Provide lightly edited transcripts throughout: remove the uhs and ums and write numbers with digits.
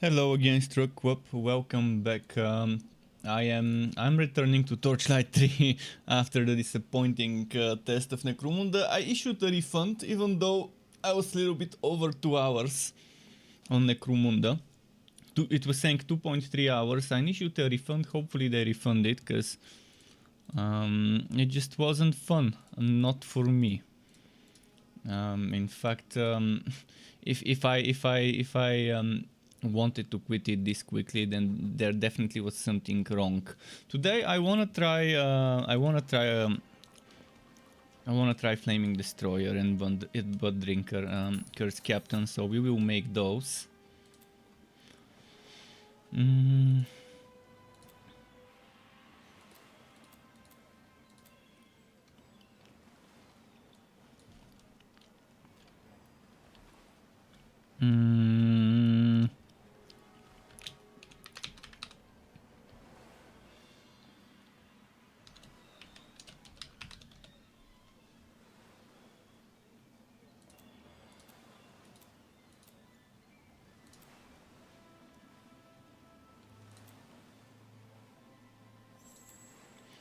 Hello again, Struckwop. Welcome back. I'm returning to Torchlight 3 after the disappointing test of Necromunda. I issued a refund, even though I was a little bit over 2 hours on Necromunda. It was saying 2.3 hours. I issued a refund. Hopefully they refund it, because it just wasn't fun. Not for me. In fact, if I wanted to quit it this quickly, then there definitely was something wrong. Today I wanna try Flaming Destroyer and Blood Drinker, Curse Captain, so we will make those.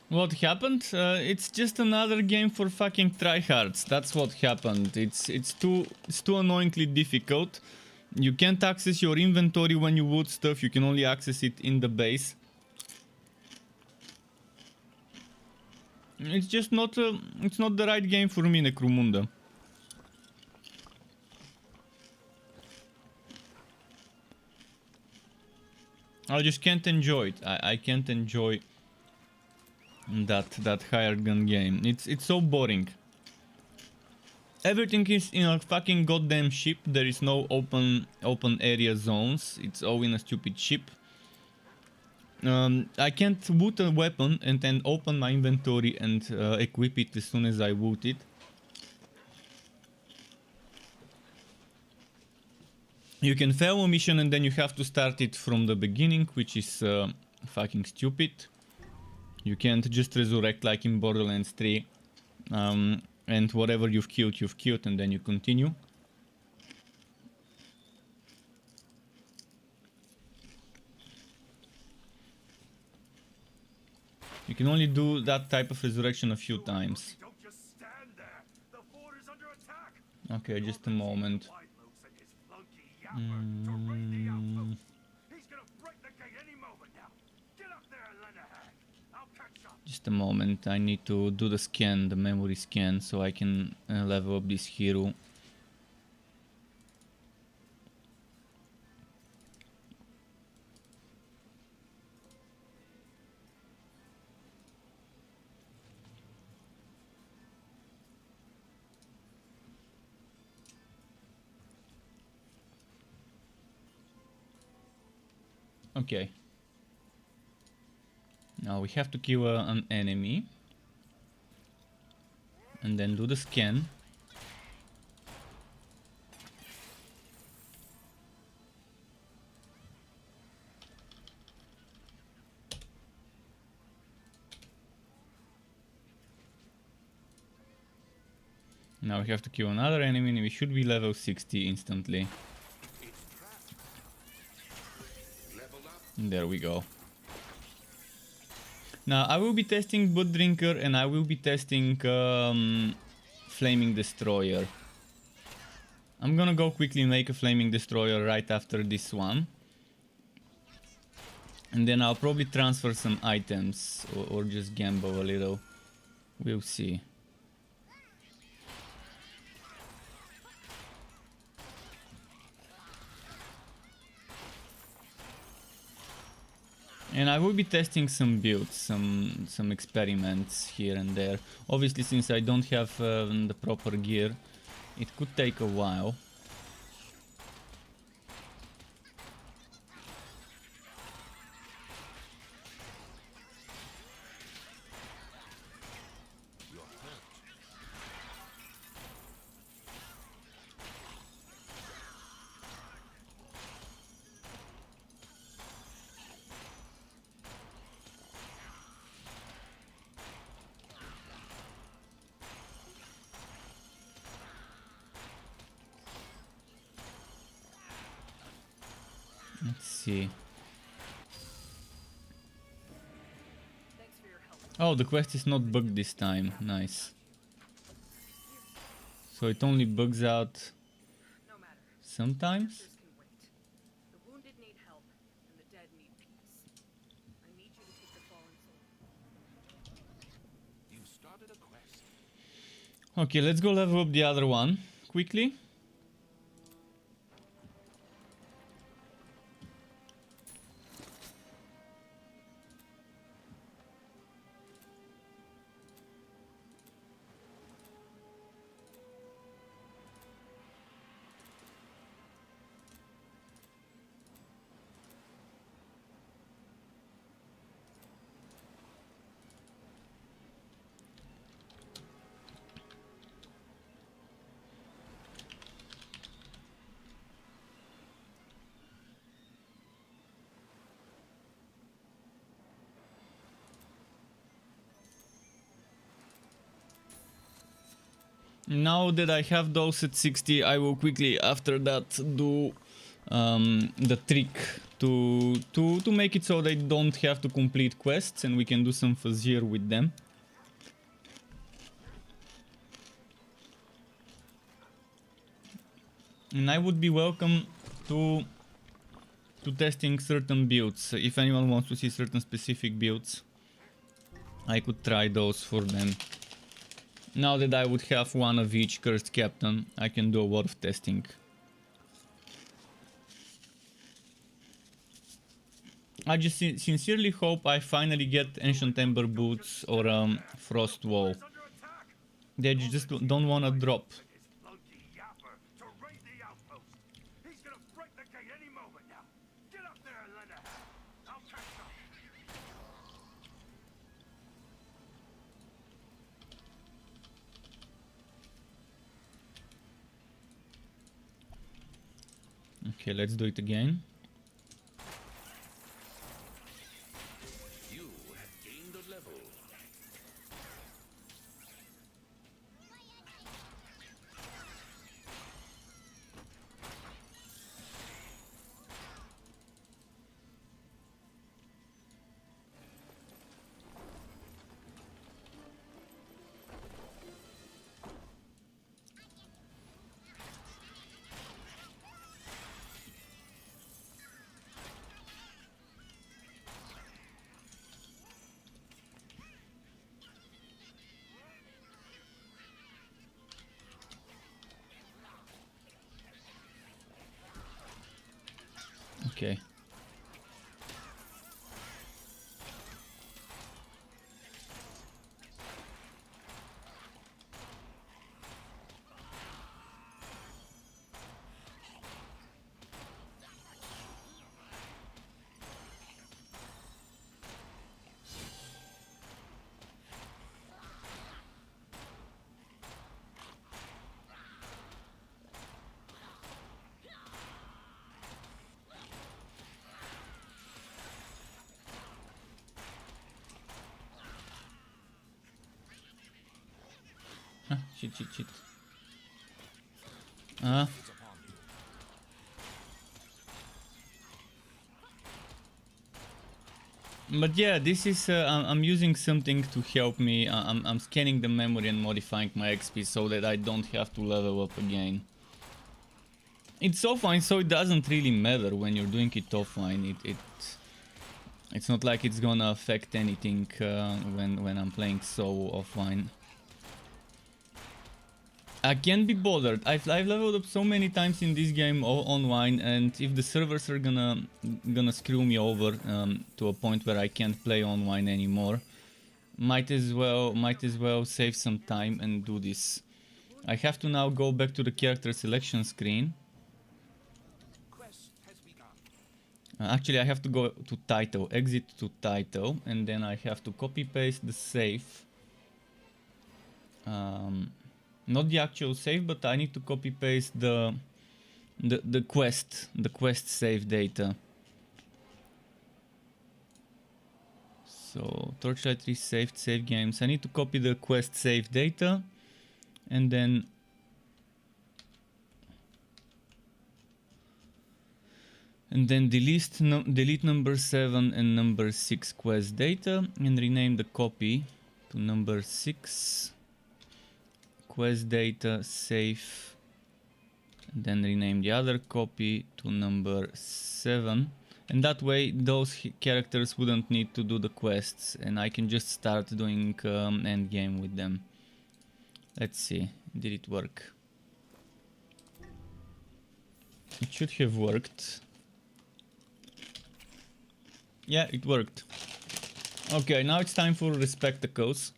What happened? It's just another game for fucking tryhards. That's what happened. It's too annoyingly difficult. You can't access your inventory when you loot stuff. You can only access it in the base. It's just not. It's not the right game for me, Necromunda. I just can't enjoy it. I can't enjoy that hired gun game. It's so boring. Everything is in a fucking goddamn ship. There is no open area zones. It's all in a stupid ship. I can't loot a weapon and then open my inventory and equip it as soon as I loot it. You can fail a mission and then you have to start it from the beginning, which is fucking stupid. You can't just resurrect like in Borderlands 3, and whatever you've killed, and then you continue. You can only do that type of resurrection a few times. Okay, just a moment. Just a moment, I need to do the scan, the memory scan, so I can level up this hero. Okay. Now we have to kill an enemy and then do the scan. Now we have to kill another enemy and we should be level 60 instantly. There we go. Now I will be testing Blood Drinker and I will be testing Flaming Destroyer. I'm gonna go quickly make a Flaming Destroyer right after this one. And then I'll probably transfer some items or just gamble a little. We'll see. And I will be testing some builds, some experiments here and there. Obviously, since I don't have the proper gear, it could take a while. Let's see. Oh, the quest is not bugged this time. Nice. So it only bugs out sometimes? Okay, let's go level up the other one quickly. Now that I have those at 60, I will quickly after that do the trick to make it so they don't have to complete quests and we can do some fuzzier with them. And I would be welcome to testing certain builds. If anyone wants to see certain specific builds, I could try those for them. Now that I would have one of each cursed captain, I can do a lot of testing. I just sincerely hope I finally get Ancient Ember Boots or Frost Wall. They just don't want to drop. Okay, let's do it again. You have gained a level. Okay. Shit. But yeah, this is I'm using something to help me. I'm scanning the memory and modifying my XP so that I don't have to level up again. It's offline, so it doesn't really matter when you're doing it offline. It's not like it's gonna affect anything when I'm playing solo offline. I can't be bothered. I've leveled up so many times in this game online, and if the servers are gonna screw me over to a point where I can't play online anymore, might as well save some time and do this. I have to now go back to the character selection screen. Actually, I have to go to title, exit to title, and then I have to copy paste the save. Not the actual save, but I need to copy paste the quest save data. So Torchlight 3 saved save games. I need to copy the quest save data and And then delete number 7 and number 6 quest data and rename the copy to number 6 quest data save, and then rename the other copy to number 7, and that way those characters wouldn't need to do the quests and I can just start doing end game with them. Let's see, did it work? It should have worked. Yeah, it worked. Okay, now it's time for Respectacles.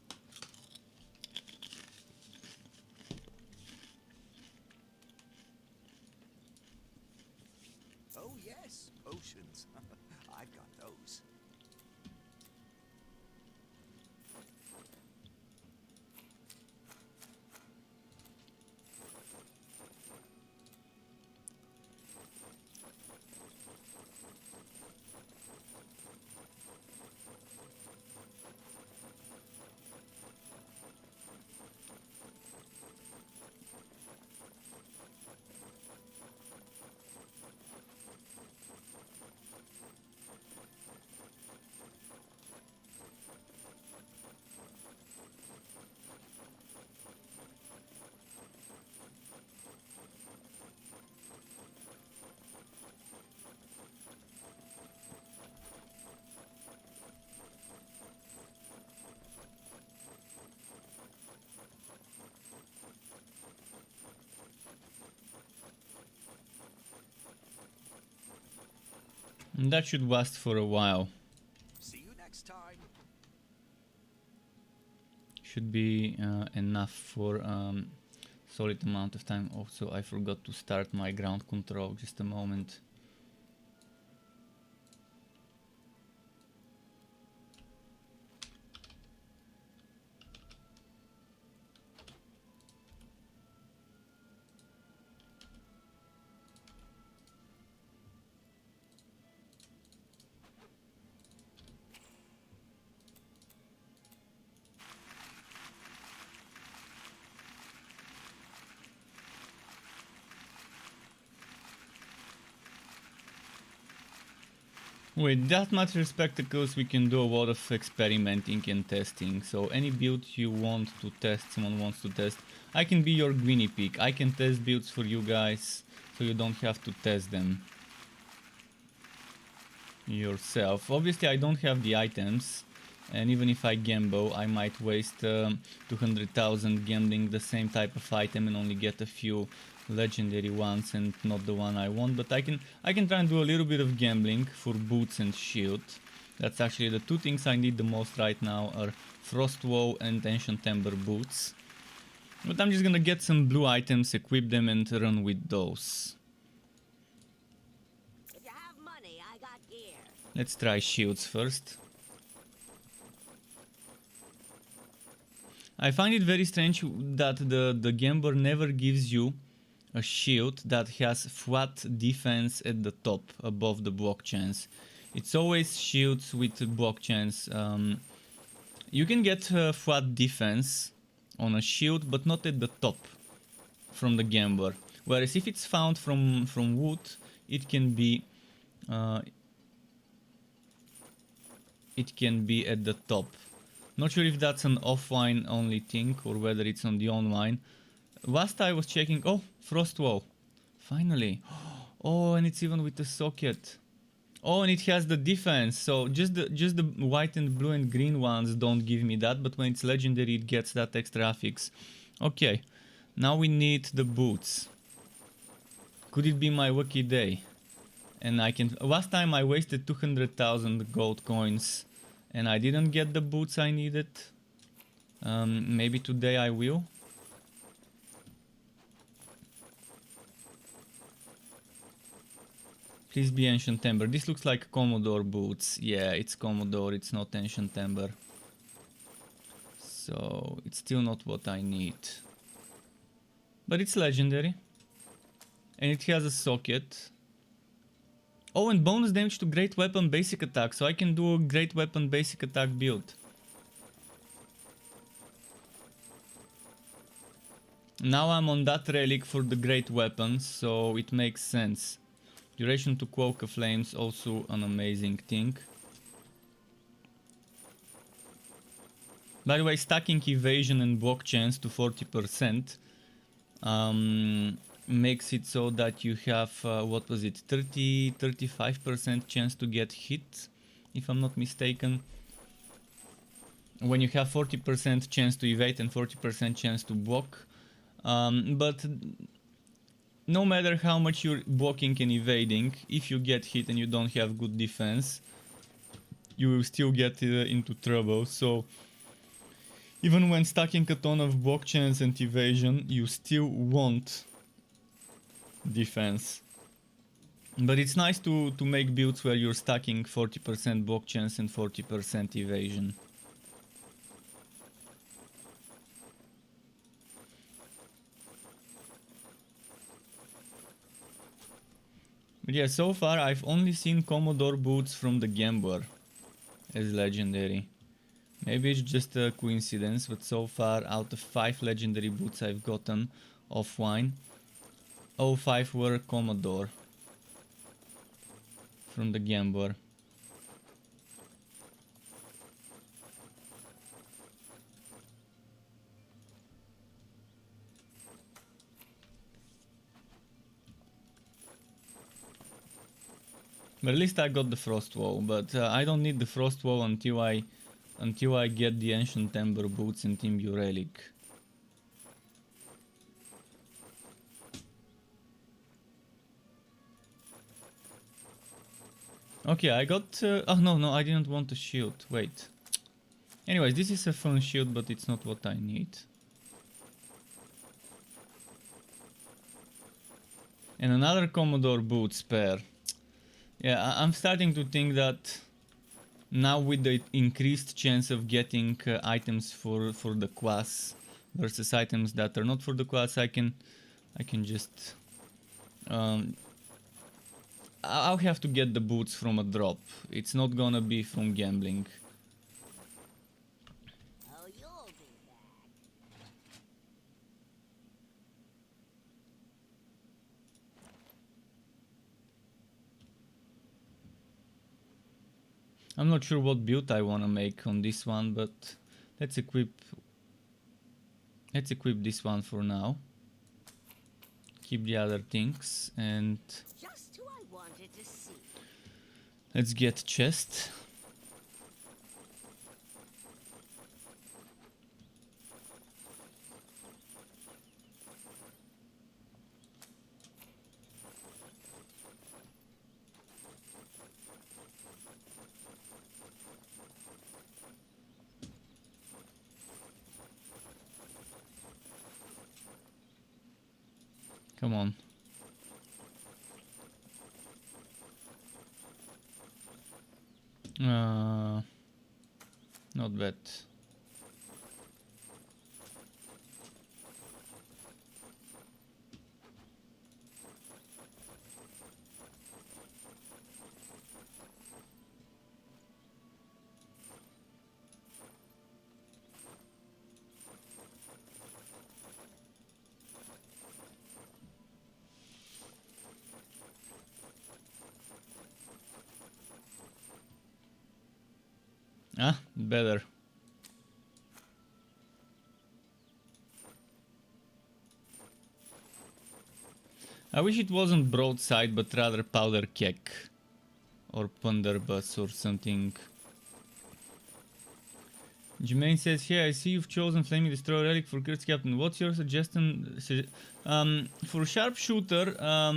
Oh yes, potions. I've got those. And that should last for a while. See you next time. Should be enough for solid amount of time. Also, I forgot to start my ground control. Just a moment. With that much Respectacles, we can do a lot of experimenting and testing. So any build you want to test, someone wants to test, I can be your guinea pig. I can test builds for you guys, so you don't have to test them yourself. Obviously, I don't have the items, and even if I gamble, I might waste 200,000 gambling the same type of item and only get a few legendary ones and not the one I want. But I can try and do a little bit of gambling for boots and shield. That's actually the two things I need the most right now are Frostwoe and Ancient Ember boots. But I'm just gonna get some blue items, equip them and run with those. If you have money, I got gear. Let's try shields first. I find it very strange that the gambler never gives you a shield that has flat defense at the top above the block chance. It's always shields with block chance. You can get flat defense on a shield, but not at the top from the gambler. Whereas if it's found from wood, it can be at the top. Not sure if that's an offline only thing or whether it's on the online. Last I was checking, oh, Frostwoe, finally. Oh, and it's even with the socket. Oh, and it has the defense. So just the white and blue and green ones don't give me that, but when it's legendary, it gets that extra affix. Okay, now we need the boots. Could it be my lucky day? And I can. Last time I wasted 200,000 gold coins, and I didn't get the boots I needed. Maybe today I will. Please be Ancient Ember. This looks like Commodore boots. Yeah, it's Commodore, it's not Ancient Ember. So, it's still not what I need. But it's legendary. And it has a socket. Oh, and bonus damage to Great Weapon basic attack. So I can do a Great Weapon basic attack build. Now I'm on that relic for the Great Weapons, so it makes sense. Duration to Quoke of Flames, also an amazing thing. By the way, stacking evasion and block chance to 40% makes it so that you have, what was it, 35% chance to get hit, if I'm not mistaken. When you have 40% chance to evade and 40% chance to block. But no matter how much you're blocking and evading, if you get hit and you don't have good defense, you will still get into trouble. So even when stacking a ton of block chance and evasion, you still want defense. But it's nice to make builds where you're stacking 40% block chance and 40% evasion. But yeah, so far I've only seen Commodore boots from the Gambler as legendary. Maybe it's just a coincidence, but so far out of 5 legendary boots I've gotten offline, all 5 were Commodore from the Gambler. But at least I got the Frost Wall, but I don't need the Frost Wall until I get the Ancient Ember boots and Timbu Relic. Okay, I got... oh no, I didn't want a shield, wait. Anyways, this is a fun shield, but it's not what I need. And another Commodore boot spare. Yeah, I'm starting to think that now with the increased chance of getting items for the class versus items that are not for the class, I can just I'll have to get the boots from a drop. It's not gonna be from gambling. Oh, you'll be back. I'm not sure what build I wanna make on this one, but let's equip this one for now. Keep the other things and Just who I wanted to see. let's get chest. Come on. Not bad. Ah, better. I wish it wasn't broadside, but rather powder keg or punderbus or something. Jermaine says, "Here I see you've chosen Flaming Destroyer Relic for Kurt's Captain. What's your suggestion?" For Sharpshooter,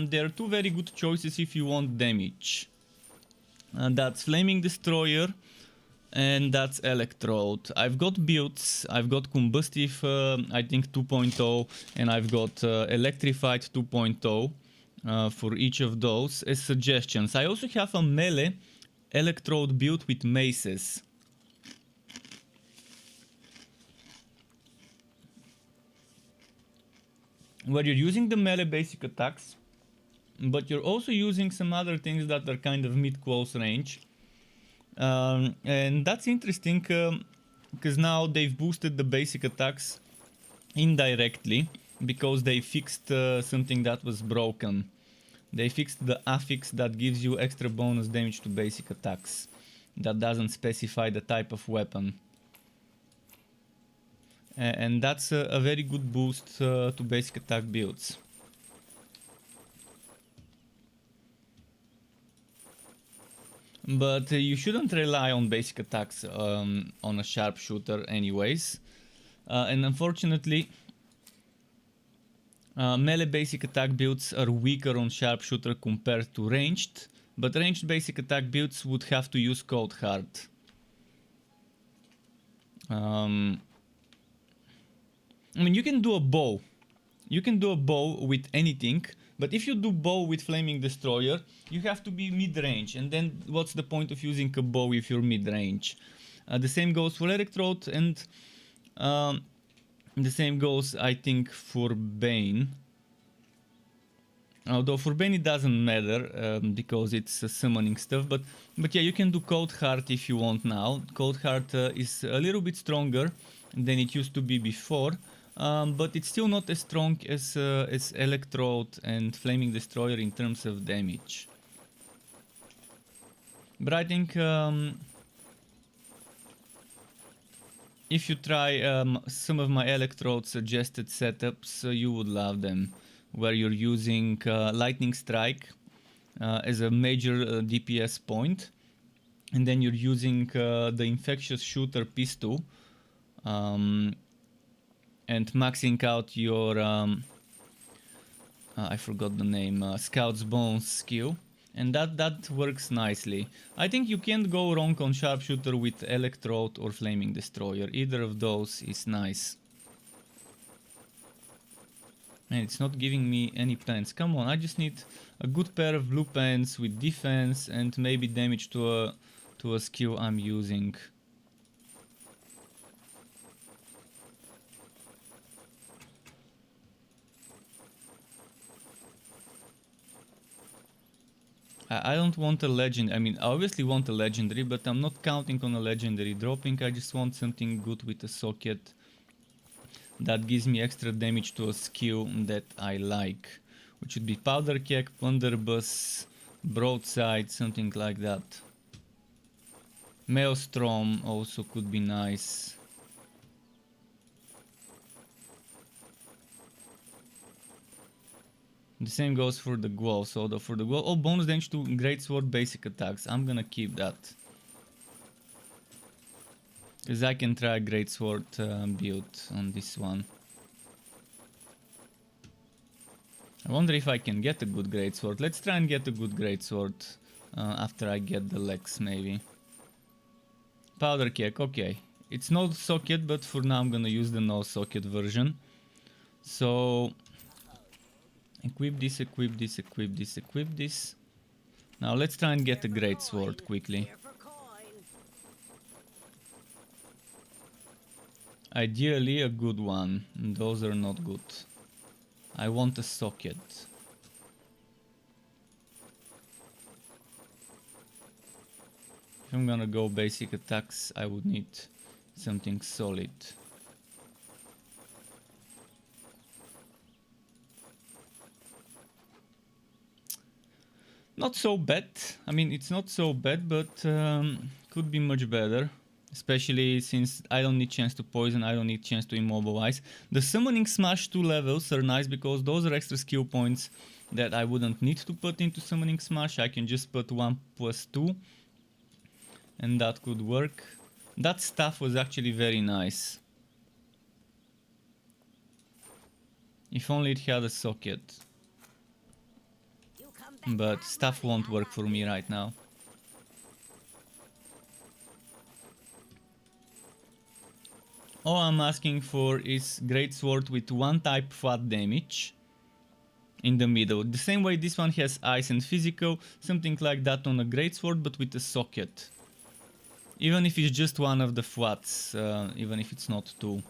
there are 2 very good choices if you want damage. That's Flaming Destroyer and that's Electrode. I've got builds. I've got Combustive, I think 2.0, and I've got Electrified 2.0 for each of those as suggestions. I also have a melee Electrode build with maces. Where you're using the melee basic attacks, but you're also using some other things that are kind of mid-close range. And that's interesting because now they've boosted the basic attacks indirectly because they fixed something that was broken. They fixed the affix that gives you extra bonus damage to basic attacks. That doesn't specify the type of weapon. And that's a very good boost to basic attack builds. But you shouldn't rely on basic attacks on a sharpshooter anyways. And unfortunately, melee basic attack builds are weaker on sharpshooter compared to ranged, but ranged basic attack builds would have to use Cold Heart. I mean, you can do a bow. You can do a bow with anything, but if you do bow with Flaming Destroyer, you have to be mid-range, and then what's the point of using a bow if you're mid-range? The same goes for Electrode, and the same goes, I think, for Bane. Although for Bane it doesn't matter, because it's summoning stuff, but yeah, you can do Cold Heart if you want now. Cold Heart is a little bit stronger than it used to be before, but it's still not as strong as Electrode and Flaming Destroyer in terms of damage. But I think if you try some of my Electrode suggested setups, you would love them, where you're using Lightning Strike as a major DPS point, and then you're using the Infectious Shooter pistol and maxing out your I forgot the name, Scout's Bones skill, and that works nicely. I think you can't go wrong on Sharpshooter with Electrode or Flaming Destroyer. Either of those is nice. Man, it's not giving me any pants. Come on, I just need a good pair of blue pants with defense and maybe damage to a skill I'm using. I don't want a legend. I mean, I obviously want a legendary, but I'm not counting on a legendary dropping. I just want something good with a socket that gives me extra damage to a skill that I like, which would be Powder Keg, Blunderbuss, Broadside, something like that. Maelstrom also could be nice. The same goes for the Guelphs, although for the Guelph, oh, bonus damage to Greatsword basic attacks. I'm gonna keep that, because I can try Greatsword build on this one. I wonder if I can get a good Greatsword. Let's try and get a good Greatsword after I get the legs, maybe. Powder Keg, okay. It's no socket, but for now I'm gonna use the no socket version. So equip this, equip this, equip this, equip this. Now let's try and get a Greatsword quickly. Ideally a good one. Those are not good. I want a socket. If I'm gonna go basic attacks, I would need something solid. Not so bad. I mean, it's not so bad, but could be much better. Especially since I don't need chance to poison, I don't need chance to immobilize. The summoning smash 2 levels are nice because those are extra skill points that I wouldn't need to put into summoning smash. I can just put 1+2 and that could work. That staff was actually very nice. If only it had a socket. But staff won't work for me right now. All I'm asking for is Greatsword with one type flat damage in the middle. The same way this one has ice and physical, something like that on a Greatsword, but with a socket. Even if it's just one of the flats, even if it's not two.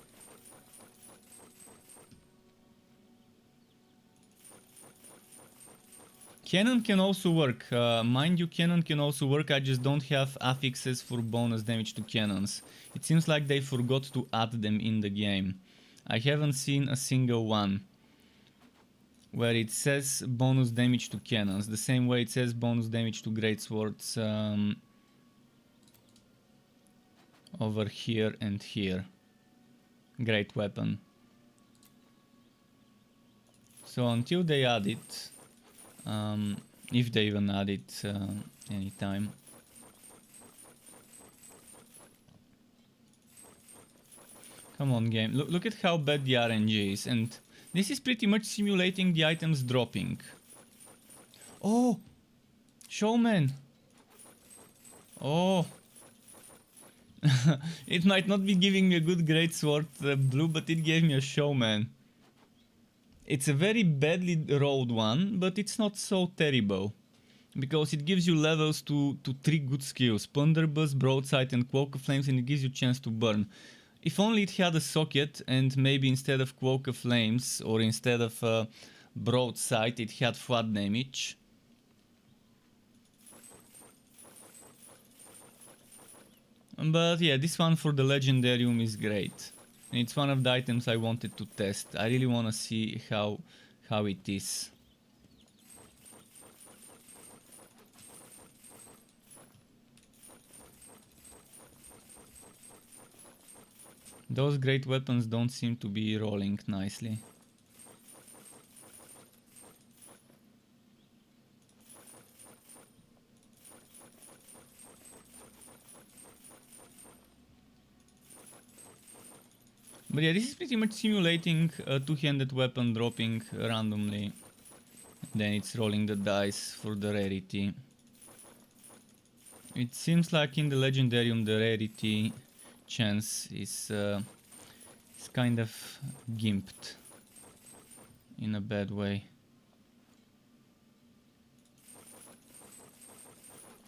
Cannon can also work. Mind you, cannon can also work, I just don't have affixes for bonus damage to cannons. It seems like they forgot to add them in the game. I haven't seen a single one. where it says bonus damage to cannons, the same way it says bonus damage to greatswords over here and here. Great weapon. So until they add it, if they even add it anytime. Come on, game. Look at how bad the RNG is, and this is pretty much simulating the items dropping. Oh! Showman! Oh! It might not be giving me a good greatsword blue, but it gave me a showman. It's a very badly rolled one, but it's not so terrible. Because it gives you levels to 3 good skills. Plunderbuss, Broadside and Cloak of Flames, and it gives you chance to burn. If only it had a socket, and maybe instead of Cloak of Flames or instead of Broadside it had flat damage. But yeah, this one for the Legendarium is great. And it's one of the items I wanted to test. I really want to see how it is. Those great weapons don't seem to be rolling nicely. But yeah, this is pretty much simulating a two-handed weapon dropping randomly. Then it's rolling the dice for the rarity. It seems like in the Legendarium the rarity chance is kind of gimped in a bad way.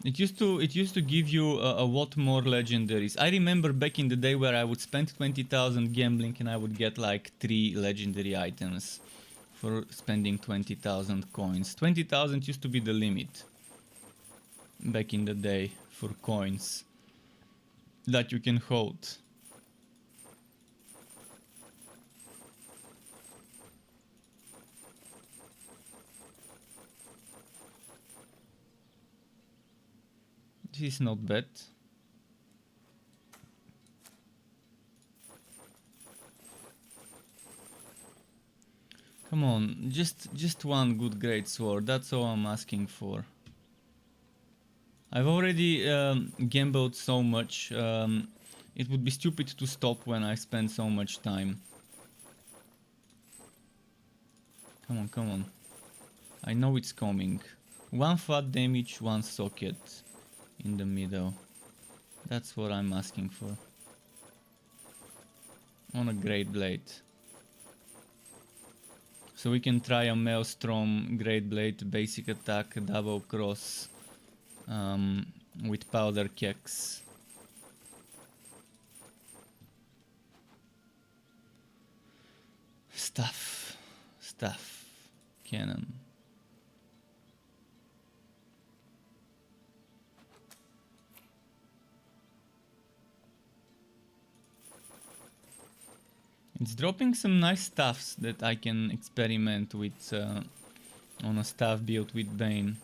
It used to give you a lot more legendaries. I remember back in the day where I would spend 20,000 gambling and I would get like 3 legendary items for spending 20,000 coins. 20,000 used to be the limit back in the day for coins that you can hold. This is not bad. Come on, just one good greatsword, that's all I'm asking for. I've already gambled so much, it would be stupid to stop when I spend so much time. Come on, come on. I know it's coming. One flat damage, one socket in the middle. That's what I'm asking for. On a great blade. So we can try a Maelstrom, Great Blade, basic attack, double cross with powder kegs. Stuff, cannon. It's dropping some nice stuffs that I can experiment with on a staff built with Bane.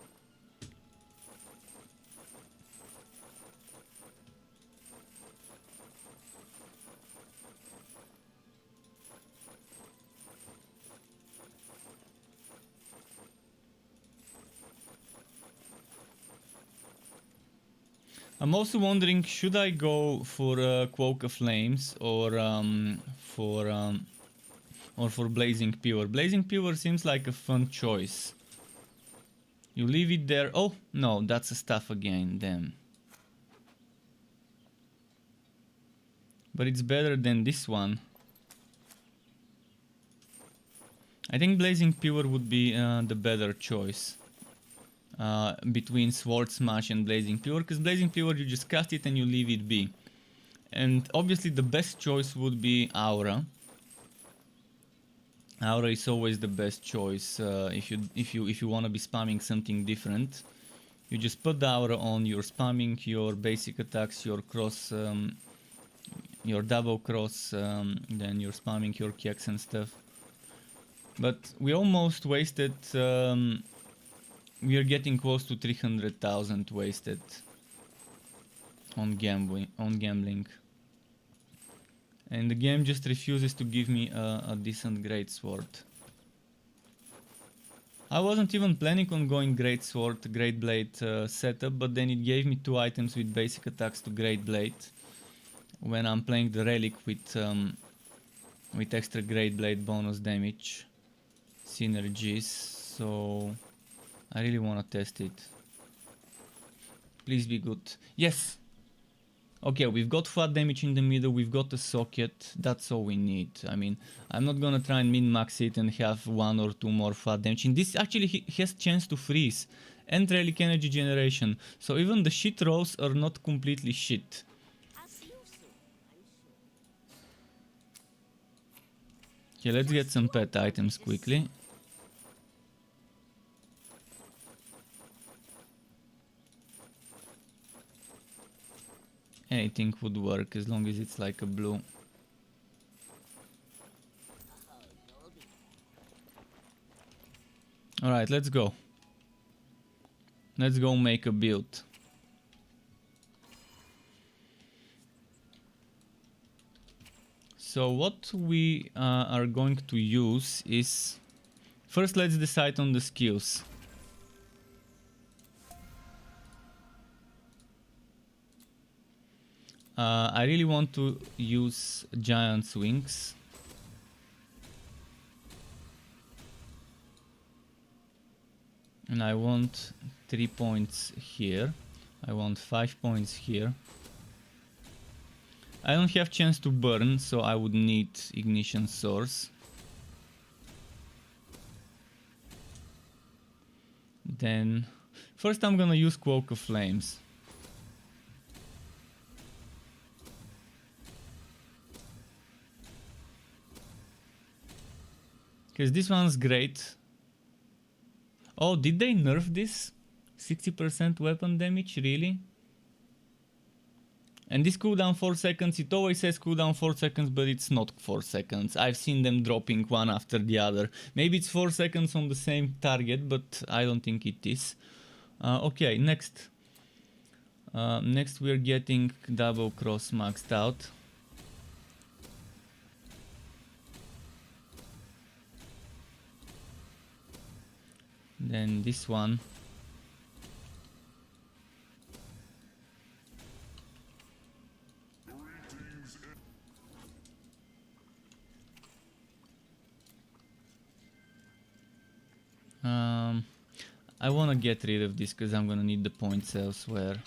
I'm also wondering, should I go for Cloak of Flames or for Blazing Pure? Blazing Pure seems like a fun choice. You leave it there. Oh no, that's a staff again. Damn. But it's better than this one. I think Blazing Pure would be the better choice. Between Sword Smash and Blazing Pure, because Blazing Pure you just cast it and you leave it be. And obviously the best choice would be Aura. Aura is always the best choice if you want to be spamming something different. You just put the Aura on, you're spamming your basic attacks, your cross, your double cross, then you're spamming your kicks and stuff. But we almost wasted, we are getting close to 300,000 wasted on gambling. And the game just refuses to give me a decent great sword. I wasn't even planning on going great sword, great blade setup, but then it gave me 2 items with basic attacks to great blade when I'm playing the relic with extra great blade bonus damage synergies, so I really want to test it. Please be good. Yes! Okay, we've got flat damage in the middle, we've got a socket, that's all we need. I mean, I'm not gonna try and min-max it and have 1 or 2 more flat damage. And this actually has chance to freeze and relic energy generation, so even the shit rolls are not completely shit. I'll see you soon, I'm sure. Okay, let's get some pet items quickly. Anything would work as long as it's like a blue. Alright, let's go. Let's go make a build. So what we are going to use is... First let's decide on the skills. I really want to use Giant's Wings. And I want 3 points here. I want 5 points here. I don't have chance to burn, so I would need ignition source. Then first I'm gonna use Cloak of Flames. Because this one's great. Oh, did they nerf this? 60% weapon damage, really? And this cooldown 4 seconds, it always says cooldown 4 seconds, but it's not 4 seconds. I've seen them dropping one after the other. Maybe it's 4 seconds on the same target, but I don't think it is. Okay, next. Next we're getting double cross maxed out. Then this one. I want to get rid of this because I'm gonna need the points elsewhere.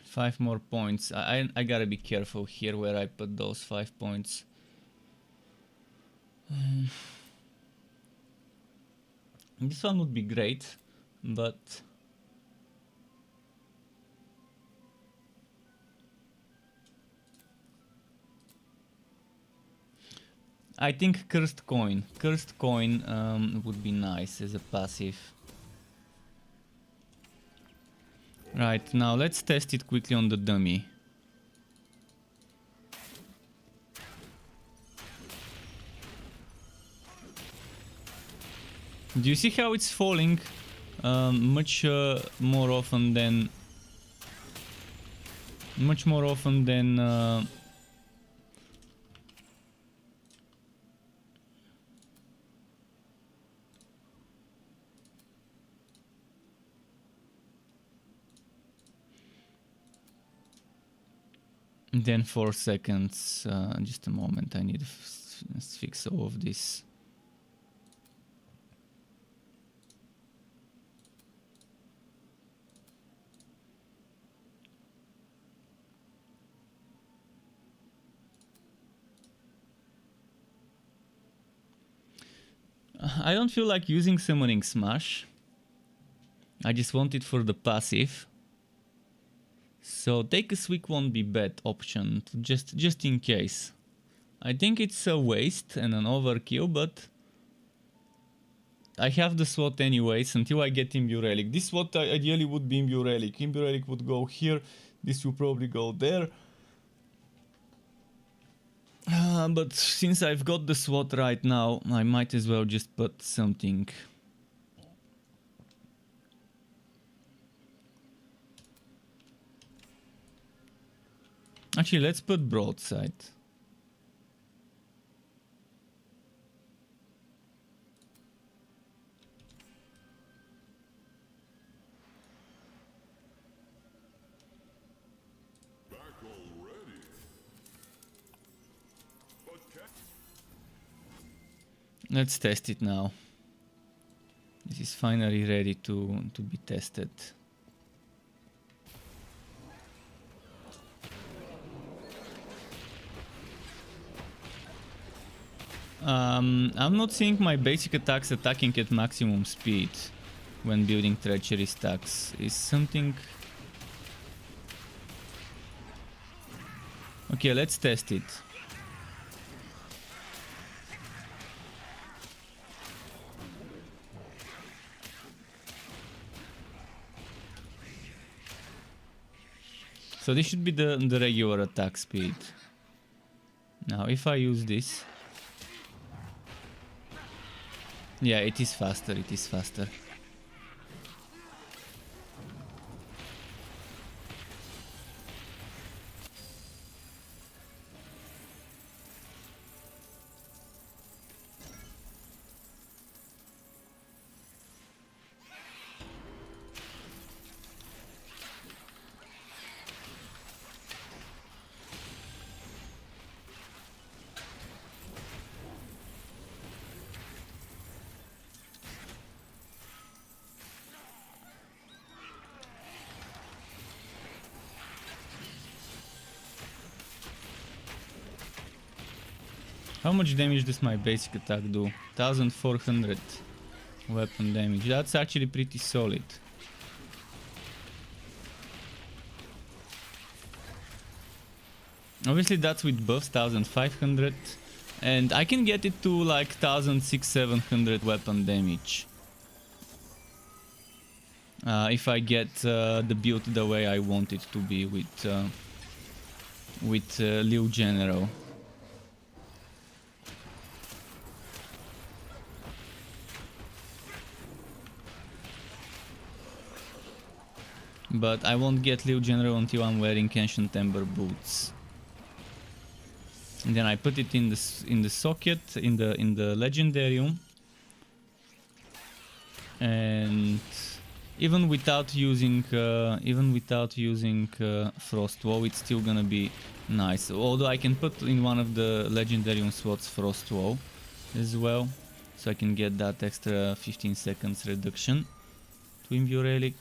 Five more points. I gotta be careful here where I put those 5 points. This one would be great, but I think Cursed Coin. Cursed Coin would be nice as a passive. Right, now let's test it quickly on the dummy. Do you see how it's falling much more often than Then 4 seconds. Just a moment, I need to fix all of this. I don't feel like using Summoning Smash. I just want it for the passive. So Take a Swig won't be bad option, just in case. I think it's a waste and an overkill, but I have the SWAT anyways until I get Imbue Relic. This SWAT ideally would be Imbue Relic. Imbue Relic would go here, this will probably go there. But since I've got the SWAT right now, I might as well just put something. Actually, let's put Broadside. Let's test it now. This is finally ready to be tested. I'm not seeing my basic attacks attacking at maximum speed when building treachery stacks. Is something... Okay, let's test it. So this should be the regular attack speed. Now if I use this... Yeah, it is faster, it is faster. How much damage does my basic attack do? 1400 weapon damage. That's actually pretty solid. Obviously that's with buffs, 1500. And I can get it to like 1600-1700 weapon damage. If I get the build the way I want it to be with Liu General. But I won't get Liu General until I'm wearing Ancient Ember boots. And then I put it in the socket in the Legendarium. And even without using Frost Wall, it's still gonna be nice. Although I can put in one of the Legendarium slots Frost Wall as well, so I can get that extra 15 seconds reduction to Imbue Relic.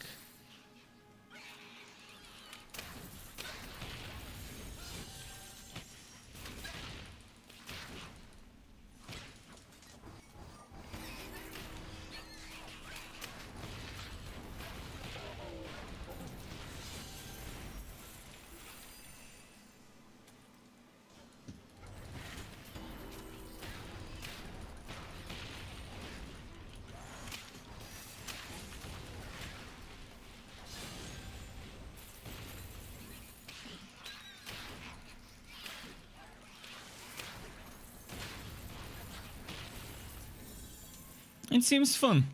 It seems fun.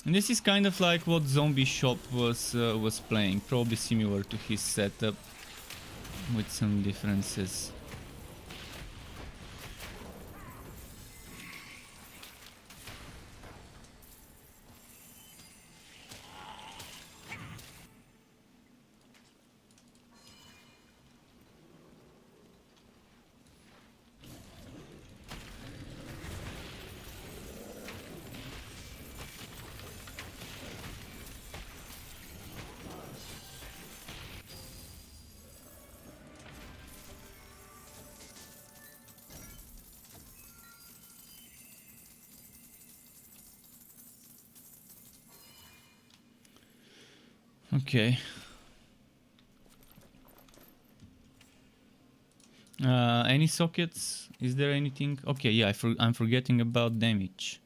And this is kind of like what Zombie Shop was playing, probably similar to his setup, with some differences. Okay. Any sockets? Is there anything? Okay, yeah, I'm forgetting about damage.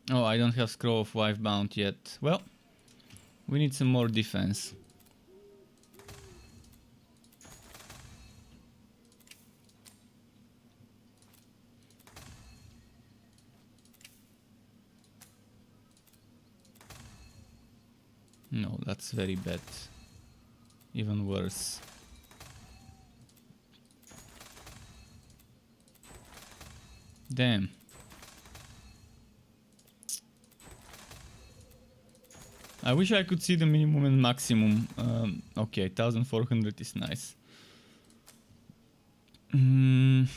Oh, I don't have Scroll of Wife bound yet. Well, we need some more defense. No, that's very bad. Even worse. Damn. I wish I could see the minimum and maximum. Okay, 1400 is nice. You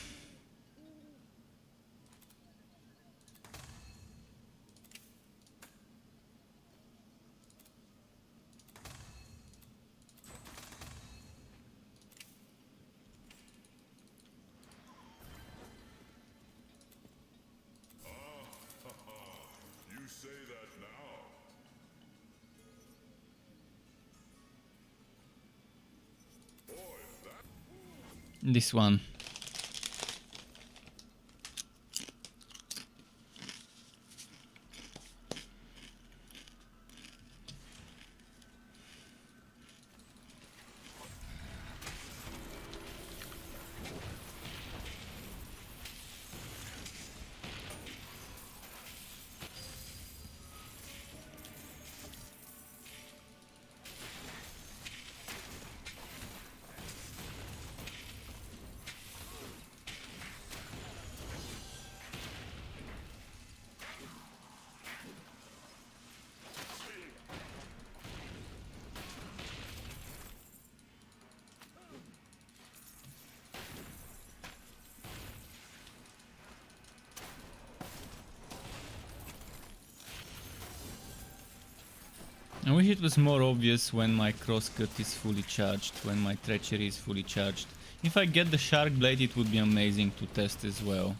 say that now. Boy, that This one. I wish it was more obvious when my crosscut is fully charged, when my treachery is fully charged. If I get the shark blade, it would be amazing to test as well.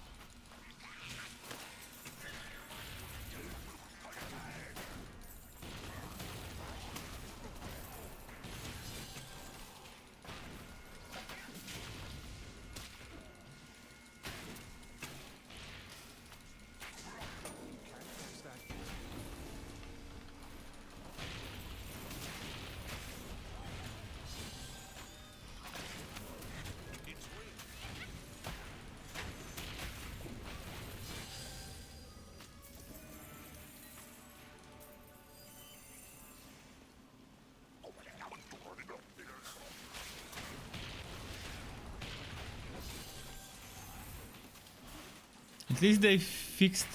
At least they fixed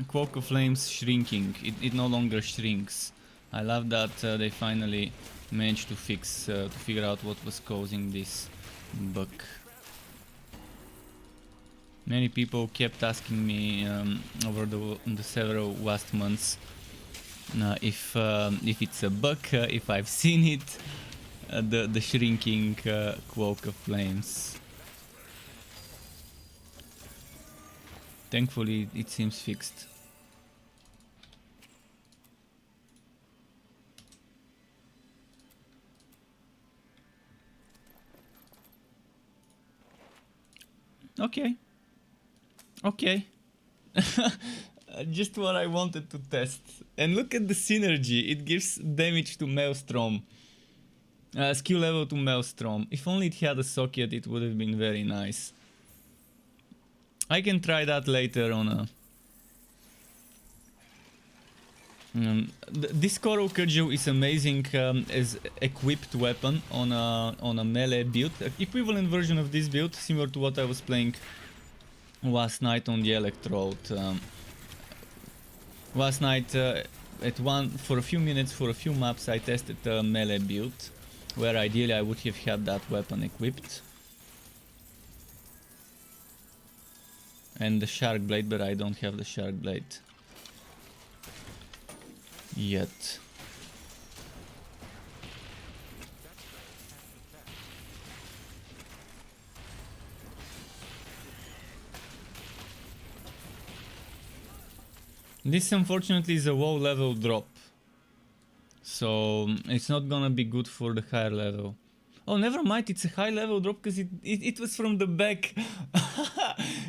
Cloak of Flames shrinking. It no longer shrinks. I love that they finally managed to figure out what was causing this bug. Many people kept asking me over the several last months if it's a bug, if I've seen it, the shrinking Cloak of Flames. Thankfully, it seems fixed. Okay. Okay. Just what I wanted to test. And look at the synergy. It gives damage to Maelstrom. Skill level to Maelstrom. If only it had a socket, it would have been very nice. I can try that later on a... this Coral Cudgel is amazing as equipped weapon on a melee build. Equivalent version of this build, similar to what I was playing last night on the Electrode. Last night for a few minutes, for a few maps, I tested a melee build, where ideally I would have had that weapon equipped. And the Shark Blade, but I don't have the Shark Blade yet. This unfortunately is a low level drop, so it's not gonna be good for the higher level. Oh, never mind, it's a high level drop because it was from the back.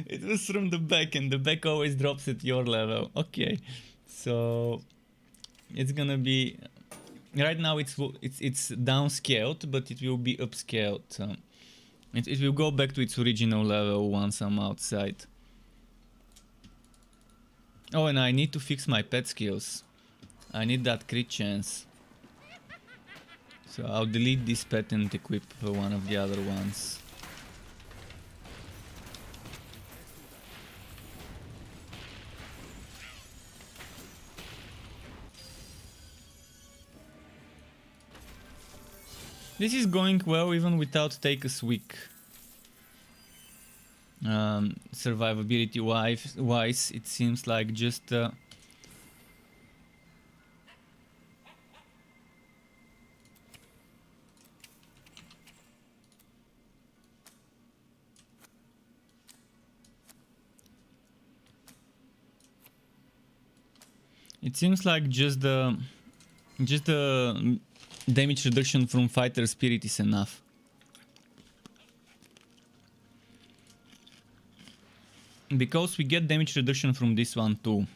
It was from the back, and the back always drops at your level. Okay, so it's gonna be right now it's downscaled, but it will be upscaled. So it will go back to its original level once I'm outside. Oh, and I need to fix my pet skills. I need that crit chance. So I'll delete this pet and equip one of the other ones. This is going well even without Taker's weak. Survivability wise, it seems like just it seems like just the damage reduction from fighter spirit is enough. Because we get damage reduction from this one too.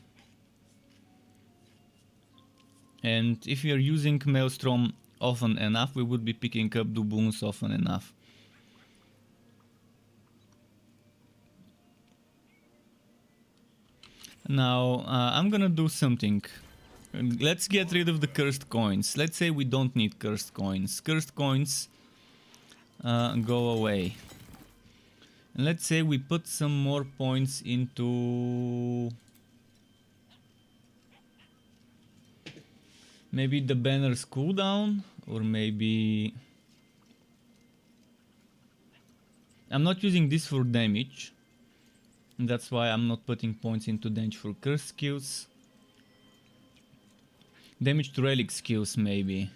And if we are using Maelstrom often enough, we would be picking up Duboons often enough. Now, I'm gonna do something. Let's get rid of the cursed coins. Let's say we don't need cursed coins. Cursed coins go away. And let's say we put some more points into maybe the banner's cooldown, or maybe I'm not using this for damage. And that's why I'm not putting points into damage for curse skills. Damage to relic skills maybe.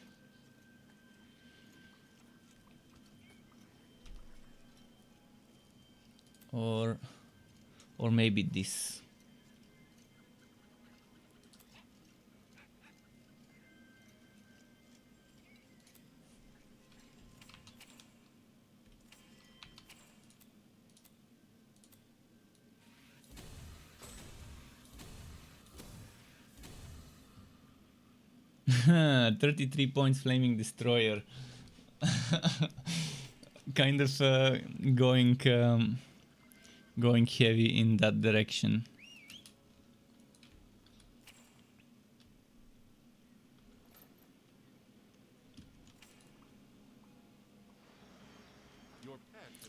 Or maybe this. Haha, 33 points Flaming Destroyer. Kind of going heavy in that direction.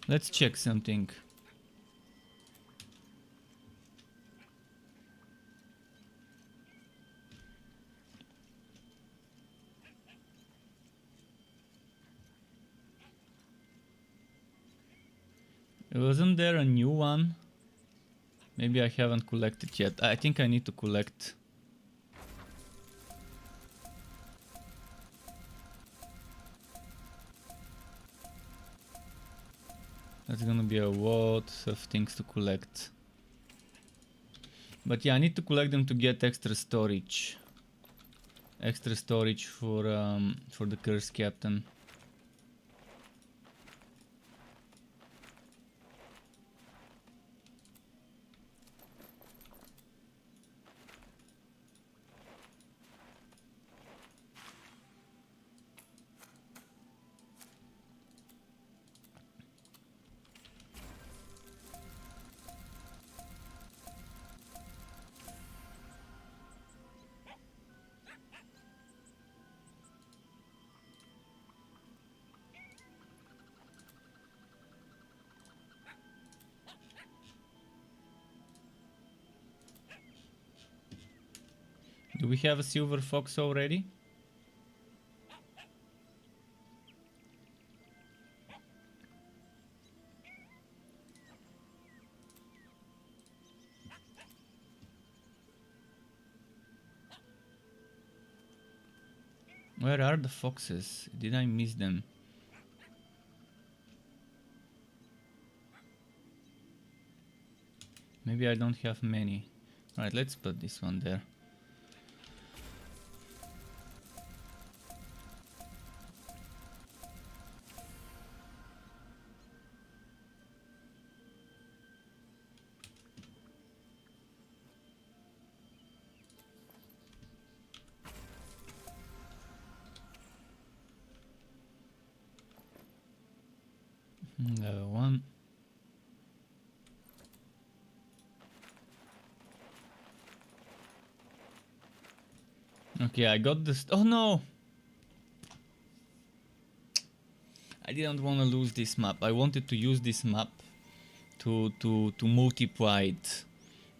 Let's check something. Wasn't there a new one? Maybe I haven't collected yet. I think I need to collect. That's gonna be a lot of things to collect. But yeah, I need to collect them to get extra storage. Extra storage for the Curse Captain. Do we have a silver fox already? Where are the foxes? Did I miss them? Maybe I don't have many. Right, let's put this one there. Level 1. Okay, I got this. Oh no! I didn't want to lose this map. I wanted to use this map to multiply it,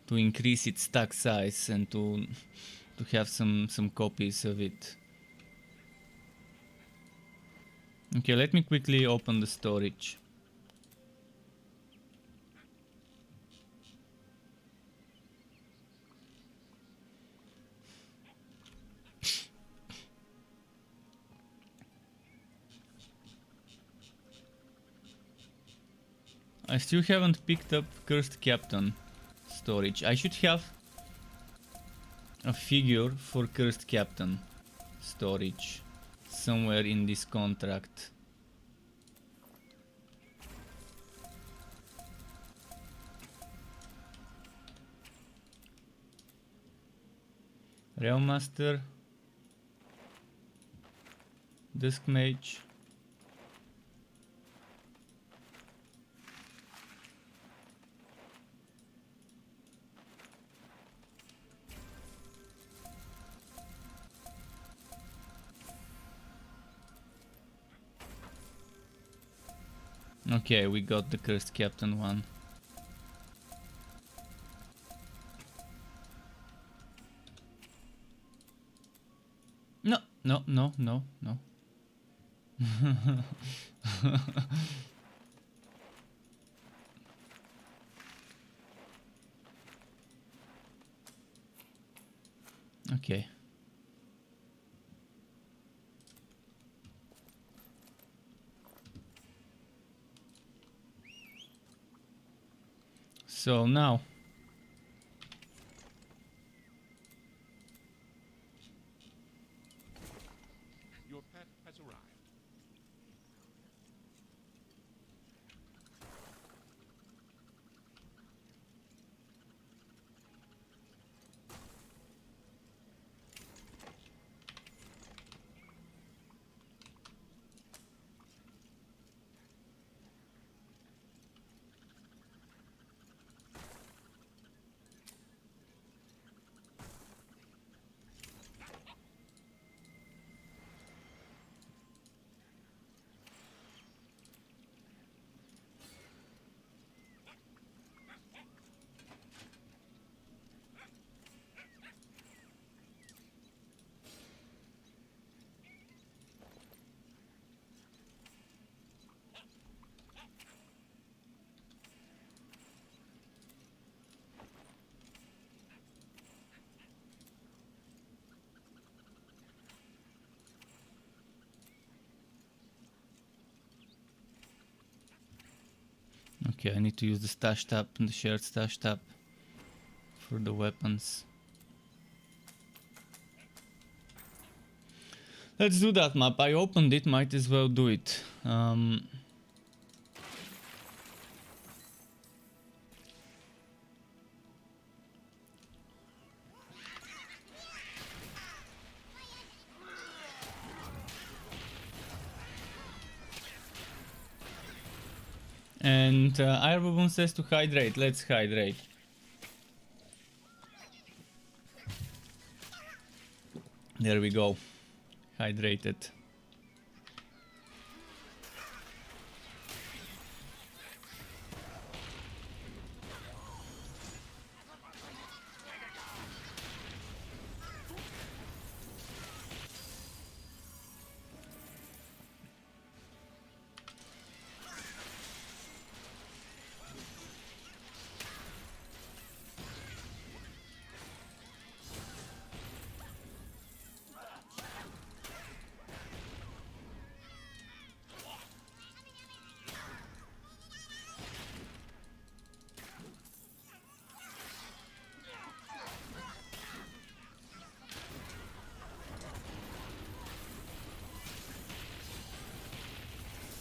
to increase its stack size and to have some copies of it. Okay, let me quickly open the storage. I still haven't picked up Cursed Captain storage. I should have a figure for Cursed Captain storage somewhere in this contract. Realm Master, Dusk Mage. Okay, we got the Cursed Captain one. No, no, no, no, no. Okay. So now Your pet has arrived. okay, I need to use the stash tab and the shared stash tab for the weapons. Let's do that map. I opened it, might as well do it. And Iron says to hydrate. Let's hydrate. There we go. Hydrated.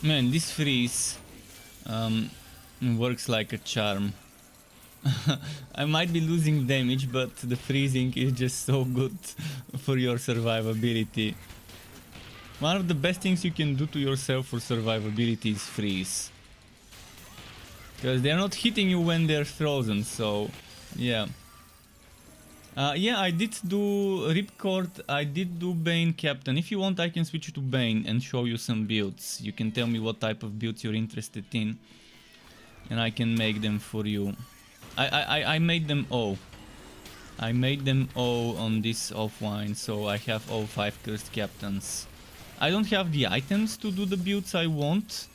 Man, this freeze works like a charm. I might be losing damage, but the freezing is just so good for your survivability. One of the best things you can do to yourself for survivability is freeze. Because they're not hitting you when they're frozen, so yeah. Yeah, I did do Ripcord, I did do Bane Captain. If you want, I can switch to Bane and show you some builds. You can tell me what type of builds you're interested in, and I can make them for you. I made them all. I made them all on this offline, so I have all 5 cursed captains. I don't have the items to do the builds I want.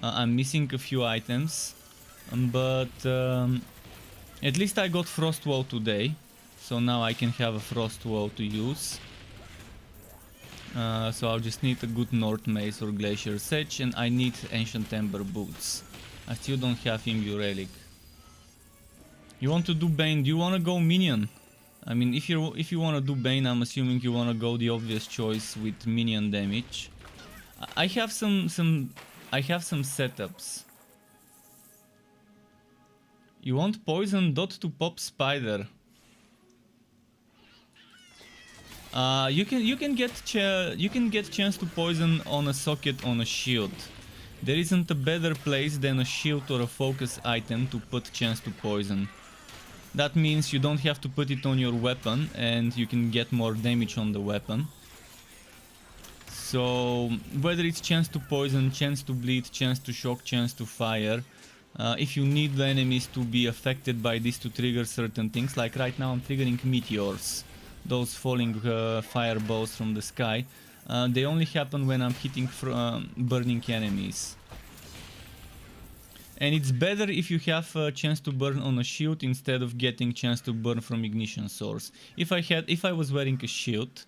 I'm missing a few items, but at least I got Frost Wall today. So now I can have a Frost Wall to use. So I'll just need a good North Mace or Glacier Sedge, and I need Ancient Ember Boots. I still don't have Imbue Relic. You want to do Bane? Do you want to go Minion? I mean, if you want to do Bane, I'm assuming you want to go the obvious choice with Minion damage. I have some setups. You want Poison Dot to pop Spider. You can get chance to poison on a socket on a shield. There isn't a better place than a shield or a focus item to put chance to poison. That means you don't have to put it on your weapon and you can get more damage on the weapon. So whether it's chance to poison, chance to bleed, chance to shock, chance to fire, if you need the enemies to be affected by this to trigger certain things, like right now I'm triggering meteors. Those falling fireballs from the sky, they only happen when I'm hitting burning enemies. And it's better if you have a chance to burn on a shield instead of getting chance to burn from ignition source. If I was wearing a shield,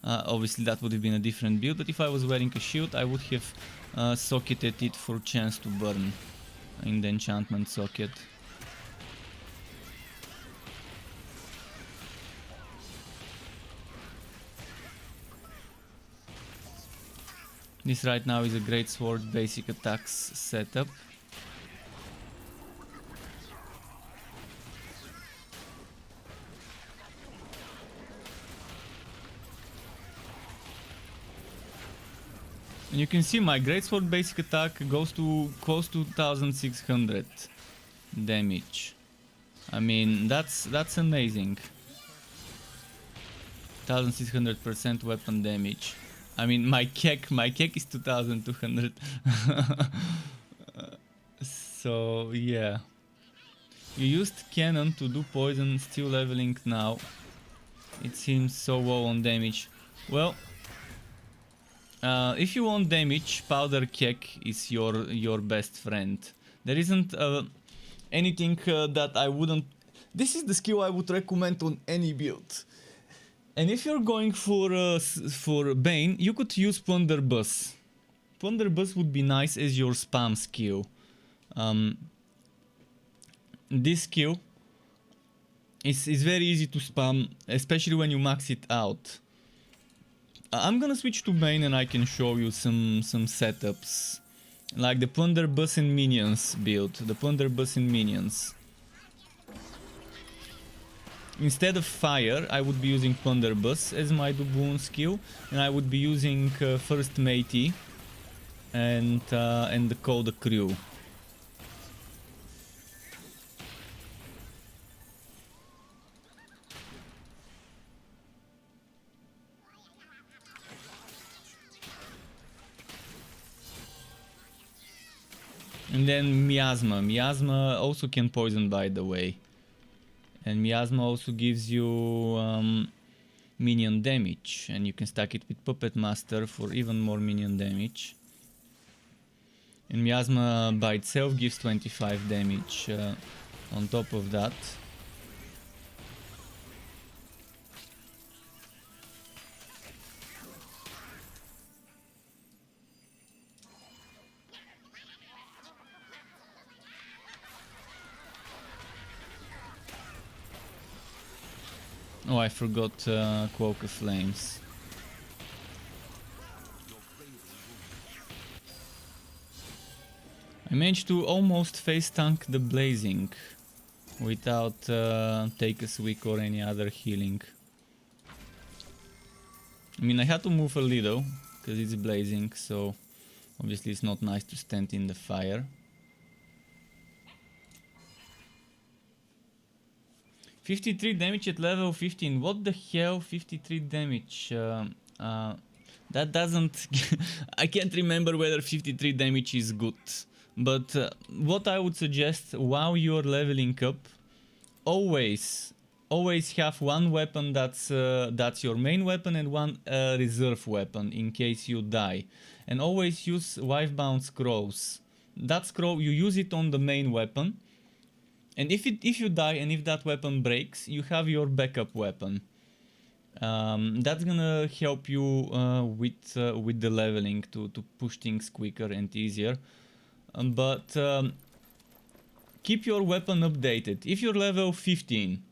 obviously that would have been a different build, but if I was wearing a shield, I would have socketed it for chance to burn in the enchantment socket. This right now is a great sword basic attacks setup. And you can see my greatsword basic attack goes to close to 1600 damage. I mean, that's amazing. 1600% weapon damage. I mean, my kek is 2200. So yeah, you used cannon to do poison, still leveling now. It seems so low on damage. Well, if you want damage, powder kek is your best friend. There isn't anything that I wouldn't. This is the skill I would recommend on any build. And if you're going for Bane, you could use Plunderbuss. Plunderbuss would be nice as your spam skill. This skill is very easy to spam, especially when you max it out. I'm gonna switch to Bane and I can show you some setups. Like the Plunderbuss and Minions build. The Plunderbuss and Minions. Instead of fire, I would be using Plunderbuss as my doubloon skill, and I would be using first Matey and Call the Crew. And then Miasma. Miasma also can poison, by the way. And Miasma also gives you minion damage, and you can stack it with Puppet Master for even more minion damage. And Miasma by itself gives 25 damage on top of that. Oh, I forgot Cloak of Flames. I managed to almost face tank the blazing without take a weak or any other healing. I mean, I had to move a little because it's blazing, so obviously it's not nice to stand in the fire. 53 damage at level 15. What the hell? 53 damage. That doesn't... I can't remember whether 53 damage is good. But what I would suggest while you're leveling up, always have one weapon that's your main weapon and one reserve weapon in case you die. And always use Wifebound Scrolls. That scroll, you use it on the main weapon. And if you die and if that weapon breaks, you have your backup weapon. That's gonna help you with the leveling to push things quicker and easier. But keep your weapon updated. If you're level 15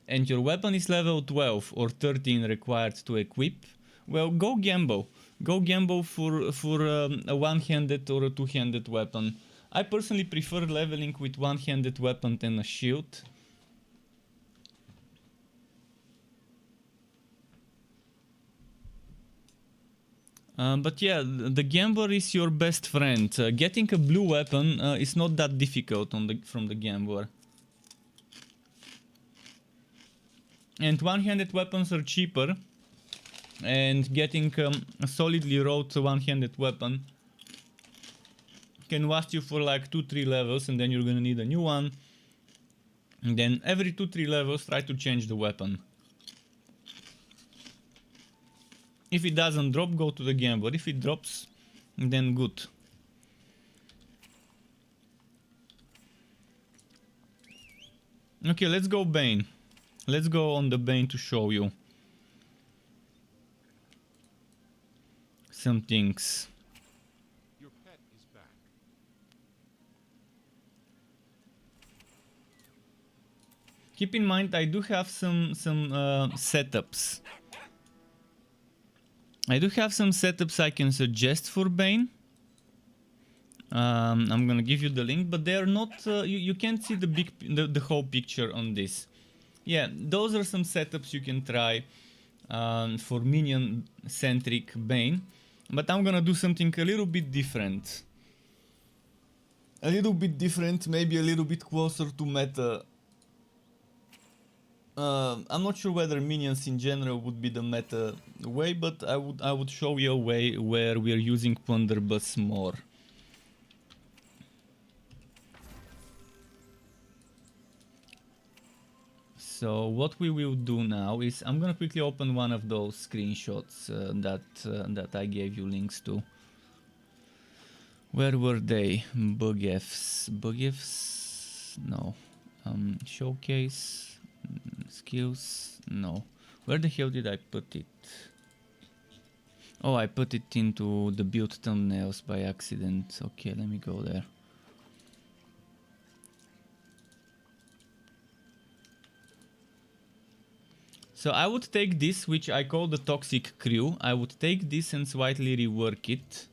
and your weapon is level 12 or 13 required to equip, well, go gamble. Go gamble for a one-handed or a two-handed weapon. I personally prefer leveling with one-handed weapon than a shield. But yeah, the gambler is your best friend. Getting a blue weapon is not that difficult from the gambler. And one-handed weapons are cheaper. And getting a solidly wrought one-handed weapon can last you for like 2-3 levels, and then you're gonna need a new one. And then every 2-3 levels try to change the weapon. If it doesn't drop, go to the gambler. If it drops, then good. Okay, let's go Bane. Let's go on the Bane to show you some things. Your pet is back. Keep in mind, I do have some setups. I do have some setups I can suggest for Bane. I'm gonna give you the link, but they are not. You can't see the whole picture on this. Yeah, those are some setups you can try for minion-centric Bane. But I'm gonna do something a little bit different. Maybe a little bit closer to meta. I'm not sure whether minions in general would be the meta way, but I would show you a way where we are using Plunderbuss more. So what we will do now is I'm gonna quickly open one of those screenshots that I gave you links to. Where were they? Bugifs. No. Showcase. Skills. No. Where the hell did I put it? Oh, I put it into the build thumbnails by accident. Okay, let me go there. So I would take this, which I call the Toxic Crew. I would take this and slightly rework it.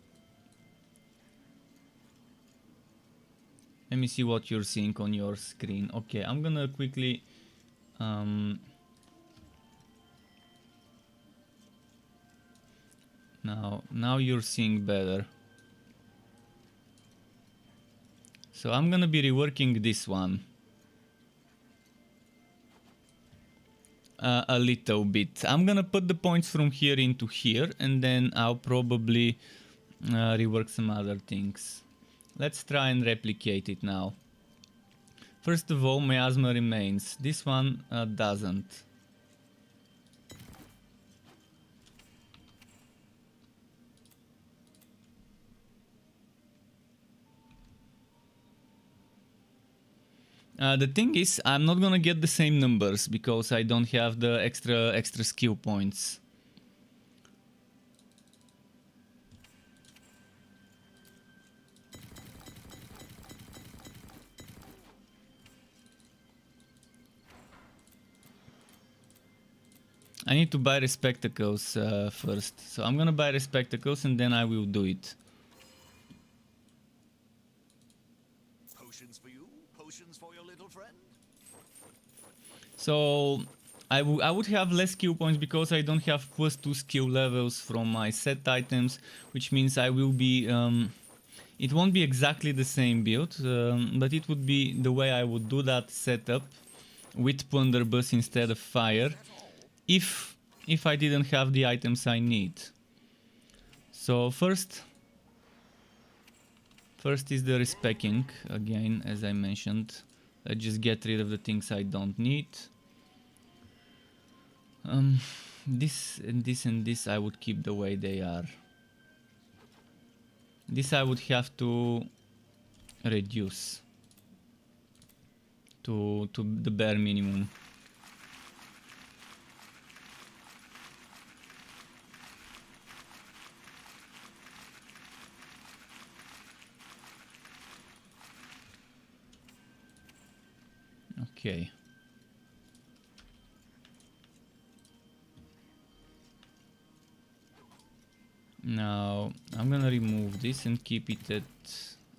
Let me see what you're seeing on your screen. Okay, I'm gonna quickly... Now you're seeing better. So I'm gonna be reworking this one. A little bit. I'm gonna put the points from here into here, and then I'll probably rework some other things. Let's try and replicate it now. First of all, miasma remains. This one doesn't. The thing is, I'm not gonna get the same numbers because I don't have the extra skill points. I need to buy Respectacles first, so I'm gonna buy Respectacles and then I will do it. potions for you, potions for your little friend. So I would have less skill points because I don't have +2 skill levels from my set items, which means I will be it won't be exactly the same build, but it would be the way I would do that setup with Plunderbuss instead of fire if I didn't have the items I need. So first is the respecking again, as I mentioned. Let's just get rid of the things I don't need. This and this and this I would keep the way they are. This I would have to reduce to the bare minimum. Okay. Now I'm gonna remove this and keep it at...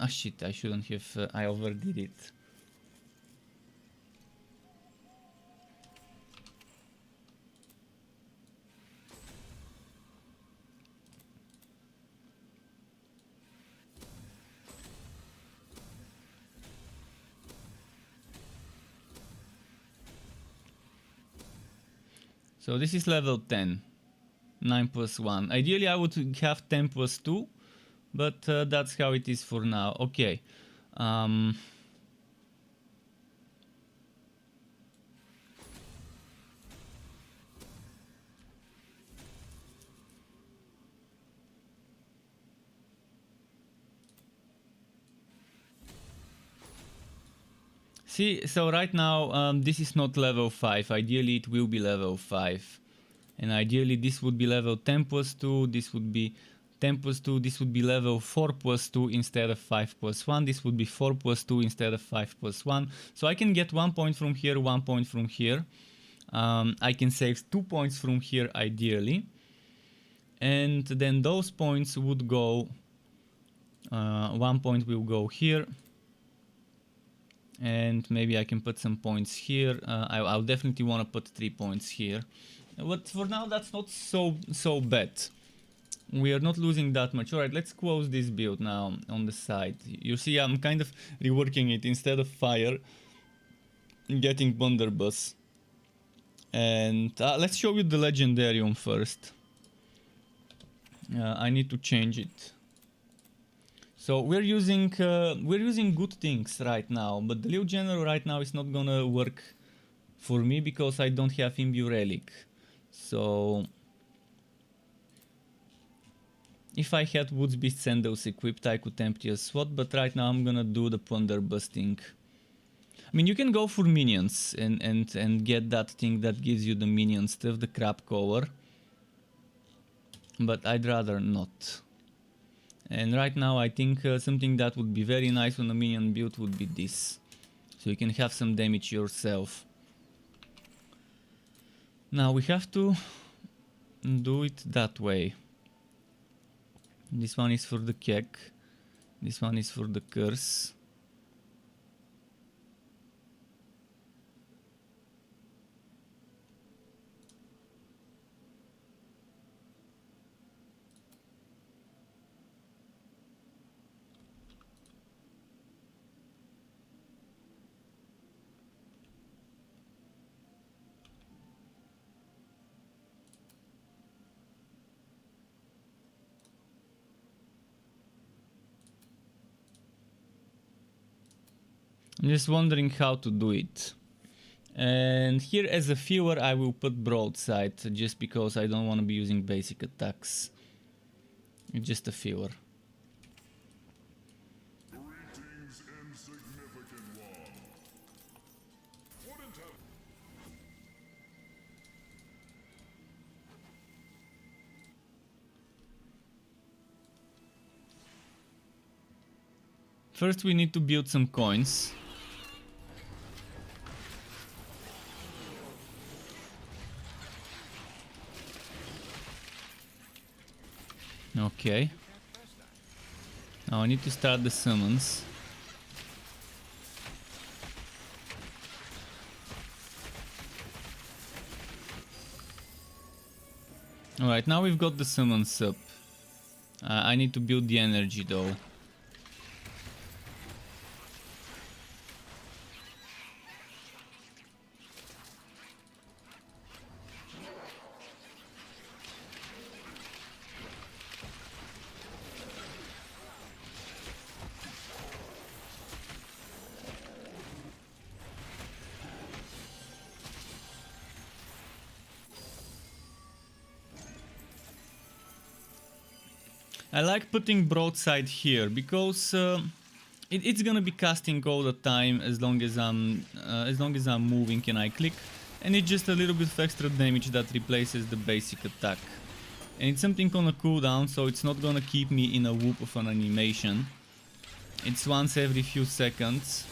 Ah shit, I shouldn't have... I overdid it. So this is level 10. 9 plus 1. Ideally I would have 10 plus 2, but that's how it is for now. Okay. See, so right now this is not level 5. Ideally it will be level 5. And ideally this would be level 10 plus 2, this would be 10 plus 2, this would be level 4 plus 2 instead of 5 plus 1, this would be 4 plus 2 instead of 5 plus 1. So I can get 1 point from here, 1 point from here. I can save 2 points from here ideally. And then those points would go, 1 point will go here. And maybe I can put some points here. I'll definitely want to put 3 points here. But for now that's not so bad. We are not losing that much. Alright, let's close this build now on the side. You see I'm kind of reworking it. Instead of fire, getting Blunderbuss. And let's show you the Legendarium first. I need to change it. So we're using good things right now, but the Liu General right now is not gonna work for me because I don't have Imbue Relic. So if I had Woods Beast Sandals equipped, I could empty a slot, but right now I'm gonna do the Plunderbuss thing. I mean, you can go for minions and get that thing that gives you the minion stuff, the crab collar, but I'd rather not. And right now I think something that would be very nice on a minion build would be this. So you can have some damage yourself. Now we have to do it that way. This one is for the keg. This one is for the curse. I'm just wondering how to do it. And here as a fewer I will put broadside just because I don't want to be using basic attacks. It's just a fewer. Greetings, insignificant one. Wouldn't have... First we need to build some coins. Okay. Now I need to start the summons. Alright, now we've got the summons up. I need to build the energy though. I like putting broadside here because it's gonna be casting all the time as long as I'm moving and I click, and it's just a little bit of extra damage that replaces the basic attack. And it's something on a cooldown, so it's not gonna keep me in a whoop of an animation. It's once every few seconds.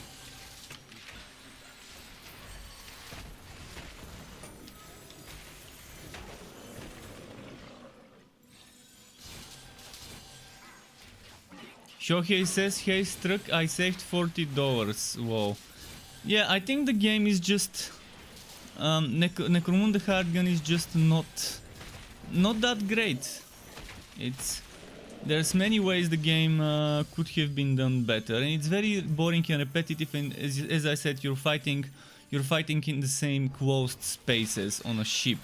Shohei says, hey Struck, I saved $40. Whoa. Yeah, I think the game is just... Necromunda Hardgun is just not that great. There's many ways the game could have been done better, and it's very boring and repetitive, and as I said, you're fighting in the same closed spaces on a ship,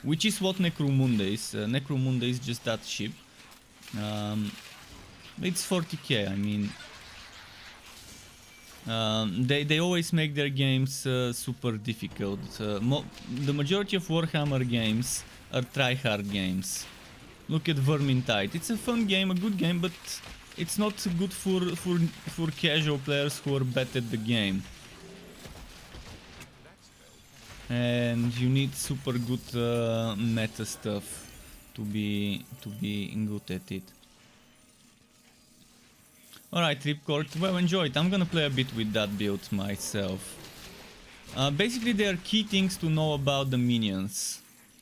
which is what Necromunda is. Necromunda is just that ship. It's 40k, I mean, they always make their games super difficult. The majority of Warhammer games are tryhard games. Look at Vermintide. It's a fun game, a good game, but it's not good for casual players who are bad at the game. And you need super good meta stuff to be good at it. Alright, Ripcord, well enjoyed. I'm gonna play a bit with that build myself. Basically, there are key things to know about the minions.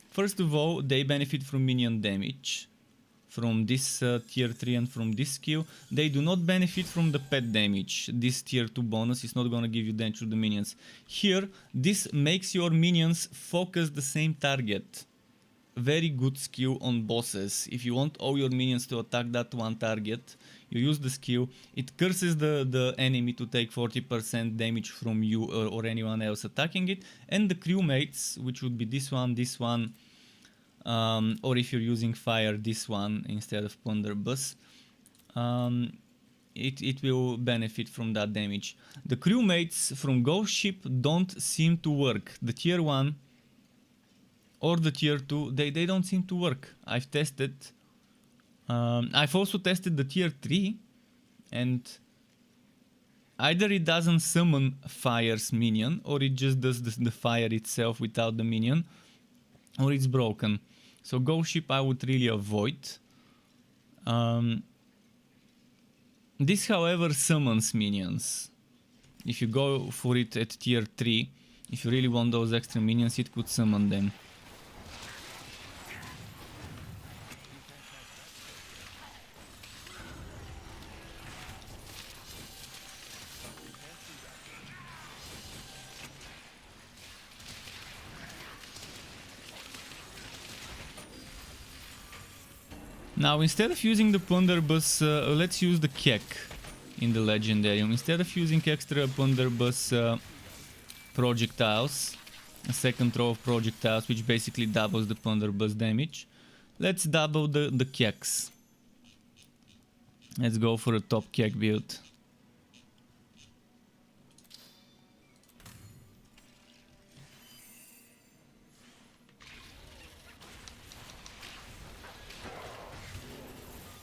First of all, they benefit from minion damage. From this tier 3 and from this skill. They do not benefit from the pet damage. This tier 2 bonus is not gonna give you damage to the minions. Here, this makes your minions focus the same target. Very good skill on bosses. If you want all your minions to attack that one target, you use the skill, it curses the enemy to take 40% damage from you or anyone else attacking it, and the crewmates, which would be this one, or if you're using fire, this one instead of Plunderbuss, it will benefit from that damage. The crewmates from Ghost Ship don't seem to work. The tier 1 or the tier 2, they don't seem to work. I've tested. I've also tested the tier 3, and either it doesn't summon fire's minion, or it just does the fire itself without the minion, or it's broken. So Ghost Ship I would really avoid. This, however, summons minions. If you go for it at tier 3, if you really want those extra minions, it could summon them. Now, instead of using the Plunderbuss, let's use the Kek in the Legendarium. Instead of using extra Plunderbuss projectiles, a second row of projectiles, which basically doubles the Plunderbuss damage, let's double the Keks. Let's go for a top Kek build.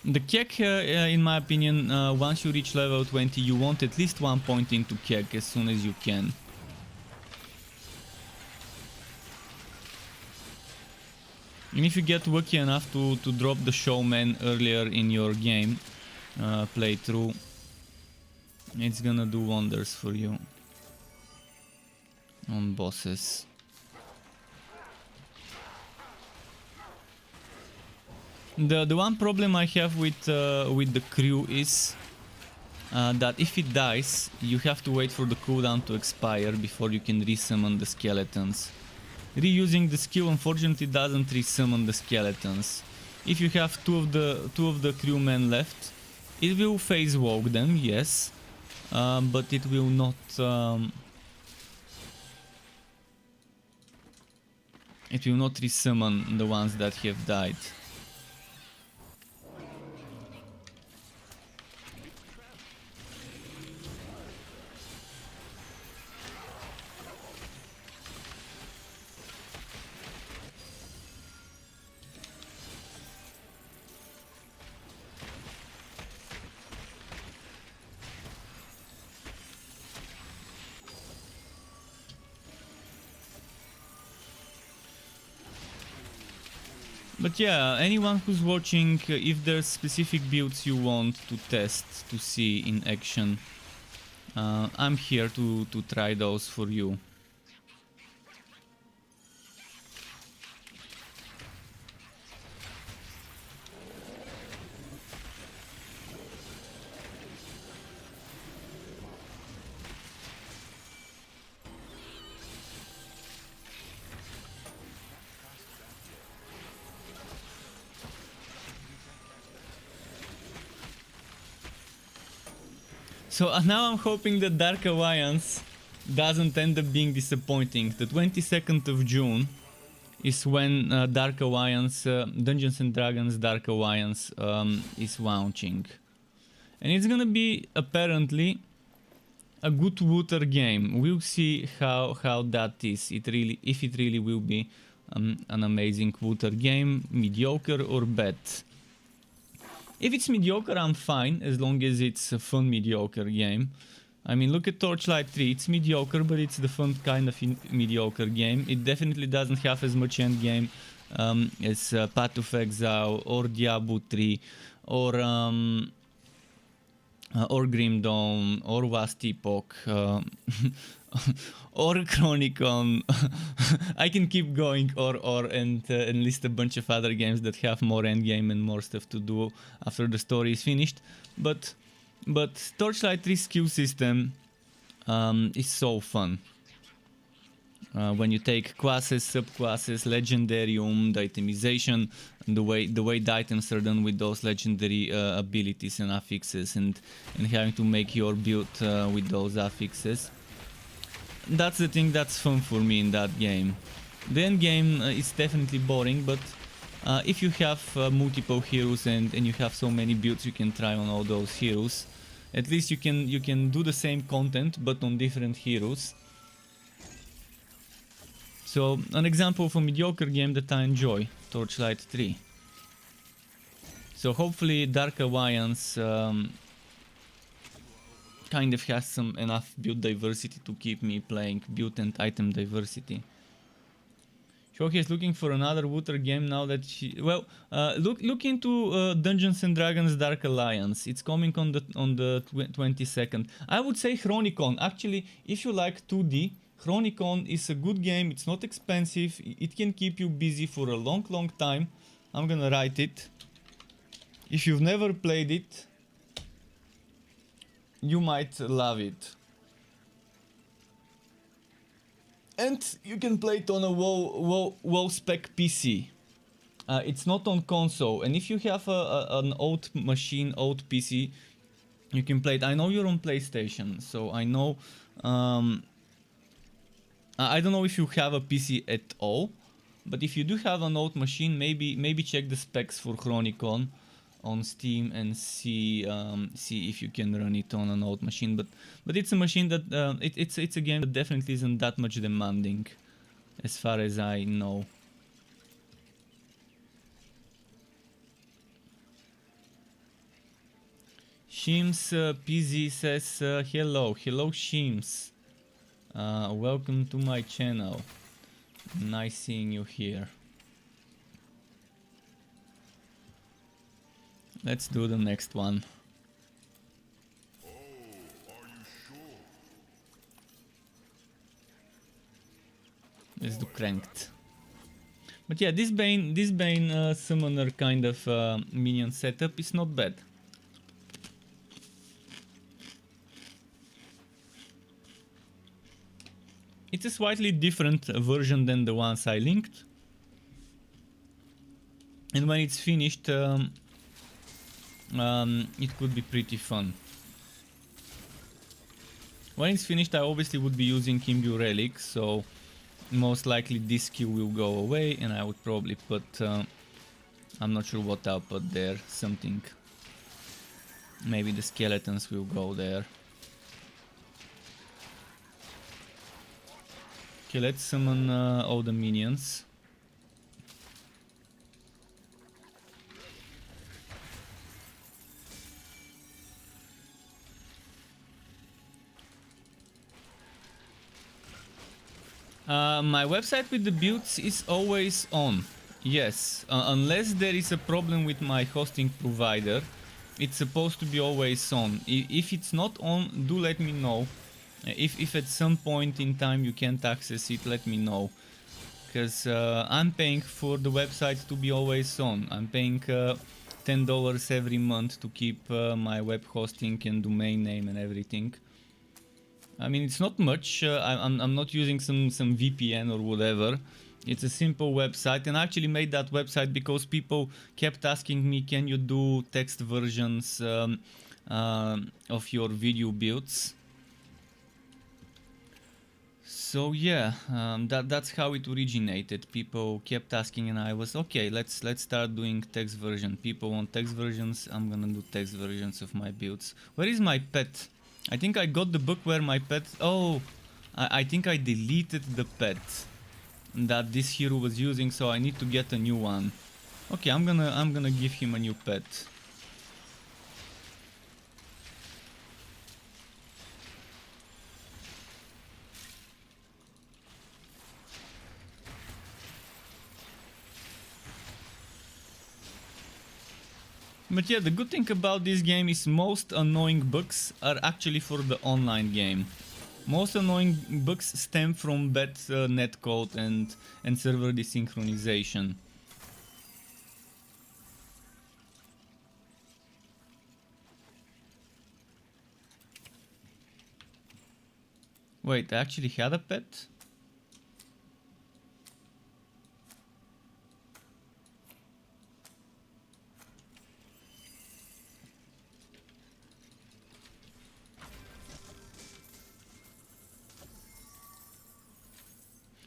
The Kek, in my opinion, once you reach level 20, you want at least one point into Kek as soon as you can. And if you get lucky enough to drop the Showman earlier in your game playthrough, it's gonna do wonders for you on bosses. The one problem I have with the crew is that if it dies, you have to wait for the cooldown to expire before you can resummon the skeletons. Reusing the skill unfortunately doesn't resummon the skeletons. If you have two of the crewmen left, it will phase walk them, yes, but it will not. It will not resummon the ones that have died. But yeah, anyone who's watching, if there's specific builds you want to test, to see in action, I'm here to try those for you. So now I'm hoping that Dark Alliance doesn't end up being disappointing. The 22nd of June is when Dark Alliance, Dungeons and Dragons Dark Alliance is launching. And it's gonna be apparently a good water game. We'll see how that is. If it really will be an amazing water game, mediocre or bad. If it's mediocre, I'm fine, as long as it's a fun mediocre game. I mean, look at Torchlight 3, it's mediocre, but it's the fun kind of mediocre game. It definitely doesn't have as much endgame as Path of Exile, or Diablo 3, or Grim Dawn, or Vast Epoch, or Chronicon. I can keep going, and list a bunch of other games that have more endgame and more stuff to do after the story is finished. But Torchlight 3 skill system is so fun. When you take classes, subclasses, legendarium, the itemization, and the way the items are done with those legendary abilities and affixes, and having to make your build with those affixes. That's the thing that's fun for me in that game. The end game is definitely boring, but if you have multiple heroes and you have so many builds you can try on all those heroes, at least you can do the same content but on different heroes. So an example of a mediocre game that I enjoy, Torchlight 3. So hopefully Dark Alliance kind of has enough build diversity to keep me playing, build and item diversity. Shoki is looking for another water game now that she... Well, look into Dungeons and Dragons Dark Alliance. It's coming on the 22nd. I would say Chronicon. Actually, if you like 2D, Chronicon is a good game. It's not expensive. It can keep you busy for a long time. I'm gonna write it. If you've never played it, you might love it. And you can play it on a low spec PC. It's not on console. And if you have an old machine, old PC, you can play it. I know you're on PlayStation, so I know... I don't know if you have a PC at all, but if you do have an old machine, maybe check the specs for Chronicon on Steam and see if you can run it on an old machine. But it's a machine that it's a game that definitely isn't that much demanding, as far as I know. Shims PZ says hello Shims. Welcome to my channel. Nice seeing you here. Let's do the next one. Oh, are you sure? Let's do Cranked. But yeah, this Bane summoner kind of minion setup is not bad. It's a slightly different version than the ones I linked. And when it's finished, it could be pretty fun. When it's finished, I obviously would be using Imbue Relic, so most likely this skill will go away, and I would probably put, I'm not sure what I'll put there, something. Maybe the skeletons will go there. Okay, let's summon all the minions. My website with the builds is always on. Yes, unless there is a problem with my hosting provider, it's supposed to be always on. If it's not on, do let me know. If at some point in time you can't access it, let me know. Because I'm paying for the website to be always on. I'm paying $10 every month to keep my web hosting and domain name and everything. I mean, it's not much. I'm not using some VPN or whatever. It's a simple website, and I actually made that website because people kept asking me, can you do text versions of your video builds? So yeah, that's how it originated. People kept asking, and I was okay. Let's start doing text version. People want text versions. I'm gonna do text versions of my builds. Where is my pet? I think I got the book where my pet... Oh, I think I deleted the pet that this hero was using, so I need to get a new one. Okay, I'm gonna give him a new pet. But yeah, the good thing about this game is most annoying bugs are actually for the online game. Most annoying bugs stem from bad netcode and server desynchronization. Wait, I actually had a pet?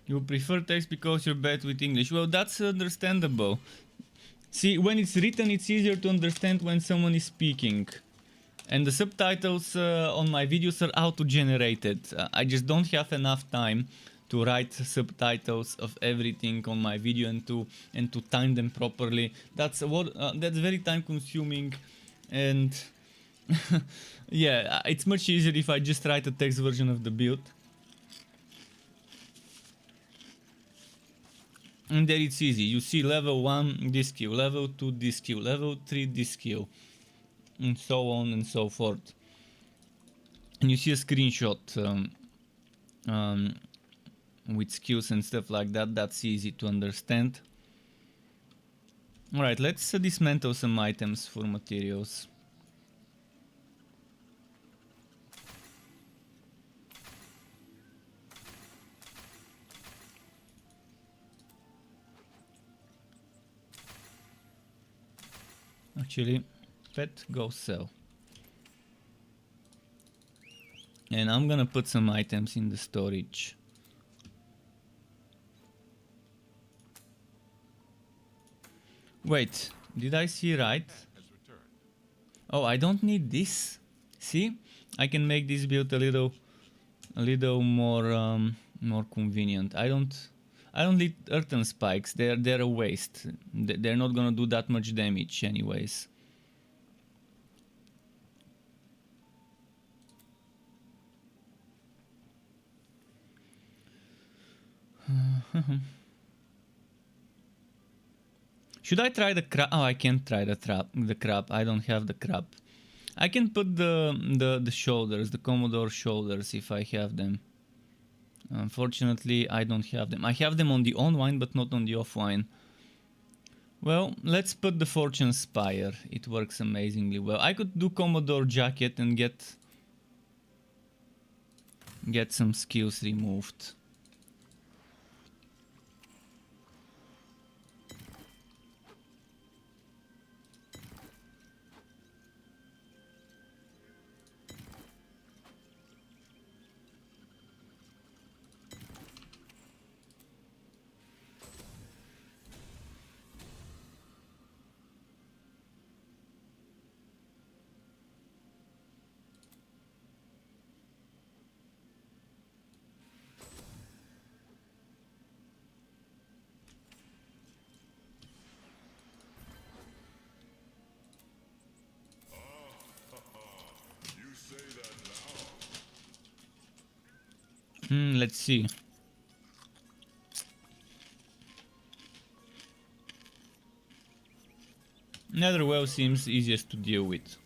You prefer text because you're bad with English. Well, that's understandable. See, when it's written, it's easier to understand when someone is speaking. And the subtitles on my videos are auto-generated. I just don't have enough time to write subtitles of everything on my video and to time them properly. That's very time-consuming, and yeah, it's much easier if I just write a text version of the build. And there it's easy. You see level 1 this skill, level 2 this skill, level 3 this skill, and so on and so forth. And you see a screenshot with skills and stuff like that. That's easy to understand. Alright, let's dismantle some items for materials. Actually, pet, go sell. And I'm gonna put some items in the storage. Wait, did I see right? Oh, I don't need this. See, I can make this build a little more convenient. I don't need earthen spikes. They're a waste. They're not gonna do that much damage anyways. Should I try the crab? Oh, I can't try the crab. I don't have the crab. I can put the shoulders, the Commodore shoulders, if I have them. Unfortunately, I don't have them. I have them on the online, but not on the offline. Well, let's put the Fortune Spire. It works amazingly well. I could do Commodore jacket and get some skills removed. Let's see. Netherwell seems easiest to deal with.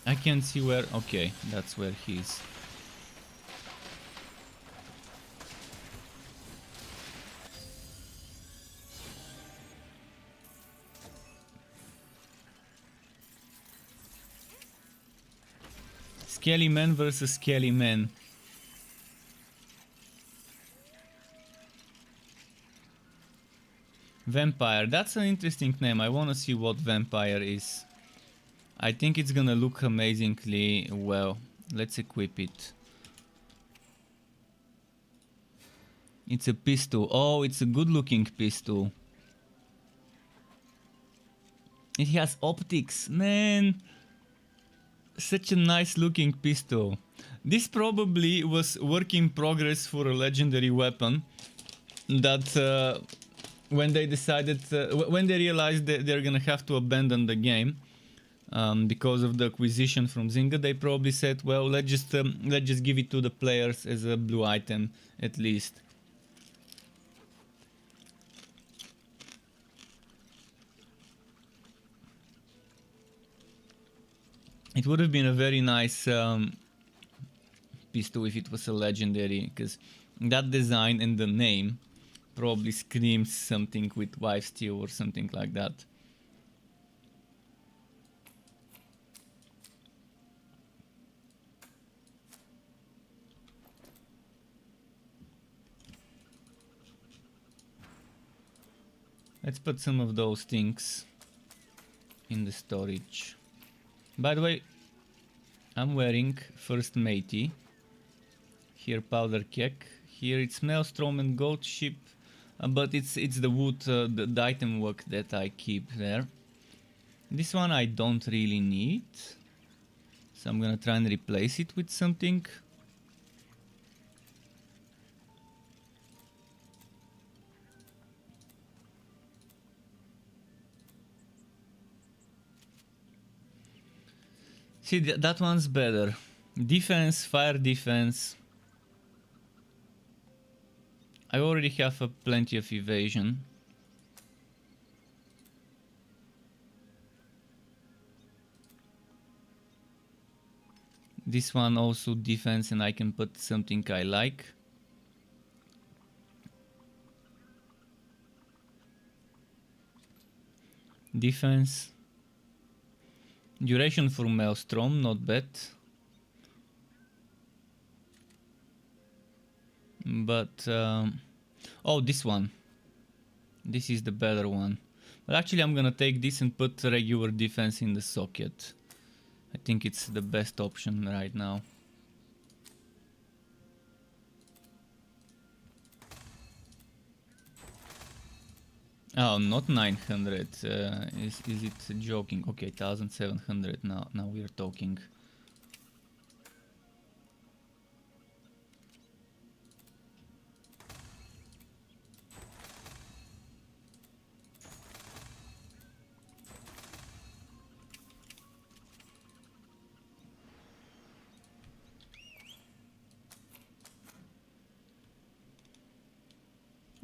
I can't see where. Okay, that's where he is. Skelly Man versus Skelly Man. Vampire. That's an interesting name. I wanna see what Vampire is. I think it's gonna look amazingly well. Let's equip it. It's a pistol. Oh, it's a good looking pistol. It has optics. Man, such a nice looking pistol. This probably was work in progress for a legendary weapon that when they decided, when they realized that they're gonna have to abandon the game because of the acquisition from Zynga, they probably said, well, let's just give it to the players as a blue item at least. It would have been a very nice pistol if it was a legendary, because that design and the name probably screams something with lifesteal or something like that. Let's put some of those things in the storage. By the way, I'm wearing first matey. Here powder keg. Here it's maelstrom and goat ship, but it's the wood, the item work that I keep there. This one I don't really need, so I'm gonna try and replace it with something. See, that one's better. Defense, fire defense. I already have plenty of evasion. This one also defense, and I can put something I like. Defense. Duration for Maelstrom, not bad. But, oh, this one. This is the better one. But actually I'm gonna take this and put regular defense in the socket. I think it's the best option right now. Oh, not 900. Is it joking? Okay, 1700 now. Now we're talking.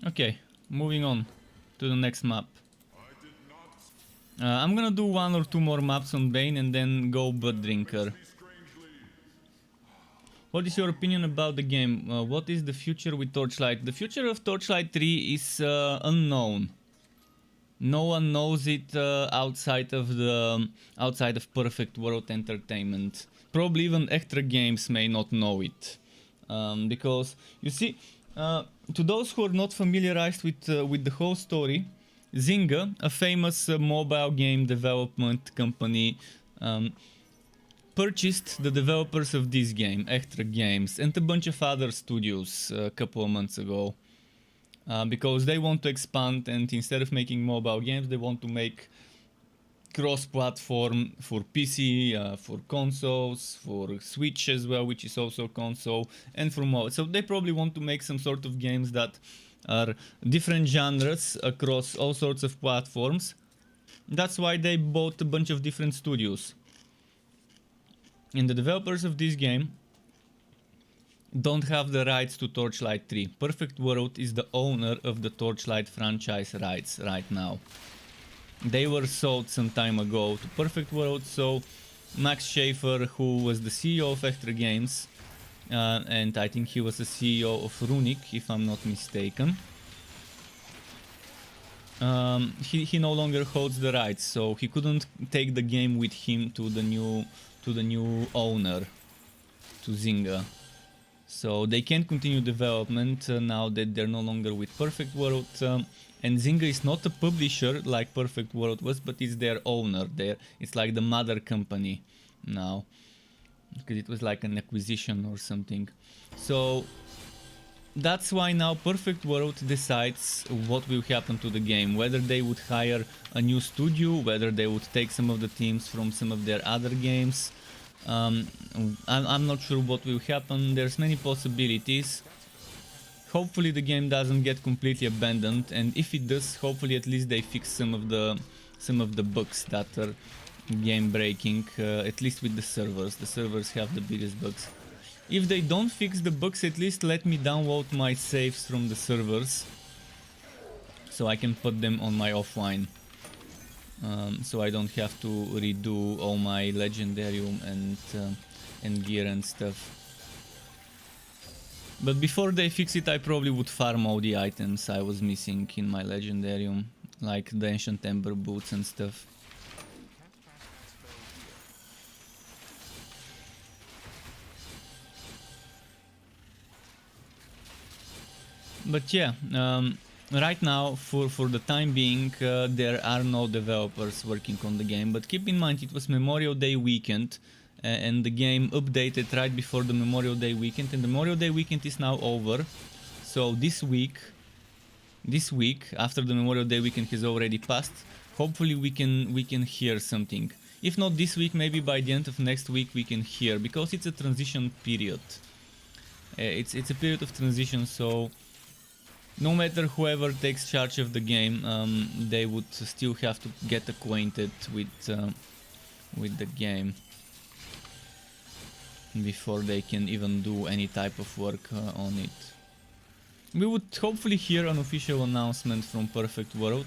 Okay, moving on to the next map. I'm gonna do one or two more maps on Bane and then go Blood Drinker. What is your opinion about the game? What is the future with Torchlight? The future of Torchlight 3 is unknown. No one knows it outside of Perfect World Entertainment. Probably even Extra Games may not know it, because you see, to those who are not familiarized with the whole story, Zynga, a famous mobile game development company, purchased the developers of this game, Extra Games, and a bunch of other studios a couple of months ago, because they want to expand, and instead of making mobile games, they want to make cross-platform for PC, for consoles, for Switch as well, which is also console, and for mobile. So they probably want to make some sort of games that are different genres across all sorts of platforms. That's why they bought a bunch of different studios. And the developers of this game don't have the rights to Torchlight 3. Perfect World is the owner of the Torchlight franchise rights right now. They were sold some time ago to Perfect World, so Max Schaefer, who was the CEO of Vector Games, and I think he was the CEO of Runic, if I'm not mistaken, he no longer holds the rights, so he couldn't take the game with him to the new owner, to Zynga. So they can't continue development now that they're no longer with Perfect World. And Zynga is not a publisher like Perfect World was, but it's their owner. It's like the mother company now, because it was like an acquisition or something. So that's why now Perfect World decides what will happen to the game, whether they would hire a new studio, whether they would take some of the teams from some of their other games. I'm not sure what will happen. There's many possibilities. Hopefully the game doesn't get completely abandoned, and if it does, hopefully at least they fix some of the bugs that are game breaking, at least with the servers. The servers have the biggest bugs. If they don't fix the bugs, at least let me download my saves from the servers so I can put them on my offline. So I don't have to redo all my legendarium and gear and stuff. But before they fix it, I probably would farm all the items I was missing in my legendarium, like the ancient ember boots and stuff. But yeah, right now, for the time being, there are no developers working on the game. But keep in mind, it was Memorial Day weekend, and the game updated right before the Memorial Day weekend, and the Memorial Day weekend is now over. So this week, after the Memorial Day weekend has already passed, hopefully we can hear something. If not this week, maybe by the end of next week we can hear, because it's a transition period. It's a period of transition, so no matter whoever takes charge of the game, they would still have to get acquainted with the game before they can even do any type of work on it. We would hopefully hear an official announcement from Perfect World.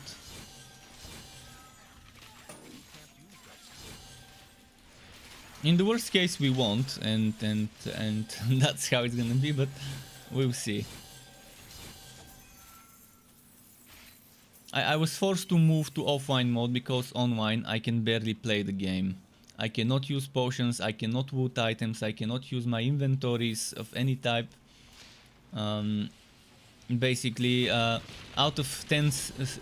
In the worst case we won't, and that's how it's gonna be, but we'll see. I was forced to move to offline mode because online I can barely play the game. I cannot use potions, I cannot loot items, I cannot use my inventories of any type. Basically, out of 10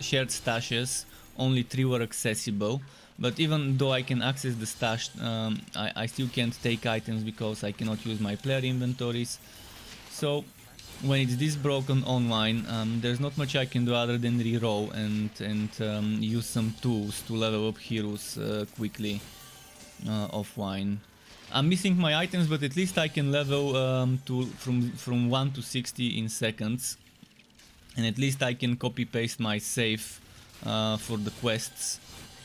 shared stashes, only 3 were accessible. But even though I can access the stash, I still can't take items because I cannot use my player inventories. So when it's this broken online, there's not much I can do other than reroll and use some tools to level up heroes quickly offline. I'm missing my items, but at least I can level from 1 to 60 in seconds, and at least I can copy paste my save for the quests,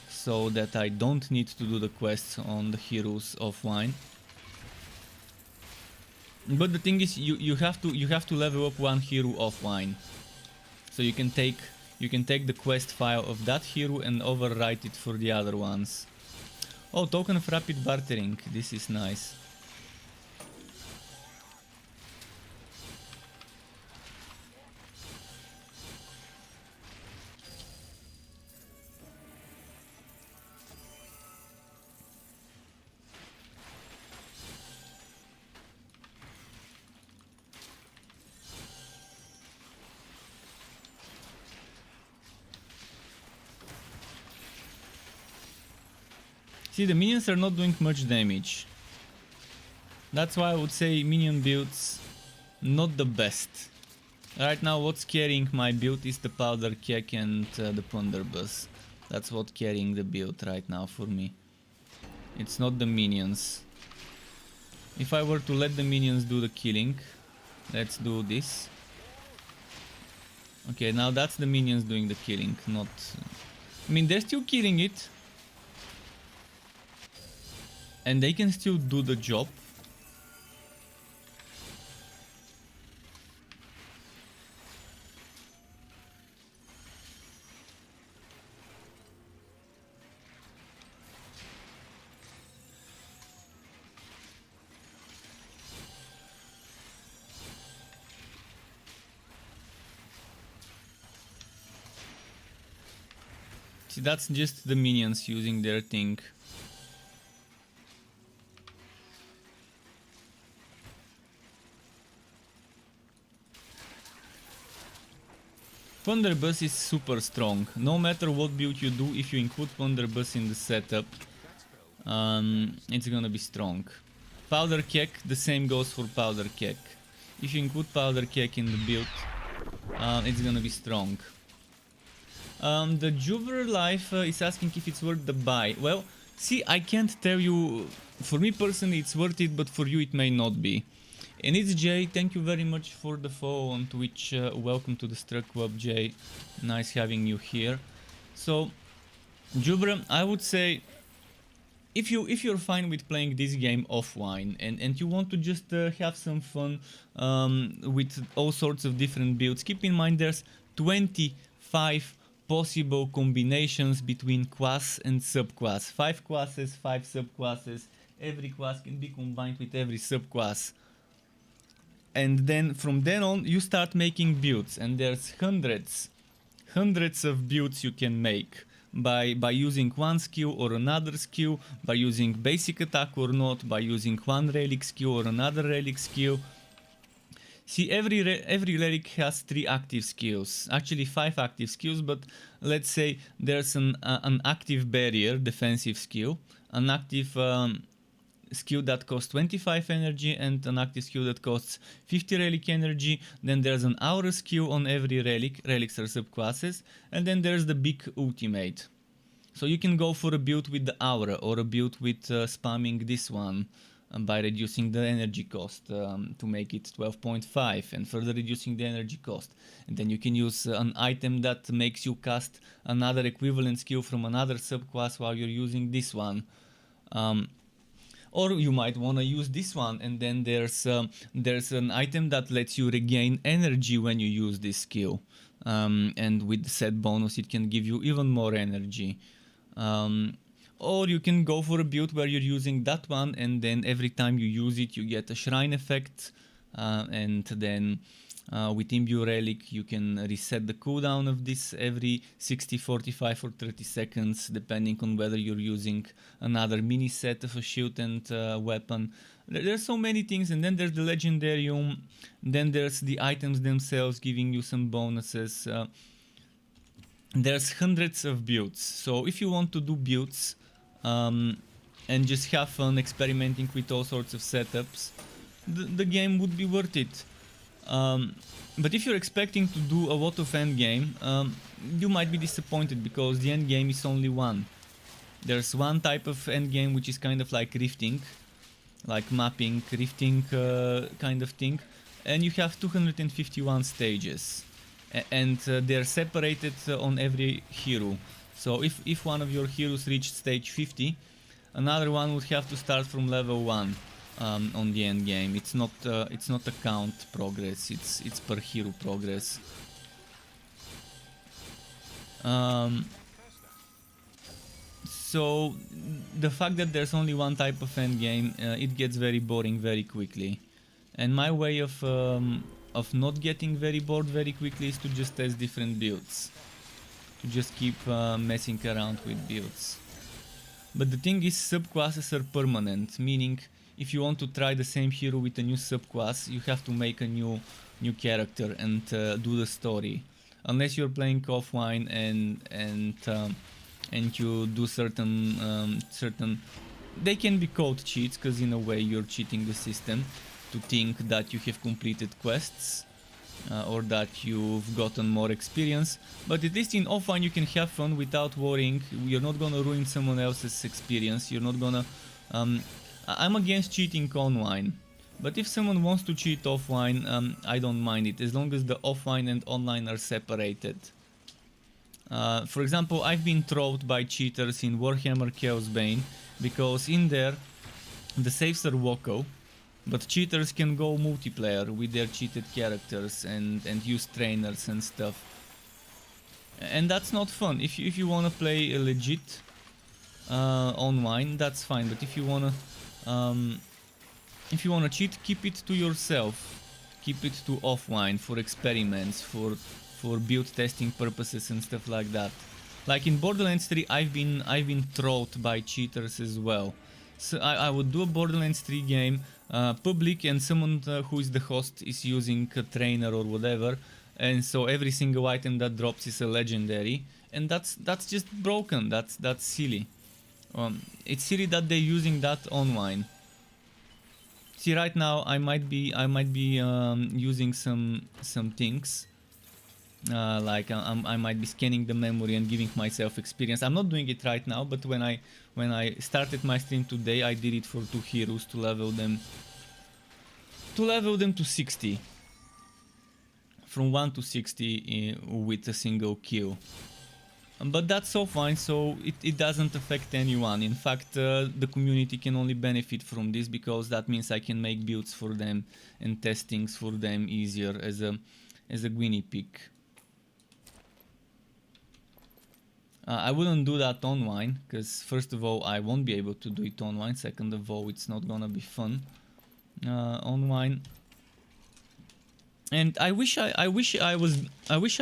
so that I don't need to do the quests on the heroes offline. But the thing is, you have to level up one hero offline, so you can take the quest file of that hero and overwrite it for the other ones. Oh, token of rapid bartering. This is nice. See, the minions are not doing much damage. That's why I would say minion builds not the best. Right now what's carrying my build is the powder keg and the plunderbuss. That's what's carrying the build right now for me. It's not the minions. If I were to let the minions do the killing, let's do this. Okay, now that's the minions doing the killing, not... I mean, they're still killing it. And they can still do the job. See, that's just the minions using their thing. Thunderbuss is super strong. No matter what build you do, if you include Thunderbuss in the setup, it's gonna be strong. Powder Keg, the same goes for Powder Keg. If you include Powder Keg in the build, it's gonna be strong. The Juver Life is asking if it's worth the buy. Well, see, I can't tell you. For me personally, it's worth it, but for you, it may not be. And it's Jay. Thank you very much for the follow on Twitch. Welcome to the Struck Club, Jay. Nice having you here. So, Juver, I would say, if you're fine with playing this game offline and you want to just have some fun with all sorts of different builds, keep in mind there's 25 possible combinations between class and subclass. 5 classes, 5 subclasses. Every class can be combined with every subclass. And then from then on you start making builds, and there's hundreds of builds you can make by using one skill or another skill, by using basic attack or not, by using one relic skill or another relic skill. See, every relic has 3 active skills, actually 5 active skills, but let's say there's an active barrier, defensive skill, an active skill that costs 25 energy, and an active skill that costs 50 relic energy. Then there's an aura skill on every relic, relics are subclasses, and then there's the big ultimate. So you can go for a build with the aura, or a build with spamming this one, by reducing the energy cost to make it 12.5 and further reducing the energy cost. And then you can use an item that makes you cast another equivalent skill from another subclass while you're using this one. Or you might want to use this one, and then there's an item that lets you regain energy when you use this skill. And with the set bonus it can give you even more energy. Or you can go for a build where you're using that one, and then every time you use it you get a shrine effect, and then with Imbue Relic you can reset the cooldown of this every 60, 45 or 30 seconds, depending on whether you're using another mini set of a shield and weapon. There's so many things, and then there's the Legendarium, then there's the items themselves giving you some bonuses. There's hundreds of builds, so if you want to do builds and just have fun experimenting with all sorts of setups, the game would be worth it. But if you're expecting to do a lot of endgame, you might be disappointed, because the endgame is only one. There's one type of endgame which is kind of like rifting, like mapping, rifting kind of thing, and you have 251 stages, and they're separated on every hero. So if one of your heroes reached stage 50, another one would have to start from level 1 on the end game. It's not a count progress. It's per hero progress. So the fact that there's only one type of end game, it gets very boring very quickly. And my way of not getting very bored very quickly is to just test different builds. To just keep messing around with builds. But the thing is, subclasses are permanent, meaning if you want to try the same hero with a new subclass, you have to make a new character and do the story. Unless you're playing offline and you do certain they can be called cheats, because in a way you're cheating the system to think that you have completed quests. Or that you've gotten more experience, but at least in offline you can have fun without worrying. You're not gonna ruin someone else's experience. You're not gonna I'm against cheating online, But if someone wants to cheat offline, I don't mind it, as long as the offline and online are separated. For example, I've been trolled by cheaters in Warhammer Chaos Bane, because in there the saves are Woko, but cheaters can go multiplayer with their cheated characters and use trainers and stuff. And that's not fun. If you wanna play a legit online, that's fine. But if you wanna cheat, keep it to yourself. Keep it to offline for experiments, for build testing purposes and stuff like that. Like in Borderlands 3, I've been trolled by cheaters as well. So I would do a Borderlands 3 game, public, and someone who is the host is using a trainer or whatever, and so every single item that drops is a legendary, and that's just broken. That's silly. It's silly that they're using that online. See, right now I might be using some things. Like I might be scanning the memory and giving myself experience. I'm not doing it right now, but when I started my stream today, I did it for 2 heroes to level them to 60. From 1 to 60 with a single kill. But that's so fine, so it doesn't affect anyone. In fact, the community can only benefit from this, because that means I can make builds for them and test things for them easier as a guinea pig. I wouldn't do that online, because first of all I won't be able to do it online, second of all it's not gonna be fun online. And I wish I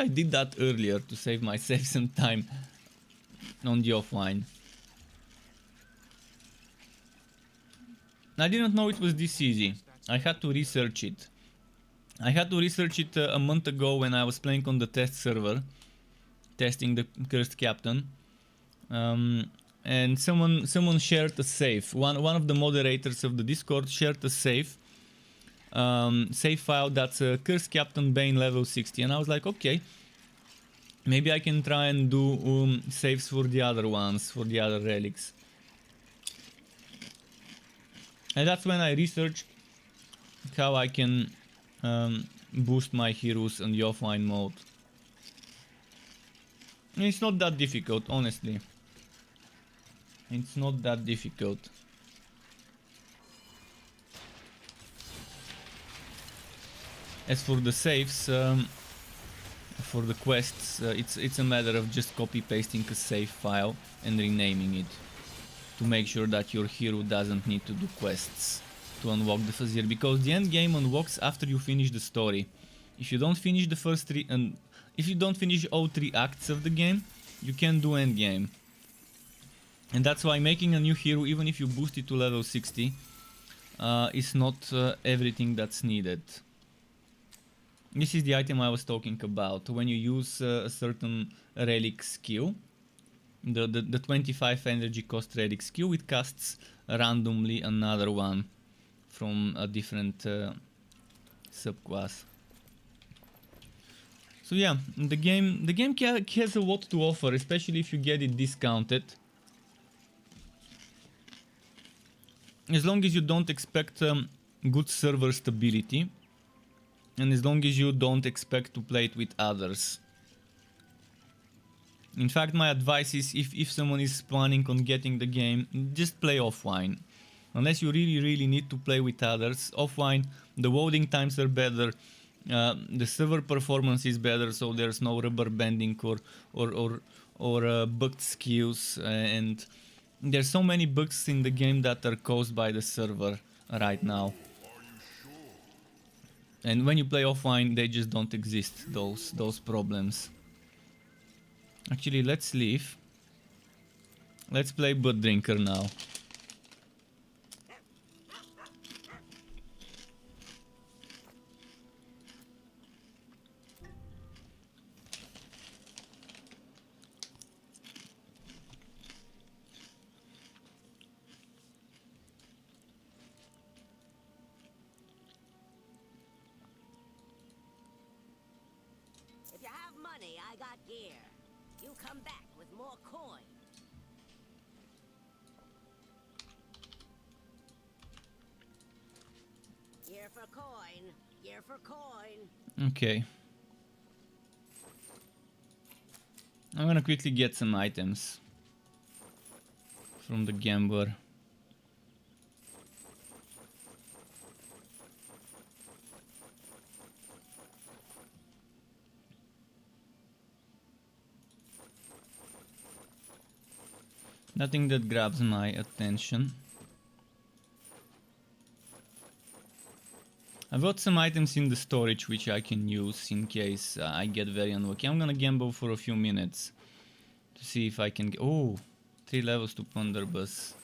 did that earlier to save myself some time on the offline. I didn't know it was this easy. I had to research it. I had to research it a month ago when I was playing on the test server, testing the Cursed Captain, and someone shared a save. One of the moderators of the Discord shared a save file that's a Cursed Captain Bane level 60, and I was like, okay, maybe I can try and do saves for the other ones, for the other relics. And that's when I researched how I can boost my heroes on the offline mode. It's not that difficult, honestly. It's not that difficult. As for the saves, for the quests, it's a matter of just copy pasting a save file and renaming it, to make sure that your hero doesn't need to do quests to unlock the Fazir, because the end game unlocks after you finish the story. If you don't finish the first 3, and if you don't finish all 3 acts of the game, you can't do end game. And that's why making a new hero, even if you boost it to level 60, is not everything that's needed. This is the item I was talking about. When you use a certain relic skill, the 25 energy cost relic skill, it casts randomly another one from a different subclass. So yeah, the game has a lot to offer, especially if you get it discounted. As long as you don't expect good server stability, and as long as you don't expect to play it with others. In fact, my advice is, if someone is planning on getting the game, just play offline. Unless you really need to play with others. Offline, the loading times are better, the server performance is better, so there's no rubber banding or bugged skills, and there's so many bugs in the game that are caused by the server right now. And when you play offline, they just don't exist, those problems. Actually, let's leave. Let's play Blood Drinker now. If you have money, I got gear. You come back with more coin. Year for coin. Year for coin. Okay. I'm gonna quickly get some items from the gambler. Nothing that grabs my attention. I've got some items in the storage which I can use in case I get very unlucky. I'm gonna gamble for a few minutes to see if I can get... Oh! 3 levels to Ponderbus.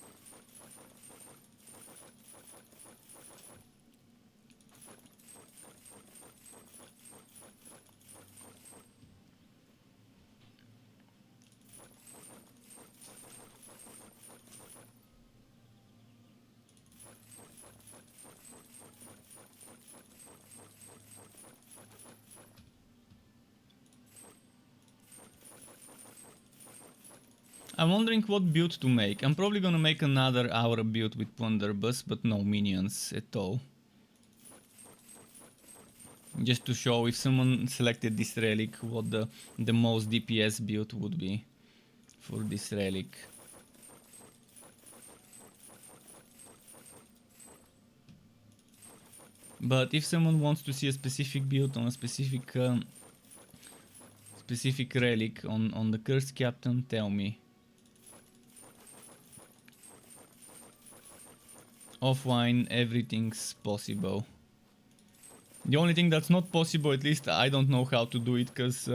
I'm wondering what build to make. I'm probably gonna make another aura build with Ponderbus, but no minions at all. Just to show if someone selected this relic, what the most DPS build would be for this relic. But if someone wants to see a specific build on a specific relic on the Cursed Captain, tell me. Offline, everything's possible. The only thing that's not possible, at least I don't know how to do it, because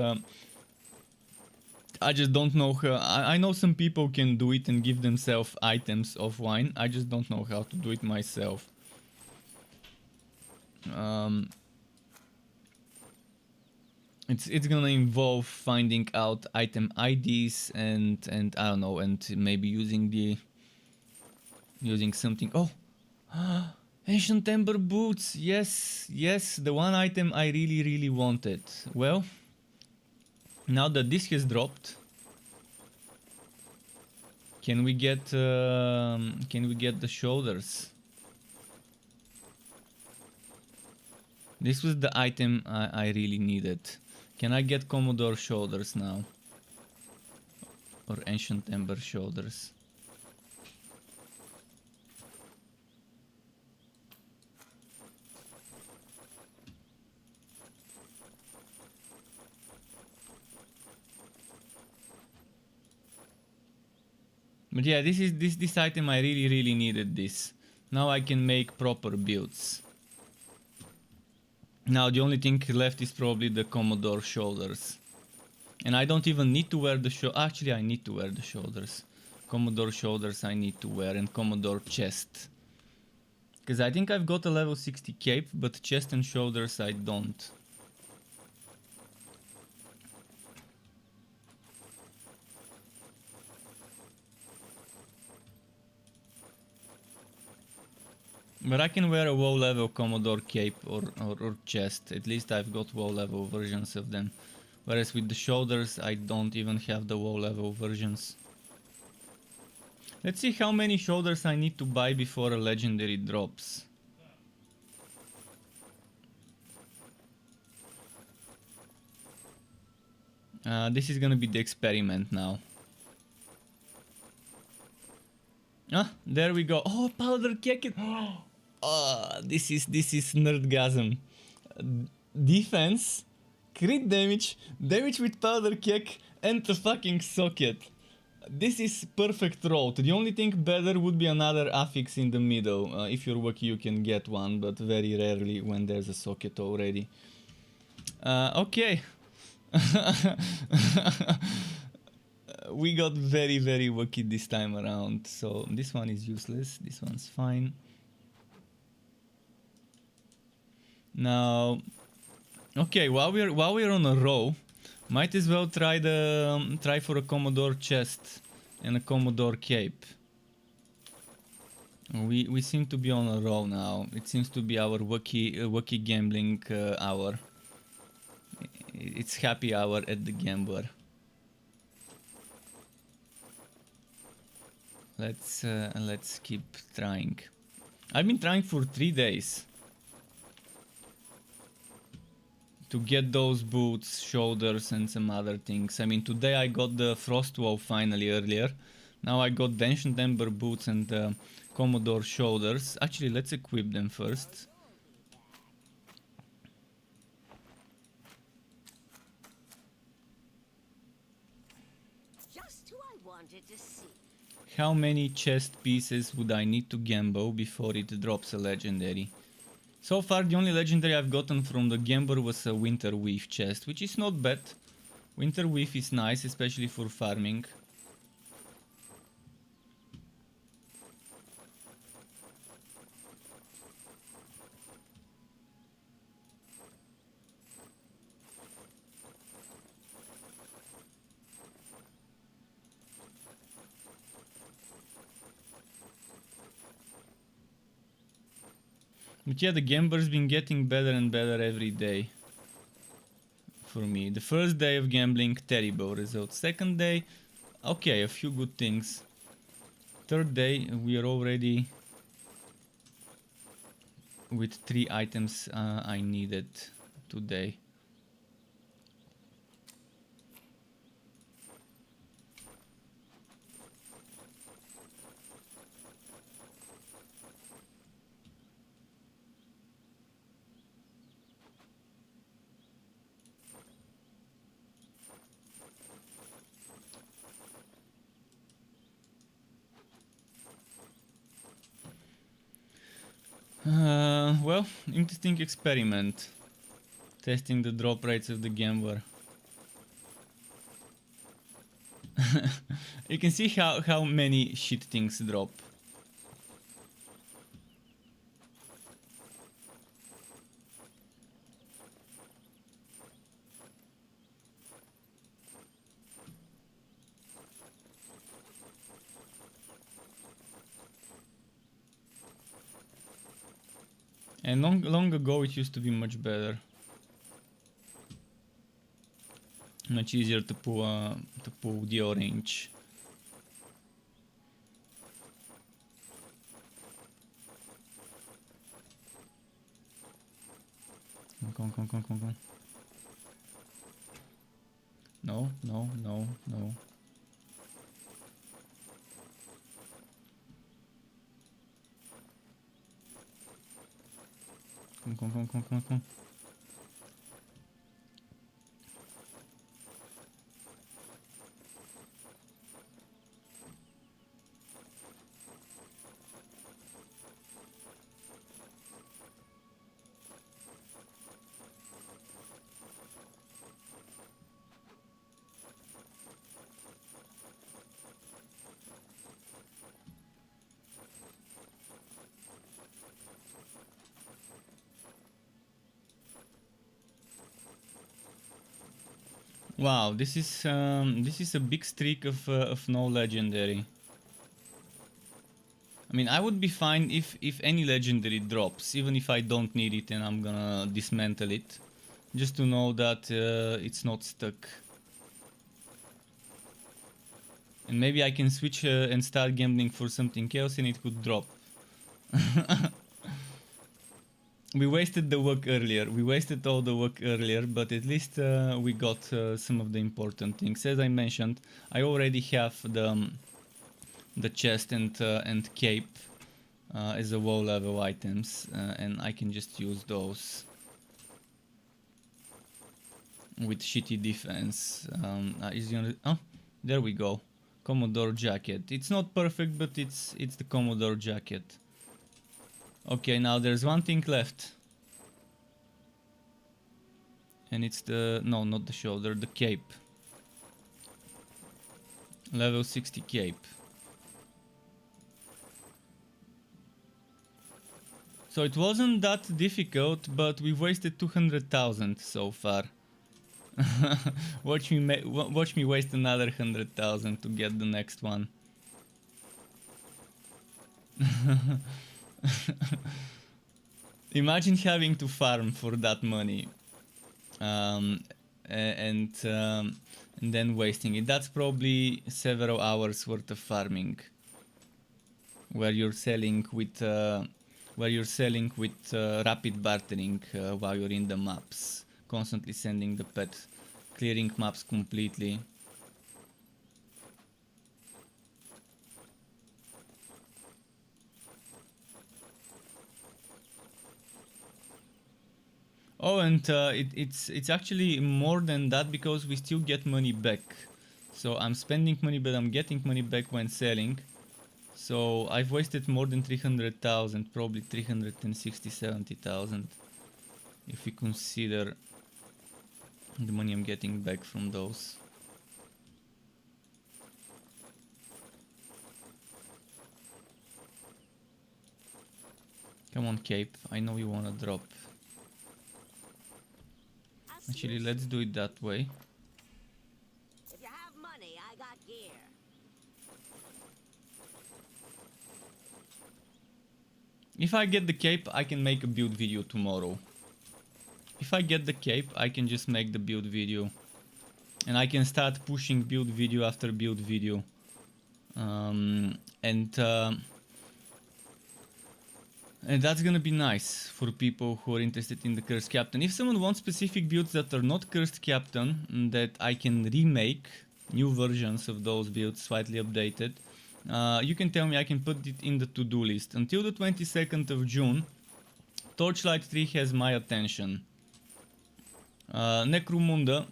I just don't know how. I know some people can do it and give themselves items offline. I just don't know how to do it myself. It's gonna involve finding out item IDs and I don't know, and maybe using something. Oh. Ancient Ember Boots, yes, the one item I really wanted. Well, now that this has dropped, can we get the shoulders? This was the item I really needed. Can I get Commodore shoulders now? Or Ancient Ember shoulders? But yeah, this item I really needed this. Now I can make proper builds. Now the only thing left is probably the Commodore shoulders. And I don't even need to wear the actually I need to wear the shoulders. Commodore shoulders I need to wear, and Commodore chest. Because I think I've got a level 60 cape, but chest and shoulders I don't. But I can wear a WoW level Commodore cape or chest. At least I've got WoW level versions of them. Whereas with the shoulders I don't even have the WoW level versions. Let's see how many shoulders I need to buy before a legendary drops. This is gonna be the experiment now. Ah, there we go. Oh, powder keg. Oh, this is nerdgasm. Defense, crit damage, damage with powder keg, and the fucking socket. This is perfect road. The only thing better would be another affix in the middle. If you're lucky you can get one, but very rarely when there's a socket already. Okay. We got very lucky this time around. So this one is useless. This one's fine. Now, okay, while we're on a row, might as well try for a Commodore chest and a Commodore cape. We seem to be on a row now. It seems to be our wacky gambling hour. It's happy hour at the gambler. Let's keep trying. I've been trying for 3 days. to get those boots, shoulders, and some other things. I mean, today I got the Frostwow finally earlier. Now I got the Ancient Ember boots and the Commodore shoulders. Actually, let's equip them first. Just who I wanted to see. How many chest pieces would I need to gamble before it drops a legendary? So far, the only legendary I've gotten from the Gamble was a Winter Weave chest, which is not bad. Winter Weave is nice, especially for farming. But yeah, the Gamber's been getting better and better every day. For me. The first day of gambling, terrible results. Second day, okay, a few good things. Third day, we are already with 3 items I needed today. Well, interesting experiment. Testing the drop rates of the gambler. You can see how many shit things drop. And long ago it used to be much better. Much easier to pull the orange. Come on. No. Come. Wow, this is a big streak of no legendary. I mean, I would be fine if any legendary drops, even if I don't need it and I'm gonna dismantle it, just to know that it's not stuck. And maybe I can switch and start gambling for something else and it could drop. We wasted the work earlier. We wasted all the work earlier, but at least we got some of the important things. As I mentioned, I already have the chest and cape as a low level items, and I can just use those with shitty defense. Oh, there we go. Commodore jacket. It's not perfect, but it's the Commodore jacket. Okay, now there's one thing left. And it's no, not the shoulder, the cape. Level 60 cape. So it wasn't that difficult, but we wasted 200,000 so far. Watch me waste another 100,000 to get the next one. Imagine having to farm for that money, and then wasting it. That's probably several hours worth of farming, where you're selling with rapid bartering while you're in the maps, constantly sending the pet, clearing maps completely. Oh, and it's actually more than that because we still get money back. So I'm spending money, but I'm getting money back when selling. So I've wasted more than 300,000, probably 360-70,000, if we consider the money I'm getting back from those. Come on, Cape. I know you wanna drop. Actually, let's do it that way. If you have money, I got gear. If I get the cape, I can make a build video tomorrow. If I get the cape, I can just make the build video. And I can start pushing build video after build video. And that's gonna be nice for people who are interested in the Cursed Captain. If someone wants specific builds that are not Cursed Captain, that I can remake, new versions of those builds, slightly updated, you can tell me, I can put it in the to-do list. Until the 22nd of June, Torchlight 3 has my attention. Necromunda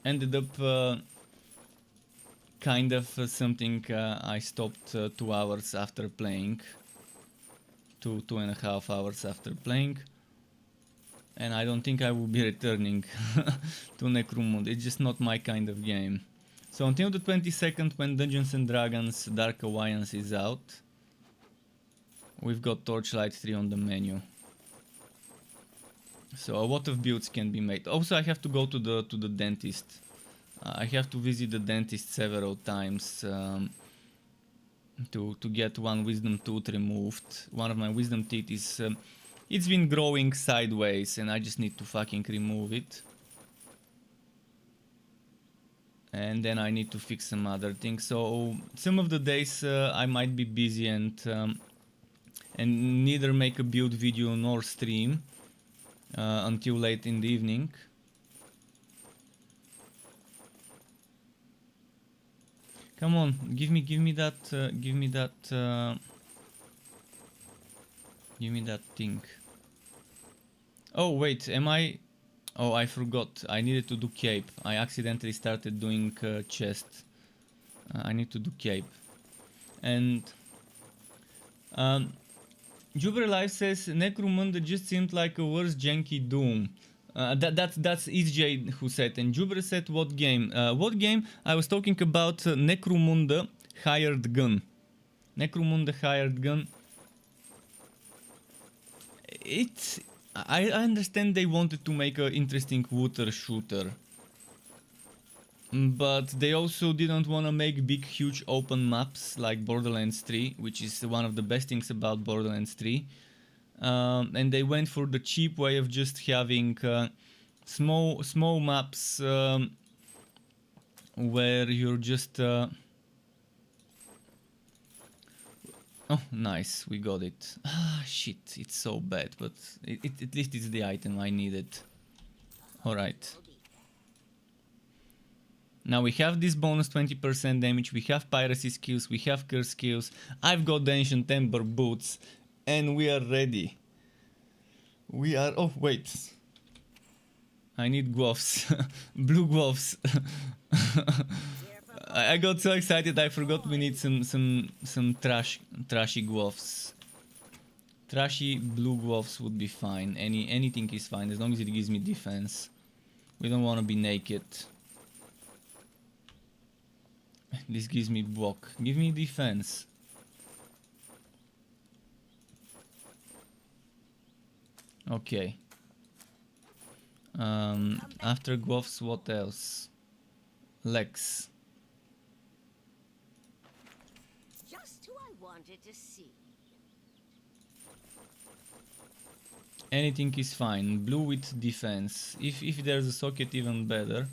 ended up kind of something I stopped 2 hours after playing. 2.5 hours after playing. And I don't think I will be returning to Necromunda. It's just not my kind of game. So until the 22nd, when Dungeons and Dragons Dark Alliance is out, we've got Torchlight 3 on the menu. So a lot of builds can be made. Also, I have to go to the dentist. I have to visit the dentist several times to get one wisdom tooth removed. One of my wisdom teeth is it's been growing sideways, and I just need to fucking remove it. And then I need to fix some other things. So some of the days I might be busy and neither make a build video nor stream until late in the evening. Come on, give me that thing. Oh wait, am I? Oh, I forgot. I needed to do cape. I accidentally started doing chest. I need to do cape. And Jupiter Life says Necromunda just seemed like a worse janky Doom. That's EJ who said, and Jupiter said what game? What game? I was talking about Necromunda Hired Gun. Necromunda Hired Gun. I understand they wanted to make an interesting water shooter, but they also didn't want to make big, huge open maps like Borderlands 3, which is one of the best things about Borderlands 3. And they went for the cheap way of just having small maps where you're just oh, nice, we got it. Ah, shit, it's so bad, but at least it's the item I needed. Alright. Now we have this bonus 20% damage, we have piracy skills, we have curse skills, I've got the ancient ember boots, and we are ready. We are... oh, wait. I need gloves. Blue gloves. I got so excited I forgot we need some trashy gloves. Trashy blue gloves would be fine. Anything is fine as long as it gives me defense. We don't want to be naked. This gives me block. Give me defense. Okay. After gloves, what else? Legs. Just who I wanted to see. Anything is fine. Blue with defense. If there's a socket, even better.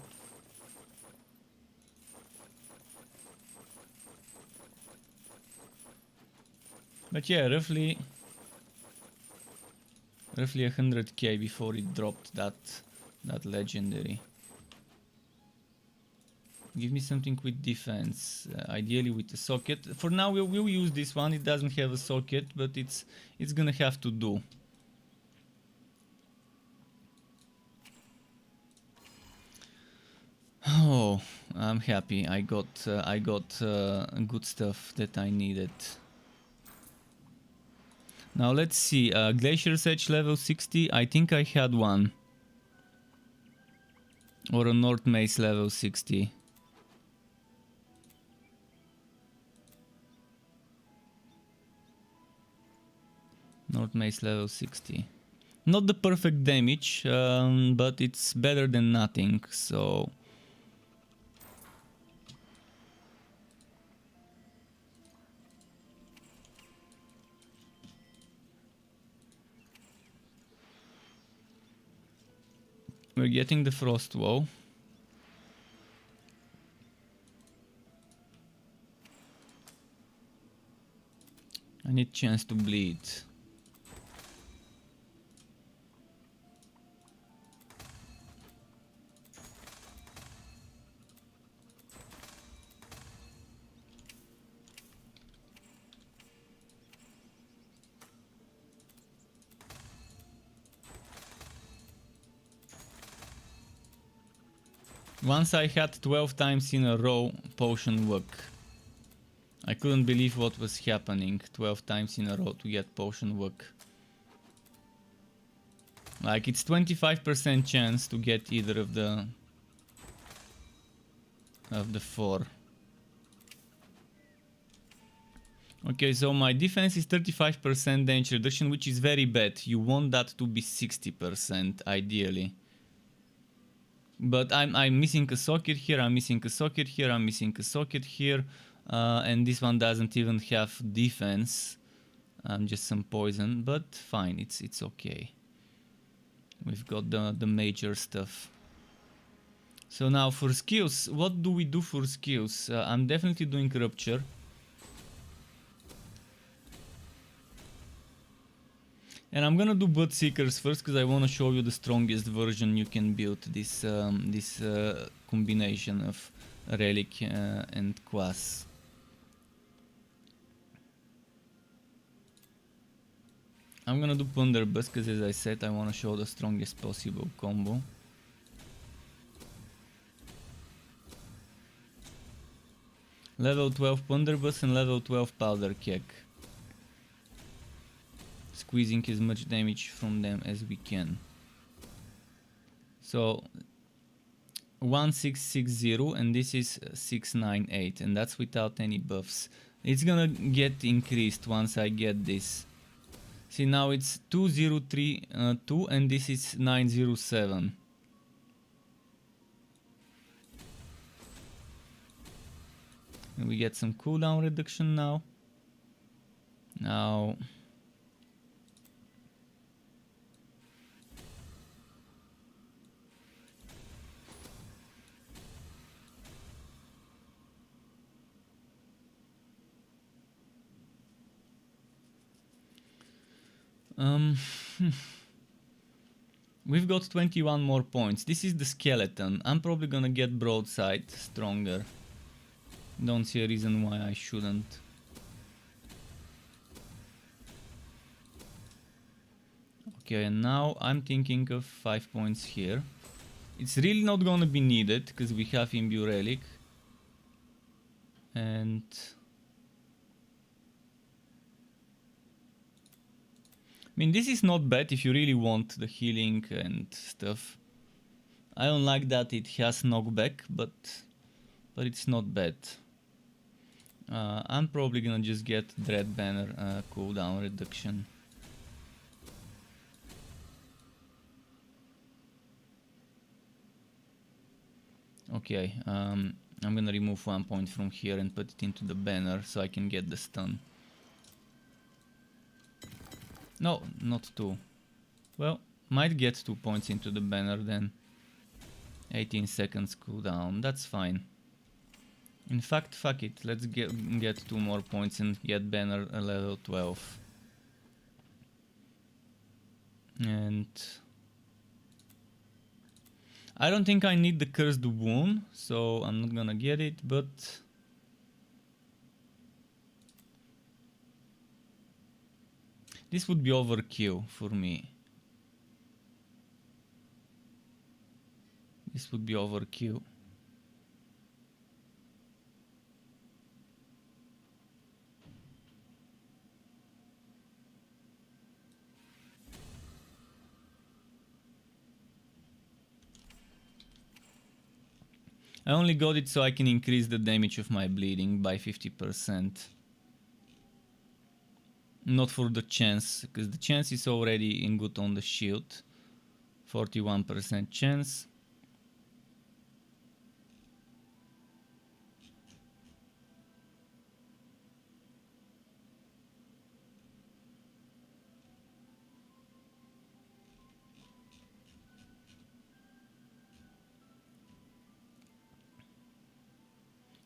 But yeah, roughly 100k before it dropped that That legendary. Give me something with defense, ideally with a socket. For now we'll use this one. It doesn't have a socket, but it's gonna have to do. Oh, I'm happy. I got good stuff that I needed. Now let's see. Glacier's Edge level 60. I think I had one. Or a North Mace level 60. North Mace level 60. Not the perfect damage, but it's better than nothing, so... We're getting the Frost Woe. I need chance to bleed. Once I had 12 times in a row potion work. I couldn't believe what was happening. 12 times in a row to get potion work. Like it's 25% chance to get either of the four. Okay, so my defense is 35% damage reduction, which is very bad. You want that to be 60% ideally. But I'm missing a socket here, I'm missing a socket here, I'm missing a socket here. And this one doesn't even have defense. Just some poison, but fine, it's okay. We've got the major stuff. So now for skills, what do we do for skills? I'm definitely doing Rupture. And I'm gonna do Bloodseekers first because I want to show you the strongest version you can build this combination of Relic and Quas. I'm gonna do Plunderbuss because, as I said, I want to show the strongest possible combo. Level 12 Plunderbuss and level 12 Powder Keg. Squeezing as much damage from them as we can. So 1660 and this is 698, and that's without any buffs. It's gonna get increased once I get this. See, now it's 2032 and this is 907. And we get some cooldown reduction now. Now we've got 21 more points. This is the skeleton. I'm probably gonna get broadside stronger. Don't see a reason why I shouldn't. Okay, and now I'm thinking of 5 points here. It's really not gonna be needed because we have Imbue Relic. And I mean, this is not bad if you really want the healing and stuff. I don't like that it has knockback, but it's not bad. I'm probably gonna just get Dread Banner cooldown reduction. Okay, I'm gonna remove 1 point from here and put it into the banner so I can get the stun. No, not 2. Well, might get 2 points into the banner then. 18 seconds cooldown, that's fine. In fact, fuck it, let's get 2 more points and get banner level 12. And I don't think I need the cursed wound, so I'm not gonna get it, but this would be overkill for me. This would be overkill. I only got it so I can increase the damage of my bleeding by 50%. Not for the chance, because the chance is already in good on the shield. 41% chance.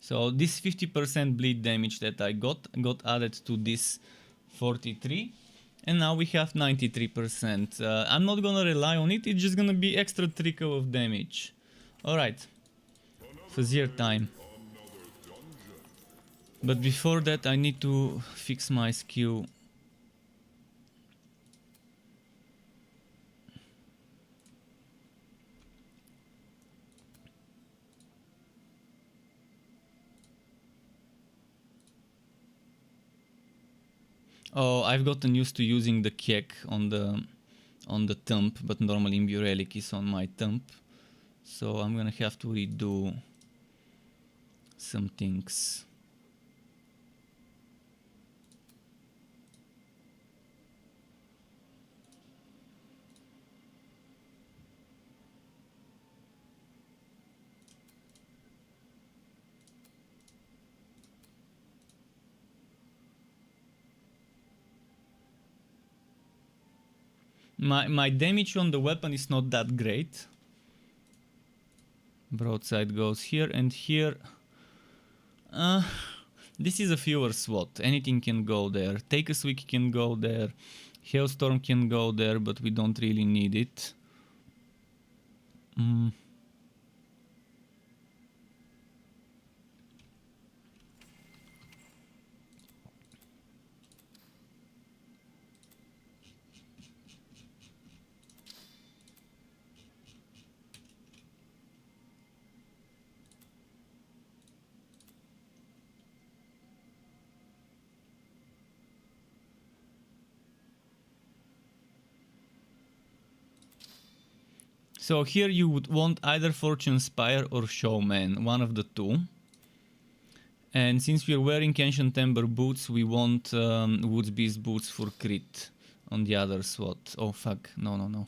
So this 50% bleed damage that I got added to this 43, and now we have 93%. I'm not gonna rely on it, it's just gonna be extra trickle of damage. Alright, Fazir time. But before that I need to fix my skill. Oh, I've gotten used to using the kick on the thumb, but normally Imbue Relic is on my thumb. So I'm gonna have to redo some things. My damage on the weapon is not that great. Broadside goes here and here. This is a fewer SWAT. Anything can go there. Take a Swig can go there. Hailstorm can go there, but we don't really need it. So here you would want either Fortune Spire or Showman, one of the two. And since we are wearing Ancient Ember boots, we want Woodsbeast boots for crit on the other SWAT. Oh fuck, no.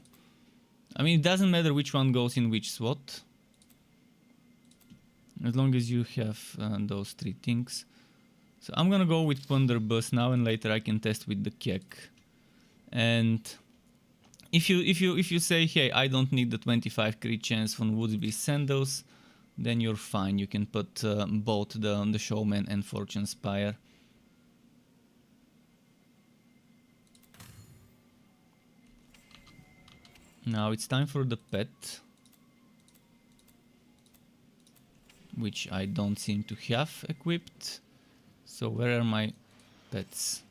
I mean, it doesn't matter which one goes in which SWAT. As long as you have those three things. So I'm gonna go with Plunderbuss now, and later I can test with the Kek. And if you say, hey, I don't need the 25 crit chance from Woodsbeast sandals, then you're fine. You can put both the Showman and Fortune Spire. Now it's time for the pet, which I don't seem to have equipped. So where are my pets?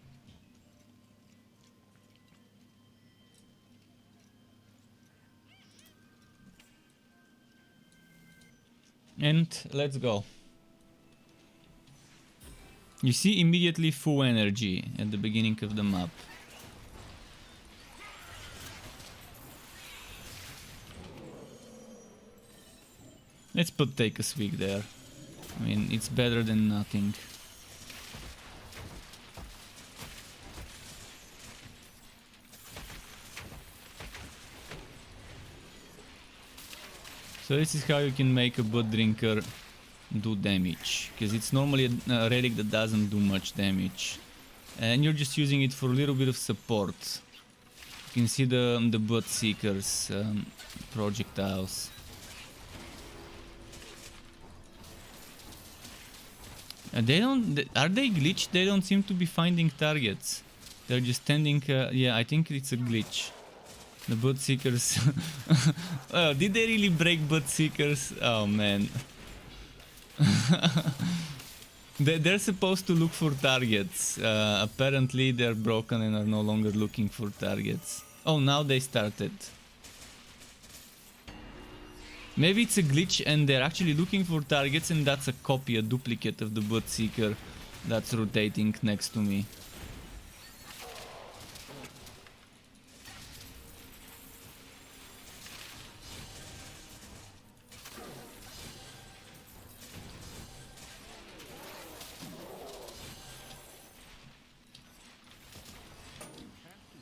And let's go. You see immediately full energy at the beginning of the map. Let's take a Swig there. I mean, it's better than nothing. So this is how you can make a Blood Drinker do damage, because it's normally a relic that doesn't do much damage, and you're just using it for a little bit of support. You can see the Blood Seekers projectiles. Are they glitched? They don't seem to be finding targets. They're just standing. Yeah, I think it's a glitch. The Bloodseekers. Did they really break Bloodseekers? Oh man. They're supposed to look for targets. Apparently they're broken and are no longer looking for targets. Oh, now they started. Maybe it's a glitch and they're actually looking for targets, and that's a copy, a duplicate of the Bloodseeker that's rotating next to me.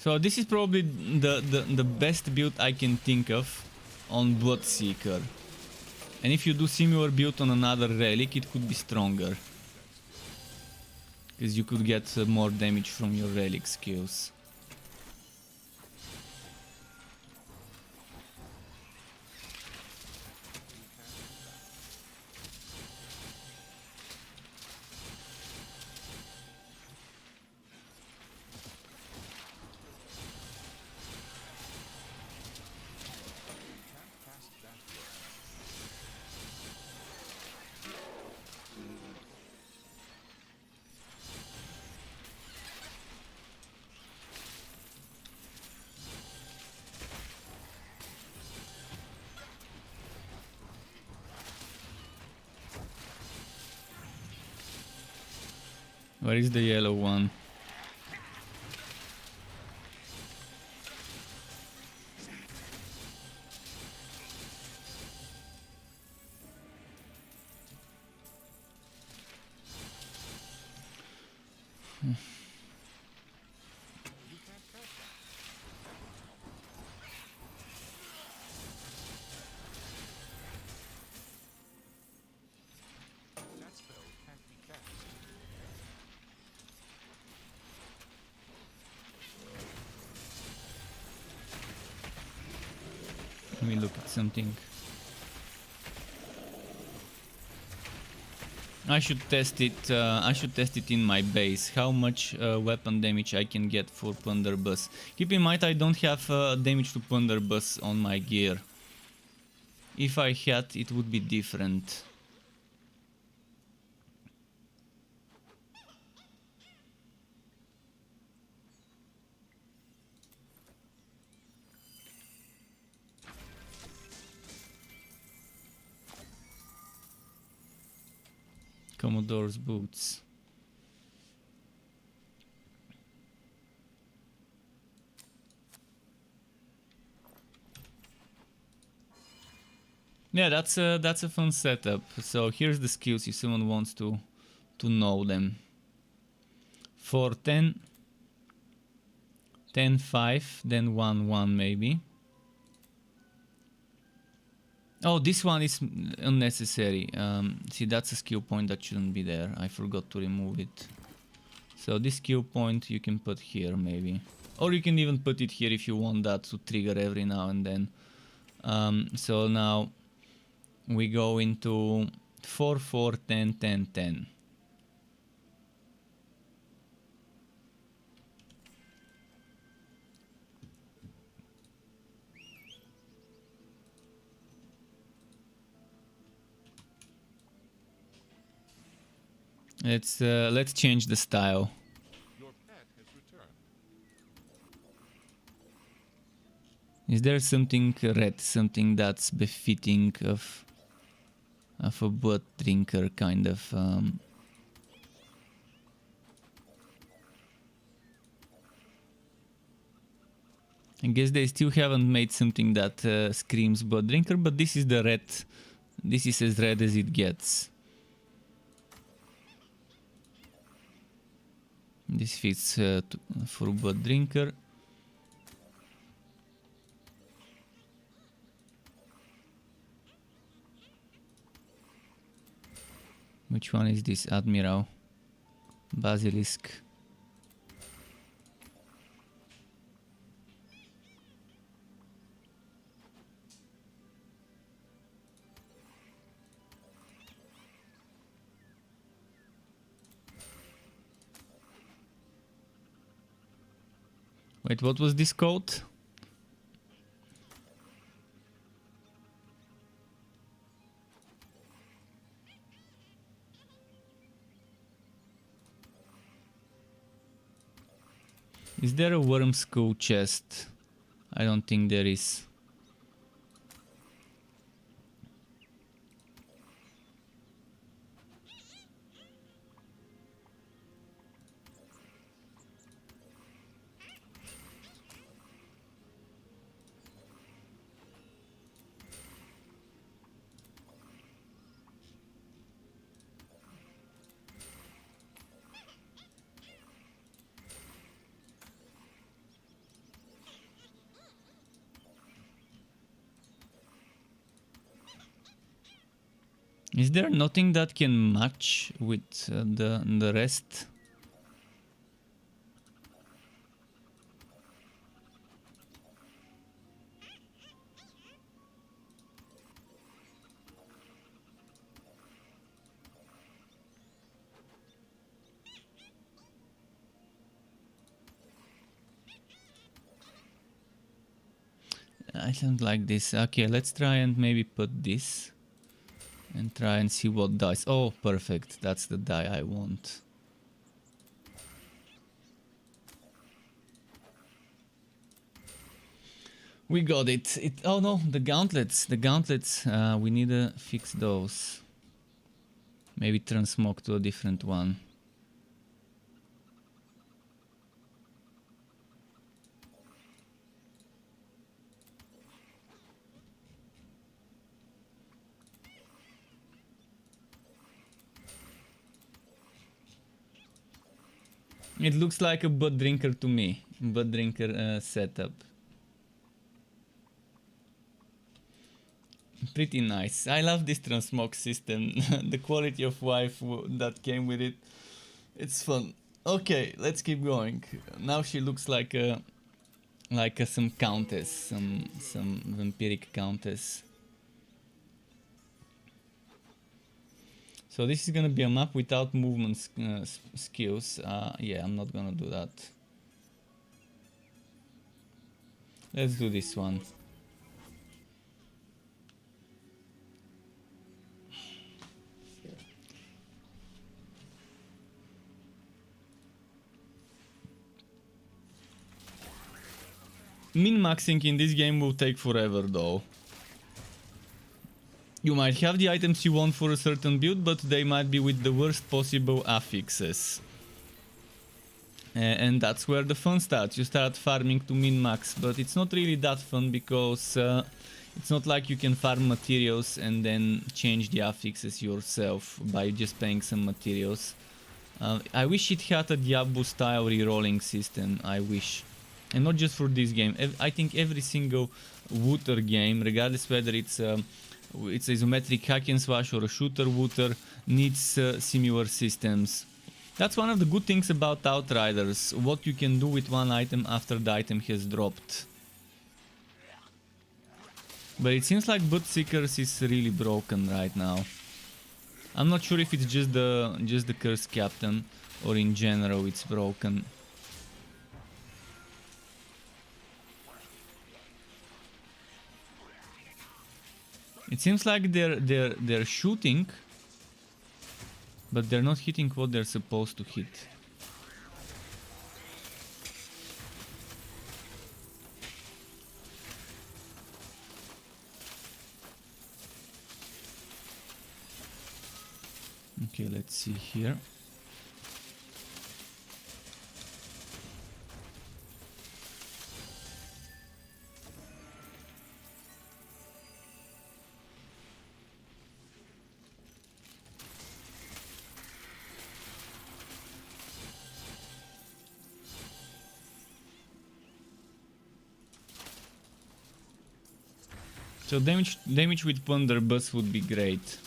So this is probably the best build I can think of on Bloodseeker. And if you do similar build on another relic, it could be stronger. Because you could get more damage from your relic skills. Where is the yellow one? That spell can't be cast. Let me look at something. I should test it. I should test it in my base. How much weapon damage I can get for Plunderbuss. Keep in mind I don't have damage to Plunderbuss on my gear. If I had, it would be different. Commodore's boots. Yeah, that's a fun setup. So here's the skills if someone wants to know them. 4, 10, 10, 5, then 1, 1 maybe. Oh, this one is unnecessary. See, that's a skill point that shouldn't be there. I forgot to remove it. So this skill point you can put here maybe. Or you can even put it here if you want that to trigger every now and then. So now we go into 4, 4, 10, 10, 10. Let's change the style. Your pet has returned. Is there something red, something that's befitting of a blood drinker kind of? I guess they still haven't made something that screams blood drinker, but this is the red. This is as red as it gets. This fits for blood drinker. Which one is this? Admiral. Basilisk. Wait, what was this code? Is there a worm skull chest? I don't think there is. Is there nothing that can match with the rest? I don't like this. Okay, let's try and maybe put this. And try and see what dies. Oh, perfect. That's the die I want. We got it. Oh no, the gauntlets. The gauntlets. We need to fix those. Maybe transmog to a different one. It looks like a butt drinker to me. Butt drinker setup. Pretty nice. I love this transmog system. The quality of life that came with it. It's fun. Okay, let's keep going. Now she looks like some countess, some vampiric countess. So this is gonna be a map without movement skills. Yeah, I'm not gonna do that. Let's do this one. Min-maxing in this game will take forever though. You might have the items you want for a certain build, but they might be with the worst possible affixes. And that's where the fun starts. You start farming to min-max, but it's not really that fun because it's not like you can farm materials and then change the affixes yourself by just paying some materials. I wish it had a Diablo style rerolling system, I wish. And not just for this game. I think every single Wooter game, regardless whether it's isometric hack and slash or a shooter Wooter, needs similar systems. That's one of the good things about Outriders, what you can do with one item after the item has dropped. But it seems like Buttseekers is really broken right now. I'm not sure if it's just the Cursed Captain or in general it's broken. It seems like they're shooting, but they're not hitting what they're supposed to hit. Okay, let's see here. So damage with Blunderbuss would be great.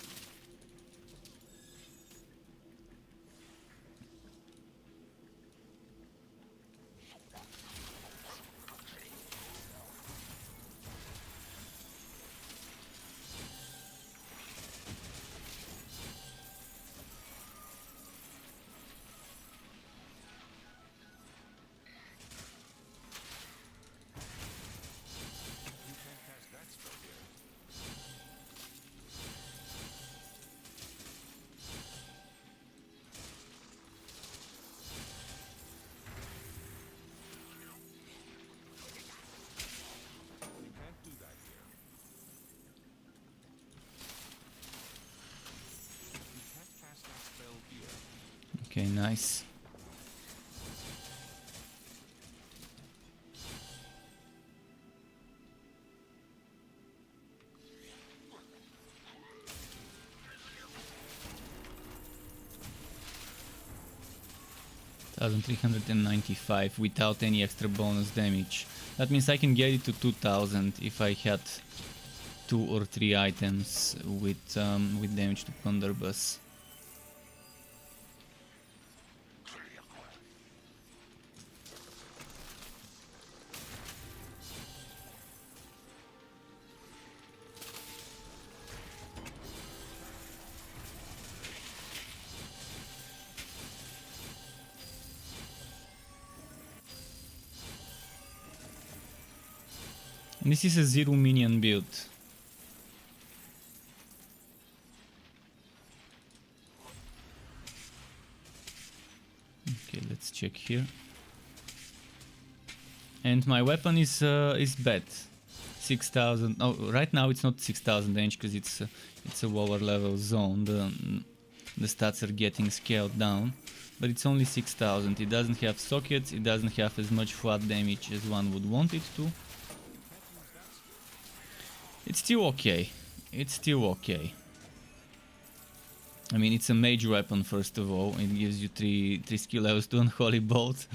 Okay, nice. $1,395 without any extra bonus damage. That means I can get it to 2,000 if I had 2 or 3 items with damage to Ponderbus. This is a 0 minion build. Okay, let's check here. And my weapon is bad. 6,000. Oh, right now it's not 6,000 damage because it's a lower level zone. The stats are getting scaled down, but it's only 6,000. It doesn't have sockets. It doesn't have as much flat damage as one would want it to. It's still okay. It's still okay. I mean, it's a mage weapon first of all. It gives you 3 skill levels to Unholy Bolt.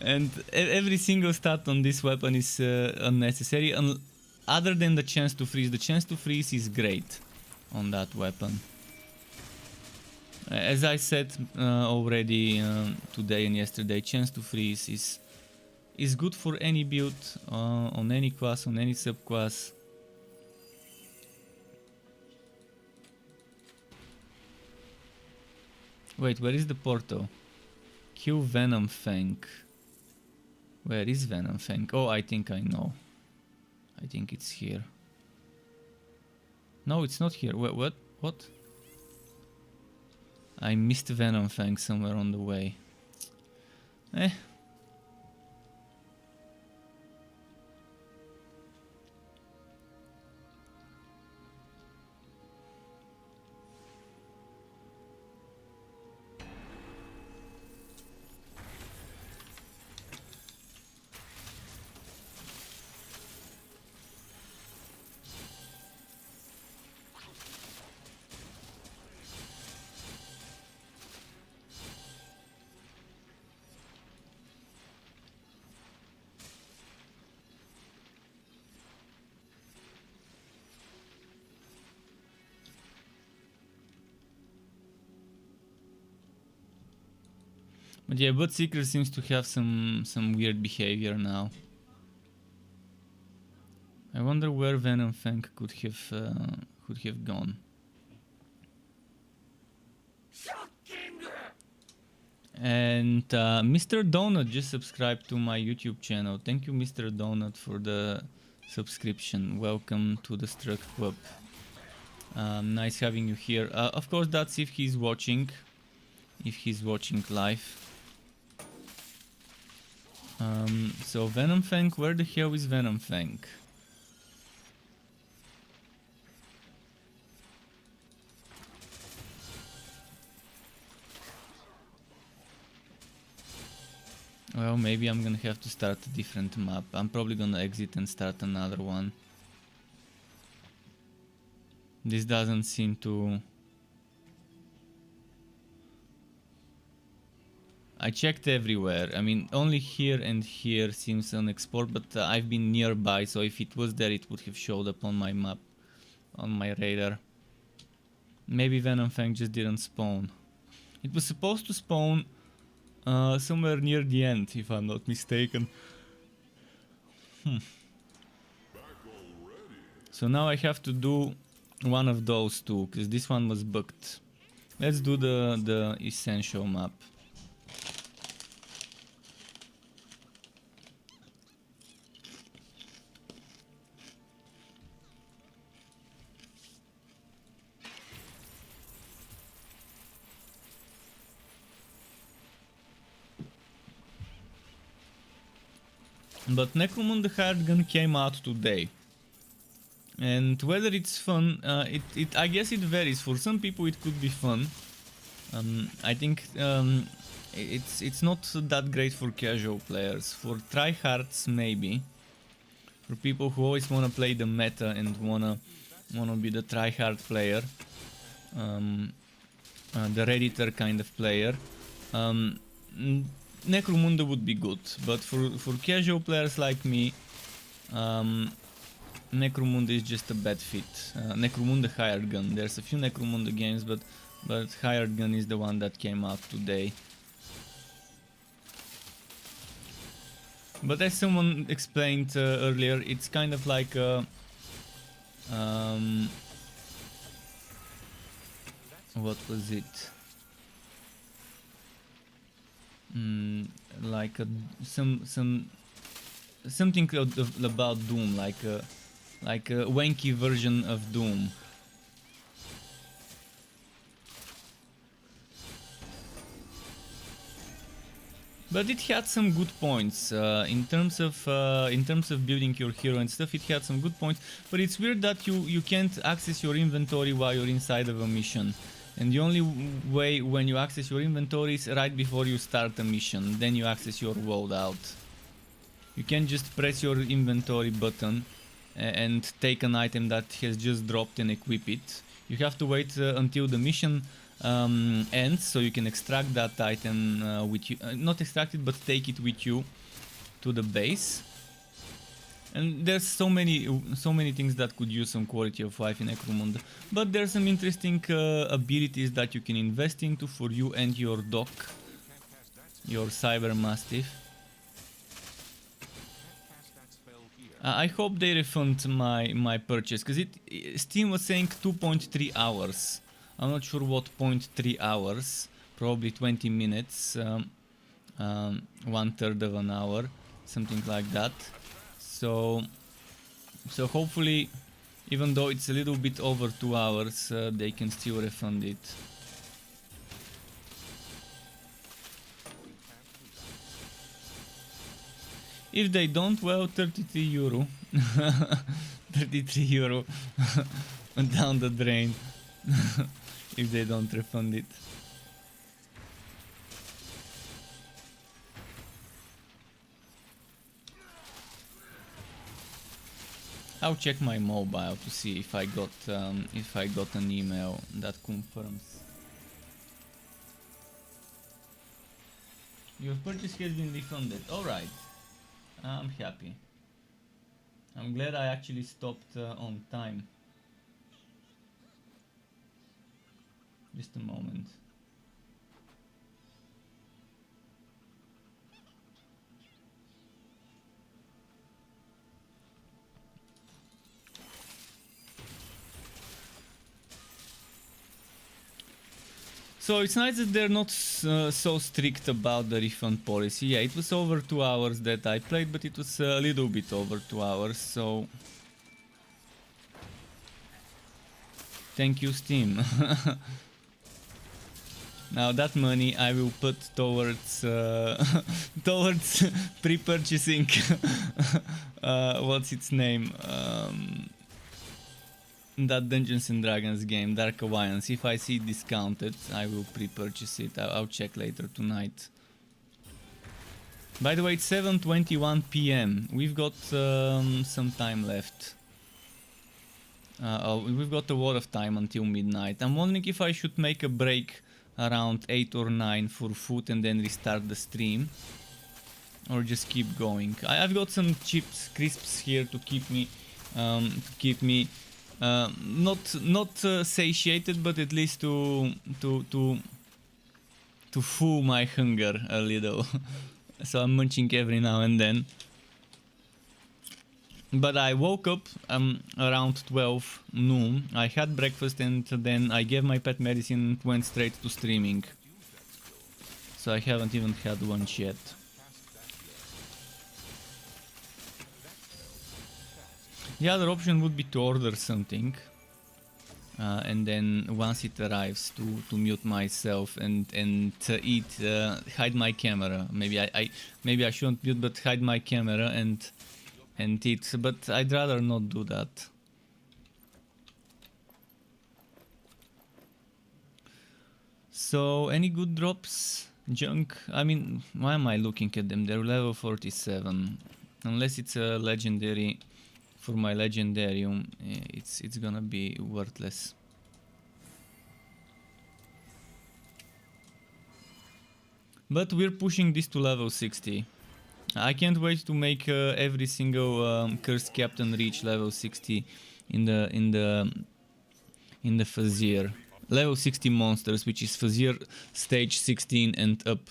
And every single stat on this weapon is unnecessary, other than the chance to freeze. The chance to freeze is great on that weapon. As I said already today and yesterday, chance to freeze is good for any build, on any class, on any subclass. Wait, where is the portal? Kill Venom Fang. Where is Venom Fang? Oh, I think I know. I think it's here. No, it's not here. What? What? I missed Venom Fang somewhere on the way. Eh. But yeah, Bloodseeker seems to have some weird behavior now. I wonder where Venom Fang could have gone. And Mr. Donut just subscribed to my YouTube channel. Thank you, Mr. Donut, for the subscription. Welcome to the Struck Club. Nice having you here. Of course, that's if he's watching. If he's watching live. So Venom Fang, where the hell is Venom Fang? Well, maybe I'm gonna have to start a different map. I'm probably gonna exit and start another one. This doesn't seem to... I checked everywhere. I mean, only here and here seems an export, but I've been nearby, so if it was there, it would have showed up on my map, on my radar. Maybe Venom Fang just didn't spawn. It was supposed to spawn somewhere near the end, if I'm not mistaken. So now I have to do one of those two, because this one was bugged. Let's do the essential map. But Necromunda Hardgun came out today, and whether it's fun, I guess it varies. For some people it could be fun, I think it's not that great for casual players. For tryhards, maybe. For people who always wanna play the meta and wanna be the tryhard player, the redditor kind of player, Necromunda would be good. But for casual players like me, Necromunda is just a bad fit. Necromunda Hired Gun. There's a few Necromunda games, but Hired Gun is the one that came out today. But as someone explained earlier, it's kind of like a, what was it? Like something about Doom, like a wanky version of Doom. But it had some good points in terms of building your hero and stuff. It had some good points, but it's weird that you can't access your inventory while you're inside of a mission. And the only way when you access your inventory is right before you start a mission. Then you access your loadout. You can't just press your inventory button and take an item that has just dropped and equip it. You have to wait until the mission ends, so you can extract that item with you, not extract it, but take it with you to the base. And there's so many things that could use some quality of life in Necromunda. But there's some interesting abilities that you can invest into for you and your dog, your Cyber Mastiff. I hope they refund my purchase, because Steam was saying 2.3 hours. I'm not sure what 0.3 hours, probably 20 minutes, 1/3 of an hour, something like that. So hopefully, even though it's a little bit over 2 hours, they can still refund it. If they don't, well, 33 euro. 33 euro down the drain. If they don't refund it. I'll check my mobile to see if I got an email that confirms. Your purchase has been refunded. Alright. I'm happy. I'm glad I actually stopped on time. Just a moment. So it's nice that they're not so strict about the refund policy. Yeah, it was over 2 hours that I played, but it was a little bit over 2 hours, so... Thank you, Steam. Now that money I will put towards towards pre-purchasing what's its name? That Dungeons and Dragons game, Dark Alliance. If I see it discounted, I will pre-purchase it. I'll check later tonight. By the way, it's 7:21 PM. We've got some time left. We've got a lot of time until midnight. I'm wondering if I should make a break around 8 or 9 for food and then restart the stream, or just keep going. I've got some chips, crisps here to keep me not satiated, but at least to fool my hunger a little. So I'm munching every now and then. But I woke up around 12 noon. I had breakfast and then I gave my pet medicine and went straight to streaming. So I haven't even had lunch yet. The other option would be to order something. And then once it arrives to mute myself and eat, hide my camera. Maybe I shouldn't mute, but hide my camera and eat, but I'd rather not do that. So, any good drops? Junk? I mean, why am I looking at them? They're level 47. Unless it's a legendary, for my legendarium, it's gonna be worthless. But we're pushing this to level 60. I can't wait to make every single cursed captain reach level 60 in the Fazir. Level 60 monsters, which is Fazir stage 16 and up.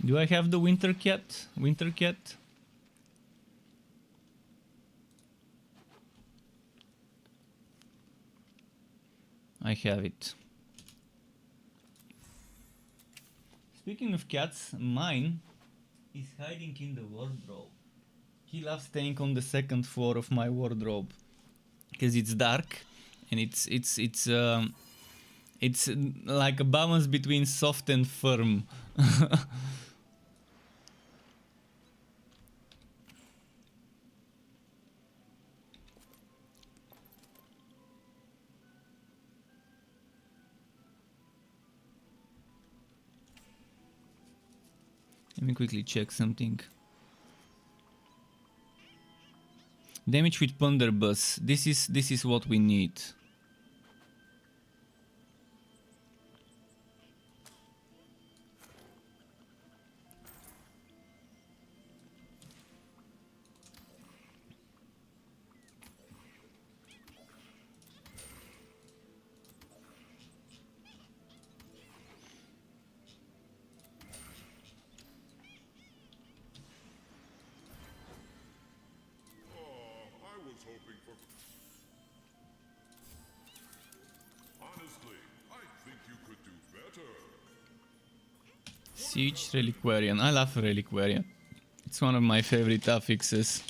Do I have the winter cat? Winter cat? I have it. Speaking of cats, mine is hiding in the wardrobe. He loves staying on the second floor of my wardrobe because it's dark and it's like a balance between soft and firm. Let me quickly check something. Damage with Punderbuss. This is what we need. I was hoping for... Honestly, I think you could do better. Siege Reliquarian. I love Reliquarian. It's one of my favorite affixes.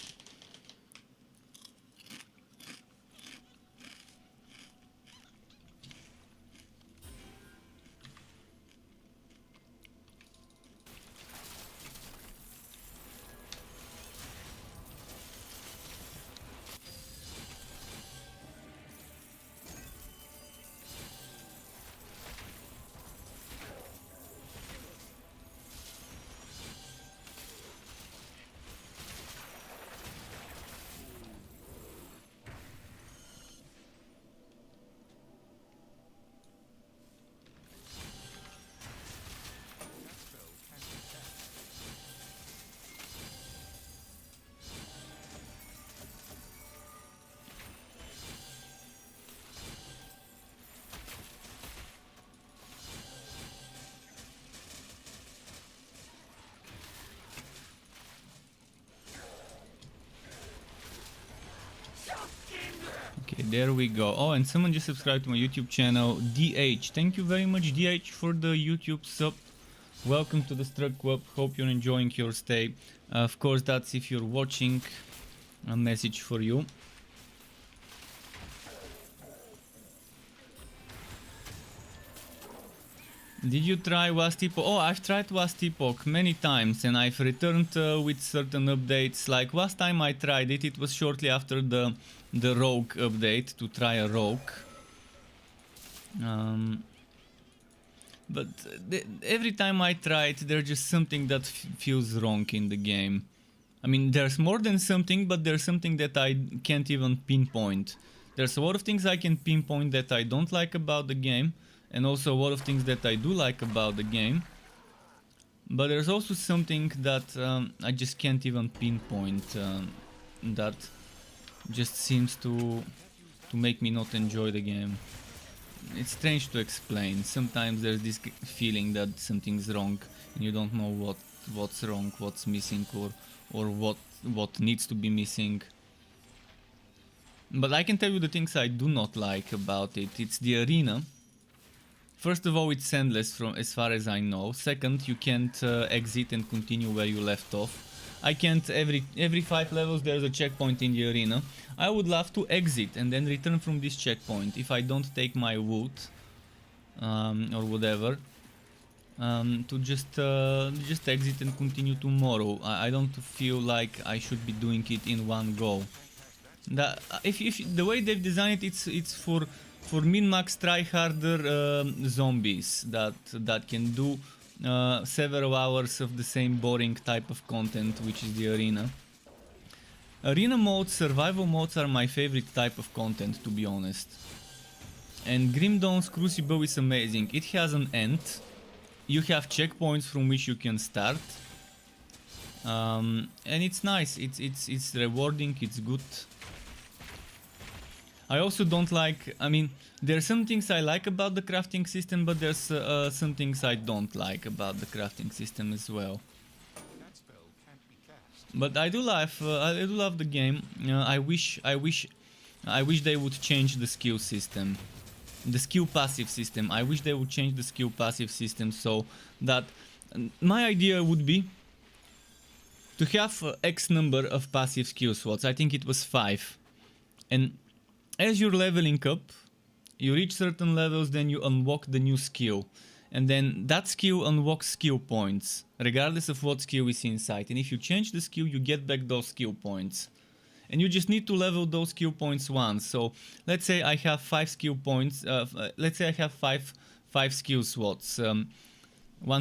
Okay, there we go. Oh, and someone just subscribed to my YouTube channel, DH. Thank you very much, DH, for the YouTube sub. Welcome to the Struck Club. Hope you're enjoying your stay. Of course, that's if you're watching. A message for you. Did you try Wastipok? Oh, I've tried Wastipok many times and I've returned with certain updates. Like last time I tried it, it was shortly after the rogue update to try a rogue. But every time I try it, there's just something that feels wrong in the game. I mean, there's more than something, but there's something that I can't even pinpoint. There's a lot of things I can pinpoint that I don't like about the game, and also a lot of things that I do like about the game. But there's also something that I just can't even pinpoint that just seems to make me not enjoy the game. It's strange to explain. Sometimes there's this feeling that something's wrong and you don't know what's wrong, what's missing, or what needs to be missing. But I can tell you the things I do not like about it. It's the arena. First of all, it's endless from as far as I know. Second, you can't exit and continue where you left off. I can't, every 5 levels there's a checkpoint in the arena. I would love to exit and then return from this checkpoint if I don't take my wood or whatever. To just exit and continue tomorrow. I don't feel like I should be doing it in one go. If the way they've designed it, it's for min-max try-harder zombies that can do several hours of the same boring type of content, which is the arena. Arena modes, survival modes are my favorite type of content, to be honest. And Grim Dawn's Crucible is amazing. It has an end. You have checkpoints from which you can start. And it's nice. It's rewarding. It's good. I also don't like, I mean, there are some things I like about the crafting system, but there's some things I don't like about the crafting system as well. That spell can't be cast. But I do love the game. I wish they would change the skill system, the skill passive system. I wish they would change the skill passive system so that my idea would be to have X number of passive skill slots. I think it was 5, and as you're leveling up, you reach certain levels, then you unlock the new skill. And then that skill unlocks skill points, regardless of what skill is inside. And if you change the skill, you get back those skill points. And you just need to level those skill points once. So let's say I have 5 skill points. Let's say I have five skill slots. 1,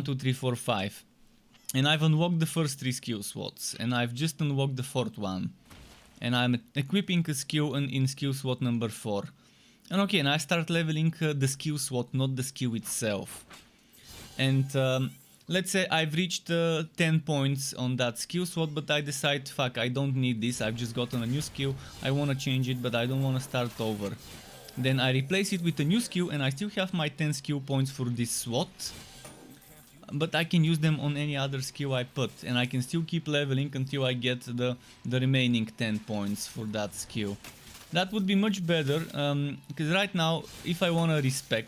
2, 3, 4, 5. And I've unlocked the first 3 skill slots. And I've just unlocked the 4th one. And I'm equipping a skill in skill slot number 4. And okay, and I start leveling the skill slot, not the skill itself. And let's say I've reached 10 points on that skill slot, but I decide, fuck, I don't need this, I've just gotten a new skill, I want to change it, but I don't want to start over. Then I replace it with a new skill, and I still have my 10 skill points for this slot. But I can use them on any other skill I put, and I can still keep leveling until I get the remaining 10 points for that skill. That would be much better, because right now, if I want to respec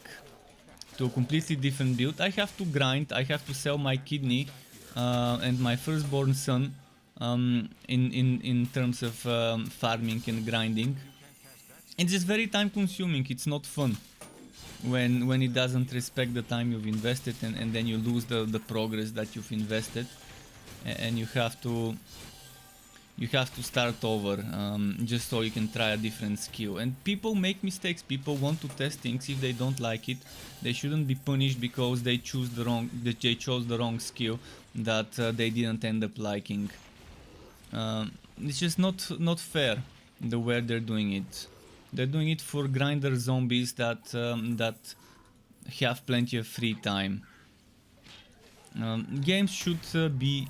to a completely different build, I have to grind, I have to sell my kidney and my firstborn son in terms of farming and grinding. It's just very time consuming, it's not fun. When it doesn't respect the time you've invested, and then you lose the progress that you've invested, and you have to start over just so you can try a different skill. And people make mistakes, people want to test things. If they don't like it, they shouldn't be punished because they chose the wrong skill that they didn't end up liking. It's just not fair the way they're doing it. They're doing it for grinder zombies that have plenty of free time. Games should be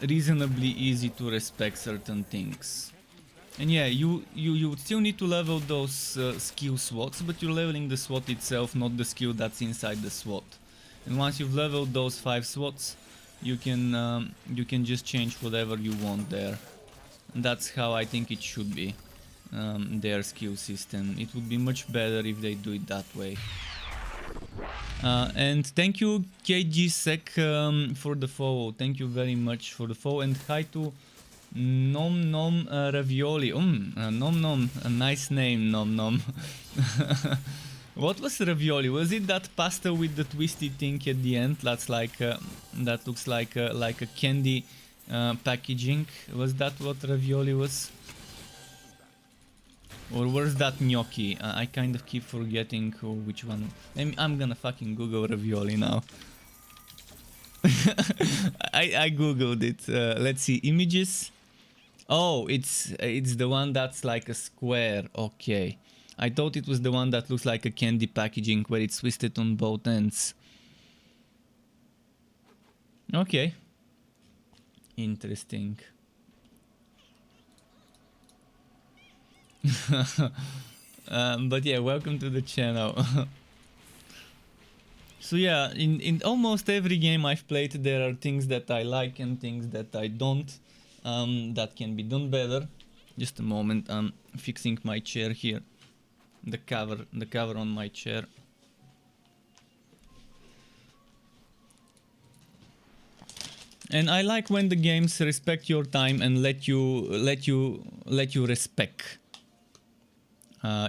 reasonably easy to respect certain things. And yeah, you would still need to level those skill slots, but you're leveling the slot itself, not the skill that's inside the slot. And once you've leveled those 5 slots, you can just change whatever you want there. And that's how I think it should be. Their skill system. It would be much better if they do it that way. And thank you KGSec for the follow. Thank you very much for the follow, and hi to Nom Nom Ravioli. Nom Nom, a nice name, Nom Nom. What was ravioli? Was it that pasta with the twisty thing at the end? That's like that looks like a candy packaging. Was that what ravioli was? Or was that gnocchi? I kind of keep forgetting which one. I'm gonna fucking Google ravioli now. I googled it. Let's see, images. Oh, it's the one that's like a square. Okay, I thought it was the one that looks like a candy packaging where it's twisted on both ends. Okay, interesting. But yeah, welcome to the channel. So yeah, in almost every game I've played, there are things that I like and things that I don't, that can be done better. Just a moment, I'm fixing my chair here, the cover on my chair. And I like when the games respect your time and let you respec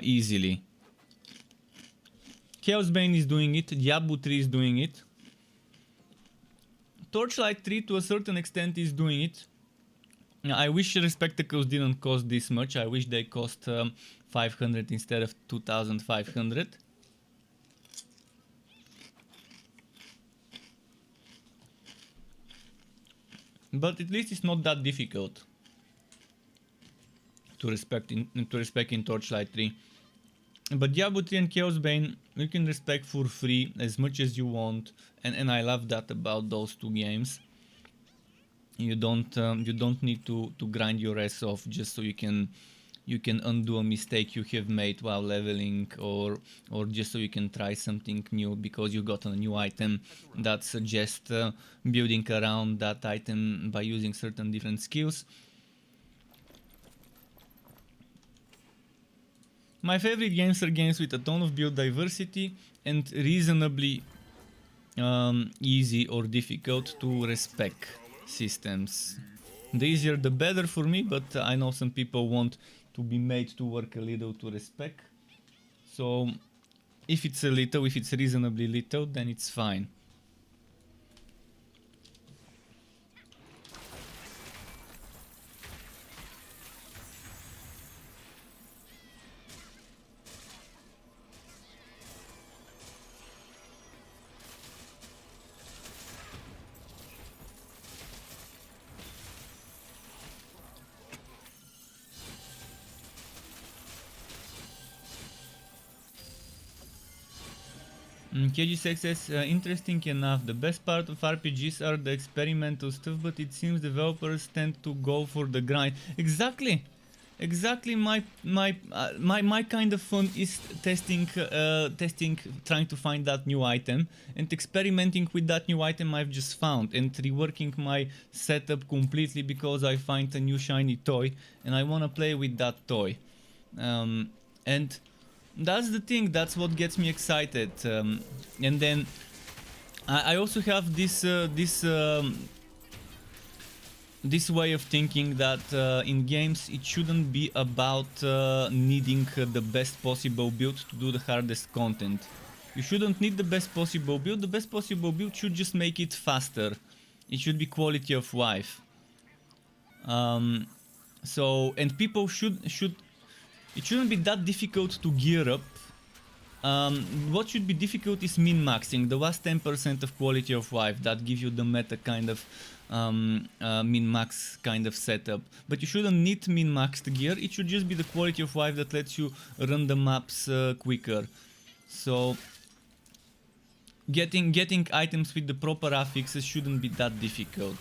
easily. Chaosbane is doing it, Diablo 3 is doing it. Torchlight 3 to a certain extent is doing it. I wish Respectacles didn't cost this much. I wish they cost 500 instead of 2500. But at least it's not that difficult to respect in Torchlight 3. But Diablo 3 and Chaosbane you can respect for free as much as you want, and I love that about those two games. You don't need to grind your ass off just so you can undo a mistake you have made while leveling, or just so you can try something new because you got a new item that suggests building around that item by using certain different skills. My favorite games are games with a ton of build diversity and reasonably easy or difficult to respec systems. The easier the better for me, but I know some people want to be made to work a little to respec. So if it's a little, if it's reasonably little, then it's fine. KG6 says, interesting enough, the best part of RPGs are the experimental stuff, but it seems developers tend to go for the grind. Exactly! Exactly my kind of fun is testing, trying to find that new item and experimenting with that new item I've just found and reworking my setup completely because I find a new shiny toy and I want to play with that toy. And that's the thing, that's what gets me excited. And then I also have this this way of thinking that in games it shouldn't be about needing the best possible build to do the hardest content. You shouldn't need the best possible build. The best possible build should just make it faster. It should be quality of life. So, and people should it shouldn't be that difficult to gear up. What should be difficult is min-maxing, the last 10% of quality of life that gives you the meta kind of min-max kind of setup. But you shouldn't need min-maxed gear, it should just be the quality of life that lets you run the maps quicker. So getting items with the proper affixes shouldn't be that difficult.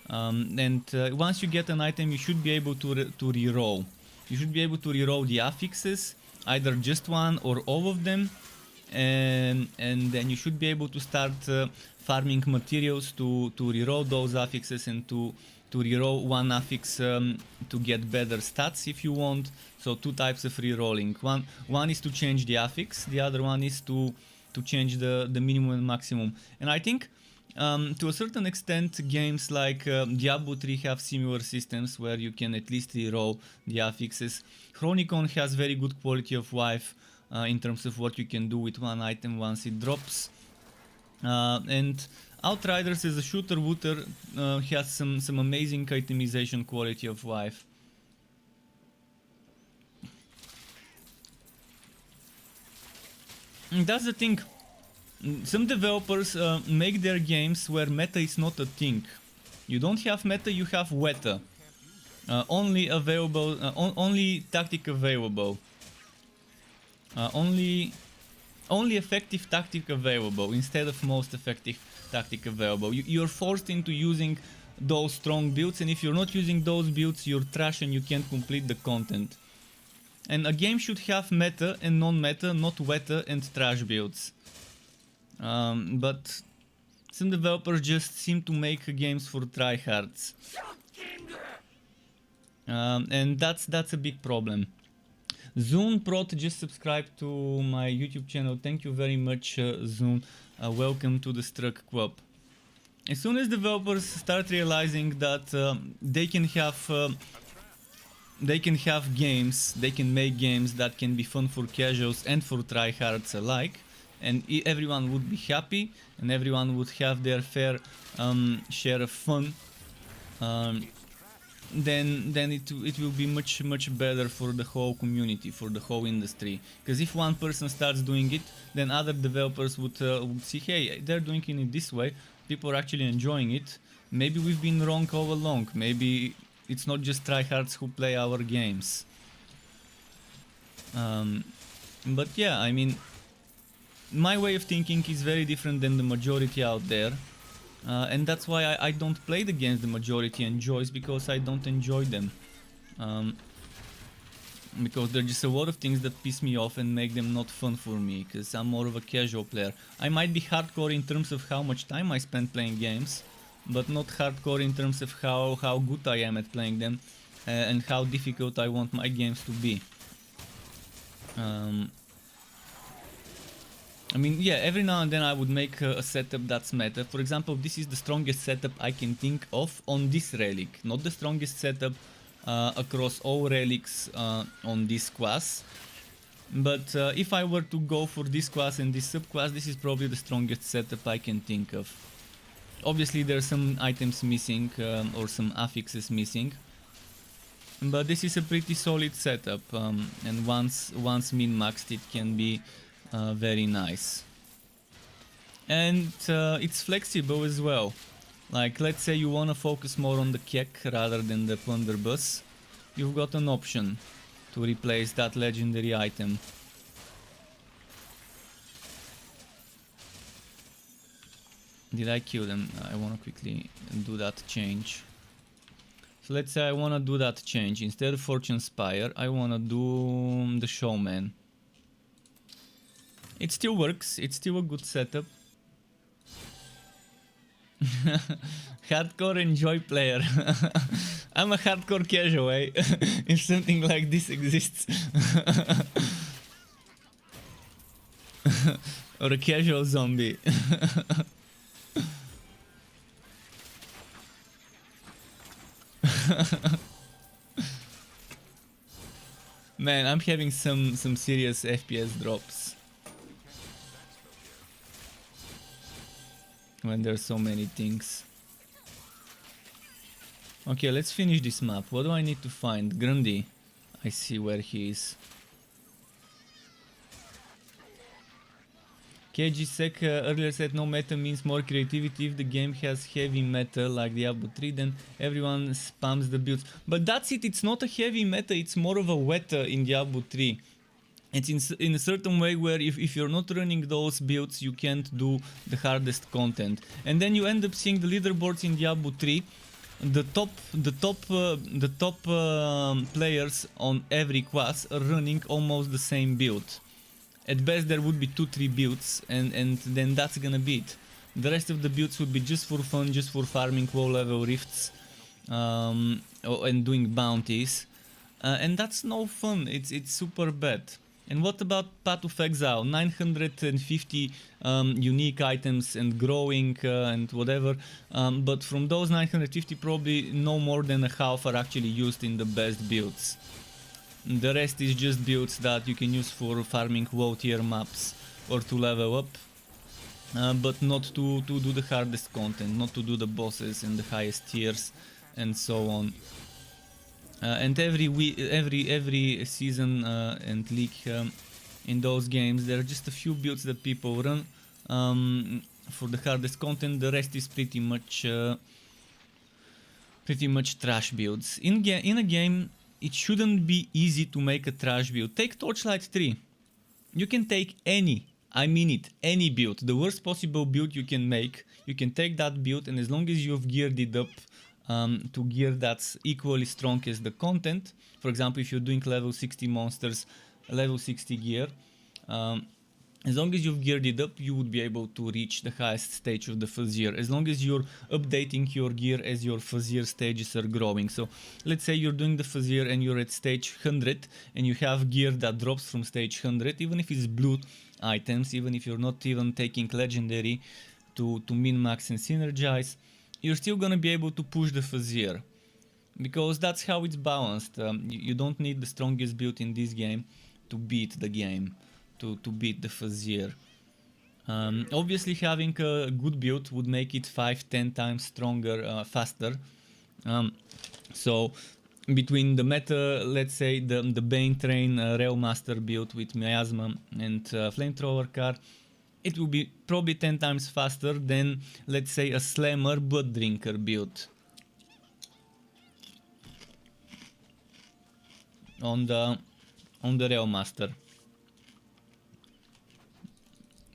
And once you get an item, you should be able to reroll. You should be able to reroll the affixes, either just one or all of them, and then you should be able to start farming materials to reroll those affixes and to reroll one affix to get better stats if you want. So two types of rerolling. One is to change the affix, the other one is to change the minimum and maximum. And I think to a certain extent games like Diablo 3 have similar systems where you can at least reroll the affixes. Chronicon has very good quality of life in terms of what you can do with one item once it drops. And Outriders as a shooter-wooter has some amazing itemization quality of life. And that's the thing. Some developers make their games where meta is not a thing. You don't have meta, you have weta. Only available, only tactic available. Only effective tactic available instead of most effective tactic available. You're forced into using those strong builds, and if you're not using those builds, you're trash and you can't complete the content. And a game should have meta and non-meta, not weta and trash builds. But some developers just seem to make games for tryhards. And that's a big problem. ZoonProt just subscribed to my YouTube channel. Thank you very much, Zoon. Welcome to the Struck Club. as soon as developers start realizing that they can have games, they can make games that can be fun for casuals and for tryhards alike, and everyone would be happy and everyone would have their fair share of fun, then it will be much better for the whole community, for the whole industry. Because if one person starts doing it, then other developers would see, hey, they're doing it this way, people are actually enjoying it, maybe we've been wrong all along, maybe it's not just tryhards who play our games. But yeah, I mean, my way of thinking is very different than the majority out there. And that's why I don't play the games the majority enjoys, because I don't enjoy them. Because there are just a lot of things that piss me off and make them not fun for me, because I'm more of a casual player. I might be hardcore in terms of how much time I spend playing games, but not hardcore in terms of how good I am at playing them, and how difficult I want my games to be. I mean, yeah, every now and then I would make a setup that's meta. For example, this is the strongest setup I can think of on this relic. Not the strongest setup across all relics on this class. But if I were to go for this class and this subclass, this is probably the strongest setup I can think of. Obviously, there are some items missing or some affixes missing. But this is a pretty solid setup. And once min-maxed, it can be very nice. And it's flexible as well. Like, let's say you want to focus more on the kek rather than the plunderbuss, you've got an option to replace that legendary item. Did I kill them? I want to quickly do that change. So let's say I want to do that change. Instead of Fortune Spire, I want to do the Showman. It still works, it's still a good setup. Hardcore enjoy player. I'm a hardcore casual, eh? If something like this exists. Or a casual zombie. Man, I'm having some serious FPS drops. When there's so many things. Okay, let's finish this map. What do I need to find? Grundy. I see where he is. KG Sec earlier said no meta means more creativity. If the game has heavy meta like Diablo 3, then everyone spams the builds. But that's it, it's not a heavy meta, it's more of a weta in Diablo 3. It's in a certain way where if you're not running those builds, you can't do the hardest content. And then you end up seeing the leaderboards in Diablo 3. The top players on every class are running almost the same build. At best there would be 2-3 builds, and then that's gonna be it. The rest of the builds would be just for fun, just for farming low level rifts and doing bounties. And that's no fun, it's super bad. And what about Path of Exile? 950 unique items and growing and whatever, but from those 950 probably no more than a half are actually used in the best builds. The rest is just builds that you can use for farming low tier maps or to level up, but not to do the hardest content, not to do the bosses and the highest tiers and so on. And every season and league in those games, there are just a few builds that people run for the hardest content. The rest is pretty much trash builds. In a game, it shouldn't be easy to make a trash build. Take Torchlight 3. You can take I mean it, any build, the worst possible build you can make. You can take that build, and as long as you've geared it up to gear that's equally strong as the content. For example, if you're doing level 60 monsters, level 60 gear, as long as you've geared it up, you would be able to reach the highest stage of the Fuzzier, as long as you're updating your gear as your Fuzzier stages are growing. So let's say you're doing the Fuzzier and you're at stage 100 and you have gear that drops from stage 100, even if it's blue items, even if you're not even taking legendary, to min-max and synergize, you're still gonna be able to push the Fazir. Because that's how it's balanced. You don't need the strongest build in this game to beat the game, to beat the Fazir. Obviously having a good build would make it 5-10 times stronger, faster. So between the meta, let's say the Bane Train Rail Master build with Miasma and Flamethrower card, it will be probably 10 times faster than, let's say, a Slammer Blood Drinker build on the Rail Master.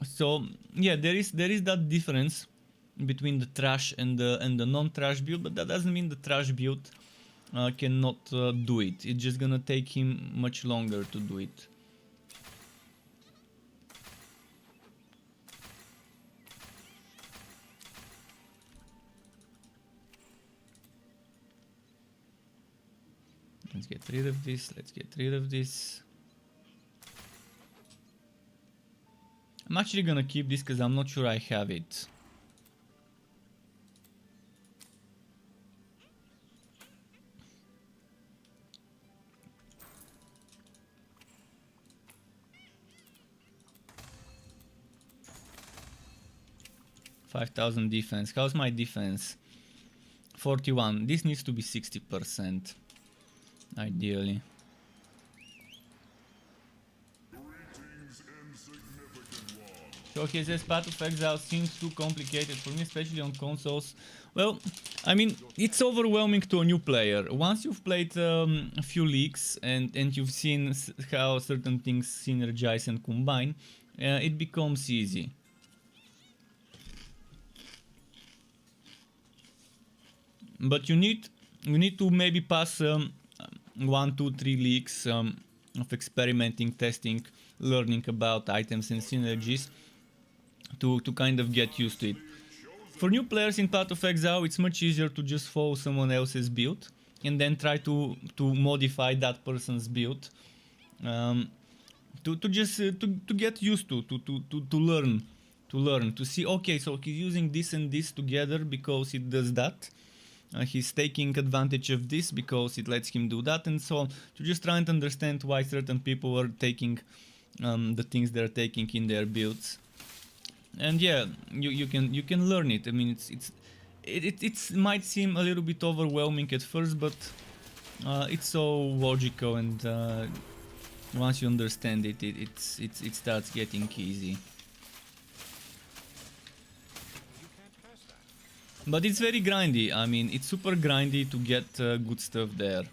So yeah, there is that difference between the trash and the non-trash build, but that doesn't mean the trash build cannot do it. It's just gonna take him much longer to do it. Let's get rid of this, let's get rid of this. I'm actually gonna keep this because I'm not sure I have it. $5,000 defense. How's my defense? 41. This needs to be 60%. Ideally. Okay, says Path of Exile seems too complicated for me, especially on consoles. Well, I mean, it's overwhelming to a new player. Once you've played a few leagues and you've seen how certain things synergize and combine, it becomes easy. But you need to maybe pass 1, 2, 3 leagues of experimenting, testing, learning about items and synergies to kind of get used to it. For new players in Path of Exile, it's much easier to just follow someone else's build and then try to modify that person's build to get used to learn to see, okay, so he's using this and this together because it does that. He's taking advantage of this because it lets him do that, and so on. To just try and understand why certain people are taking the things they're taking in their builds. And yeah, you can learn it. I mean, it might seem a little bit overwhelming at first, but it's so logical, and once you understand it, it starts getting easy. But it's very grindy. I mean, it's super grindy to get good stuff there.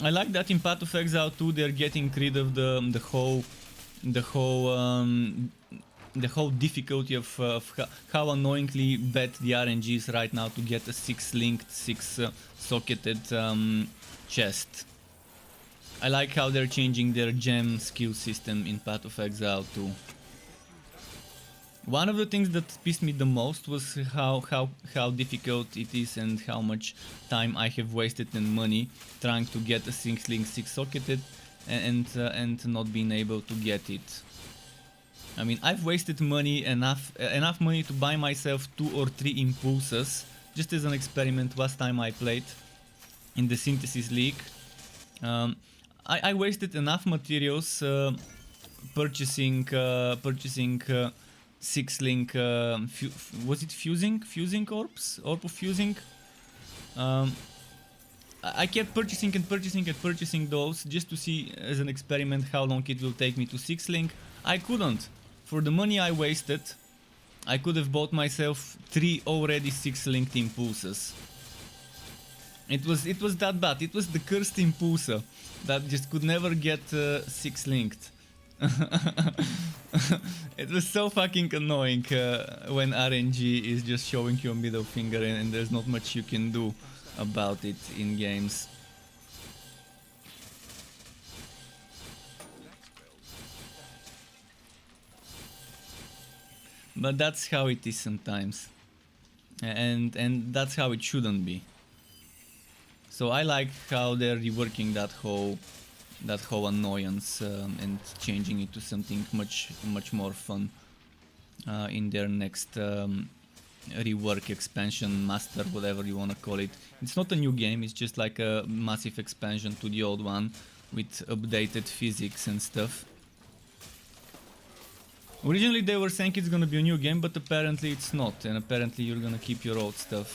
I like that in Path of Exile 2 they're getting rid of the whole difficulty of how annoyingly bad the RNG is right now to get a 6-linked, 6-socketed chest. I like how they're changing their gem skill system in Path of Exile 2. One of the things that pissed me the most was how difficult it is and how much time I have wasted and money trying to get a 6-link, 6-socketed and not being able to get it. I mean, I've wasted money enough money to buy myself 2 or 3 impulses just as an experiment last time I played in the Synthesis League. I wasted enough materials purchasing 6-link, was it fusing orbs? Orb of fusing? I kept purchasing and purchasing those just to see as an experiment how long it will take me to 6-link. I couldn't. For the money I wasted, I could have bought myself 3 already 6-linked impulses. It was that bad. It was the cursed impulser that just could never get 6-linked. It was so fucking annoying when RNG is just showing you a middle finger and there's not much you can do about it in games. But that's how it is sometimes, and that's how it shouldn't be. So I like how they're reworking that whole that whole annoyance and changing it to something much more fun in their next rework, expansion, master, whatever you want to call it. It's not a new game, it's just like a massive expansion to the old one with updated physics and stuff. Originally they were saying it's gonna be a new game, but apparently it's not, and apparently you're gonna keep your old stuff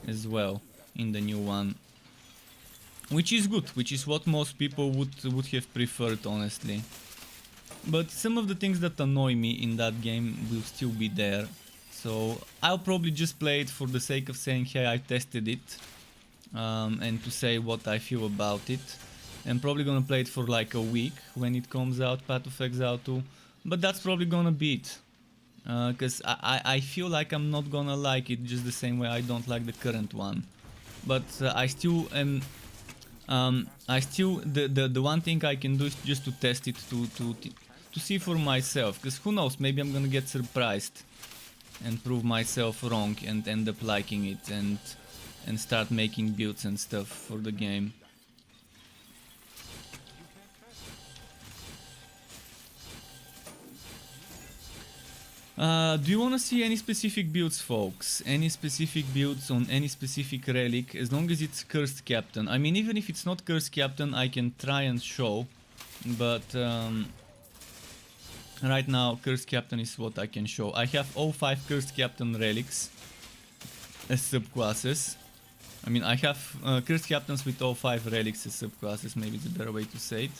as well in the new one. Which is good, which is what most people would have preferred, honestly. But some of the things that annoy me in that game will still be there. So I'll probably just play it for the sake of saying, hey, I tested it. And to say what I feel about it. I'm probably gonna play it for like a week when it comes out, Path of Exile 2. But that's probably gonna be it. Because I feel like I'm not gonna like it just the same way I don't like the current one. But I still am... the one thing I can do is just to test it, to see for myself, because who knows, maybe I'm gonna get surprised and prove myself wrong and end up liking it and start making builds and stuff for the game. Do you want to see any specific builds, folks? Any specific builds on any specific relic, as long as it's Cursed Captain. I mean, even if it's not Cursed Captain, I can try and show, but right now Cursed Captain is what I can show. I have all 5 Cursed Captain relics as subclasses. I mean, I have Cursed Captains with all 5 relics as subclasses, maybe it's a better way to say it.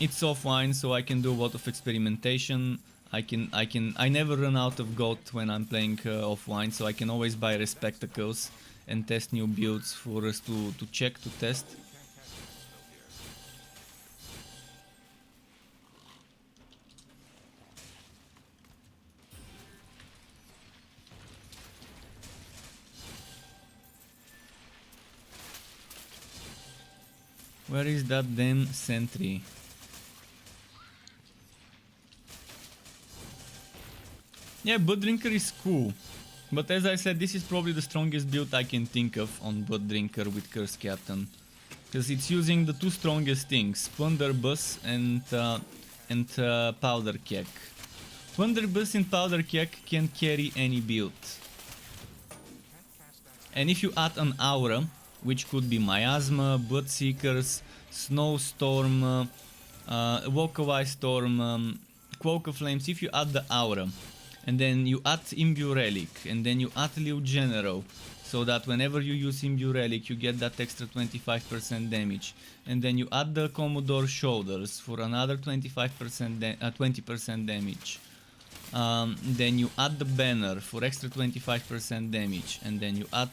It's offline, so I can do a lot of experimentation. I never run out of gold when I'm playing offline, so I can always buy Respectacles and test new builds for us to check, to test. Where is that damn sentry? Yeah, Blood Drinker is cool, but as I said, this is probably the strongest build I can think of on Blood Drinker with Cursed Captain, because it's using the 2 strongest things, Plunderbuss and Powder Keg. Plunderbuss and Powder Keg can carry any build, and if you add an aura, which could be Miasma, Bloodseekers, Snowstorm, Walkaway Storm, Cloak of Flames, if you add the aura, and then you add Imbue Relic, and then you add Liu General, so that whenever you use Imbue Relic you get that extra 25% damage, and then you add the Commodore Shoulders for another 20% damage, then you add the Banner for extra 25% damage, and then you add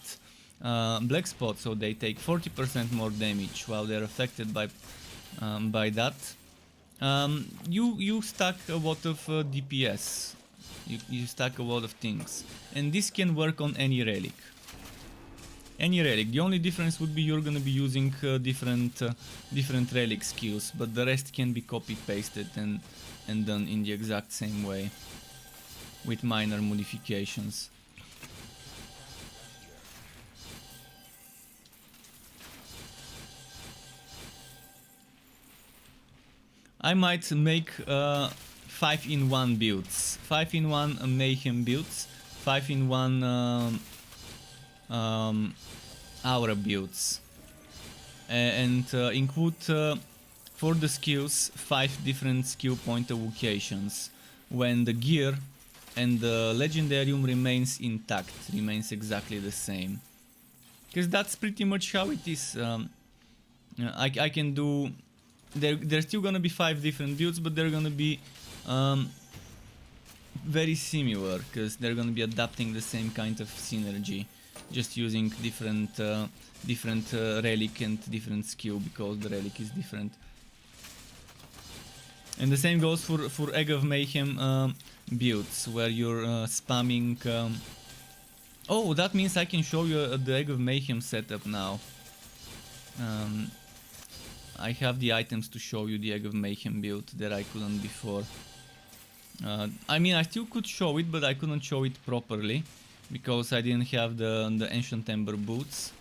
Black Spot, so they take 40% more damage while they're affected by that. You stack a lot of DPS. You stack a lot of things, and this can work on any relic. Any relic. The only difference would be you're gonna be using different relic skills, but the rest can be copy pasted and done in the exact same way with minor modifications. I might make 5-in-1 builds, 5-in-1 Mayhem builds, 5-in-1 Aura builds, and include for the skills 5 different skill point allocations when the gear and the legendarium remains intact, remains exactly the same, because that's pretty much how it is. I can do. There's still gonna be 5 different builds, but they're gonna be very similar, because they're gonna be adapting the same kind of synergy, just using different relic and different skill, because the relic is different. And the same goes for Egg of Mayhem builds, where you're spamming... Oh, that means I can show you the Egg of Mayhem setup now. I have the items to show you the Egg of Mayhem build that I couldn't before. I mean, I still could show it, but I couldn't show it properly because I didn't have the Ancient Ember boots.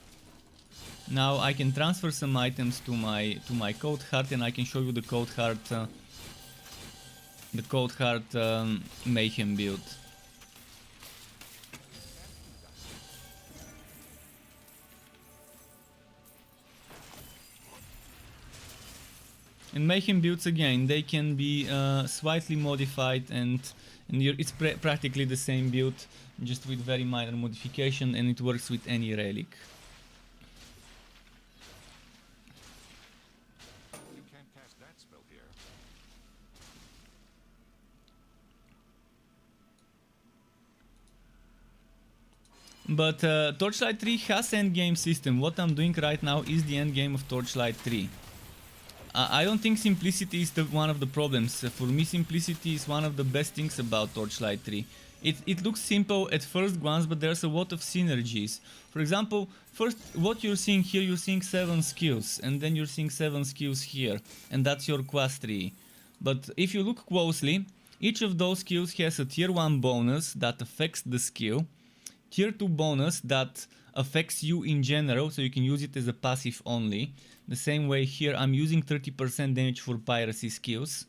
Now I can transfer some items to my code heart, and I can show you the code heart mayhem build. And mayhem builds, again, they can be slightly modified, and it's practically the same build, just with very minor modification, and it works with any relic. You can't cast that spell here. But Torchlight 3 has endgame system. What I'm doing right now is the endgame of Torchlight 3. I don't think simplicity is one of the problems. For me, simplicity is one of the best things about Torchlight 3. It looks simple at first glance, but there's a lot of synergies. For example, first, what you're seeing here, you're seeing 7 skills, and then you're seeing 7 skills here, and that's your class tree. But if you look closely, each of those skills has a tier 1 bonus that affects the skill, tier 2 bonus that affects you in general, so you can use it as a passive only. The same way here, I'm using 30% damage for piracy skills,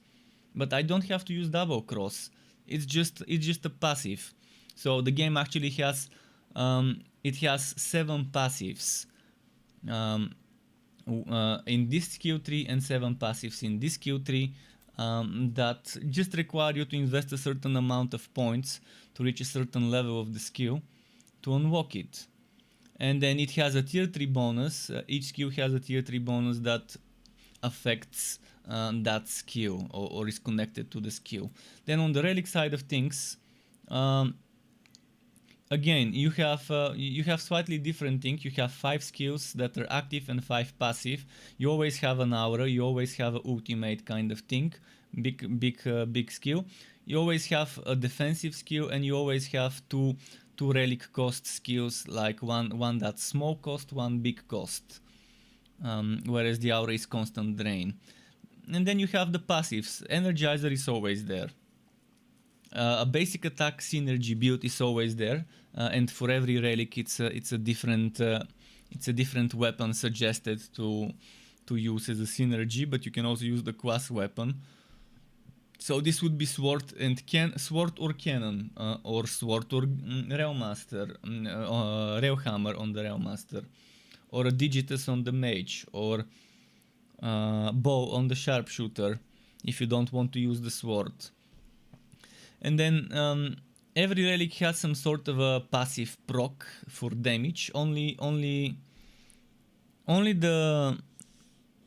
but I don't have to use double cross. It's just a passive. So the game actually has 7 passives in this skill tree, and 7 passives in this skill tree that just require you to invest a certain amount of points to reach a certain level of the skill to unlock it. And then it has a tier 3 bonus. Each skill has a tier 3 bonus that affects that skill, or is connected to the skill. Then on the relic side of things, again, you have slightly different things. You have 5 skills that are active and 5 passive. You always have an aura. You always have an ultimate kind of thing, big skill. You always have a defensive skill, and you always have two relic cost skills, like one that's small cost, one big cost, whereas the aura is constant drain. And then you have the passives. Energizer is always there. A basic attack synergy build is always there, and for every relic it's a different weapon suggested to use as a synergy, but you can also use the class weapon. So this would be sword or cannon, or sword or railmaster, railhammer on the railmaster, or a digitus on the mage, or bow on the sharpshooter if you don't want to use the sword. And then every relic has some sort of a passive proc for damage. Only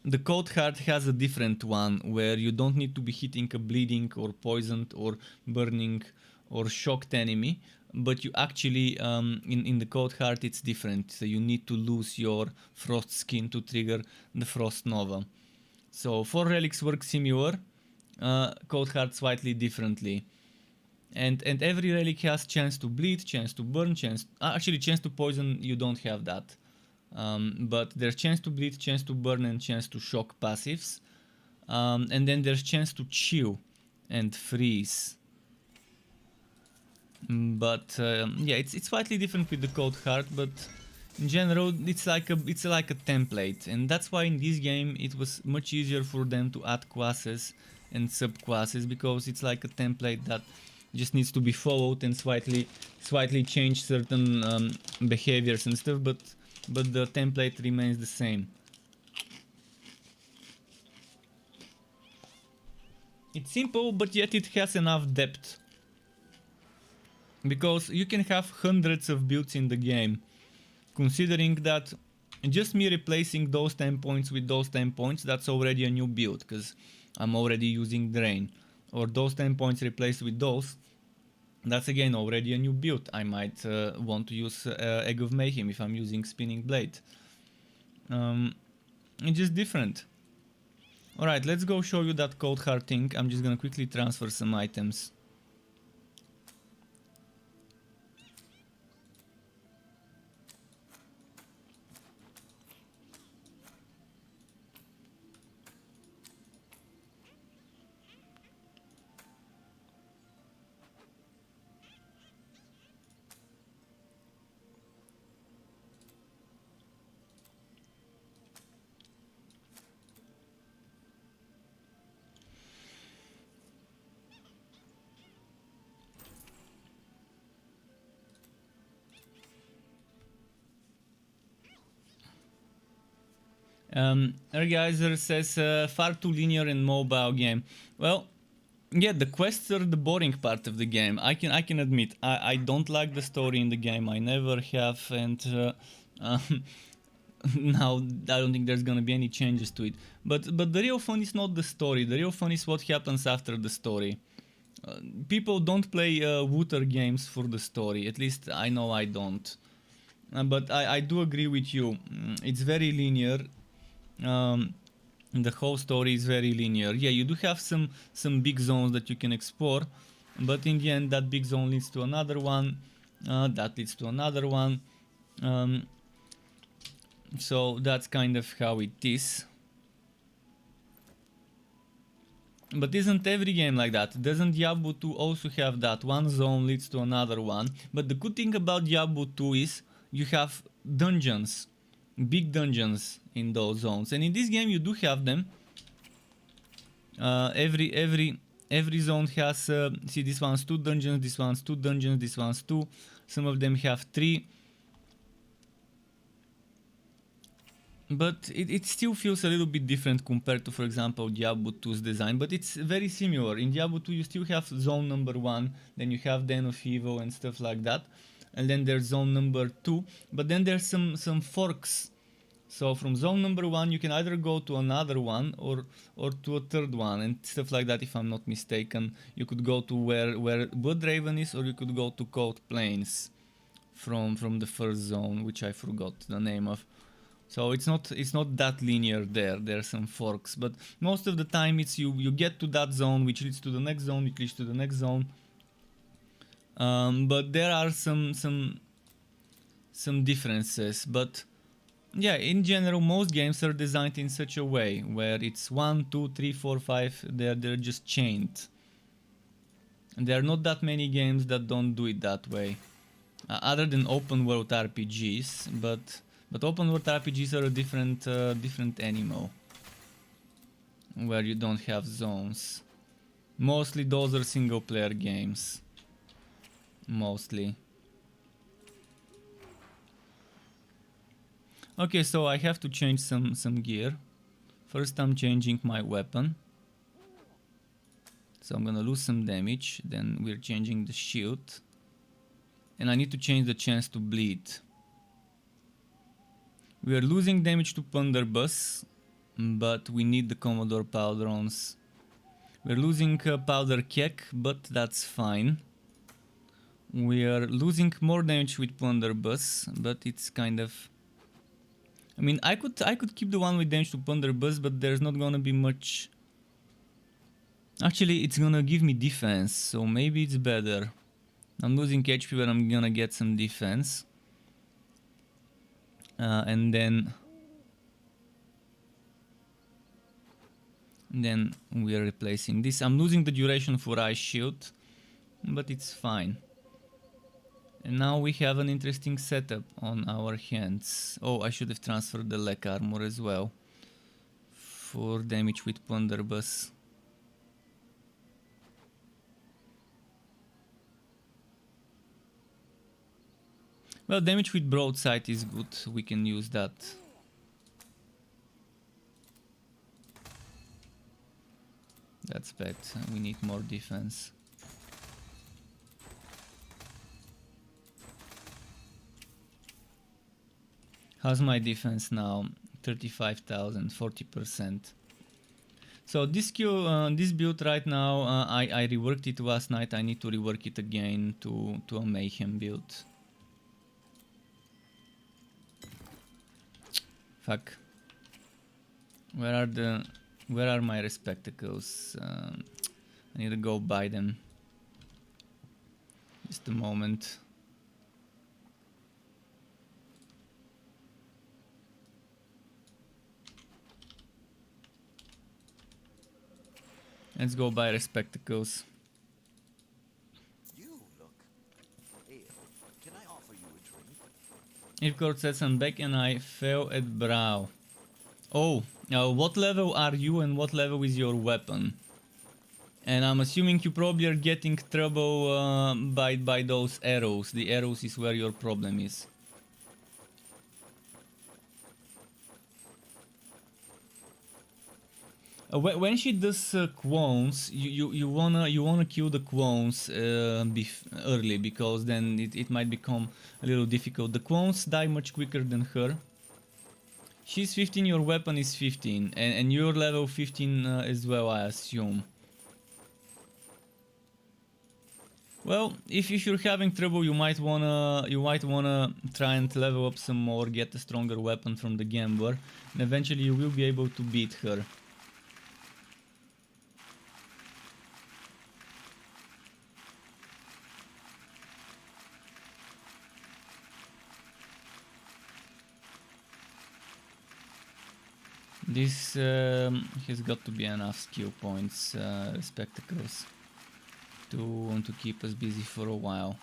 the cold heart has a different one, where you don't need to be hitting a bleeding or poisoned or burning or shocked enemy, but you actually in the cold heart it's different. So you need to lose your frost skin to trigger the frost nova. So 4 relics work similar, cold heart slightly differently. And every relic has chance to bleed, chance to burn, chance to poison. You don't have that. But there's chance to bleed, chance to burn, and chance to shock passives. And then there's chance to chill and freeze. But yeah, it's slightly different with the cold heart, but in general it's like a template, and that's why in this game it was much easier for them to add classes and subclasses, because it's like a template that just needs to be followed and slightly change certain behaviors and stuff, but the template remains the same. It's simple, but yet it has enough depth, because you can have hundreds of builds in the game, considering that just me replacing those 10 points with those 10 points, that's already a new build, because I'm already using Drain. Or those 10 points replaced with those, that's again already a new build. I might want to use Egg of Mayhem if I'm using Spinning Blade. It's just different. Alright, let's go show you that cold heart thing. I'm just gonna quickly transfer some items. Ergeiser says far too linear in mobile game. Well, yeah, the quests are the boring part of the game. I can admit I don't like the story in the game. I never have, and um, now I don't think there's gonna be any changes to it. But the real fun is not the story. The real fun is what happens after the story. People don't play Wooter games for the story. At least I know I don't. But I do agree with you. It's very linear. The whole story is very linear. Yeah, you do have some big zones that you can explore, but in the end that big zone leads to another one, that leads to another one. So that's kind of how it is. But isn't every game like that? Doesn't Diablo 2 also have that? One zone leads to another one. But the good thing about Diablo 2 is you have dungeons. Big dungeons in those zones. And in this game you do have them. Every zone has... see, this one's 2 dungeons, this one's 2 dungeons, this one's 2. Some of them have 3. But it still feels a little bit different compared to, for example, Diablo 2's design. But it's very similar. In Diablo 2 you still have zone number 1, then you have Den of Evil and stuff like that. And then there's zone number 2. But then there's some forks. So from zone number 1 you can either go to another one or to a third one and stuff like that, if I'm not mistaken. You could go to where Bloodraven is, or you could go to Cold Plains from the first zone, which I forgot the name of. So it's not that linear there. There are some forks, but most of the time it's you get to that zone, which leads to the next zone, which leads to the next zone. But there are some differences. But yeah, in general, most games are designed in such a way where it's 1, 2, 3, 4, 5. They're just chained. And there are not that many games that don't do it that way, other than open world RPGs, but open world RPGs are a different animal, where you don't have zones. Mostly those are single player games. Mostly. Okay, so I have to change some gear. First I'm changing my weapon. So I'm gonna lose some damage, then we're changing the shield. And I need to change the chance to bleed. We are losing damage to Plunderbuss, but we need the Commodore Powderons. We're losing Powder Kek, but that's fine. We are losing more damage with Plunderbuss, but it's kind of... I mean, I could keep the one with damage to Plunderbuss, but there's not gonna be much... Actually, it's gonna give me defense, so maybe it's better. I'm losing HP, but I'm gonna get some defense. And then we are replacing this. I'm losing the duration for Ice Shield, but it's fine. And now we have an interesting setup on our hands. Oh, I should have transferred the leg armor as well for damage with Plunderbuss. Well, damage with broadside is good, we can use that. That's bad, we need more defense. How's my defense now? 35,000, 40%. So this this build right now, I reworked it last night. I need to rework it again to a mayhem build. Fuck. Where are my spectacles? I need to go buy them. Just a moment. Let's go buy spectacles. You look pale. Can I offer you a drink? If Court says I'm back and I fell at brow. Oh, what level are you and what level is your weapon? And I'm assuming you probably are getting trouble by those arrows. The arrows is where your problem is. When she does quones, you wanna kill the quones early, because then it might become a little difficult. The quones die much quicker than her. She's 15, your weapon is 15, and you're level 15 as well, I assume. Well, if you're having trouble, you might wanna try and level up some more, get a stronger weapon from the gambler, and eventually you will be able to beat her. This has got to be enough skill points, spectacles, to keep us busy for a while.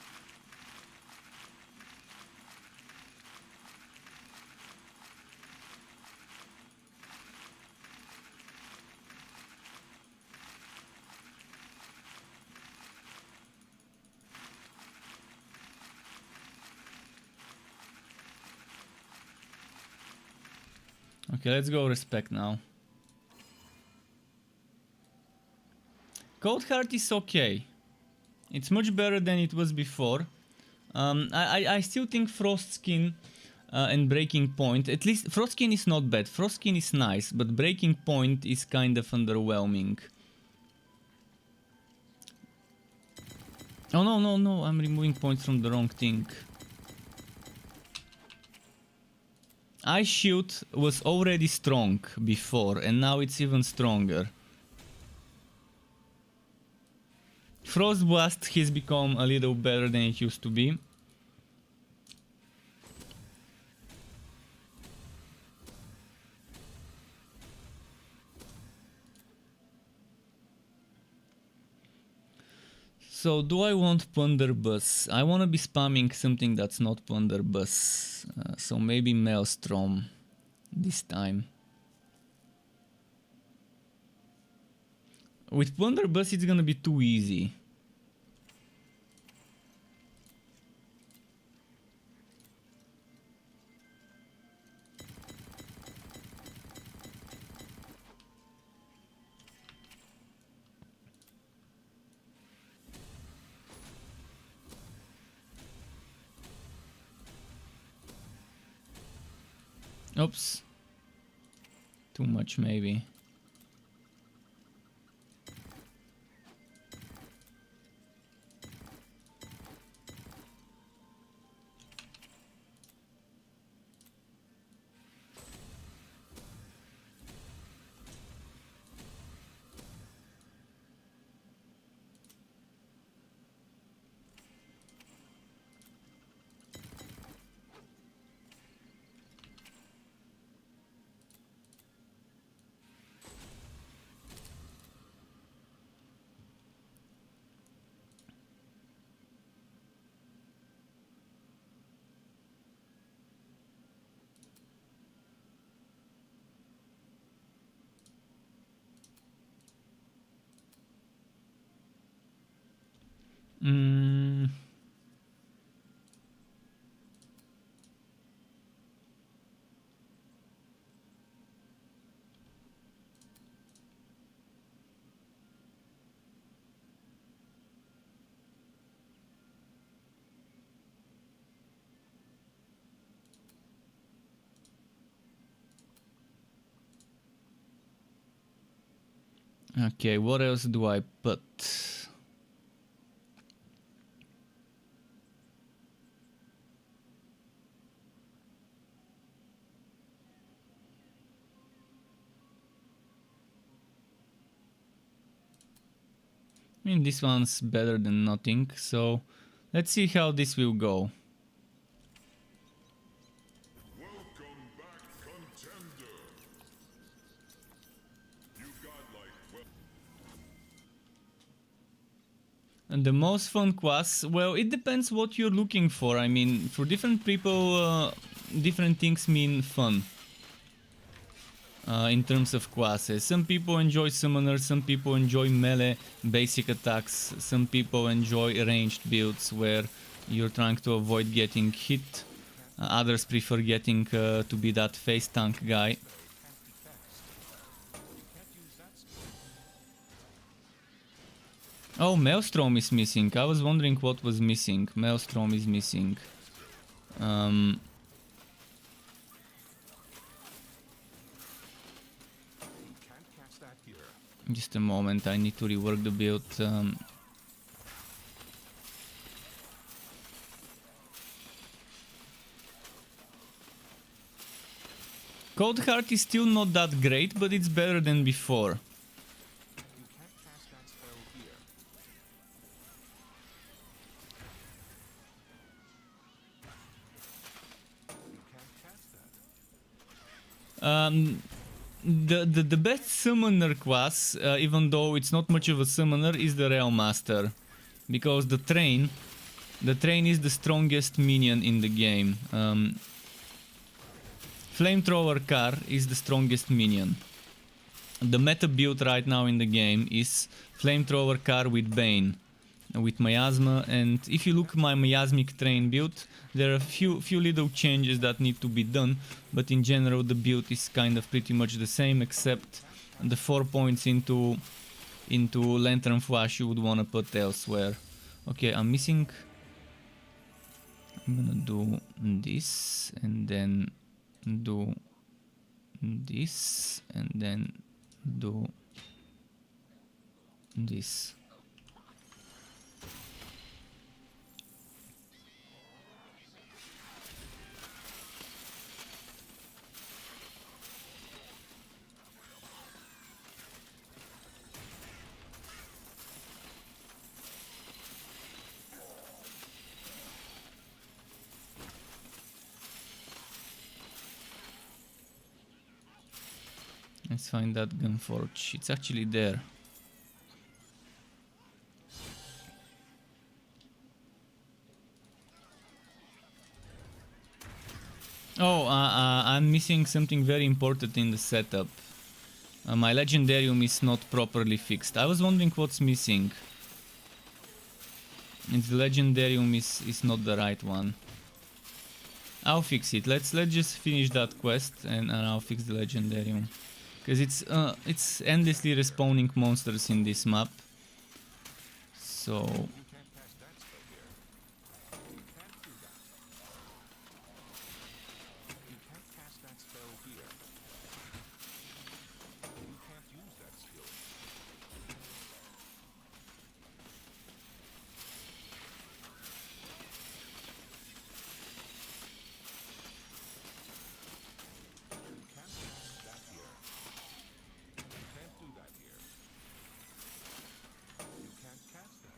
Okay, let's go respect now. Cold Heart is okay. It's much better than it was before. I still think Frost Skin and Breaking Point, at least Frost Skin is not bad. Frost Skin is nice, but Breaking Point is kind of underwhelming. Oh no, I'm removing points from the wrong thing. Ice Shield was already strong before, and now it's even stronger. Frost Blast has become a little better than it used to be. So, do I want Plunderbuss? I want to be spamming something that's not Plunderbuss. So maybe Maelstrom this time. With Plunderbuss it's gonna be too easy. Oops. Too much maybe. Okay, what else do I put? I mean, this one's better than nothing, so let's see how this will go. Welcome back, contender. You godlike well. And the most fun class, well, it depends what you're looking for. I mean, for different people, different things mean fun. In terms of classes, some people enjoy summoners, some people enjoy melee basic attacks, some people enjoy ranged builds where you're trying to avoid getting hit, others prefer getting to be that face tank guy. Oh, Maelstrom is missing. I was wondering what was missing. Maelstrom is missing. You can't cast that here. Just a moment, I need to rework the build. Cold Heart is still not that great, but it's better than before. You can't cast that spell here. You can't cast that. The best summoner class, even though it's not much of a summoner, is the Realm Master, because the train is the strongest minion in the game. Flamethrower Car is the strongest minion. The meta build right now in the game is Flamethrower Car with Bane, with Miasma, and if you look at my Miasmic Train build, there are a few little changes that need to be done, but in general the build is kind of pretty much the same, except the 4 points into Lantern Flash you would want to put elsewhere. Okay, I'm missing... I'm gonna do this, and then do this, and then do this. Let's find that Gunforge. It's actually there. Oh, I'm missing something very important in the setup. My Legendarium is not properly fixed. I was wondering what's missing. And the Legendarium is not the right one. I'll fix it. Let's just finish that quest and I'll fix the Legendarium. Because it's endlessly respawning monsters in this map. So... You can't cast that spell here. You can't do that. You can't cast that spell here. You can't use that skill. You can't cast that here. You can't do that here. You can't cast that.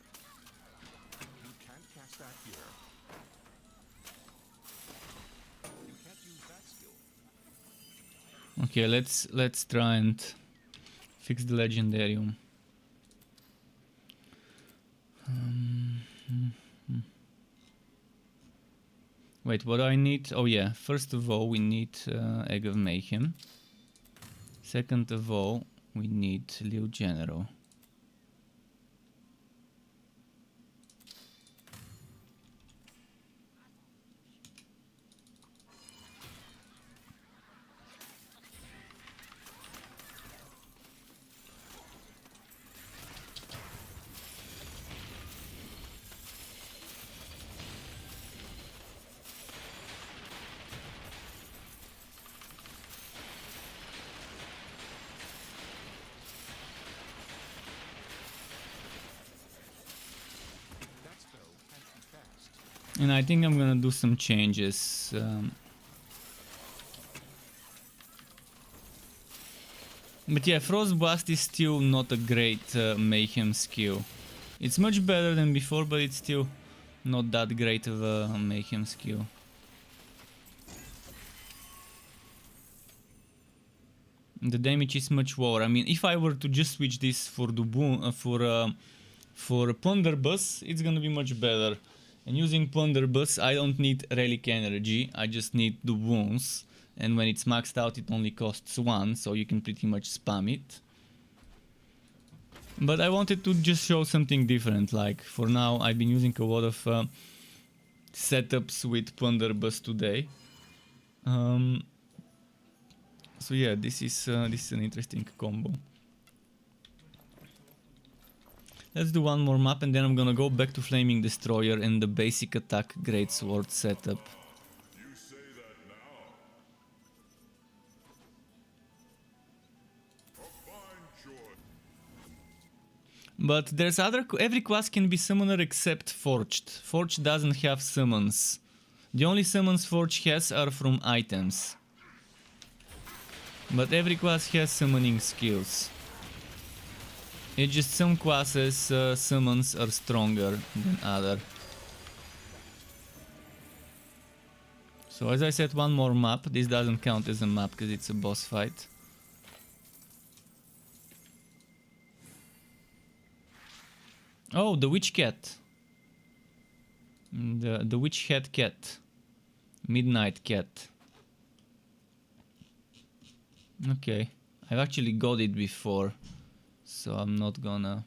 You can't cast that here. You can't use that skill. Okay, let's try and fix the Legendarium. Wait, what do I need? Oh yeah, first of all we need Egg of Mayhem. Second of all we need Liu General. That spell can't be cast. And I think I'm gonna do some changes. But yeah, Frostblast is still not a great Mayhem skill. It's much better than before, but it's still not that great of a Mayhem skill. The damage is much lower. I mean, if I were to just switch this for the for Plunderbuss, it's gonna be much better. And using Plunderbuss, I don't need Relic Energy, I just need the wounds. And when it's maxed out, it only costs 1, so you can pretty much spam it. But I wanted to just show something different. Like, for now, I've been using a lot of setups with Plunderbuss today. So yeah, this is an interesting combo. Let's do one more map and then I'm gonna go back to Flaming Destroyer and the basic attack Greatsword setup. You say that now? A fine choice. But there's every class can be summoner except Forged. Forged doesn't have summons. The only summons Forged has are from items. But every class has summoning skills. It's just some classes summons are stronger than other. So as I said, one more map. This doesn't count as a map because it's a boss fight. Oh, the witch cat. The witch head cat. Midnight cat. Okay, I've actually got it before, so I'm not gonna...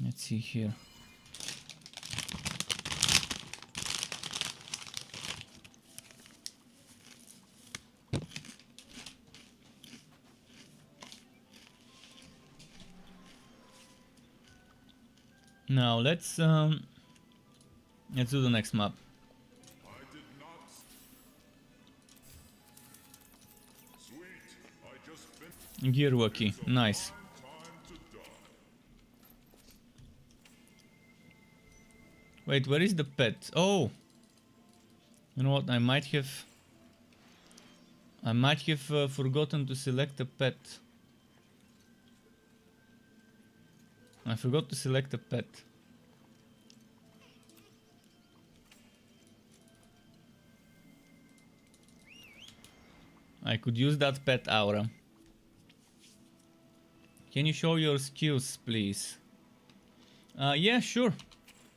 Let's see here. Now let's do the next map. I did not. Sweet. I just finished. Gearwalkie, nice. Time to die. Wait, where is the pet? Oh! You know what, I might have forgotten to select a pet. I forgot to select a pet. I could use that pet aura. Can you show your skills, please? Yeah, sure.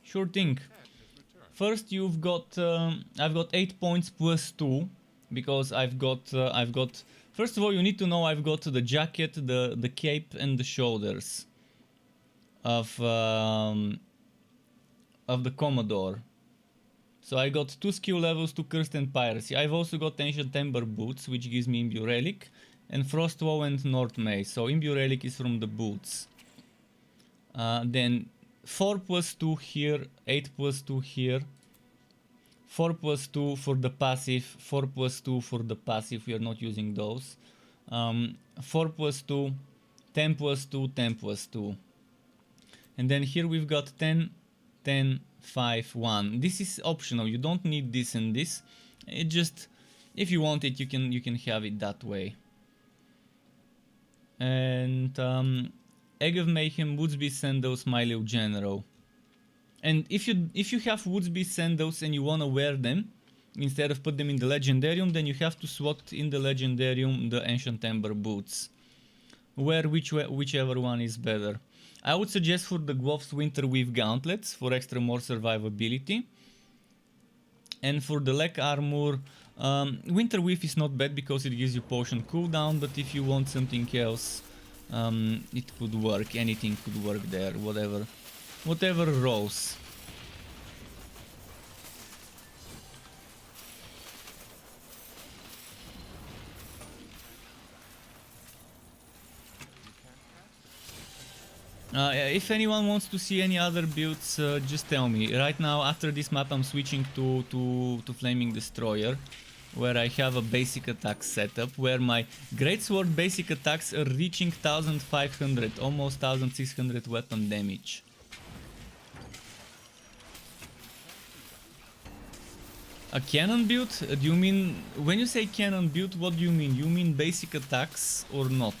Sure thing. First, you've got I've got 8 points plus 2 because I've got first of all, you need to know I've got the jacket, the cape and the shoulders of the Commodore. So I got 2 skill levels, 2 Cursed and Piracy. I've also got Ancient Ember Boots, which gives me Imbue Relic, and Frostwoe and North Mace. So Imbue Relic is from the boots. Then 4 plus 2 here, 8 plus 2 here, 4 plus 2 for the passive, 4 plus 2 for the passive, we are not using those. 4 plus 2, 10 plus 2, 10 plus 2. And then here we've got 10, 10, 5, 1. This is optional, you don't need this and this. It just, if you want it, you can have it that way. And Egg of Mayhem, Woodsby Sandals, Milo General. And if you have Woodsby Sandals and you wanna wear them instead of put them in the Legendarium, then you have to swap in the Legendarium the Ancient Ember Boots. Wear whichever one is better. I would suggest for the Gloves Winterweave Gauntlets for extra more survivability. And for the leg armor, Winterweave is not bad because it gives you potion cooldown, but if you want something else, it could work. Anything could work there, whatever rolls. If anyone wants to see any other builds, just tell me. Right now, after this map, I'm switching to Flaming Destroyer, where I have a basic attack setup, where my Greatsword basic attacks are reaching 1500, almost 1600 weapon damage. A cannon build? Do you mean, when you say cannon build, what do you mean? You mean basic attacks or not?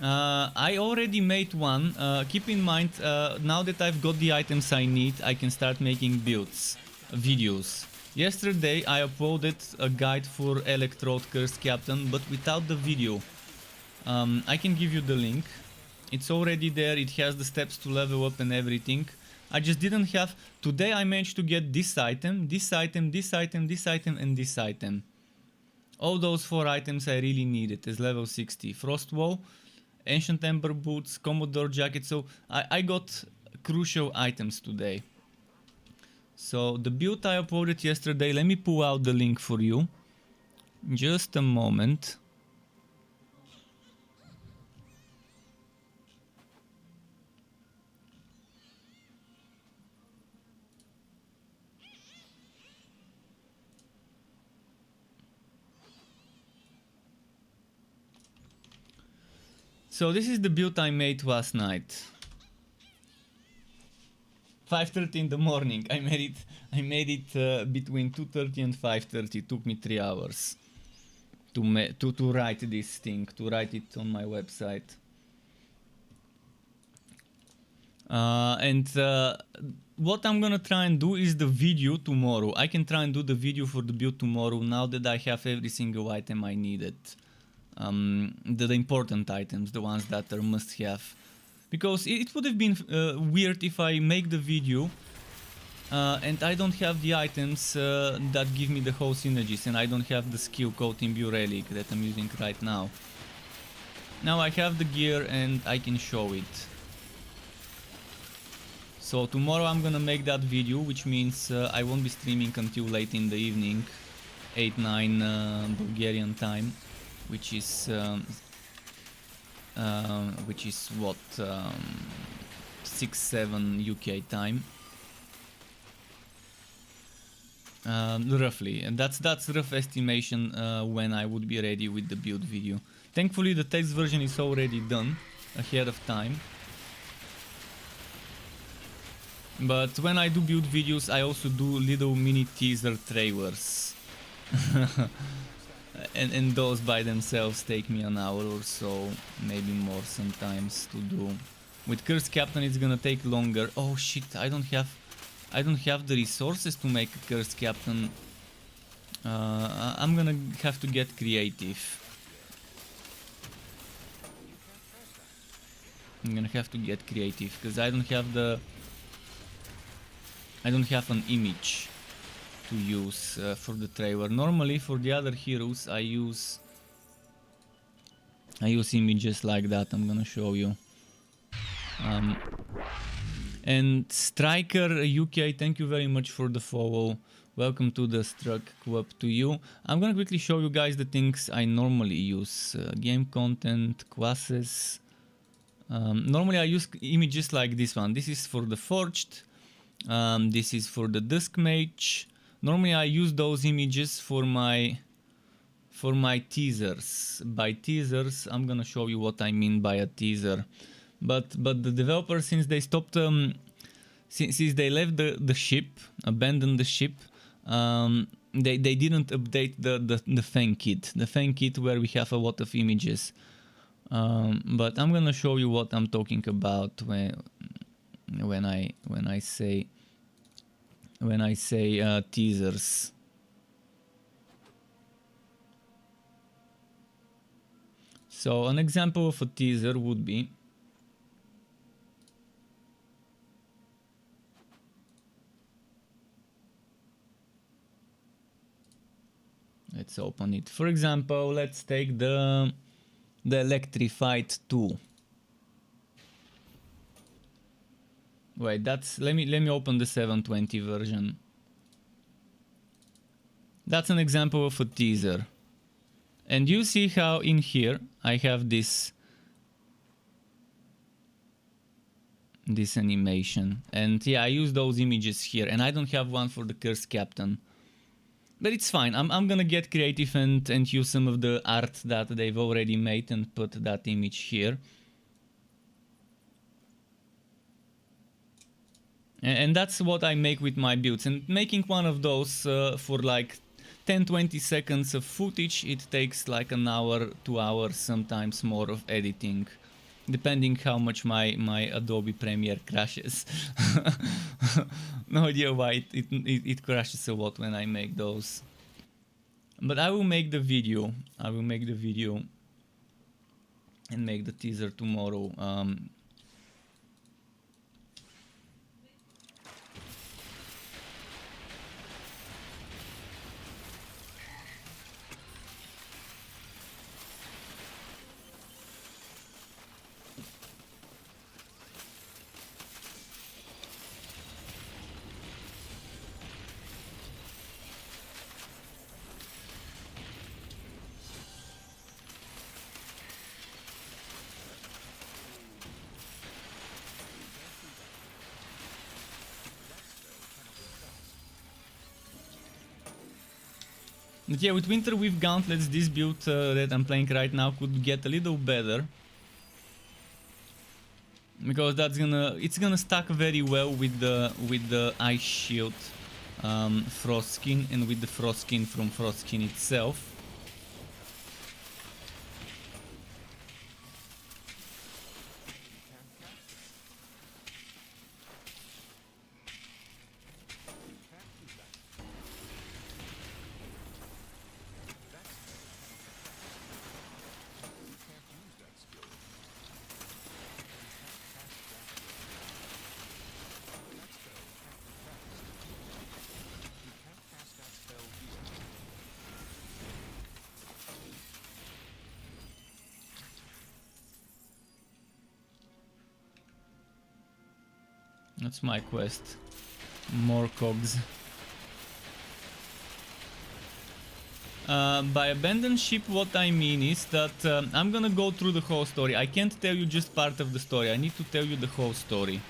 I already made one. Keep in mind, now that I've got the items I need, I can start making builds, videos. Yesterday I uploaded a guide for Electrode Cursed Captain, but without the video. I can give you the link. It's already there, it has the steps to level up and everything. I just didn't have... Today I managed to get this item, this item, this item, this item and this item. All those 4 items I really needed as level 60. Frostwoe, Ancient Ember Boots, Commodore Jacket, so I got crucial items today. So the build I uploaded yesterday, let me pull out the link for you. Just a moment. So this is the build I made last night. 5:30 in the morning. I made it between 2:30 and 5:30. Took me 3 hours to write this thing, to write it on my website. And what I'm gonna try and do is the video tomorrow. I can try and do the video for the build tomorrow now that I have every single item I needed. The important items, the ones that are must have. Because it would have been weird if I make the video and I don't have the items that give me the whole synergies, and I don't have the skill code in Imbue Relic that I'm using right now. Now I have the gear and I can show it. So tomorrow I'm gonna make that video, which means I won't be streaming until late in the evening, 8-9 Bulgarian time, which is what 6-7 UK time, roughly, and that's rough estimation when I would be ready with the build video. Thankfully the text version is already done ahead of time, but when I do build videos I also do little mini teaser trailers. And those by themselves take me an hour or so, maybe more sometimes to do. With Cursed Captain it's gonna take longer. Oh shit, I don't have the resources to make a Cursed Captain. I'm gonna have to get creative. Because I don't have an image to use for the trailer. Normally for the other heroes I use images like that. I'm gonna show you. And Striker UK, thank you very much for the follow. Welcome to the Struck Club to you. I'm gonna quickly show you guys the things I normally use. Game content, classes. Normally I use images like this one. This is for the Forged. This is for the Dusk Mage. Normally I use those images for my teasers. By teasers, I'm gonna show you what I mean by a teaser. But the developers, since they stopped, since they left the ship, abandoned the ship, they didn't update the fan kit. The fan kit where we have a lot of images. But I'm gonna show you what I'm talking about when I say teasers. So an example of a teaser would be, let's open it. For example, let's take the Electrified 2. Wait, let me open the 720 version. That's an example of a teaser. And you see how in here I have this animation. And yeah, I use those images here, and I don't have one for the Cursed Captain. But it's fine. I'm gonna get creative and use some of the art that they've already made and put that image here. And that's what I make with my builds. And making one of those for like 10-20 seconds of footage, it takes like an hour, 2 hours, sometimes more of editing, depending how much my Adobe Premiere crashes. No idea why it crashes a lot when I make those. But I will make the video. And make the teaser tomorrow. But yeah, with Winter with Gauntlets, this build that I'm playing right now could get a little better. Because it's gonna stack very well with the Ice Shield Frost Skin and with the Frost Skin from Frost Skin itself. That's my quest. More cogs. By abandoned ship, what I mean is that I'm gonna go through the whole story. I can't tell you just part of the story. I need to tell you the whole story.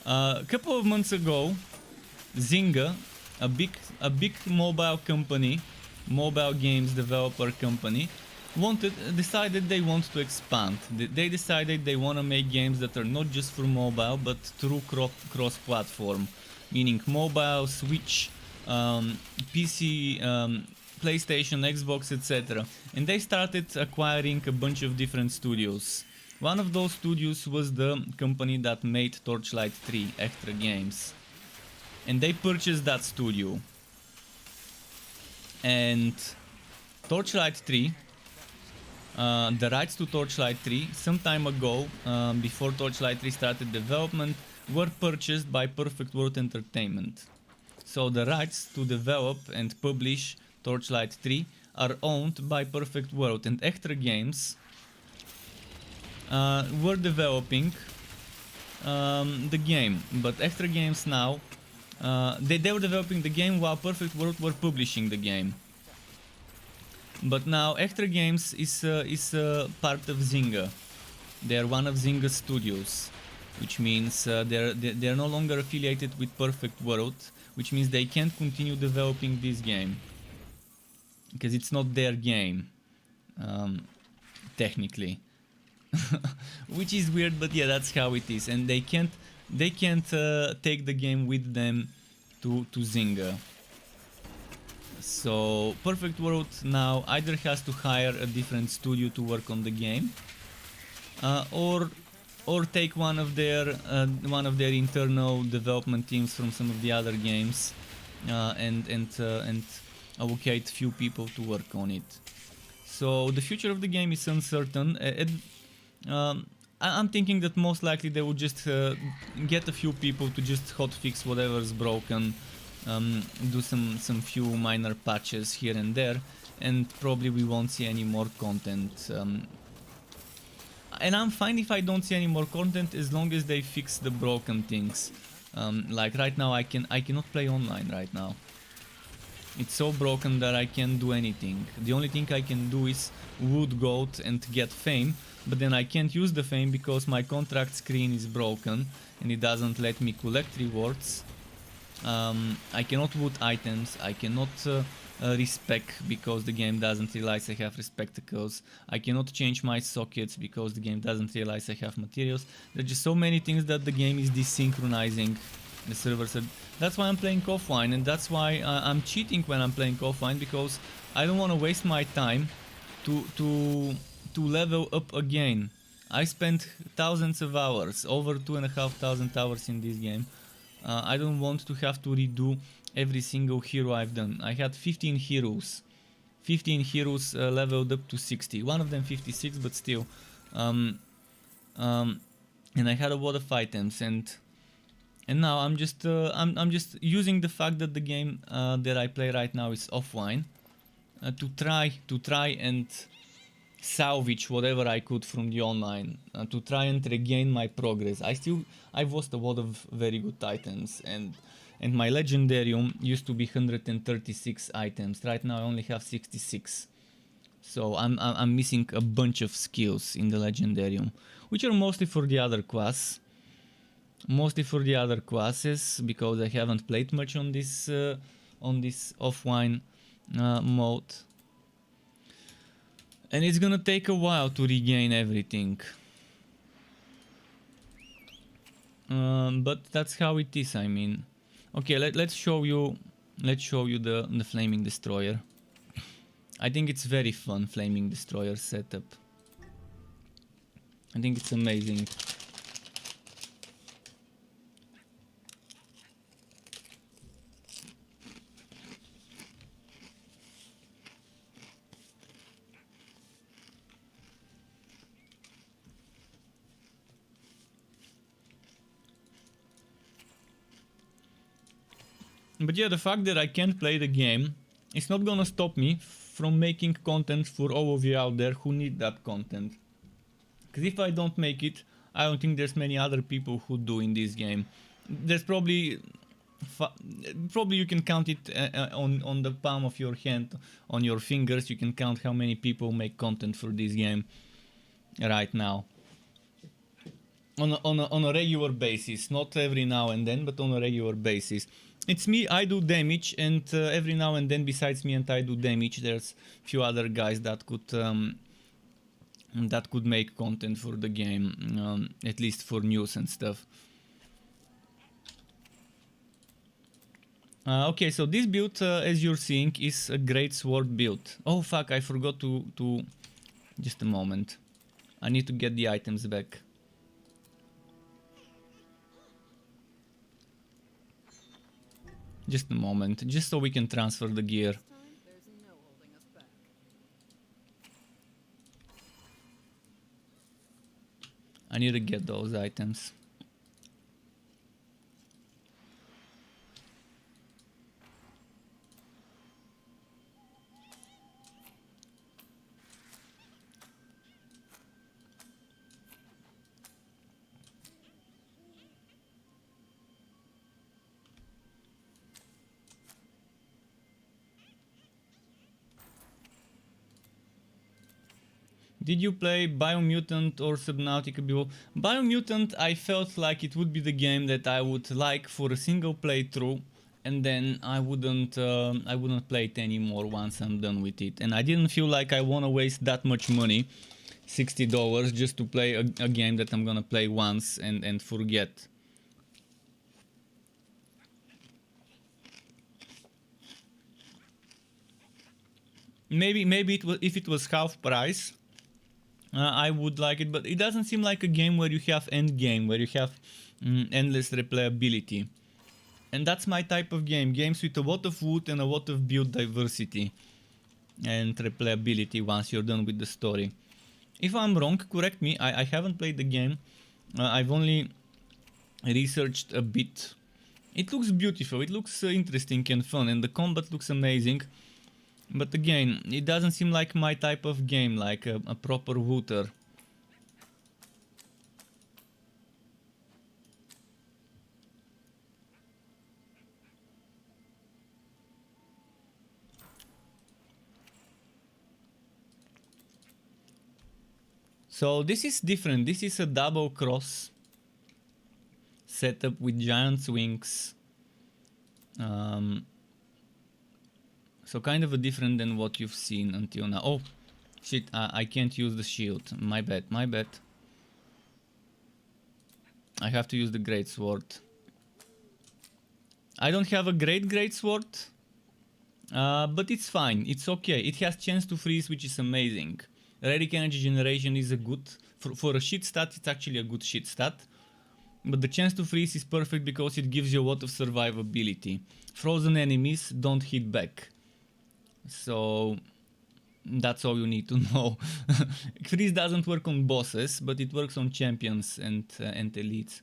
A couple of months ago, Zynga, a big mobile company, mobile games developer company, decided they want to expand. They decided they want to make games that are not just for mobile but through cross-platform, meaning mobile, Switch, PC, PlayStation, Xbox, etc. And they started acquiring a bunch of different studios. One of those studios was the company that made Torchlight 3, Extra Games. And they purchased that studio. And Torchlight 3, the rights to Torchlight 3, some time ago, before Torchlight 3 started development, were purchased by Perfect World Entertainment. So the rights to develop and publish Torchlight 3 are owned by Perfect World, and Extra Games were developing the game. But Extra Games now, they were developing the game while Perfect World were publishing the game. But now Extra Games is part of Zynga. They are one of Zynga's studios, which means they're no longer affiliated with Perfect World, which means they can't continue developing this game because it's not their game, technically. Which is weird, but yeah, that's how it is. And they can't take the game with them to Zynga. So Perfect World now either has to hire a different studio to work on the game, or take one of their internal development teams from some of the other games, and allocate few people to work on it. So the future of the game is uncertain. I'm thinking that most likely they will just get a few people to just hotfix whatever's broken. Do some few minor patches here and there, and probably we won't see any more content. And I'm fine if I don't see any more content as long as they fix the broken things. Like right now, I cannot play online right now. It's so broken that I can't do anything. The only thing I can do is wood gold and get fame, but then I can't use the fame because my contract screen is broken and it doesn't let me collect rewards. I cannot loot items, I cannot respec because the game doesn't realize I have respectacles. I cannot change my sockets because the game doesn't realize I have materials. There are just so many things that the game is desynchronizing the servers. That's why I'm playing offline, and that's why I'm cheating when I'm playing offline, because I don't want to waste my time to level up again. I spent thousands of hours, over 2,500 hours in this game. I don't want to have to redo every single hero I've done. I had 15 heroes. 15 heroes leveled up to 60. One of them 56, but still. And I had a lot of items, and now I'm just using the fact that the game that I play right now is offline to try and salvage whatever I could from the online, to try and regain my progress. I've lost a lot of very good items, and my legendarium used to be 136 items. Right now I only have 66. So I'm missing a bunch of skills in the legendarium, which are mostly for the other class. Mostly for the other classes, because I haven't played much on this offline. mode. And it's gonna take a while to regain everything. But that's how it is, I mean. Okay, let's show you the Flaming Destroyer. I think it's very fun, Flaming Destroyer setup. I think it's amazing. But yeah, the fact that I can't play the game, it's not gonna stop me from making content for all of you out there who need that content. Because if I don't make it, I don't think there's many other people who do in this game. There's probably you can count it on the palm of your hand, on your fingers. You can count how many people make content for this game right now. On a regular basis, not every now and then, but on a regular basis. It's me, I do damage, and every now and then, besides me and I do damage, there's few other guys that could make content for the game, at least for news and stuff. Okay, so this build, as you're seeing, is a great sword build. Oh fuck, I forgot to... Just a moment. I need to get the items back. Just a moment, just so we can transfer the gear. I need to get those items. Did you play Biomutant or Subnautica before? Biomutant, I felt like it would be the game that I would like for a single playthrough, and then I wouldn't play it anymore once I'm done with it. And I didn't feel like I want to waste that much money, $60, just to play a game that I'm gonna play once and forget. Maybe if it was half price, I would like it, but it doesn't seem like a game where you have end game, where you have endless replayability. And that's my type of game, games with a lot of wood and a lot of build diversity and replayability once you're done with the story. If I'm wrong, correct me, I haven't played the game, I've only researched a bit. It looks beautiful, it looks interesting and fun, and the combat looks amazing. But again, it doesn't seem like my type of game, like a proper looter. So this is different, this is a double cross setup with giant wings. So kind of a different than what you've seen until now. Oh, shit, I can't use the shield. My bad, my bad. I have to use the great sword. I don't have a great sword, but it's fine, it's okay. It has chance to freeze, which is amazing. Relic energy generation is a good... For a shit stat, it's actually a good shit stat. But the chance to freeze is perfect because it gives you a lot of survivability. Frozen enemies don't hit back. So that's all you need to know. Freeze doesn't work on bosses, but it works on champions and elites.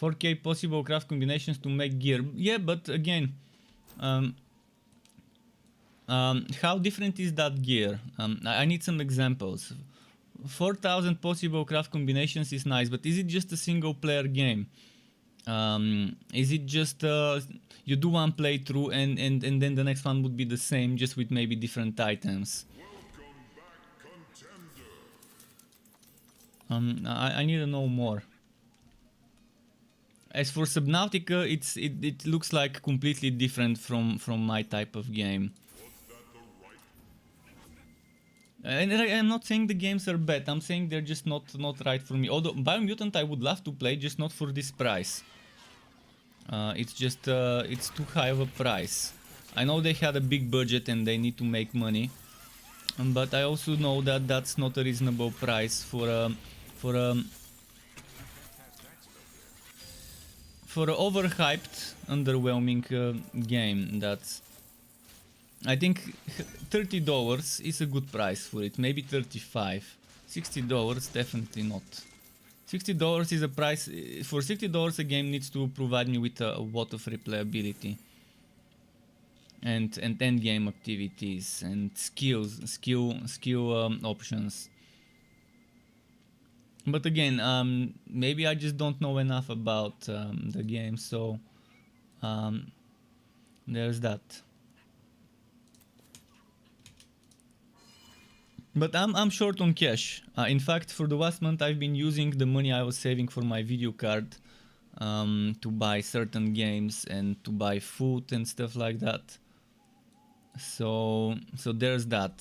4K possible craft combinations to make gear. Yeah, but again, how different is that gear? I need some examples. 4,000 possible craft combinations is nice, but is it just a single player game? Is it just you do one playthrough and then the next one would be the same, just with maybe different items? I need to know more. as for Subnautica, it looks like completely different from my type of game. And I'm not saying the games are bad. I'm saying they're just not right for me. Although Biomutant I would love to play, just not for this price. It's just it's too high of a price. I know they had a big budget and they need to make money, but I also know that that's not a reasonable price for an overhyped, underwhelming game. That's, I think $30 is a good price for it. Maybe $35, $60 definitely not. $60 is a price. For $60 a game needs to provide me with a lot of replayability and end game activities and skill options. But again, maybe I just don't know enough about the game, so there's that. But I'm short on cash. In fact, for the last month I've been using the money I was saving for my video card to buy certain games and to buy food and stuff like that. So there's that.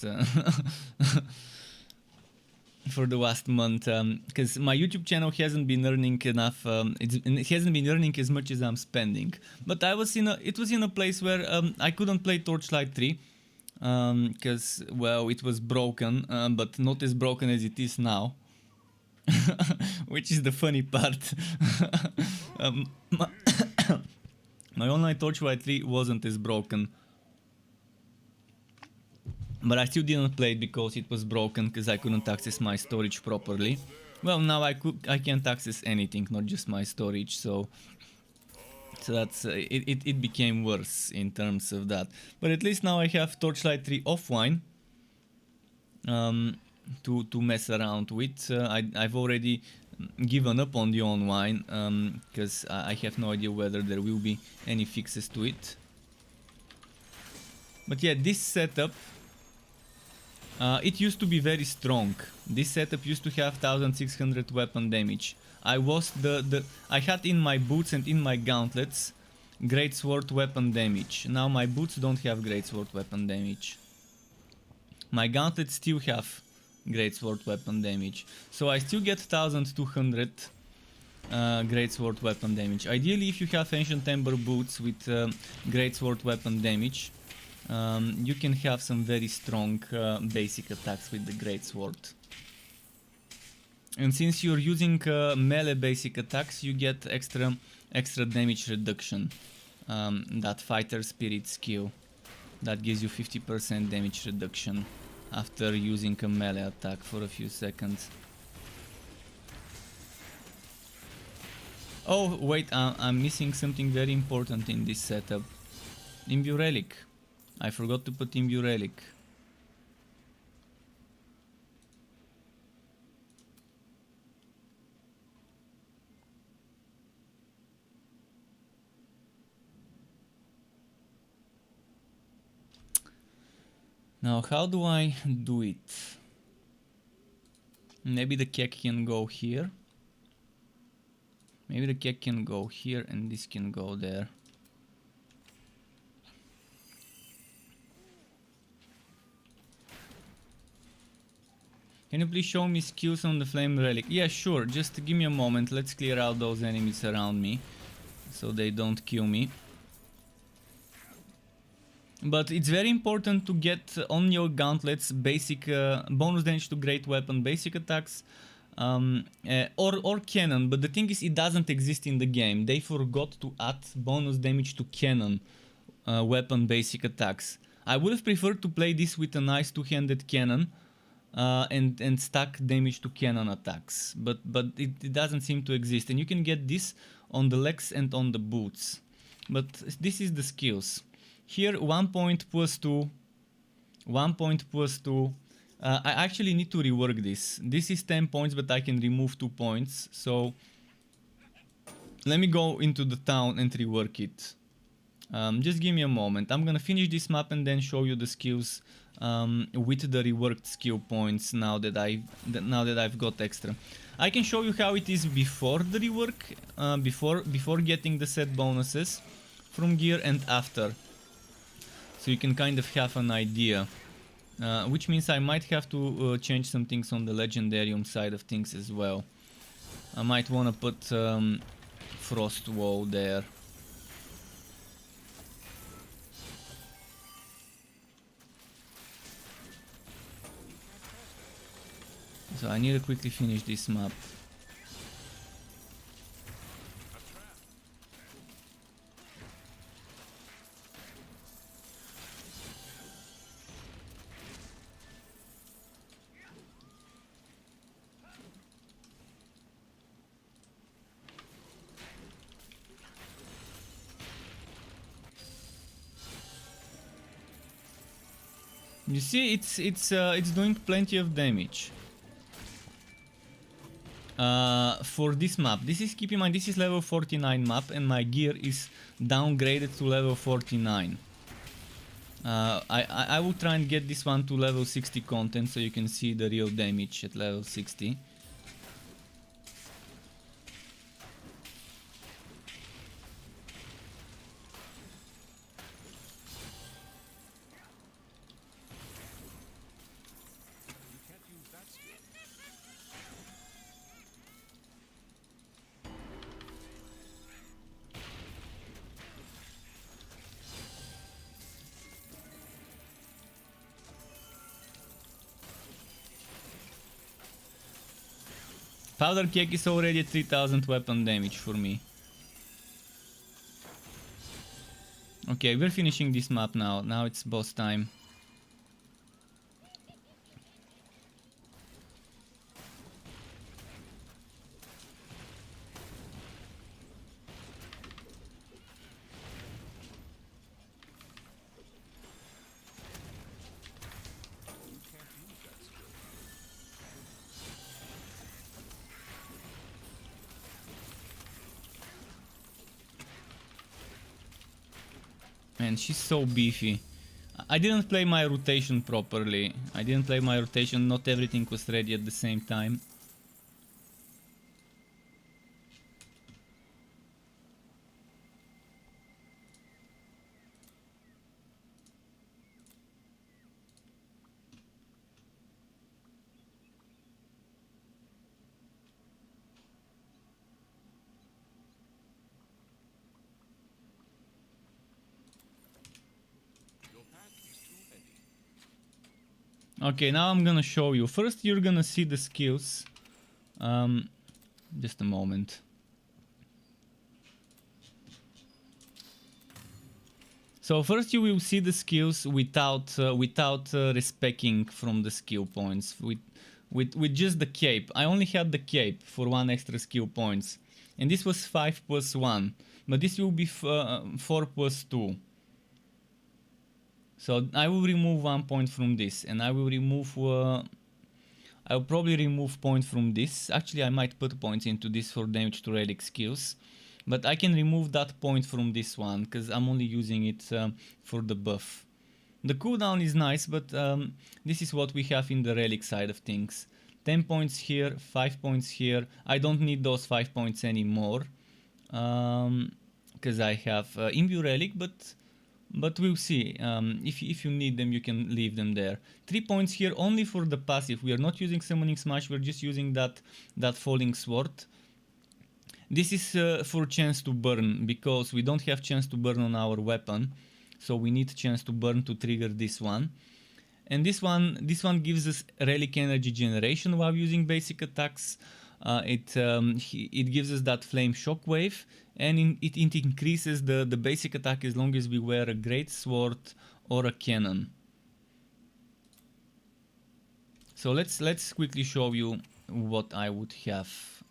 For the last month, because my YouTube channel hasn't been earning enough. It hasn't been earning as much as I'm spending. But it was in a place where I couldn't play Torchlight 3. Because, well, it was broken, but not as broken as it is now. Which is the funny part. My online Torchlight 3 wasn't as broken. But I still didn't play it because it was broken, because I couldn't access my storage properly. Well, now I can't access anything, not just my storage, so that's it became worse in terms of that. But at least now I have Torchlight 3 offline to mess around with. I've already given up on the online because I have no idea whether there will be any fixes to it. But yeah, this setup, it used to be very strong. This setup used to have 1600 weapon damage. I had in my boots and in my gauntlets greatsword weapon damage. Now my boots don't have greatsword weapon damage. My gauntlets still have greatsword weapon damage. So I still get 1200 greatsword weapon damage. Ideally, if you have ancient ember boots with greatsword weapon damage, you can have some very strong basic attacks with the greatsword. And since you're using melee basic attacks, you get extra damage reduction. That fighter spirit skill that gives you 50% damage reduction after using a melee attack for a few seconds. Oh wait, I'm missing something very important in this setup. Imbue relic. I forgot to put Imbue relic. Now, how do I do it? Maybe the keg can go here. Maybe the keg can go here and this can go there. Can you please show me skills on the flame relic? Yeah, sure. Just give me a moment. Let's clear out those enemies around me so they don't kill me. But it's very important to get on your gauntlets basic bonus damage to great weapon basic attacks or cannon. But the thing is, it doesn't exist in the game. They forgot to add bonus damage to cannon weapon basic attacks. I would have preferred to play this with a nice two-handed cannon and stack damage to cannon attacks. But it doesn't seem to exist. And you can get this on the legs and on the boots. But this is the skills. Here 1 point plus 2, 1 point plus 2. I actually need to rework this. This is 10 points, but I can remove 2 points. So let me go into the town and rework it. Just give me a moment. I'm gonna finish this map and then show you the skills with the reworked skill points now that I've got extra. I can show you how it is before the rework, before getting the set bonuses from gear, and after, so you can kind of have an idea. Which means I might have to change some things on the legendarium side of things as well. I might want to put frost wall there. So I need to quickly finish this map. You see, it's doing plenty of damage. For this map, keep in mind, this is level 49 map, and my gear is downgraded to level 49. I will try and get this one to level 60 content, so you can see the real damage at level 60. Powder cake is already at 3000 weapon damage for me. Okay, we're finishing this map now. Now it's boss time. Man, she's so beefy. I didn't play my rotation properly. Not everything was ready at the same time. Okay, now I'm gonna show you. First, you're gonna see the skills. Just a moment. So first, you will see the skills without respecing from the skill points. With just the cape. I only had the cape for 1 extra skill points, and this was 5 plus 1. But this will be 4 plus 2. So I will remove 1 point from this, and I will remove. I'll probably remove point from this. Actually, I might put points into this for damage to relic skills, but I can remove that point from this one because I'm only using it for the buff. The cooldown is nice, but this is what we have in the relic side of things. 10 points here, 5 points here. I don't need those 5 points anymore because I have imbue relic, but we'll see. If you need them, you can leave them there. 3 points here only for the passive. We are not using Summoning Smash, we're just using that Falling Sword. This is for chance to burn, because we don't have chance to burn on our weapon. So we need chance to burn to trigger this one. And this one gives us relic energy generation while using basic attacks. It gives us that flame shockwave, and it increases the basic attack as long as we wear a great sword or a cannon. So let's quickly show you what I would have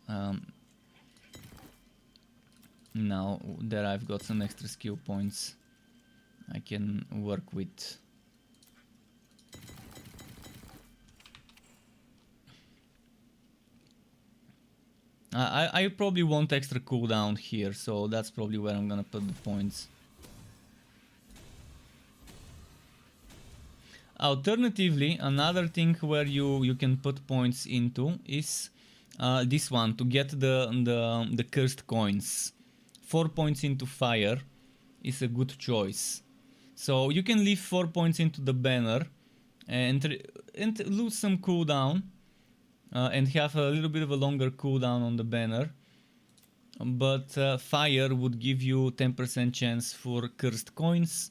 now that I've got some extra skill points I can work with. I probably want extra cooldown here, so that's probably where I'm gonna put the points. Alternatively, another thing where you can put points into is this one to get the cursed coins. 4 points into fire is a good choice. So you can leave 4 points into the banner and lose some cooldown and have a little bit of a longer cooldown on the banner. But fire would give you 10% chance for cursed coins,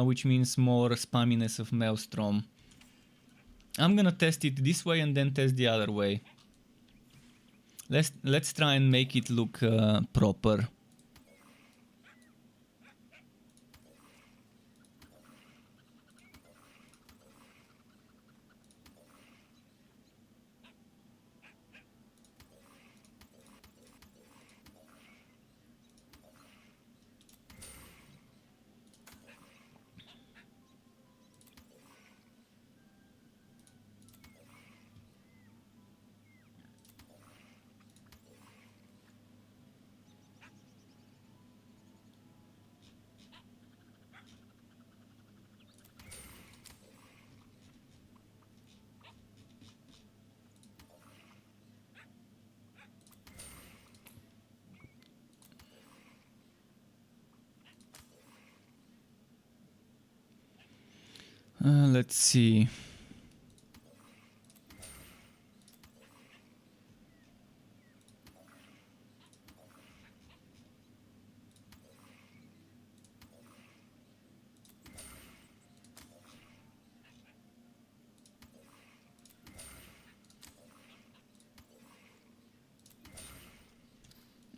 which means more spamminess of Maelstrom. I'm gonna test it this way and then test the other way. Let's try and make it look proper. Let's see.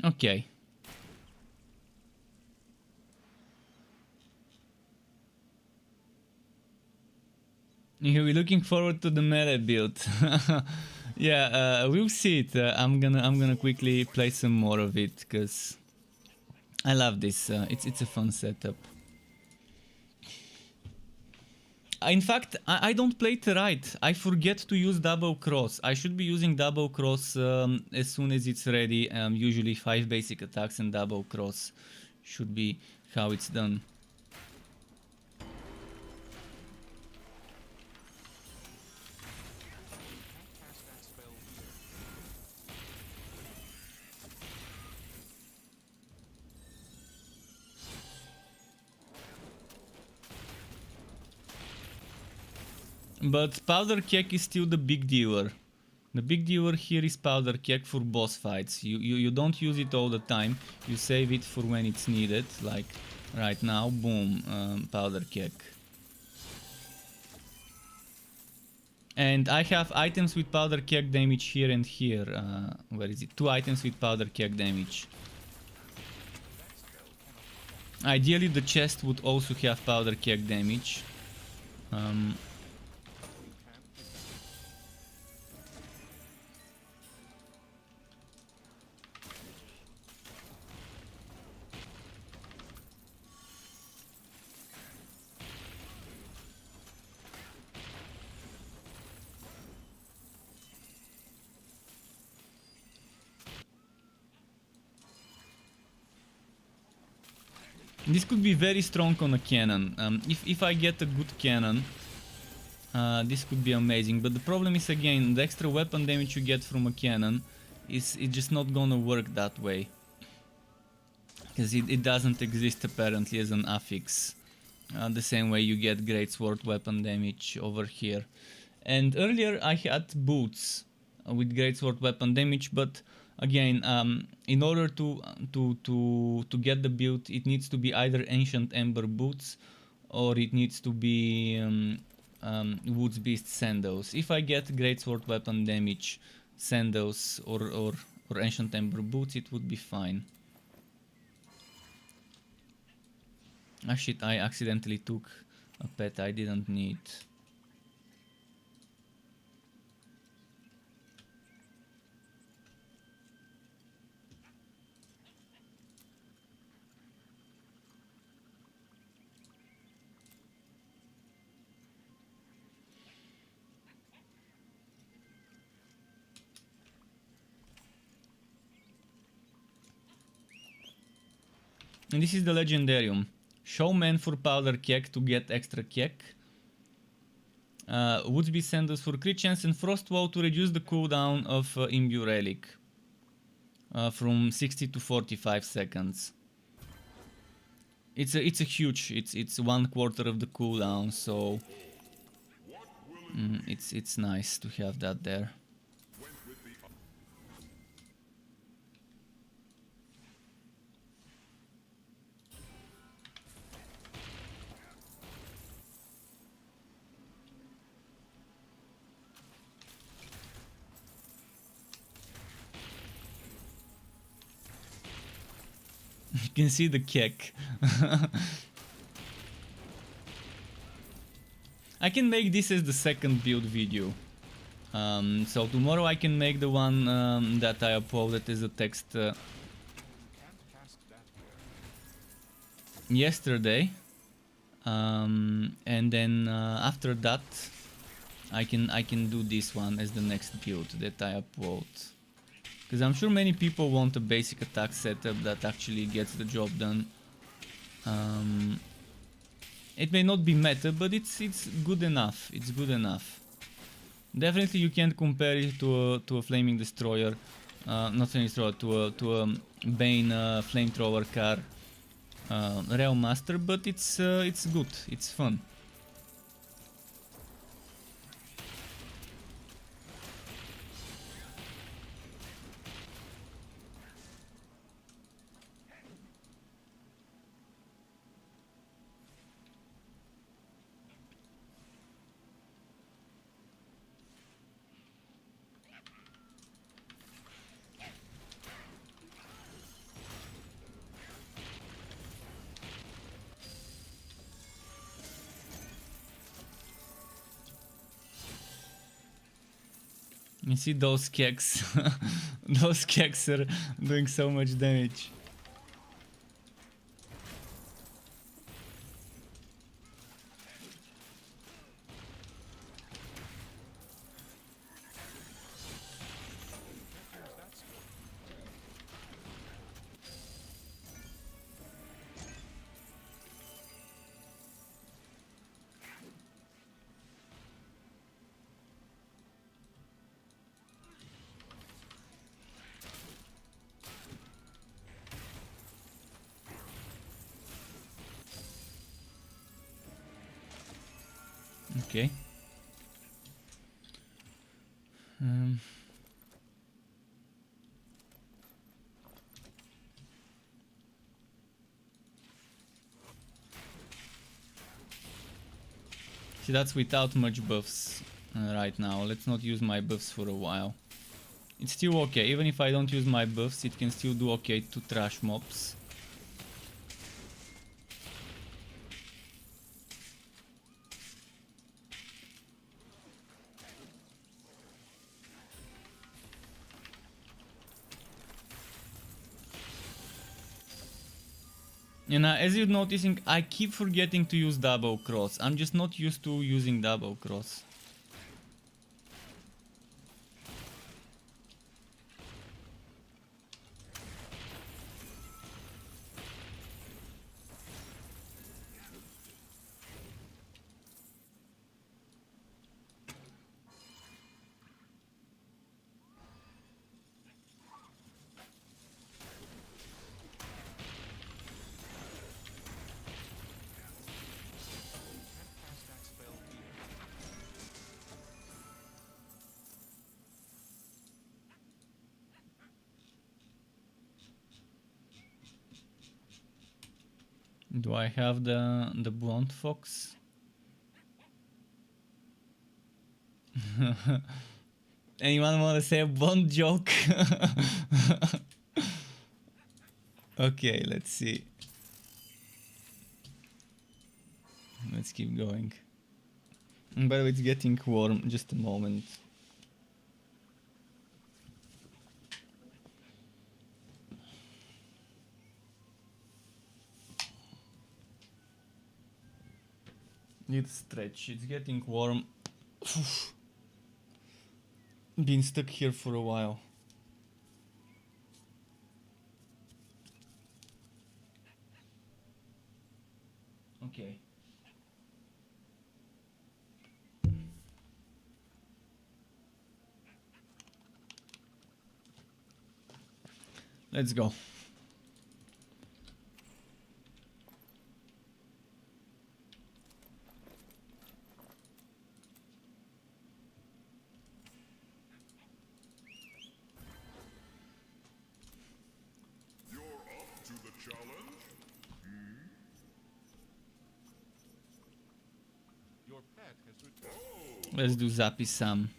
Okay. We're looking forward to the melee build. Yeah, we'll see it. I'm gonna quickly play some more of it because I love this. It's a fun setup. In fact, I don't play it right. I forget to use double cross. I should be using double cross as soon as it's ready. Usually 5 basic attacks and double cross should be how it's done. But Powder Keg is still the big dealer. The big dealer here is Powder Keg for boss fights. You don't use it all the time. You save it for when it's needed. Like right now, boom, Powder Keg. And I have items with Powder Keg damage here and here. Where is it? 2 items with Powder Keg damage. Ideally the chest would also have Powder Keg damage. This could be very strong on a cannon. If I get a good cannon, this could be amazing. But the problem is, again, the extra weapon damage you get from a cannon is just not gonna work that way. Because it doesn't exist apparently as an affix. The same way you get greatsword weapon damage over here. And earlier I had boots with greatsword weapon damage, but again, in order to get the build, it needs to be either Ancient Ember boots or it needs to be Woods Beast sandals. If I get greatsword weapon damage sandals or Ancient Ember boots, it would be fine. Ah shit, I accidentally took a pet I didn't need. And this is the Legendarium. Showman for Powder Keg to get extra Keg. Would-be sandals for crit chance and frostwall to reduce the cooldown of imbue relic from 60 to 45 seconds. It's a huge. It's 1/4 of the cooldown, so it's nice to have that there. You can see the kick. I can make this as the second build video. So tomorrow I can make the one that I uploaded as a text Can't cast that here. yesterday. And then after that I can do this one as the next build that I upload. Because I'm sure many people want a basic attack setup that actually gets the job done. It may not be meta, but it's good enough. It's good enough. Definitely you can't compare it to a flaming destroyer, not flaming destroyer, to a Bane flamethrower car Realm Master, but it's good. It's fun. You see those keks? Those keks are doing so much damage. Okay. See, that's without much buffs right now. Let's not use my buffs for a while. It's still okay. Even if I don't use my buffs, it can still do okay to trash mobs. And as you're noticing, I keep forgetting to use double cross. I'm just not used to using double cross. Cast that spell here. Do I have the blonde fox? Anyone want to say a Bond joke? Okay, let's see. Let's keep going. And by the way, it's getting warm. Just a moment. Need stretch. It's getting warm. Been stuck here for a while. Okay. Let's go. You're up to the challenge? Your pet has returned. Let's do Zappy Sam.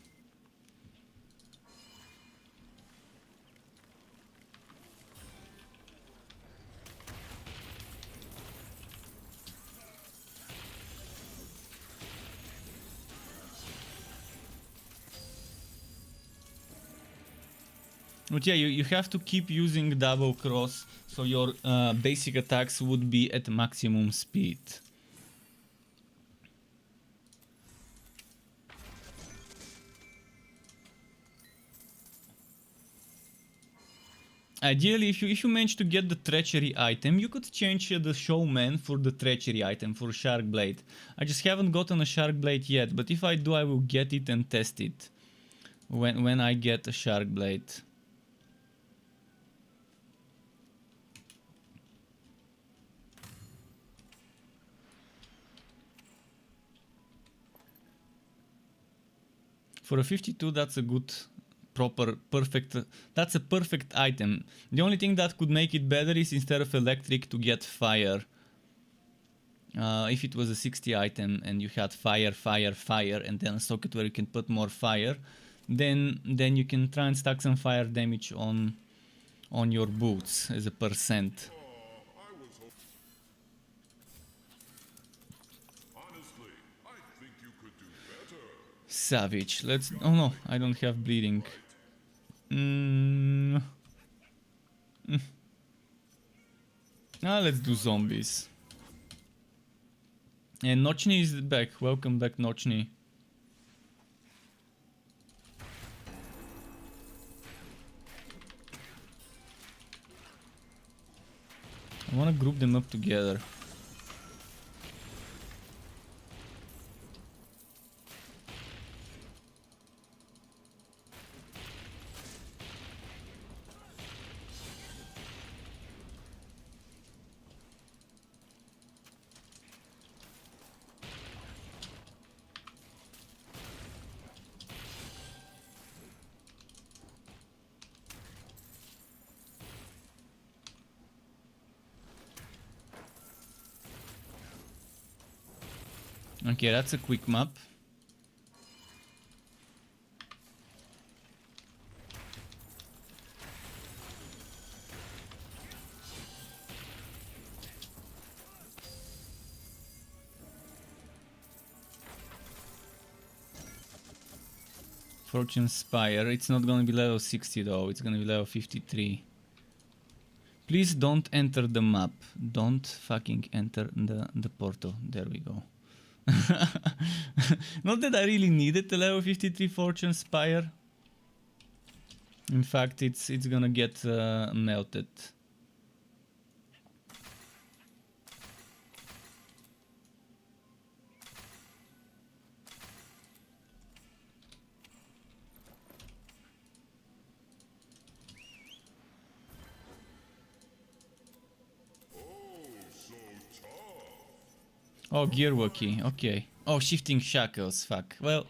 But yeah, you have to keep using double cross, so your basic attacks would be at maximum speed. Ideally, if you manage to get the treachery item, you could change the showman for the treachery item, for shark blade. I just haven't gotten a shark blade yet, but if I do, I will get it and test it when I get a shark blade. For a 52, that's a good, perfect, that's a perfect item. The only thing that could make it better is instead of electric to get fire. If it was a 60 item and you had fire, fire, fire, and then a socket where you can put more fire, then you can try and stack some fire damage on your boots as a percent. Honestly, I think you could do better. Savage. Let's. Oh no, I don't have bleeding. Let's do zombies. And Nochny is back. Welcome back, Nochny. I want to group them up together. Okay, that's a quick map. Fortune Spire. It's not gonna be level 60 though, it's gonna be level 53. Please don't enter the map. Don't fucking enter the portal. There we go. Not that I really needed the level 53 Fortune Spire. In fact, it's gonna get melted. Oh, Gearwalkie, okay. Oh, shifting shackles, fuck. Well,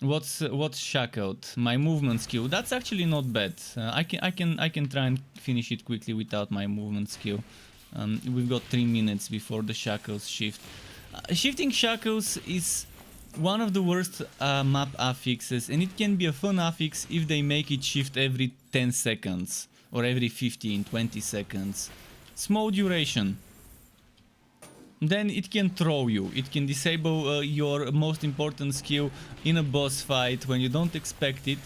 what's shackled? My movement skill. That's actually not bad. I can try and finish it quickly without my movement skill. We've got 3 minutes before the shackles shift. Shifting shackles is one of the worst map affixes, and it can be a fun affix if they make it shift every 10 seconds or every 15, 20 seconds. Small duration. Then it can throw you. It can disable your most important skill in a boss fight when you don't expect it.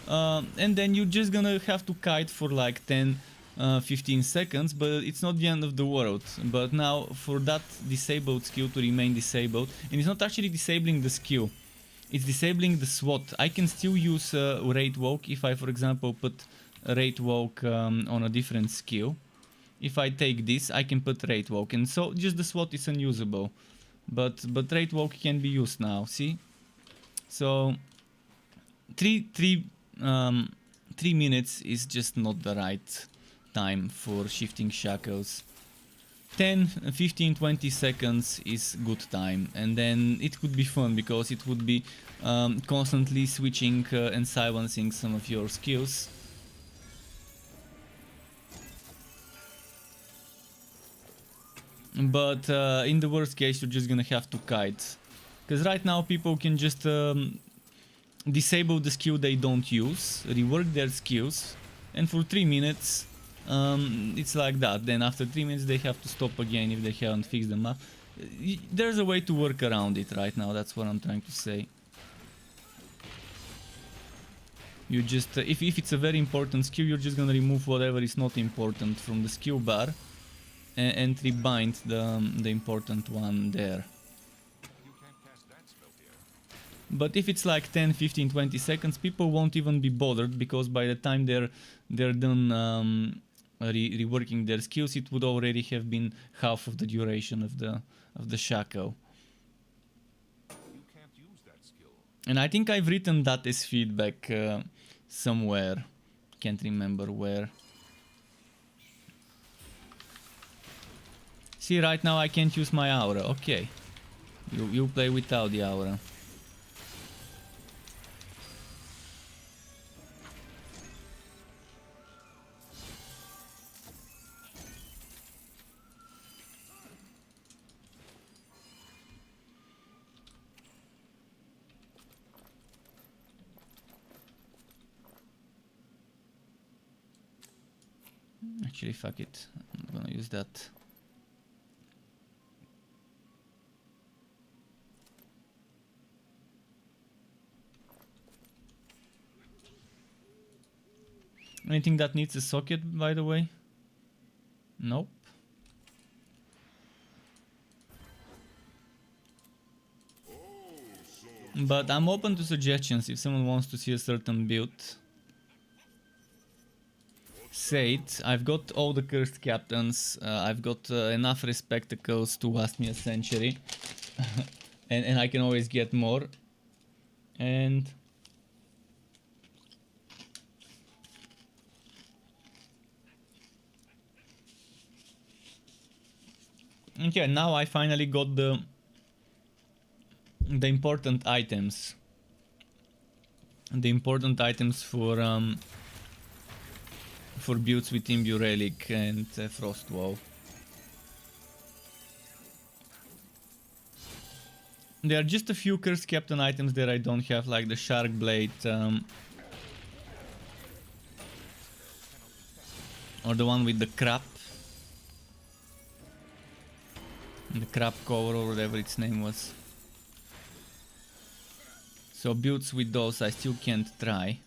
And then you're just gonna have to kite for like 10, 15 seconds, but it's not the end of the world. But now for that disabled skill to remain disabled, and it's not actually disabling the skill, it's disabling the SWAT. I can still use Raid Walk if I, for example, put Raid Walk on a different skill. If I take this, I can put Raid Walk, and so just the SWAT is unusable. But Raid Walk can be used now, see? So three 3 minutes is just not the right time for shifting shackles. 10, 15, 20 seconds is good time, and then it could be fun because it would be constantly switching and silencing some of your skills. But in the worst case, you're just gonna have to kite, because right now people can just disable the skill they don't use, rework their skills, and for 3 minutes it's like that. Then after 3 minutes they have to stop again if they haven't fixed them up. There's a way to work around it right now, that's what I'm trying to say. You just, if it's a very important skill, you're just gonna remove whatever is not important from the skill bar and rebind the important one there. You can't cast that spell here. But if it's like 10, 15, 20 seconds, people won't even be bothered, because by the time they're done reworking their skills, it would already have been half of the duration of the shackle. You can't use that skill. And I think I've written that as feedback somewhere. Can't remember where. See, right now I can't use my aura. Okay. You play without the aura. Actually, fuck it. I'm gonna use that. Anything that needs a socket, by the way? Nope. But I'm open to suggestions if someone wants to see a certain build. Say it. I've got all the cursed captains. I've got enough respectacles to last me a century. and I can always get more. And okay, now I finally got the important items. The important items for builds with Imbue Relic and Frost Wall. There are just a few Cursed Captain items that I don't have, like the Shark Blade or the one with the crab. The crab cover or whatever its name was. So builds with those I still can't try.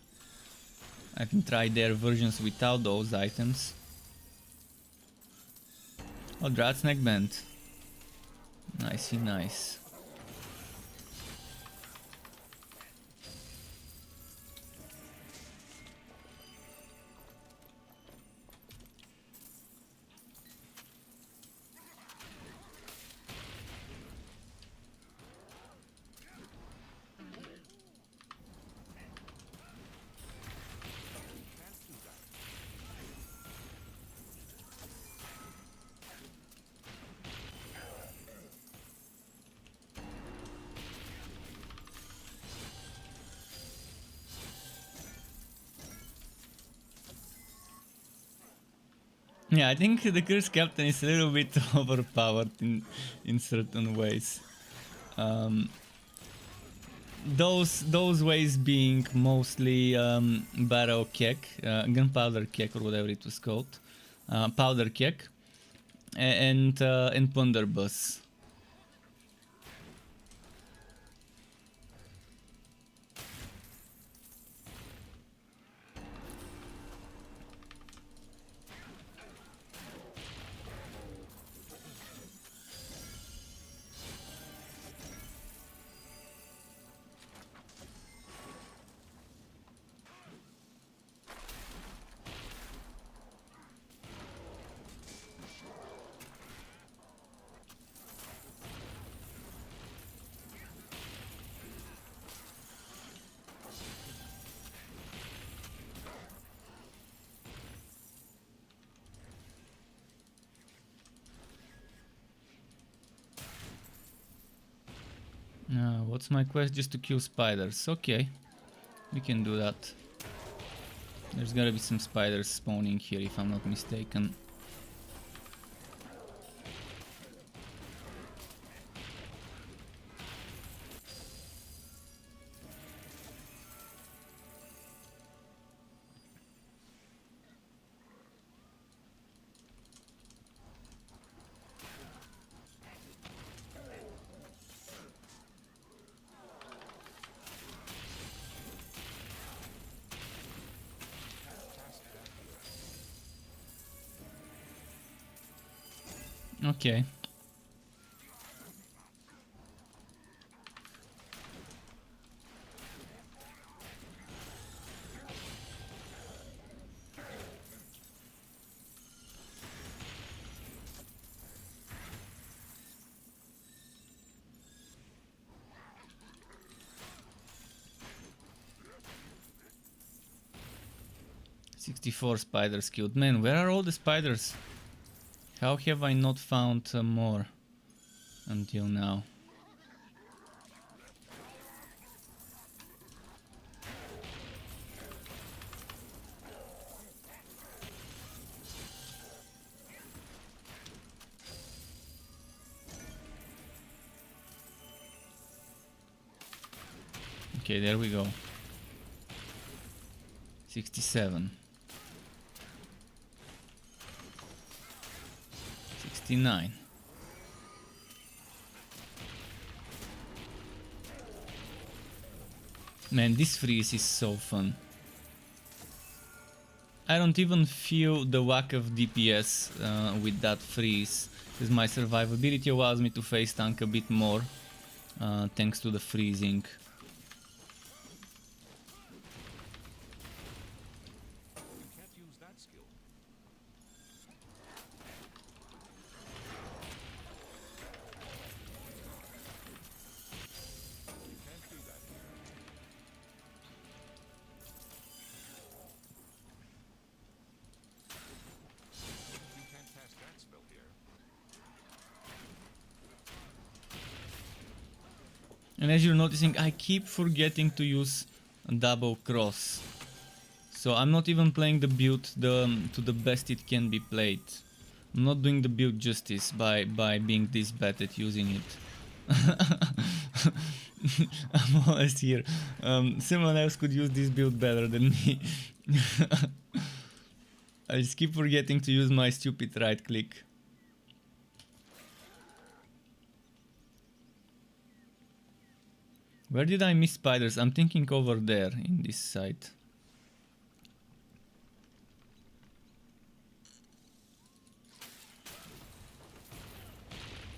I can try their versions without those items. Oh, Drat's neckband. Nicey nice. Yeah, I think the Cursed Captain is a little bit overpowered in certain ways. Those ways being mostly barrel kek, gunpowder kek or whatever it was called, powder kek, and Punderbus. What's my quest? Just to kill spiders. Okay, we can do that. There's gotta be some spiders spawning here if I'm not mistaken. Okay. "64 spiders killed." Man, where are all the spiders? How have I not found more until now? Okay, there we go. 67. 69. Man, this freeze is so fun. I don't even feel the whack of DPS with that freeze, because my survivability allows me to face tank a bit more, thanks to the freezing. You can't use that skill. You can't do that here. You can't cast that spell here. And as you're noticing, I keep forgetting to use double cross. So I'm not even playing the build to the best it can be played. I'm not doing the build justice by being this bad at using it. I'm always here. Someone else could use this build better than me. I just keep forgetting to use my stupid right click. Where did I miss spiders? I'm thinking over there in this side.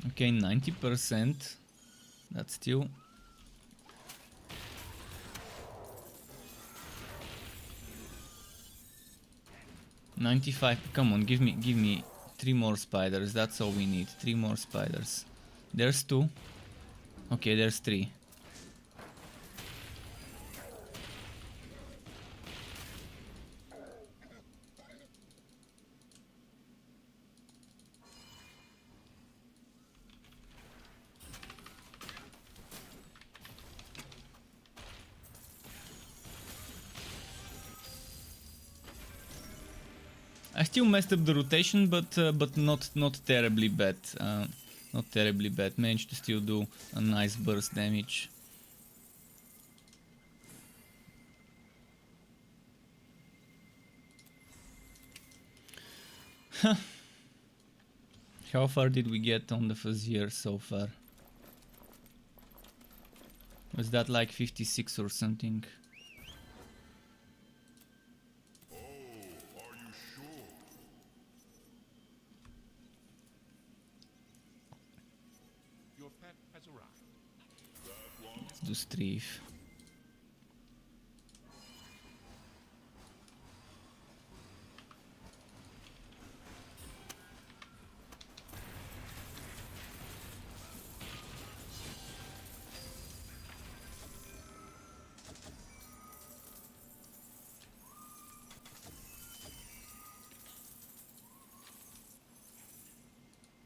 Okay, 90%. That's still... $95. Come on, give me 3 more spiders. That's all we need. 3 more spiders. There's 2. Okay, there's 3. I still messed up the rotation, but not terribly bad. Not terribly bad. Managed to still do a nice burst damage. How far did we get on the Fuzzier so far? Was that like 56 or something? Your pet has arrived. Let's do Strife.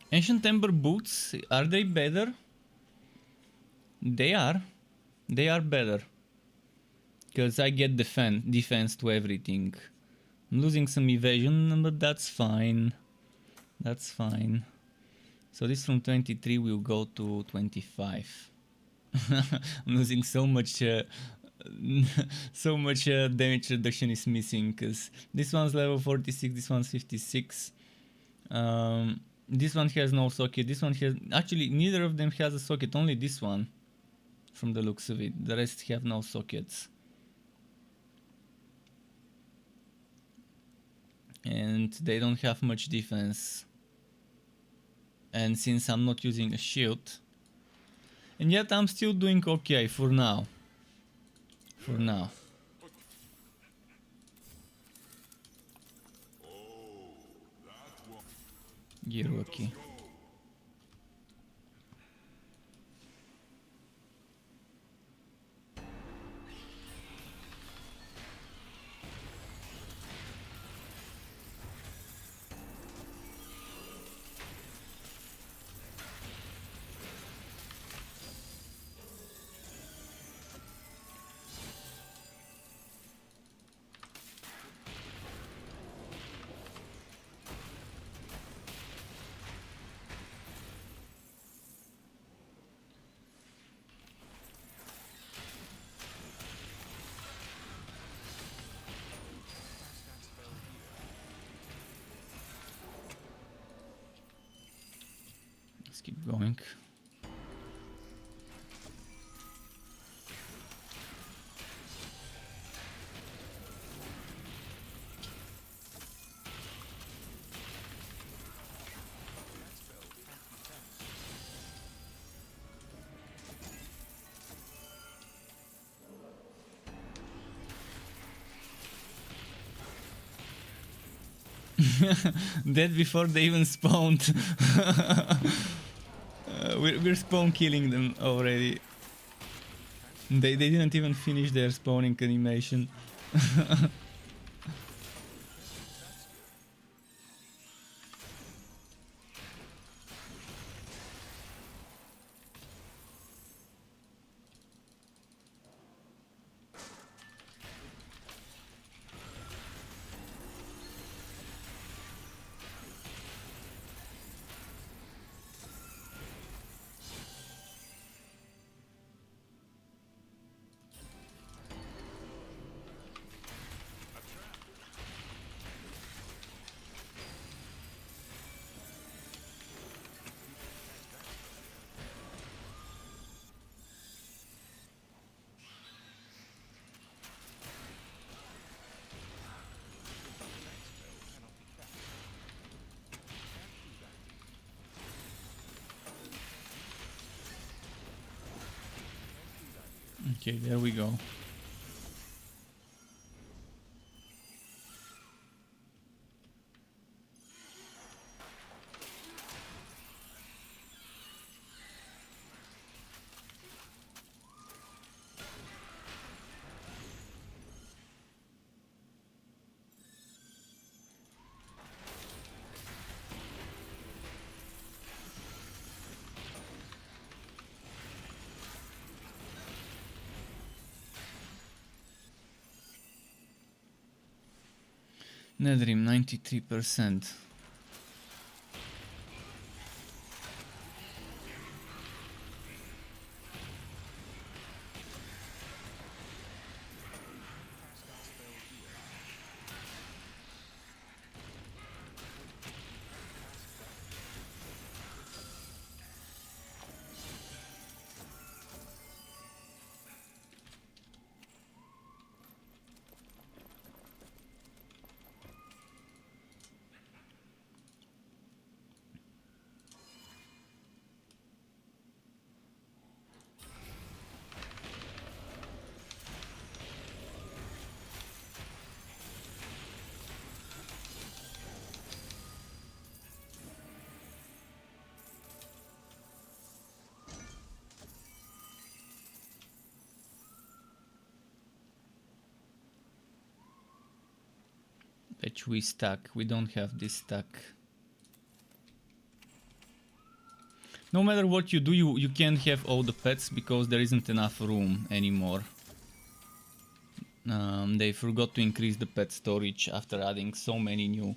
Ancient Ember boots, are they better? They are better. Because I get defense to everything. I'm losing some evasion, but that's fine. That's fine. So this from 23 will go to 25. I'm losing so much so much damage reduction is missing, because this one's level 46, this one's 56. This one has no socket, this one has... Actually, neither of them has a socket, only this one. From the looks of it. The rest have no sockets. And they don't have much defense. And since I'm not using a shield... And yet I'm still doing okay for now. For now. You're lucky. Let's keep going. Dead before they even spawned. We're spawn killing them already. They didn't even finish their spawning animation. Okay, there we go. Netherrim 93%. Which we stack. We don't have this stack. No matter what you do, you can't have all the pets because there isn't enough room anymore. They forgot to increase the pet storage after adding so many new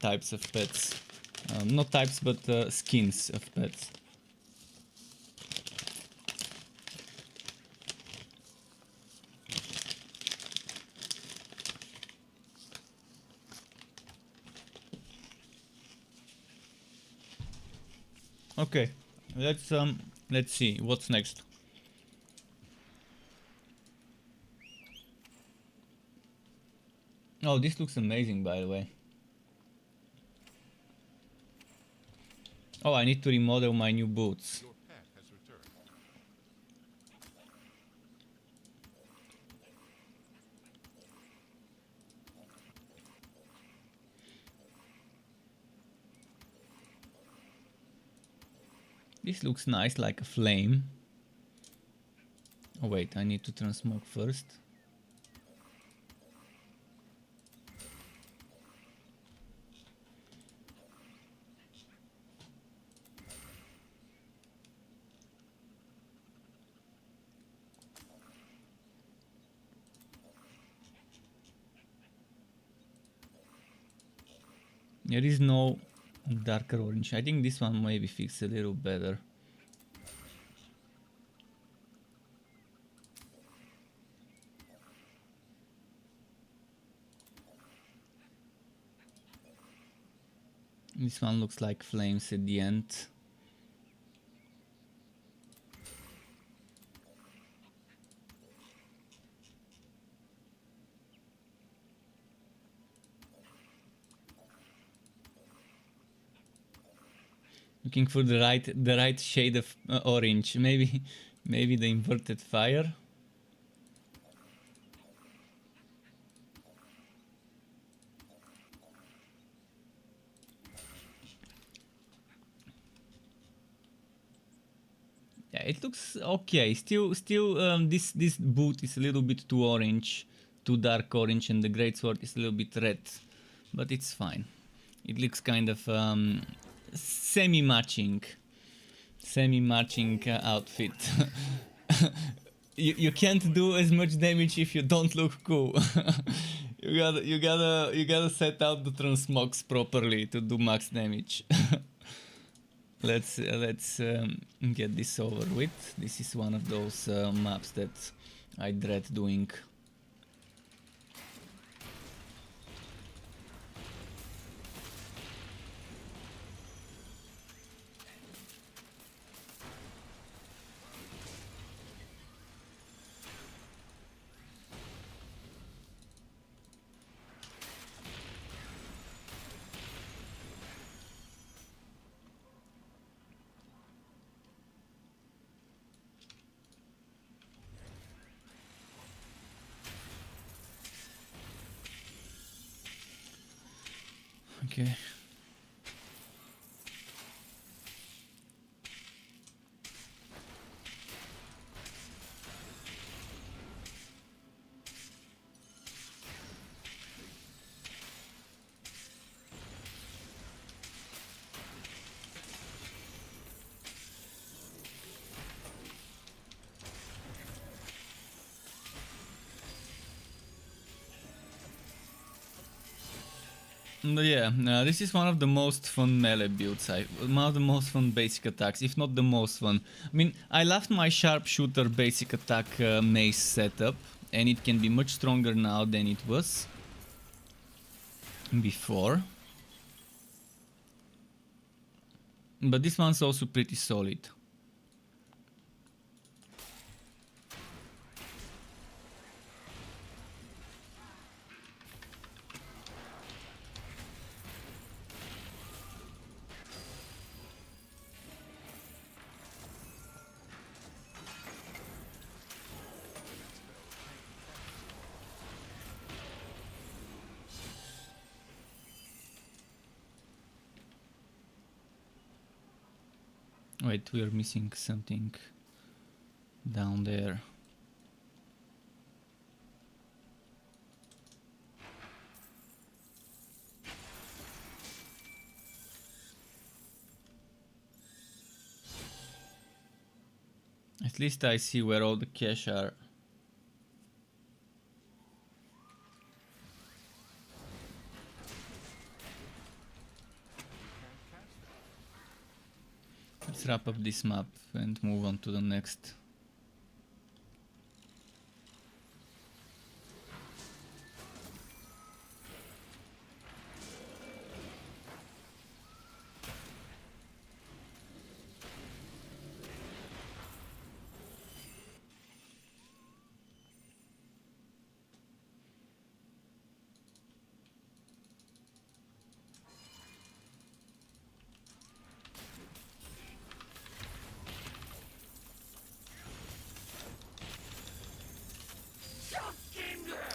types of pets. Not types, but skins of pets. Okay, let's see what's next. Oh, this looks amazing, by the way. Oh, I need to remodel my new boots. Your pet has returned. This looks nice, like a flame. Oh wait, I need to transmog first. There is no darker orange. I think this one maybe fixed a little better. This one looks like flames at the end. Looking for the right shade of orange. Maybe the inverted fire. Yeah, it looks okay. Still, this boot is a little bit too orange, too dark orange, and the greatsword is a little bit red, but it's fine. It looks kind of semi-matching outfit. You can't do as much damage if you don't look cool. you gotta set out the transmogs properly to do max damage. Let's get this over with. This is one of those maps that I dread doing. Okay. Yeah, this is one of the most fun melee builds. One of the most fun basic attacks, if not the most fun. I mean, I loved my sharpshooter basic attack mace setup, and it can be much stronger now than it was before. But this one's also pretty solid. Wait, we are missing something down there. At least I see where all the cash are. Let's wrap up this map and move on to the next.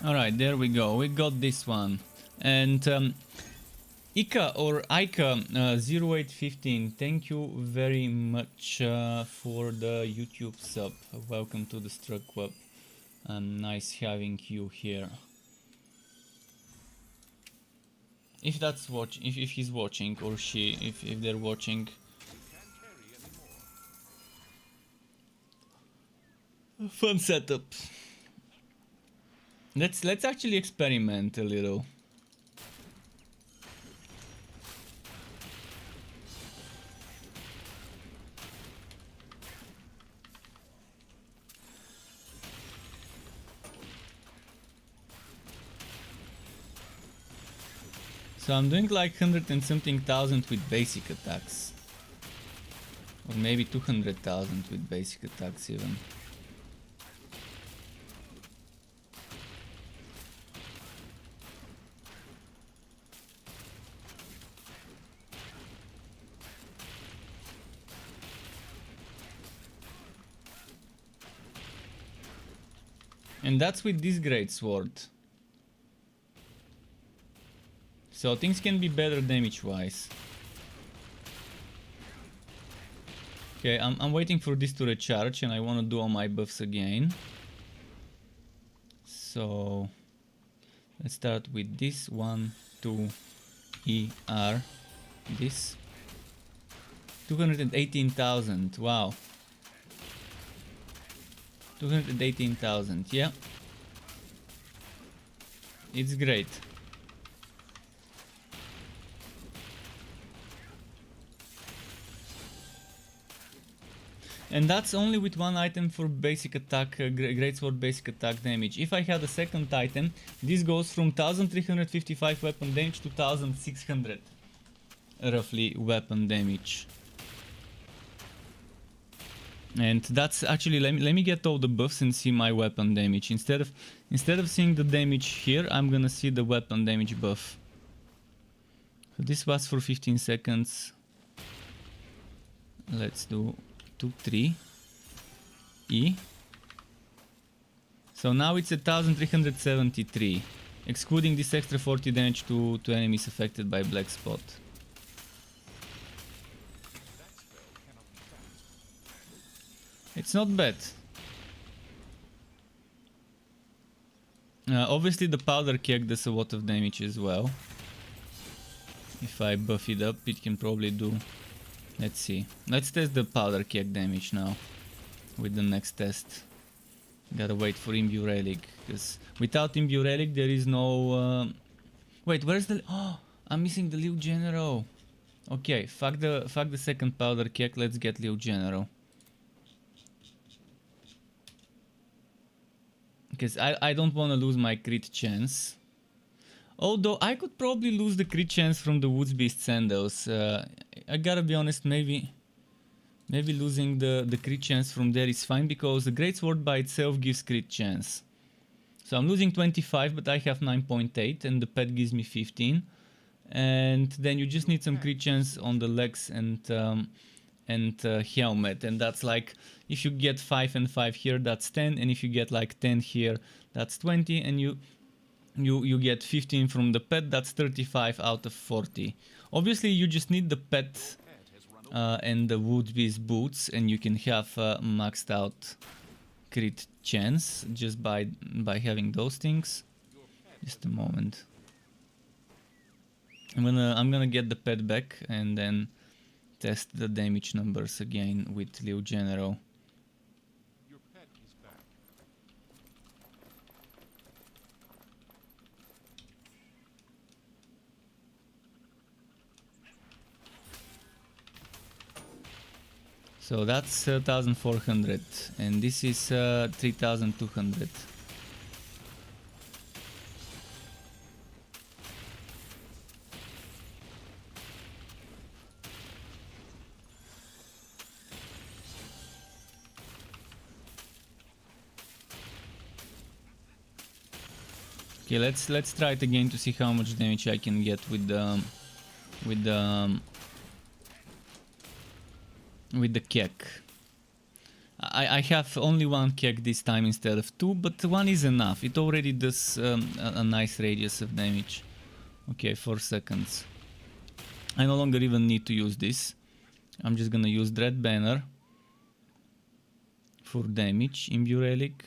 Alright, there we go. We got this one. And Ika or Ika 0815, thank you very much for the YouTube sub. Welcome to the Struck Web. Nice having you here. If that's if he's watching or she, if they're watching. Fun setup. Let's actually experiment a little. So I'm doing like 100 and something thousand with basic attacks. Or maybe 200,000 with basic attacks even. And that's with this great sword. So things can be better damage wise. Okay, I'm waiting for this to recharge and I want to do all my buffs again. So let's start with this 1, 2, ER. This 218,000. Wow. 218,000, yeah. It's great. And that's only with one item for basic attack, greatsword basic attack damage. If I had a second item, this goes from 1355 weapon damage to 1600 roughly weapon damage. And that's actually, let me get all the buffs and see my weapon damage. Instead of seeing the damage here, I'm gonna see the weapon damage buff. So this was for 15 seconds. Let's do 2, 3 E. So now it's 1373, excluding this extra 40 damage to enemies affected by black spot. It's not bad. Obviously the powder keg does a lot of damage as well. If I buff it up, it can probably do. Let's see. Let's test the powder keg damage now with the next test. Gotta wait for Imbue Relic, because without Imbue Relic there is no... Wait, where's the... Oh, I'm missing the Liu General. Okay, fuck the second powder keg, let's get Liu General. Because I don't want to lose my crit chance. Although I could probably lose the crit chance from the Woods Beast Sandals. I gotta be honest, maybe losing the crit chance from there is fine, because the Greatsword by itself gives crit chance. So I'm losing 25, but I have 9.8 and the pet gives me 15. And then you just need some crit chance on the legs and helmet, and that's like, if you get 5 and 5 here, that's 10, and if you get like 10 here, that's 20, and you get 15 from the pet, that's 35 out of 40. Obviously you just need the pet and the Wood Beast boots, and you can have maxed out crit chance just by having those things. Just a moment. I'm gonna get the pet back and then test the damage numbers again with Liu General. So that's 1400 and this is 3200. Okay, let's try it again to see how much damage I can get with the keg. I have only one keg this time instead of two, but one is enough. It already does a nice radius of damage. Okay, 4 seconds. I no longer even need to use this. I'm just gonna use Dread Banner for damage. Imbue Relic.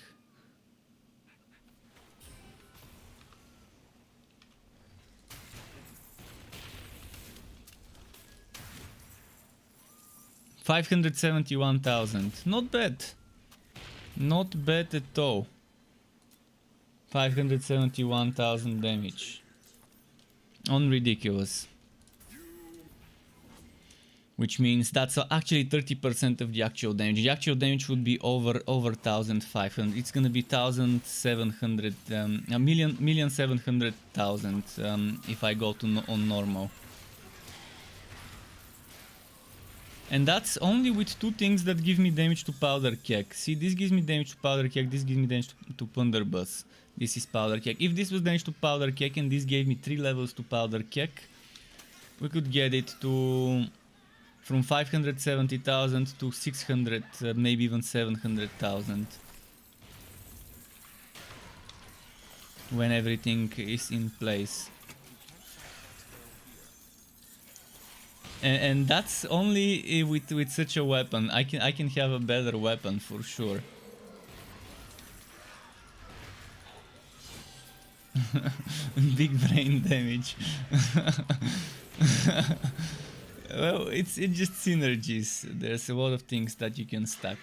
$571,000. Not bad. Not bad at all. 571,000 damage. On ridiculous. Which means that's actually 30% of the actual damage. The actual damage would be over 1,500. It's gonna be 1,700, a million 700,000 if I go to on normal. And that's only with two things that give me damage to Powder Keg. See, this gives me damage to Powder Keg, this gives me damage to Plunderbuss. This is Powder Keg. If this was damage to Powder Keg and this gave me 3 levels to Powder Keg, we could get it to from 570,000 to 600, maybe even 700,000. When everything is in place. And that's only with such a weapon. I can have a better weapon for sure. Big brain damage. Well, it's just synergies. There's a lot of things that you can stack.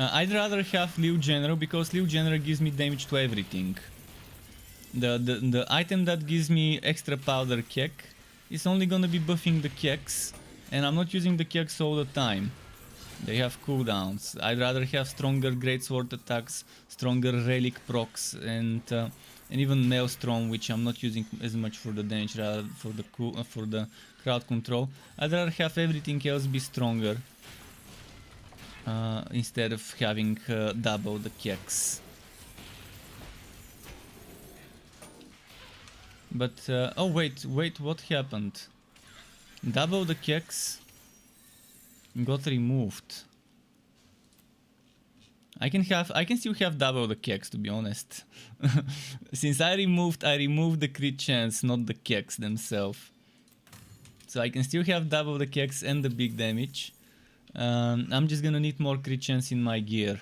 I'd rather have Liu General because Liu General gives me damage to everything. The item that gives me extra Powder Keg is only gonna be buffing the kegs, and I'm not using the kegs all the time. They have cooldowns. I'd rather have stronger Greatsword attacks, stronger Relic procs, and even Maelstrom, which I'm not using as much for the damage, rather for the crowd control. I'd rather have everything else be stronger. Instead of having double the kegs. But oh wait, what happened? Double the kegs got removed. I can still have double the kegs, to be honest. Since I removed the crit chance, not the kegs themselves. So I can still have double the kegs and the big damage. I'm just gonna need more crit chance in my gear.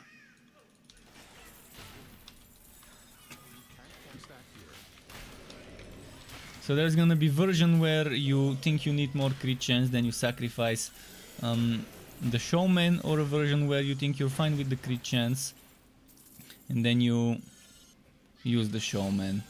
So there's gonna be version where you think you need more crit chance, then you sacrifice the Showman, or a version where you think you're fine with the crit chance and then you use the Showman.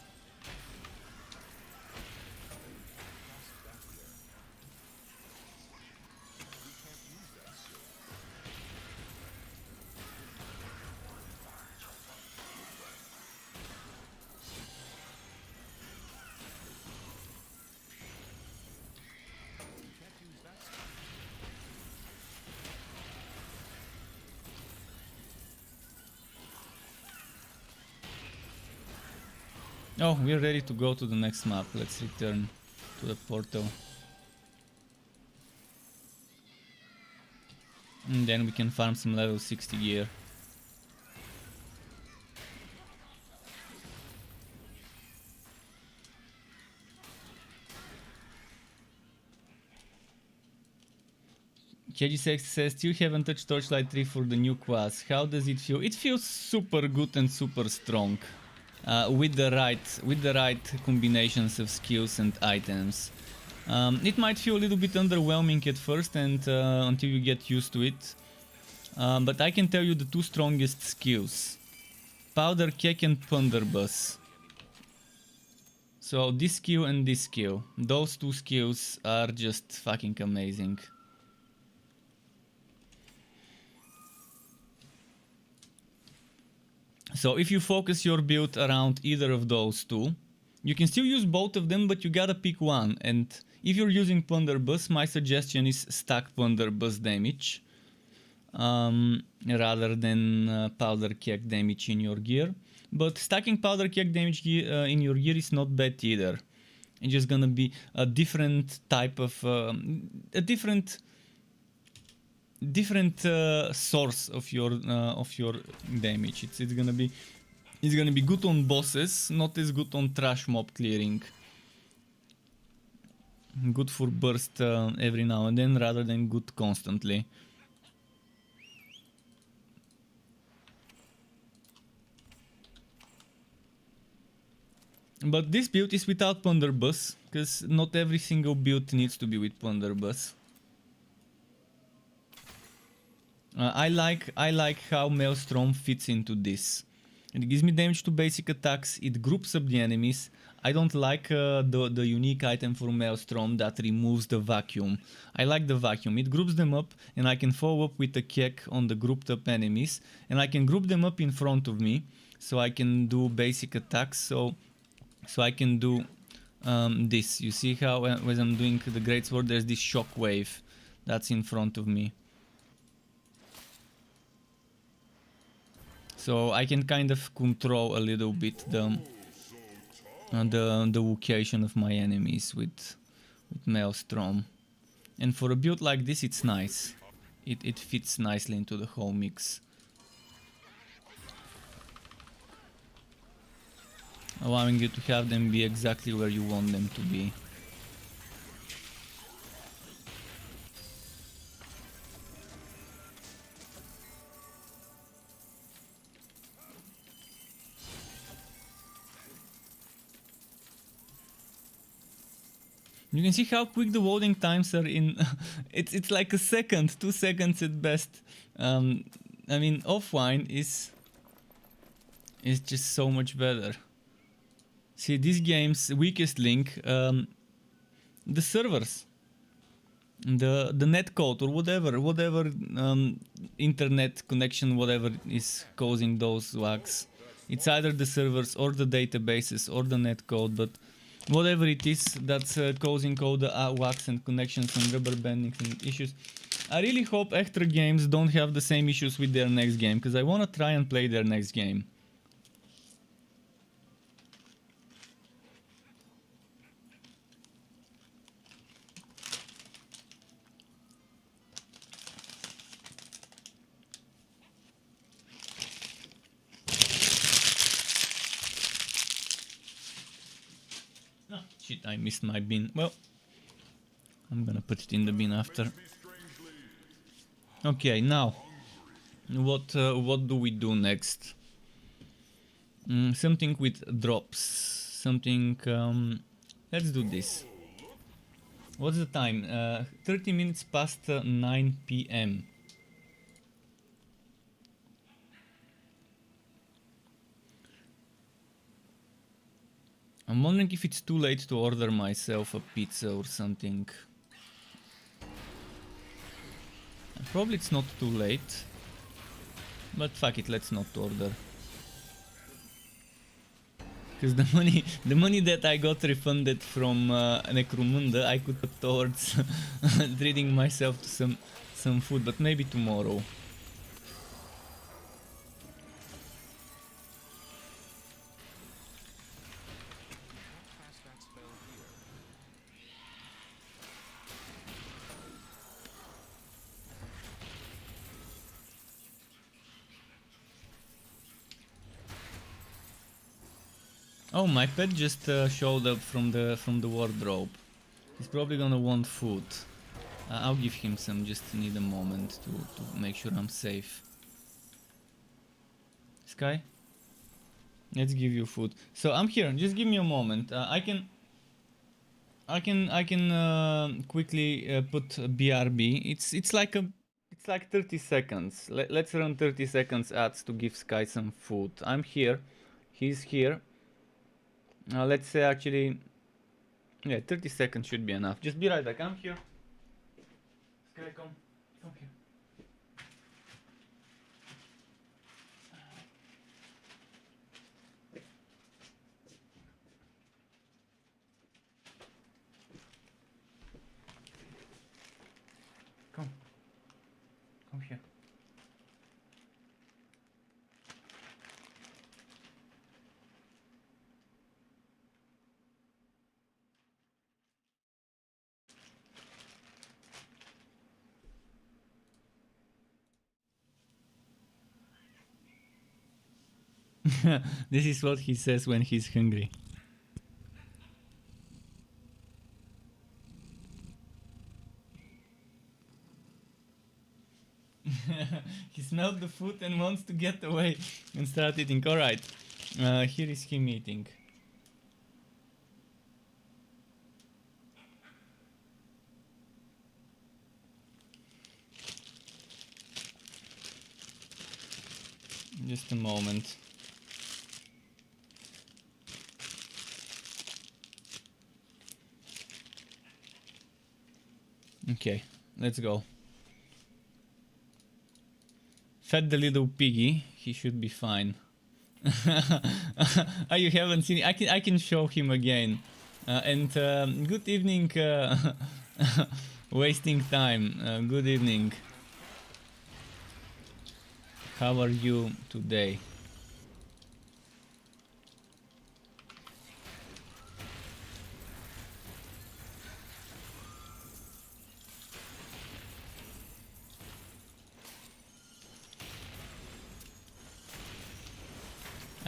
Oh, we're ready to go to the next map. Let's return to the portal. And then we can farm some level 60 gear. KG6 says, still haven't touched Torchlight 3 for the new quest. How does it feel? It feels super good and super strong. With the right combinations of skills and items. It might feel a little bit underwhelming at first and until you get used to it. But I can tell you the two strongest skills. Powder Keg and Plunderbuss. So this skill and this skill. Those two skills are just fucking amazing. So if you focus your build around either of those two, you can still use both of them, but you gotta pick one. And if you're using Plunderbuss, my suggestion is stack Plunderbuss damage rather than Powder Keg damage in your gear. But stacking Powder Keg damage in your gear is not bad either. It's just gonna be a different type of a different source of your damage. It's gonna be good on bosses, not as good on trash mob clearing. Good for burst every now and then rather than good constantly. But this build is without Plunderbuss, because not every single build needs to be with Plunderbuss. I like how Maelstrom fits into this. It gives me damage to basic attacks, it groups up the enemies. I don't like the unique item for Maelstrom that removes the vacuum. I like the vacuum, it groups them up and I can follow up with a keg on the grouped up enemies. And I can group them up in front of me, so I can do basic attacks. So I can do this. You see how when I'm doing the greatsword there's this shockwave that's in front of me. So I can kind of control a little bit the location of my enemies with Maelstrom. And for a build like this it's nice. It fits nicely into the whole mix. Allowing you to have them be exactly where you want them to be. You can see how quick the loading times are in. It's like a second, 2 seconds at best. I mean, offline is just so much better. See, this game's weakest link, the servers, the netcode or whatever internet connection, whatever is causing those lags. It's either the servers or the databases or the netcode, but whatever it is that's causing all the lags and connections and rubber bandings and issues. I really hope extra games don't have the same issues with their next game, because I want to try and play their next game. Shit, I missed my bin. Well, I'm gonna put it in the bin after. Okay, now, what do we do next? Something with drops. Something. Let's do this. What's the time? 30 minutes past 9 p.m. I'm wondering if it's too late to order myself a pizza or something. Probably it's not too late. But fuck it, let's not order. Because the money that I got refunded from Necromunda I could put towards treating myself to some food, but maybe tomorrow. Oh, my pet just showed up from the wardrobe. He's probably gonna want food. I'll give him some, just need a moment to make sure I'm safe. Sky? Let's give you food. So I'm here, just give me a moment. I can I can quickly put BRB. It's like 30 seconds. Let's run 30 seconds ads to give Sky some food. I'm here. He's here. Let's say actually, yeah, 30 seconds should be enough. Just be right back. I'm here. Sky, come here. Come here. This is what he says when he's hungry. He smelled the food and wants to get away and start eating. Alright, here is him eating. Just a moment. Okay, let's go. Fed the little piggy, he should be fine. Oh, you haven't seen it? I can show him again. Good evening, wasting time. Good evening. How are you today?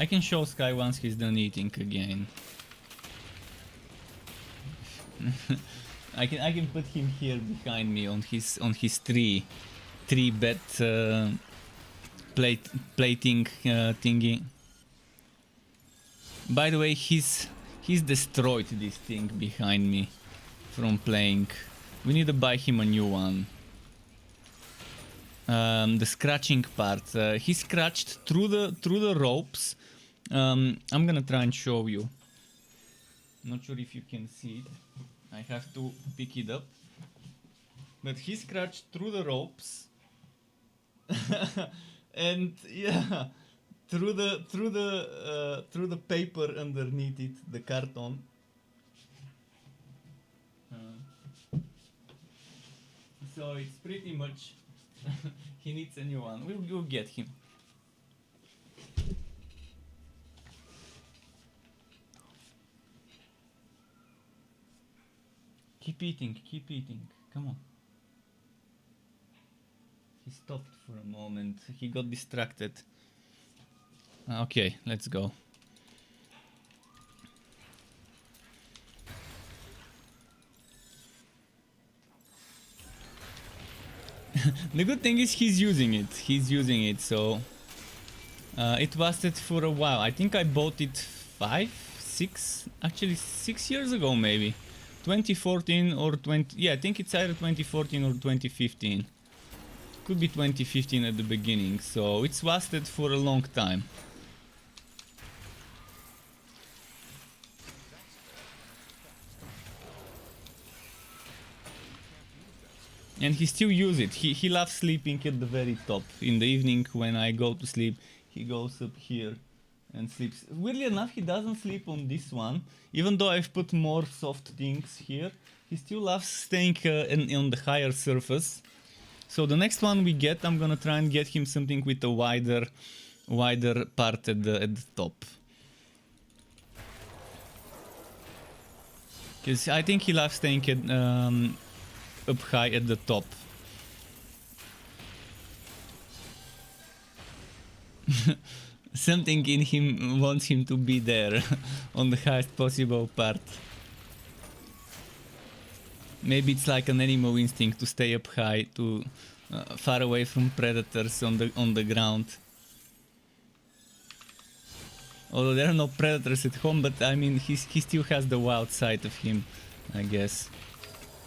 I can show Sky once he's done eating again. I can put him here behind me on his tree bed plating thingy. By the way, he's destroyed this thing behind me from playing. We need to buy him a new one. The scratching part. He scratched through the ropes. I'm gonna try and show you. Not sure if you can see it. I have to pick it up. But he scratched through the ropes. And yeah, through the paper underneath it, the carton. So it's pretty much he needs a new one. We'll get him. Keep eating. Come on. He stopped for a moment. He got distracted. Okay, let's go. The good thing is he's using it, so it lasted for a while. I think I bought it 6 years ago maybe. 2014 or 20, yeah, I think it's either 2014 or 2015. Could be 2015 at the beginning, so it's lasted for a long time. And he still uses it. He loves sleeping at the very top. In the evening when I go to sleep, he goes up here and sleeps. Weirdly enough, he doesn't sleep on this one. Even though I've put more soft things here, he still loves staying on the higher surface. So the next one we get, I'm gonna try and get him something with a wider part at the top. Because I think he loves staying up high at the top. Something in him wants him to be there on the highest possible part. Maybe it's like an animal instinct to stay up high, to far away from predators on the ground. Although there are no predators at home, but I mean he still has the wild side of him I guess.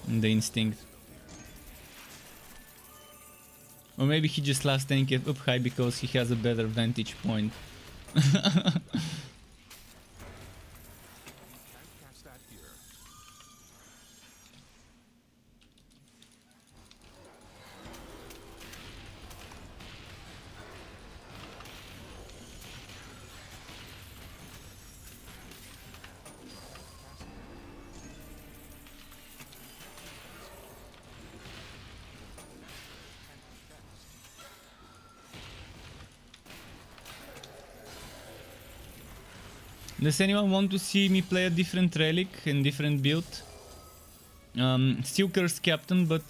The instinct. Or maybe he just loves tank it up high because he has a better vantage point. Can't cast that here. Does anyone want to see me play a different relic and different build? Still Cursed Captain, but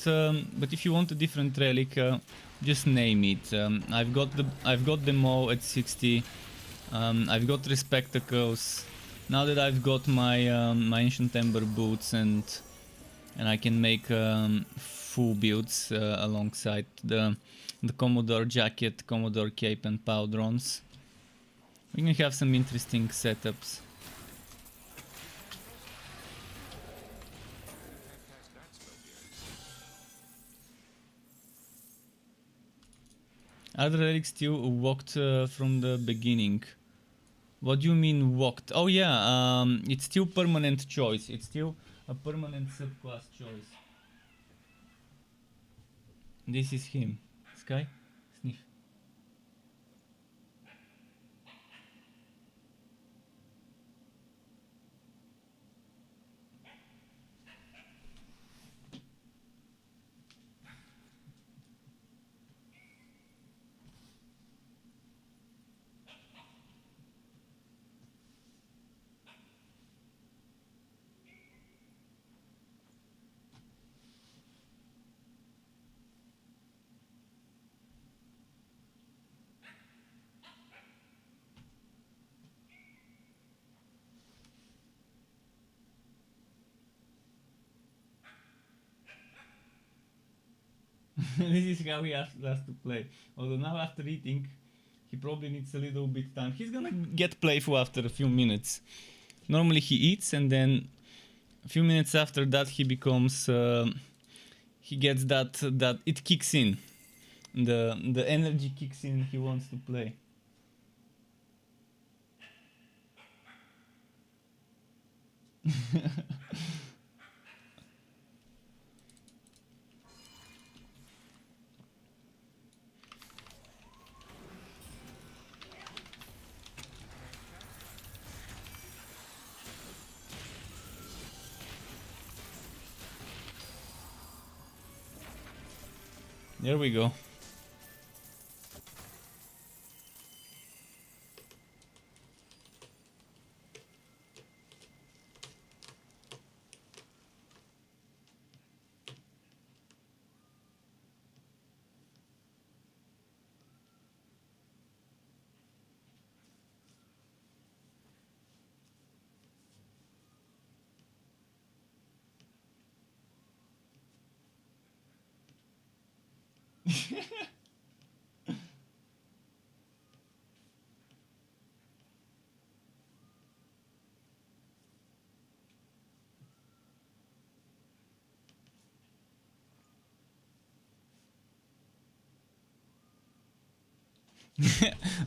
if you want a different relic, just name it. I've got them all at 60. I've got Respectacles. Now that I've got my my Ancient Ember boots and I can make full builds alongside the Commodore jacket, Commodore cape, and Powdrons. We can have some interesting setups. Other relics still walked from the beginning. What do you mean walked? Oh yeah, it's still permanent choice. It's still a permanent subclass choice. This is him. Sky? Sniff. This is how he asked us to play. Although now after eating, he probably needs a little bit time. He's gonna get playful after a few minutes. Normally he eats and then a few minutes after that he becomes... he gets that it kicks in. The energy kicks in, he wants to play. There we go.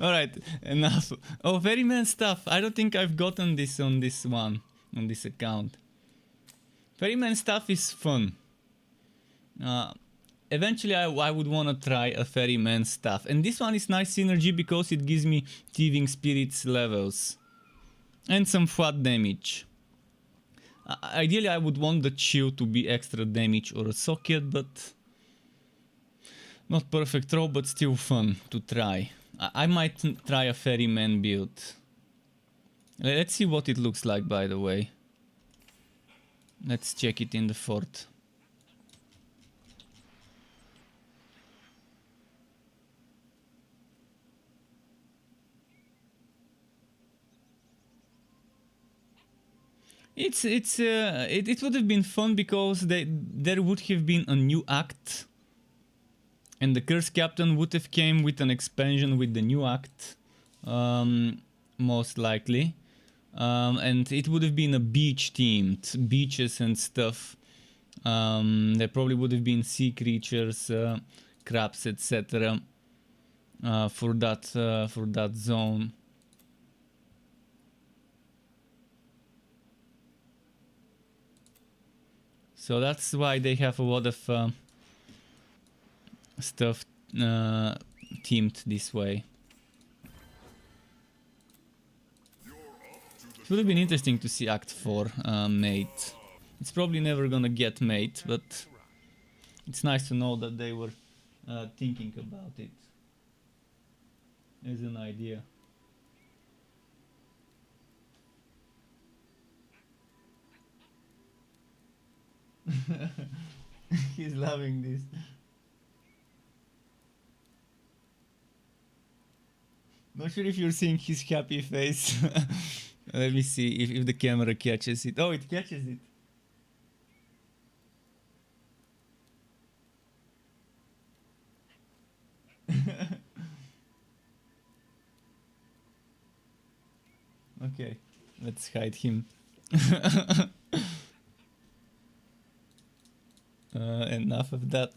Alright, enough. Oh, Ferryman stuff. I don't think I've gotten this on this one, on this account. Ferryman stuff is fun. Eventually I would want to try a Ferryman stuff. And this one is nice synergy because it gives me Thieving Spirits levels. And some flat damage. Ideally I would want the chill to be extra damage or a socket, but... not perfect throw, but still fun to try. I might try a Ferryman build. Let's see what it looks like, by the way. Let's check it in the fort. It would have been fun because there would have been a new act. And the Cursed Captain would have came with an expansion with the new act, most likely. And it would have been a beach themed, beaches and stuff. There probably would have been sea creatures, crabs, etc. For that zone. So that's why they have a lot of stuff themed this way. It would have been interesting to see Act 4 made. It's probably never gonna get made, but it's nice to know that they were thinking about it as an idea. He's loving this. Not sure if you're seeing his happy face. Let me see if the camera catches it. Oh, it catches it. Okay, let's hide him. Enough of that.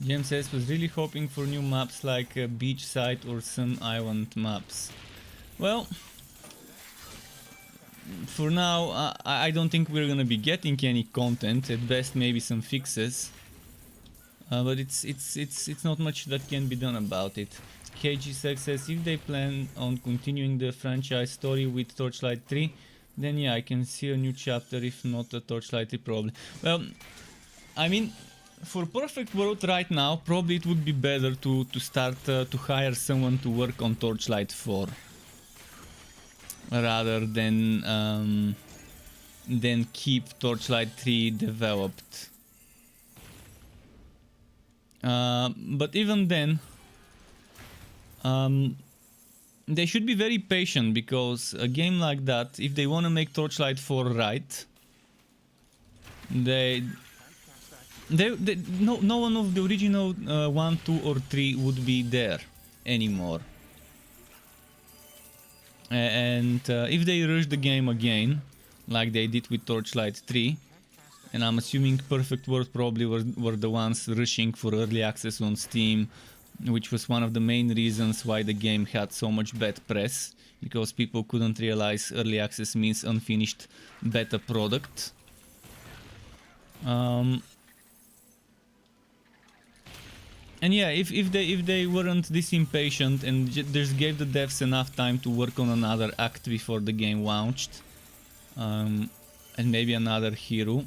James says was really hoping for new maps like beachside or some island maps. Well, for now, I don't think we're gonna be getting any content. At best, maybe some fixes. But it's not much that can be done about it. KG6 says if they plan on continuing the franchise story with Torchlight 3, then yeah, I can see a new chapter, if not a Torchlight 3 probably. Well, I mean, for Perfect World right now, probably it would be better to start to hire someone to work on Torchlight 4. Rather than keep Torchlight 3 developed. But even then, they should be very patient, because a game like that, if they want to make Torchlight 4 right, no one of the original 1, 2 or 3 would be there anymore. And if they rush the game again, like they did with Torchlight 3, and I'm assuming Perfect World probably were the ones rushing for early access on Steam, which was one of the main reasons why the game had so much bad press, because people couldn't realize early access means unfinished beta product. And yeah, if they weren't this impatient and just gave the devs enough time to work on another act before the game launched, and maybe another hero,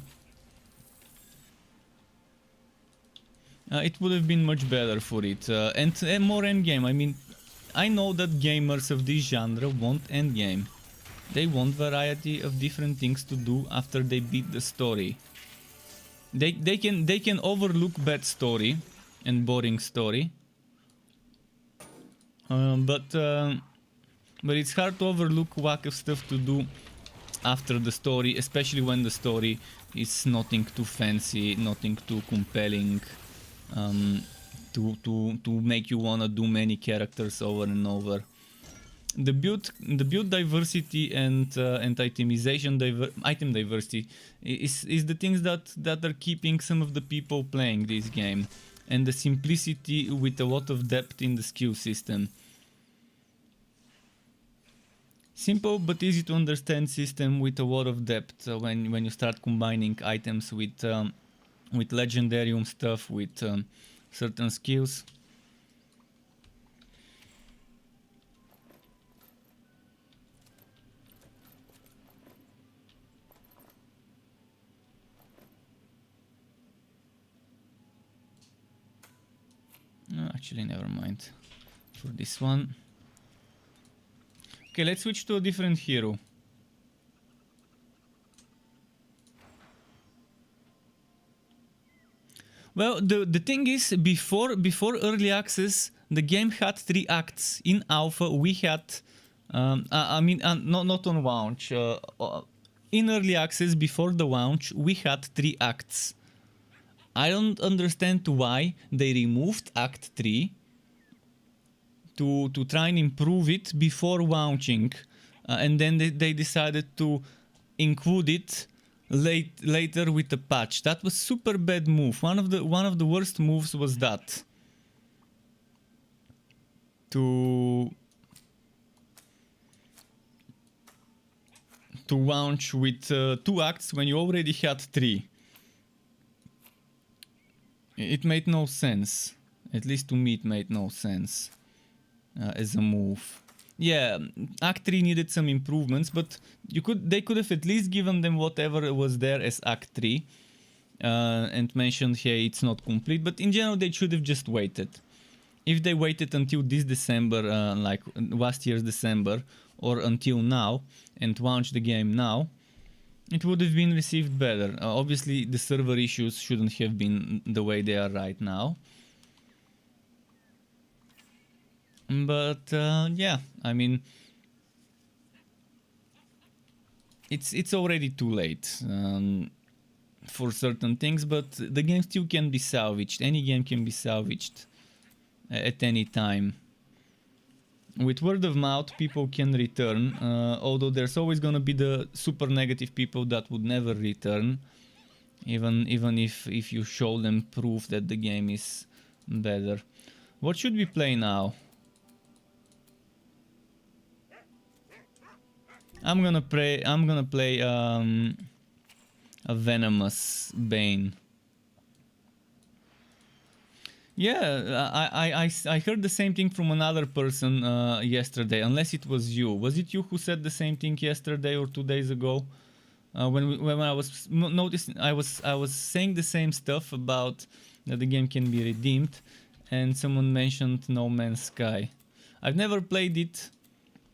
it would have been much better for it, and more endgame. I mean, I know that gamers of this genre want endgame. They want variety of different things to do after they beat the story. They can overlook bad story and boring story, but it's hard to overlook whack of stuff to do after the story, especially when the story is nothing too fancy, nothing too compelling, to make you wanna do many characters over and over. The build diversity and itemization item diversity is the things that are keeping some of the people playing this game. And the simplicity with a lot of depth in the skill system. Simple but easy to understand system with a lot of depth when you start combining items with legendarium stuff, with certain skills. Actually, never mind for this one. Okay, let's switch to a different hero. Well, the thing is, before early access, the game had 3 acts. In alpha, we had I mean, not on launch. In early access, before the launch, we had 3 acts. I don't understand why they removed Act 3 to try and improve it before launching, and then they decided to include it later with a patch. That was super bad move. One of the worst moves was that. To launch with 2 acts when you already had 3. It made no sense. At least to me it made no sense as a move. Yeah, Act 3 needed some improvements, but they could have at least given them whatever was there as Act 3 and mentioned, hey, it's not complete, but in general they should have just waited. If they waited until this December, like last year's December, or until now, and launched the game now, it would have been received better. Obviously, the server issues shouldn't have been the way they are right now. But yeah, I mean, it's already too late for certain things, but the game still can be salvaged. Any game can be salvaged at any time. With word of mouth, people can return, although there's always gonna be the super negative people that would never return, even if you show them proof that the game is better. What should we play now? I'm gonna play a Venomous Bane. Yeah, I heard the same thing from another person yesterday, unless it was you. Was it you who said the same thing yesterday or 2 days ago? When I was noticing, I was saying the same stuff about that the game can be redeemed, and someone mentioned No Man's Sky. I've never played it,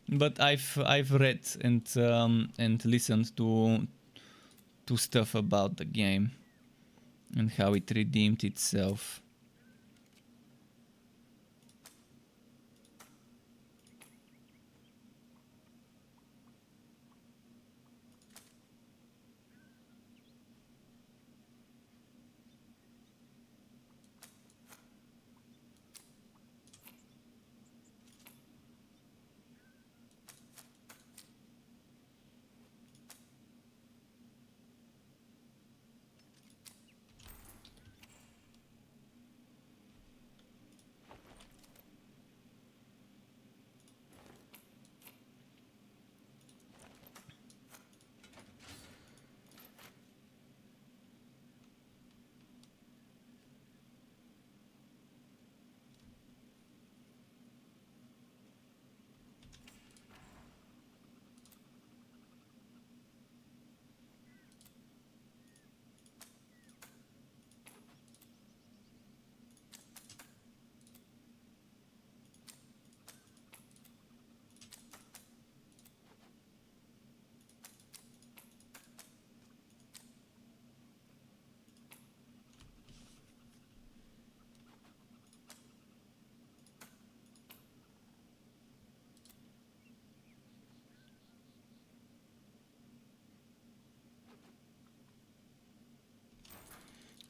but I've read and listened to stuff about the game and how it redeemed itself.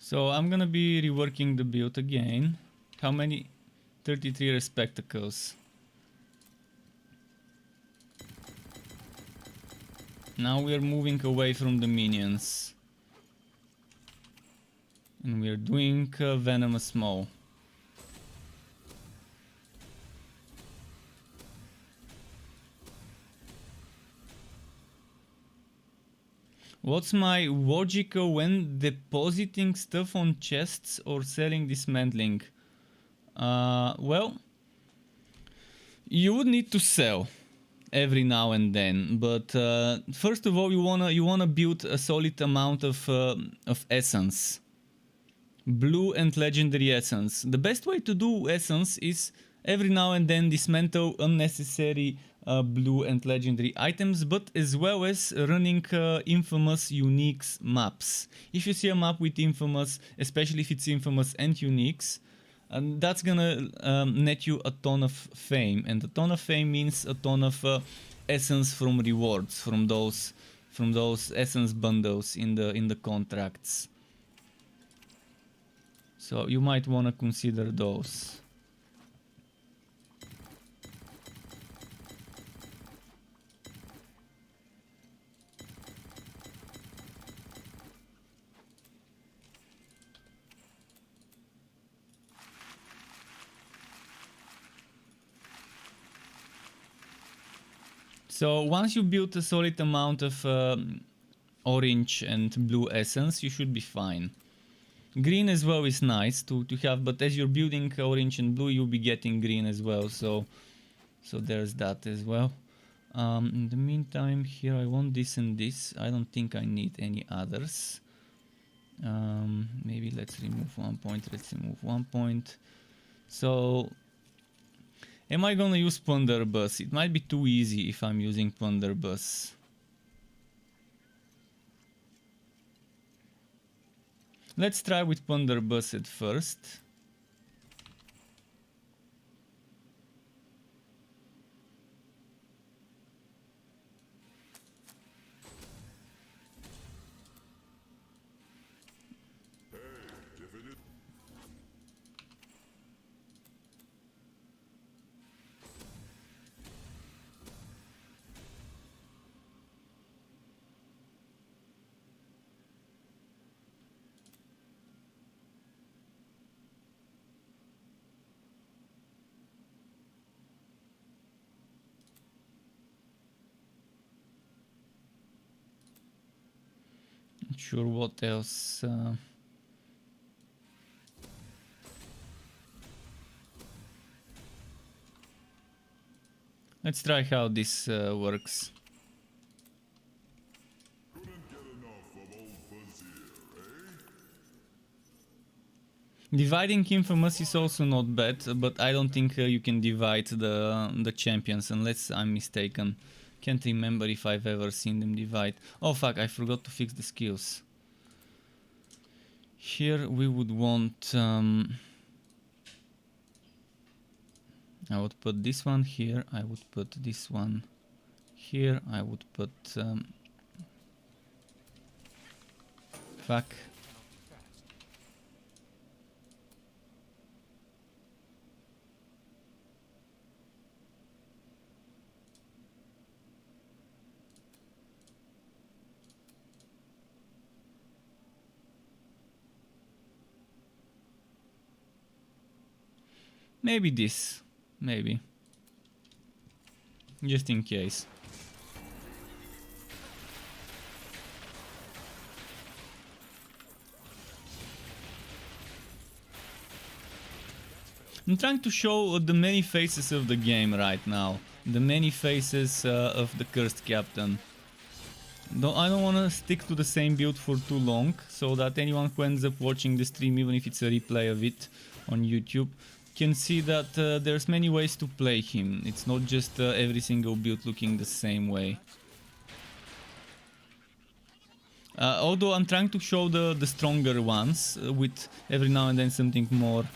So I'm gonna be reworking the build again. How many? 33 respectacles. Now we are moving away from the minions. And we are doing Venomous Maw. What's my logic when depositing stuff on chests or selling dismantling? Well, you would need to sell every now and then, but first of all, you wanna build a solid amount of essence, blue and legendary essence. The best way to do essence is every now and then dismantle unnecessary blue and legendary items, but as well as running infamous uniques maps. If you see a map with infamous, especially if it's infamous and uniques, And that's gonna net you a ton of fame, and a ton of fame means a ton of essence from rewards from those essence bundles in the contracts. So you might want to consider those. So once you build a solid amount of orange and blue essence, you should be fine. Green as well is nice to have, but as you're building orange and blue, you'll be getting green as well. So there's that as well. In the meantime, here I want this and this. I don't think I need any others. Maybe let's remove 1 point. Let's remove 1 point. So, am I gonna use Plunderbuss? It might be too easy if I'm using Plunderbuss. Let's try with Plunderbuss at first. Not sure what else. Let's try how this works. Couldn't get enough of old Fuzzier, eh? Dividing Infamous is also not bad, but I don't think you can divide the champions unless I'm mistaken. Can't remember if I've ever seen them divide. Oh fuck, I forgot to fix the skills. Here we would want... I would put this one here, I would put this one here, I would put... fuck. Maybe this. Maybe. Just in case. I'm trying to show the many faces of the game right now. The many faces of the Cursed Captain. I don't want to stick to the same build for too long, so that anyone who ends up watching the stream, even if it's a replay of it on YouTube, can see that there's many ways to play him. It's not just every single build looking the same way. Although I'm trying to show the stronger ones with every now and then something more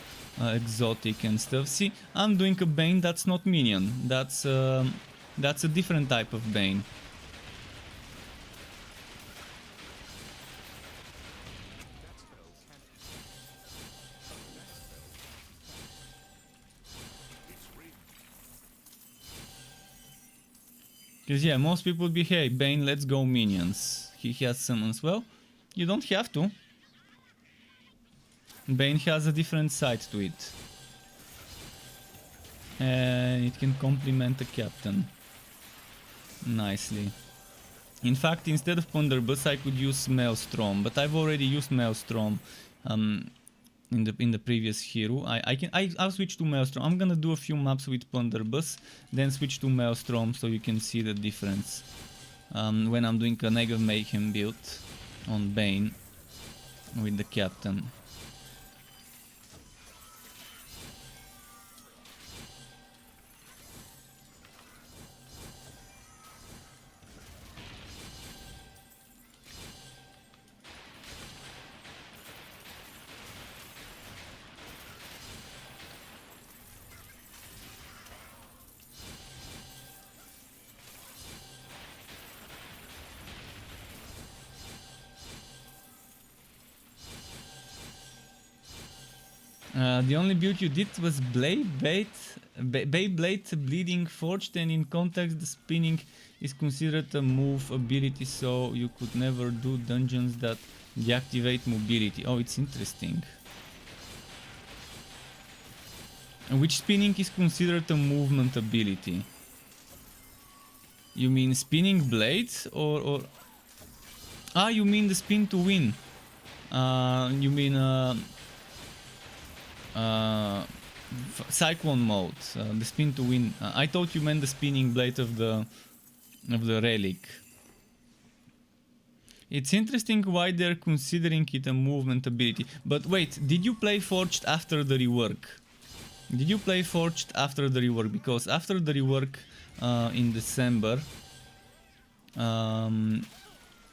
exotic and stuff. See, I'm doing a Bane that's not minion. That's a different type of Bane. Because yeah, most people would be, hey, Bane, let's go minions. He has summons. Well, you don't have to. Bane has a different side to it. And it can complement the captain nicely. In fact, instead of Plunderbuss, I could use Maelstrom, but I've already used Maelstrom in the previous hero. I'll switch to Maelstrom. I'm gonna do a few maps with Plunderbuss, then switch to Maelstrom so you can see the difference when I'm doing a Negative Mayhem build on Bane with the captain. The only build you did was Beyblade bleeding forged, and in context the spinning is considered a move ability, so you could never do dungeons that deactivate mobility. Oh, it's interesting. And which spinning is considered a movement ability? You mean spinning blades or... Ah, you mean the spin to win. You mean cyclone mode, the spin to win. I thought you meant the spinning blade of the relic. It's interesting why they're considering it a movement ability. But wait, did you play Forged after the rework? Did you play Forged after the rework? Because after the rework in December,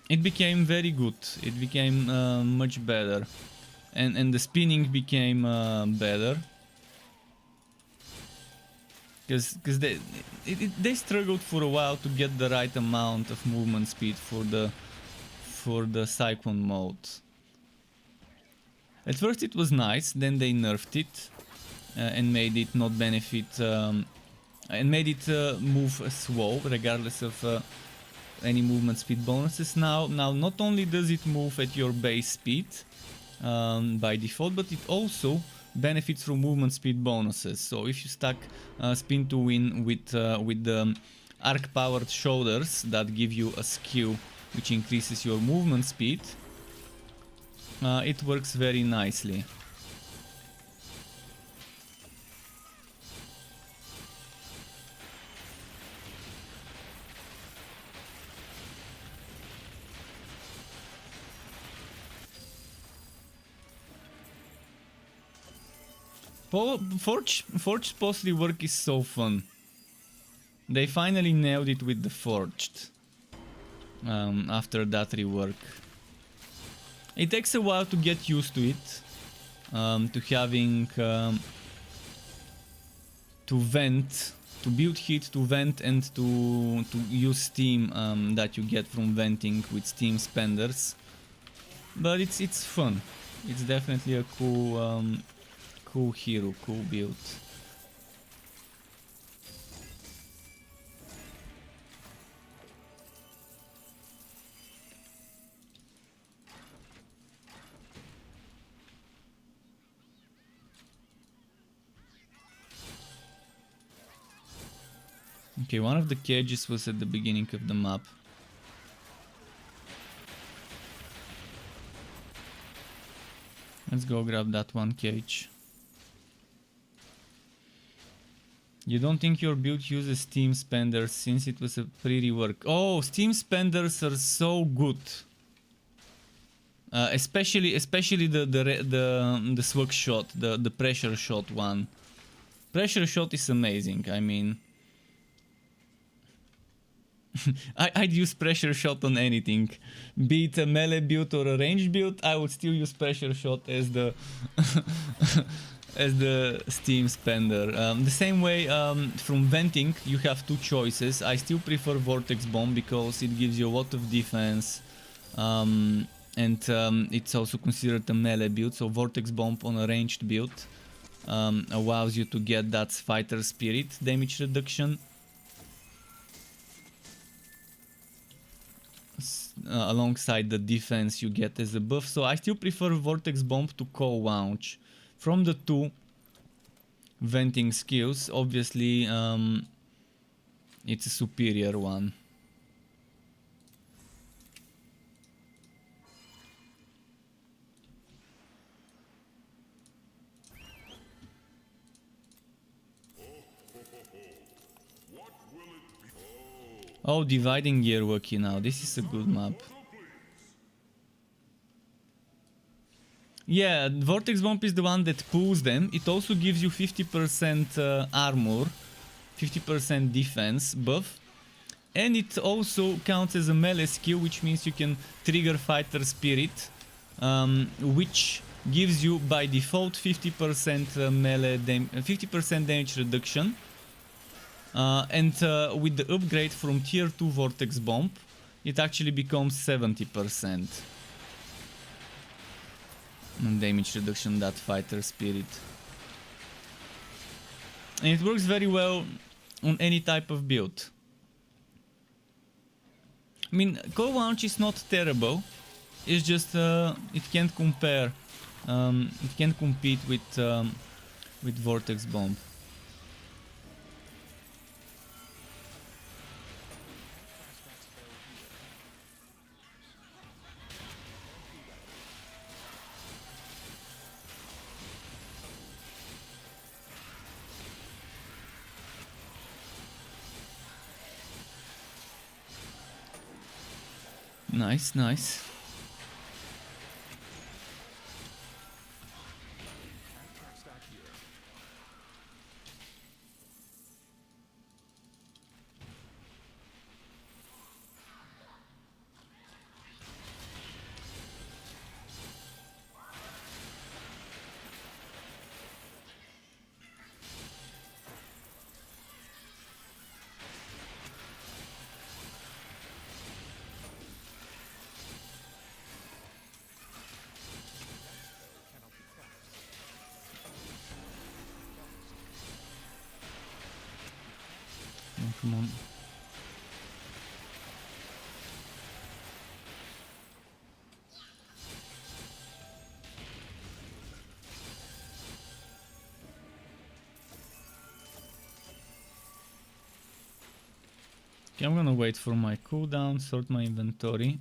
it became very good. It became much better, and the spinning became better. Because they struggled for a while to get the right amount of movement speed for the cyclone mode. At first it was nice, then they nerfed it and made it not benefit and made it move slow regardless of any movement speed bonuses. Now not only does it move at your base speed by default, but it also benefits from movement speed bonuses. So if you stack spin to win with the arc powered shoulders that give you a skew which increases your movement speed, it works very nicely. Forged post rework is so fun. They finally nailed it with the Forged after that rework. It takes a while to get used to it, to having to vent, to build heat, to vent, and to use steam that you get from venting with steam spenders. But it's fun. It's definitely a cool hero, cool build. Okay, one of the cages was at the beginning of the map. Let's go grab that one cage. You don't think your build uses steam spenders since it was a pre-rework? Oh, steam spenders are so good. Especially the swag shot, the pressure shot one. Pressure shot is amazing. I mean, I'd use pressure shot on anything, be it a melee build or a ranged build. I would still use pressure shot as the as the steam spender. The same way from venting you have two choices. I still prefer vortex bomb because it gives you a lot of defense, and it's also considered a melee build. So vortex bomb on a ranged build allows you to get that fighter spirit damage reduction. Alongside the defense you get as a buff, so I still prefer Vortex Bomb to Cold Launch. From the two venting skills, obviously it's a superior one. Oh, dividing hierarchy now. This is a good map. Yeah, Vortex Bomb is the one that pulls them. It also gives you 50% armor, 50% defense buff. And it also counts as a melee skill, which means you can trigger Fighter Spirit, which gives you by default 50% melee 50% damage reduction. And with the upgrade from tier 2 Vortex Bomb, it actually becomes 70% damage reduction, that Fighter Spirit. And it works very well on any type of build. I mean, Cold Launch is not terrible. It's just it can't compare. It can't compete with Vortex Bomb. Nice, nice. Oh, come on. Okay, I'm gonna wait for my cooldown, sort my inventory.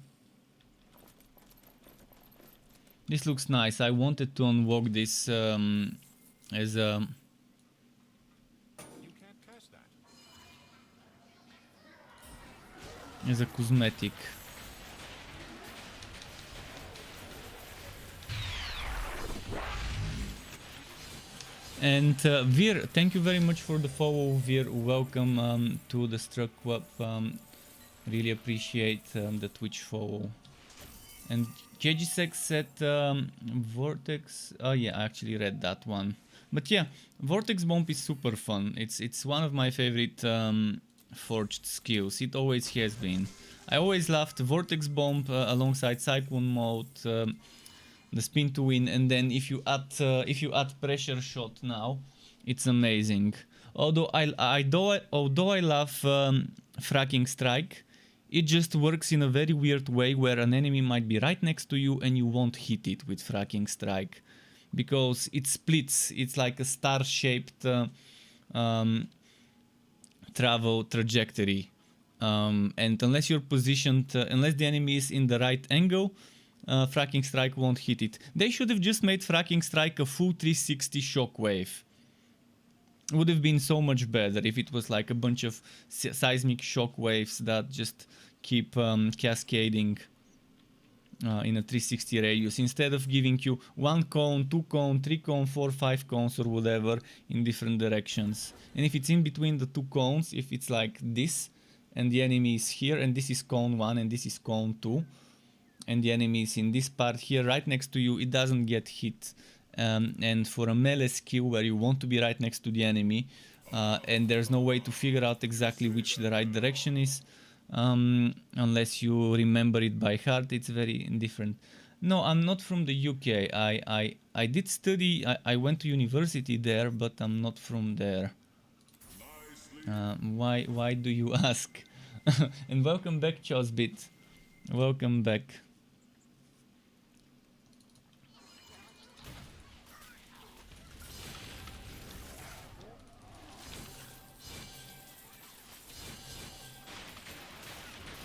This looks nice. I wanted to unlock this as a... You can't cast that. as a cosmetic. And Vir, thank you very much for the follow. Vir, welcome to the Struck Club. Really appreciate the Twitch follow. And KGSEX said Vortex. Oh yeah, I actually read that one. But yeah, Vortex Bomb is super fun. It's one of my favorite forged skills. It always has been. I always loved Vortex Bomb alongside Cyclone Mode, the Spin to Win, and then if you add Pressure Shot now, it's amazing. Although I love Fracking Strike, it just works in a very weird way where an enemy might be right next to you and you won't hit it with Fracking Strike, because it splits. It's like a star-shaped travel trajectory, and unless you're positioned, unless the enemy is in the right angle, Fracking Strike won't hit it. They should have just made Fracking Strike a full 360 shockwave. Would have been so much better if it was like a bunch of seismic shockwaves that just keep cascading in a 360 radius, instead of giving you 1 cone, 2 cone, 3 cone, 4, 5 cones or whatever in different directions. And if it's in between the 2 cones, if it's like this and the enemy is here and this is cone 1 and this is cone 2 and the enemy is in this part here right next to you, it doesn't get hit. And for a melee skill where you want to be right next to the enemy and there's no way to figure out exactly which the right direction is, unless you remember it by heart, it's very different. No, I'm not from the UK. I did study, I went to university there, but I'm not from there. Why do you ask? And welcome back, Chosbit. Welcome back.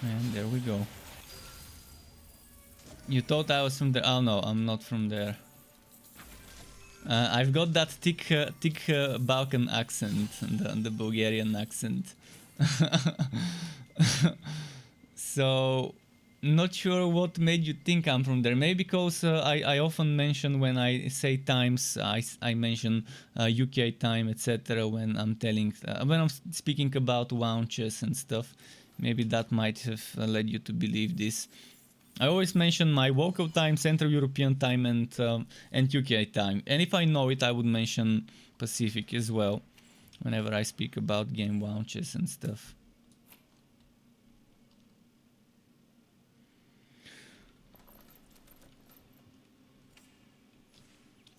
And there we go. You thought I was from there? Oh no, I'm not from there. I've got that thick Balkan accent, the Bulgarian accent. So, not sure what made you think I'm from there. Maybe because I often mention, when I say times, I mention UK time, etc. when I'm telling, when I'm speaking about launches and stuff. Maybe that might have led you to believe this. I always mention my local time, Central European time, and UK time. And if I know it, I would mention Pacific as well, whenever I speak about game launches and stuff.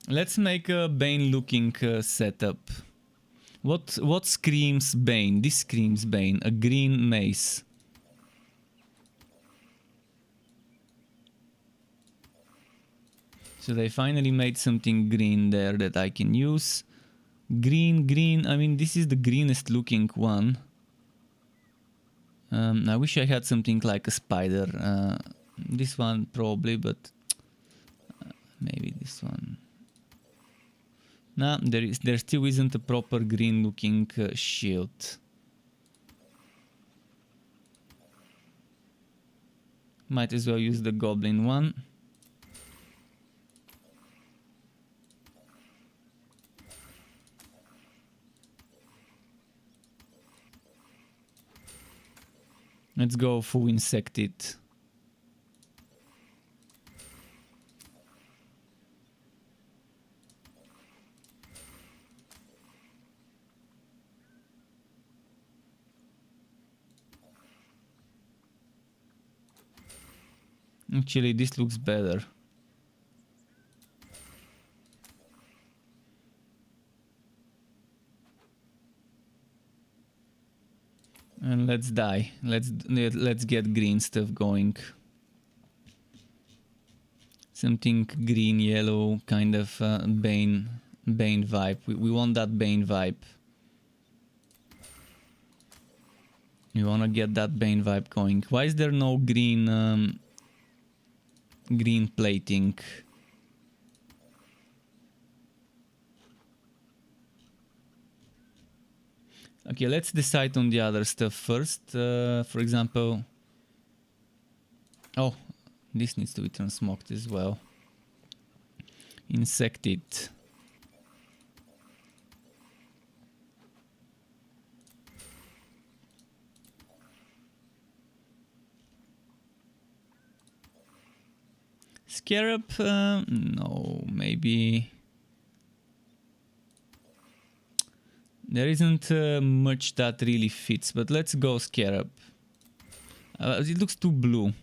Let's make a Bane looking setup. What screams Bane? This screams Bane. A green mace. So they finally made something green there that I can use. Green, I mean this is the greenest looking one. I wish I had something like a spider. This one probably, but maybe this one. Nah, there still isn't a proper green looking shield. Might as well use the goblin one. Let's go full insected. Actually, this looks better. And let's die. Let's get green stuff going. Something green, yellow, kind of Bane vibe. We want that Bane vibe. We want to get that Bane vibe going. Why is there no green green plating? Okay, let's decide on the other stuff first. For example, oh, this needs to be transmoged as well. Insected. Scarab? No, maybe. There isn't much that really fits, but let's go Scarab. It looks too blue.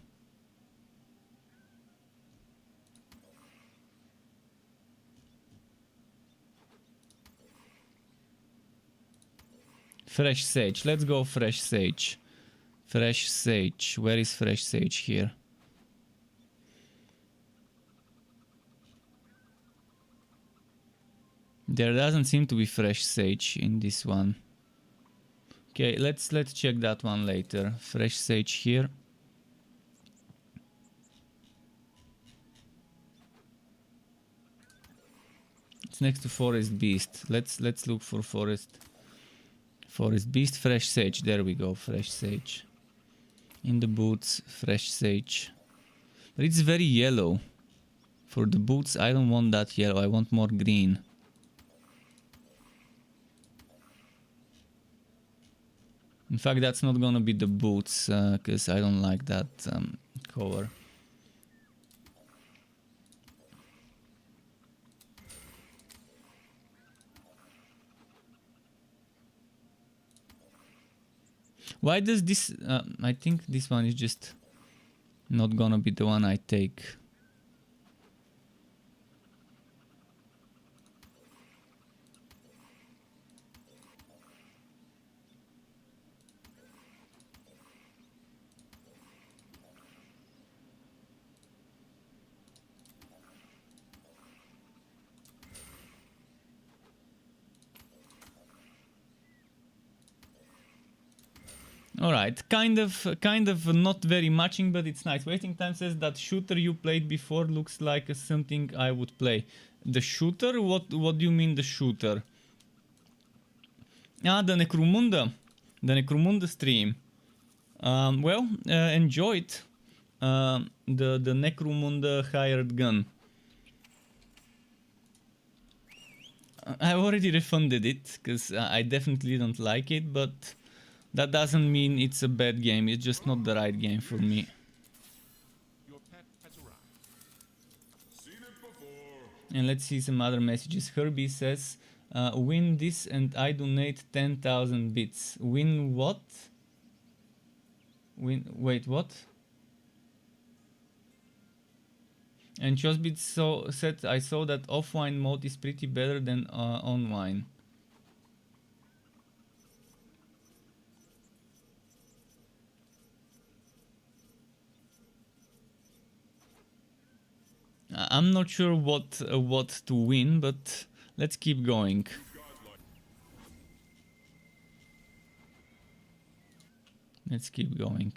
Fresh Sage. Let's go Fresh Sage. Fresh Sage. Where is Fresh Sage here? There doesn't seem to be fresh sage in this one. Okay, let's check that one later. Fresh sage here. It's next to forest beast. Let's look for forest beast. Fresh sage. There we go. Fresh sage. In the boots, fresh sage. But it's very yellow. For the boots, I don't want that yellow. I want more green. In fact, that's not gonna be the boots, because I don't like that color. Why does this... I think this one is just not gonna be the one I take. Alright, kind of not very matching, but it's nice. Waiting Time says that shooter you played before looks like something I would play. The shooter? What do you mean the shooter? Ah, the Necromunda. The Necromunda stream. Well, enjoyed the Necromunda hired gun. I already refunded it, because I definitely don't like it, but that doesn't mean it's a bad game, it's just not the right game for me. Your pet has arrived. Seen it before. And let's see some other messages. Herbie says, win this and I donate 10,000 bits. Win what? Wait, what? And Chosbit said, I saw that offline mode is pretty better than online. I'm not sure what to win, but let's keep going. Let's keep going.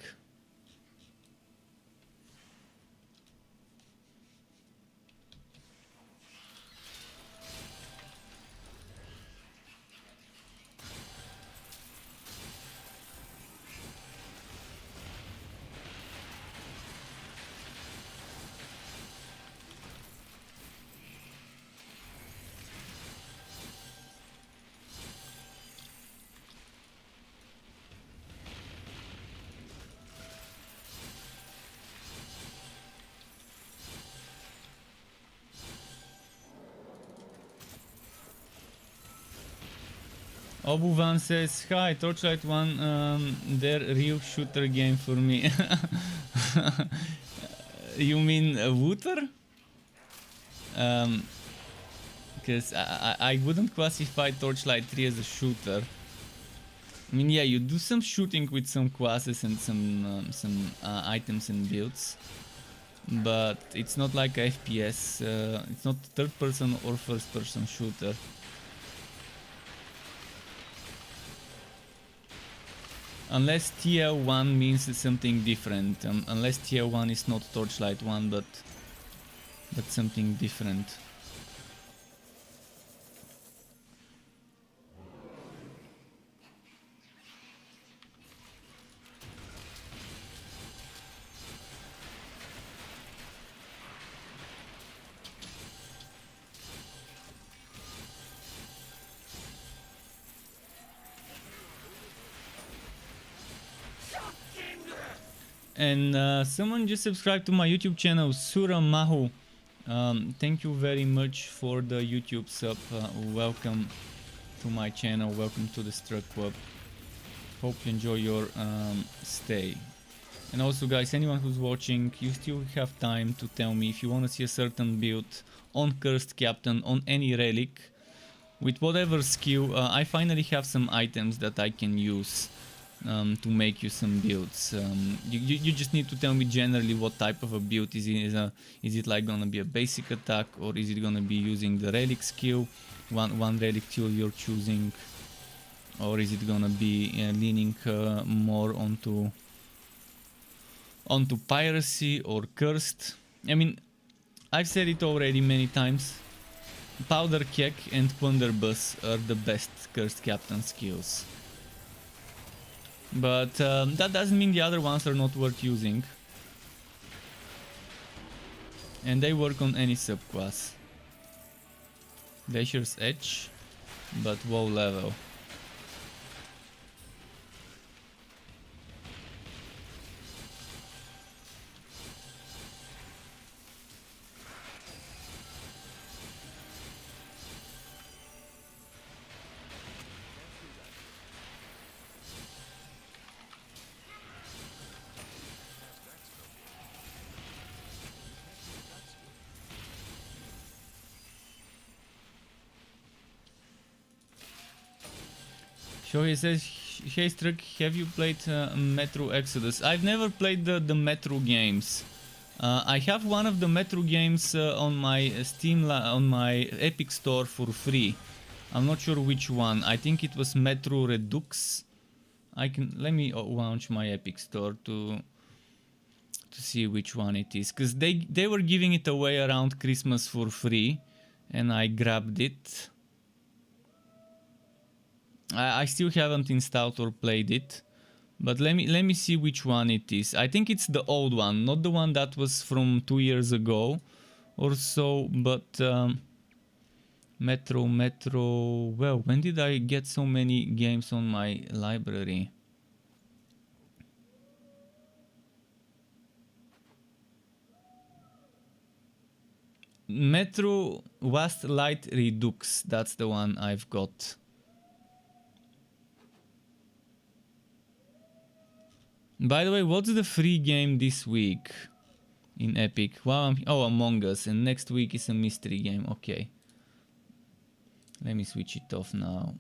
Obuvan says, hi, Torchlight 1, their real shooter game for me. You mean Wooter? Because I wouldn't classify Torchlight 3 as a shooter. I mean, yeah, you do some shooting with some classes and some items and builds, but it's not like a FPS. It's not third-person or first-person shooter. Unless TL1 means something different. Unless TL1 is not Torchlight 1, but something different. And someone just subscribed to my YouTube channel, Sura Mahu. Thank you very much for the YouTube sub. Welcome to my channel. Welcome to the Struck Club. Hope you enjoy your stay. And also, guys, anyone who's watching, you still have time to tell me if you want to see a certain build on Cursed Captain, on any relic, with whatever skill. I finally have some items that I can use to make you some builds. You just need to tell me generally what type of a build is it. Is it like gonna be a basic attack, or is it gonna be using the relic skill, one relic skill you're choosing, or is it gonna be leaning more onto piracy or cursed? I mean, I've said it already many times. Powder Keg and Plunderbuss are the best Cursed Captain skills. But that doesn't mean the other ones are not worth using. And they work on any subclass. Dasher's Edge, but low level. Shohei says, hey Struck, have you played Metro Exodus? I've never played the Metro games. I have one of the Metro games on my Steam, on my Epic Store for free. I'm not sure which one. I think it was Metro Redux. Let me launch my Epic Store to see which one it is, because they were giving it away around Christmas for free, and I grabbed it. I still haven't installed or played it, but let me see which one it is. I think it's the old one, not the one that was from 2 years ago or so, but Metro. Well, when did I get so many games on my library? Metro Last Light Redux, that's the one I've got. By the way, what's the free game this week in Epic? Well, Among Us, and next week is a mystery game. Okay. Let me switch it off now.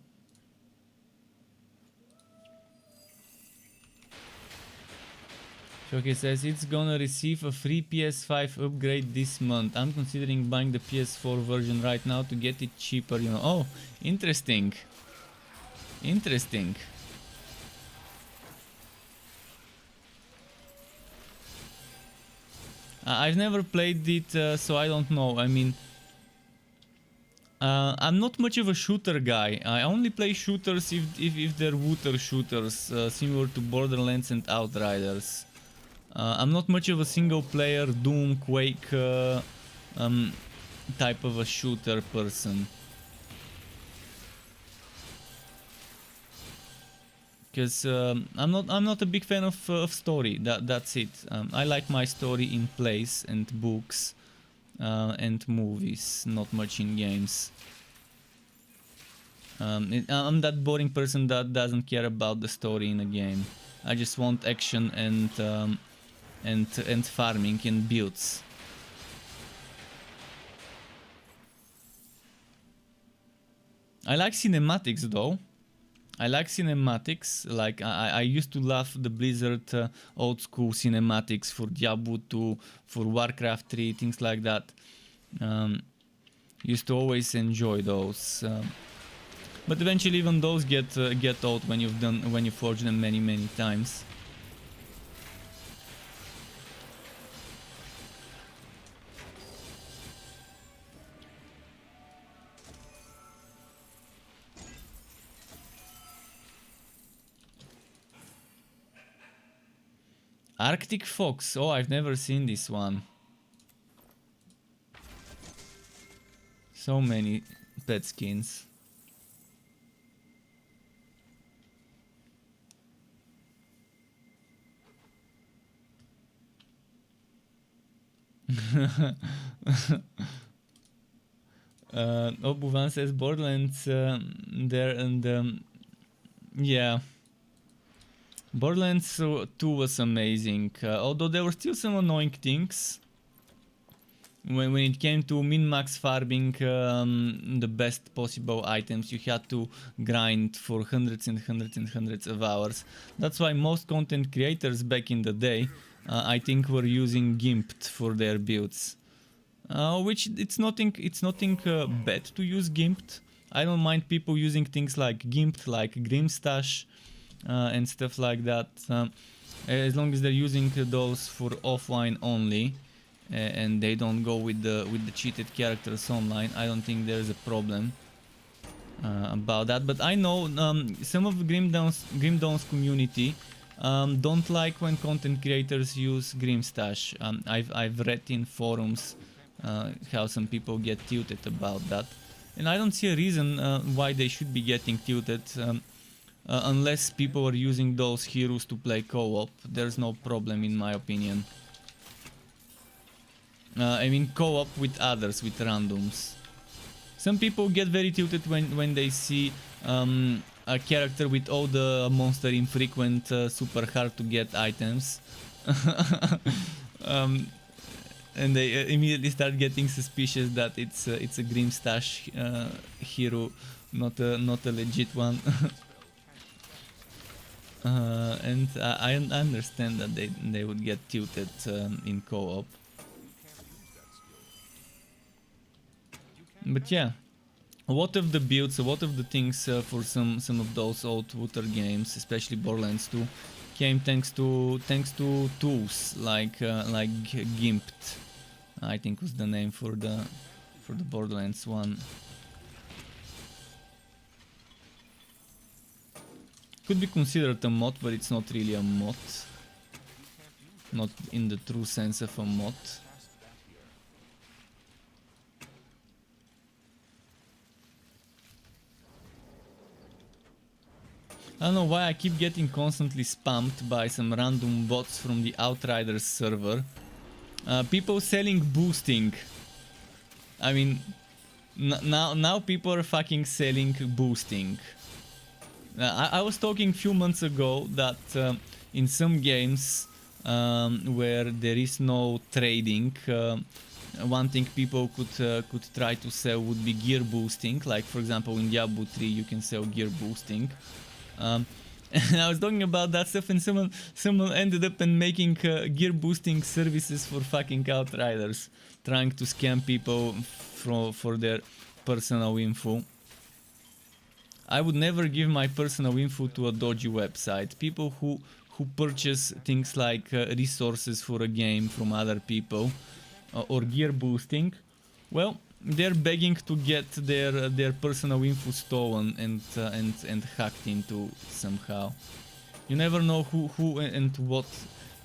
Shoki says it's gonna receive a free PS5 upgrade this month. I'm considering buying the PS4 version right now to get it cheaper, you know. Oh, interesting. Interesting. I've never played it, so I don't know. I mean, I'm not much of a shooter guy. I only play shooters if they're water shooters, similar to Borderlands and Outriders. I'm not much of a single player Doom, Quake type of a shooter person. Because I'm not a big fan of story. That's it. I like my story in plays and books and movies, not much in games. I'm that boring person that doesn't care about the story in a game. I just want action and farming and builds. I like cinematics though. I like cinematics. Like I used to love the Blizzard old school cinematics for Diablo 2, for Warcraft 3, things like that. Used to always enjoy those. But eventually even those get old when you forge them many times. Arctic Fox. Oh, I've never seen this one. So many pet skins. Obuvan says Borderlands there and yeah. Borderlands 2 was amazing, although there were still some annoying things when it came to min-max farming the best possible items. You had to grind for hundreds and hundreds of hours. That's why most content creators back in the day, I think, were using Gimped for their builds. Which it's nothing bad to use Gimped. I don't mind people using things like Gimped, like Grimstash, and stuff like that, as long as they're using those for offline only, and they don't go with the cheated characters online. I don't think there's a problem about that. But I know some of Grim Dawn's community don't like when content creators use Grimstash. I've read in forums how some people get tilted about that, and I don't see a reason why they should be getting tilted. Unless people are using those heroes to play co-op, there's no problem in my opinion. I mean co-op with others, with randoms. Some people get very tilted when they see a character with all the monster infrequent, super hard to get items. And they immediately start getting suspicious that it's a Grimstash hero, not a legit one. And I understand that they would get tilted in co-op. But yeah, a lot of the builds, a lot of the things for some of those old water games, especially Borderlands 2, came thanks to tools like Gimped, I think was the name for the Borderlands one. Could be considered a mod, but it's not really a mod. Not in the true sense of a mod. I don't know why I keep getting constantly spammed by some random bots from the Outriders server. People selling boosting. I mean, now people are fucking selling boosting. I was talking a few months ago that in some games where there is no trading, one thing people could try to sell would be gear boosting. Like for example in Diablo 3 you can sell gear boosting. And I was talking about that stuff, and someone ended up and making gear boosting services for fucking Outriders, trying to scam people for their personal info. I would never give my personal info to a dodgy website. People who purchase things like resources for a game from other people or gear boosting, well, they're begging to get their personal info stolen and hacked into somehow. You never know who and what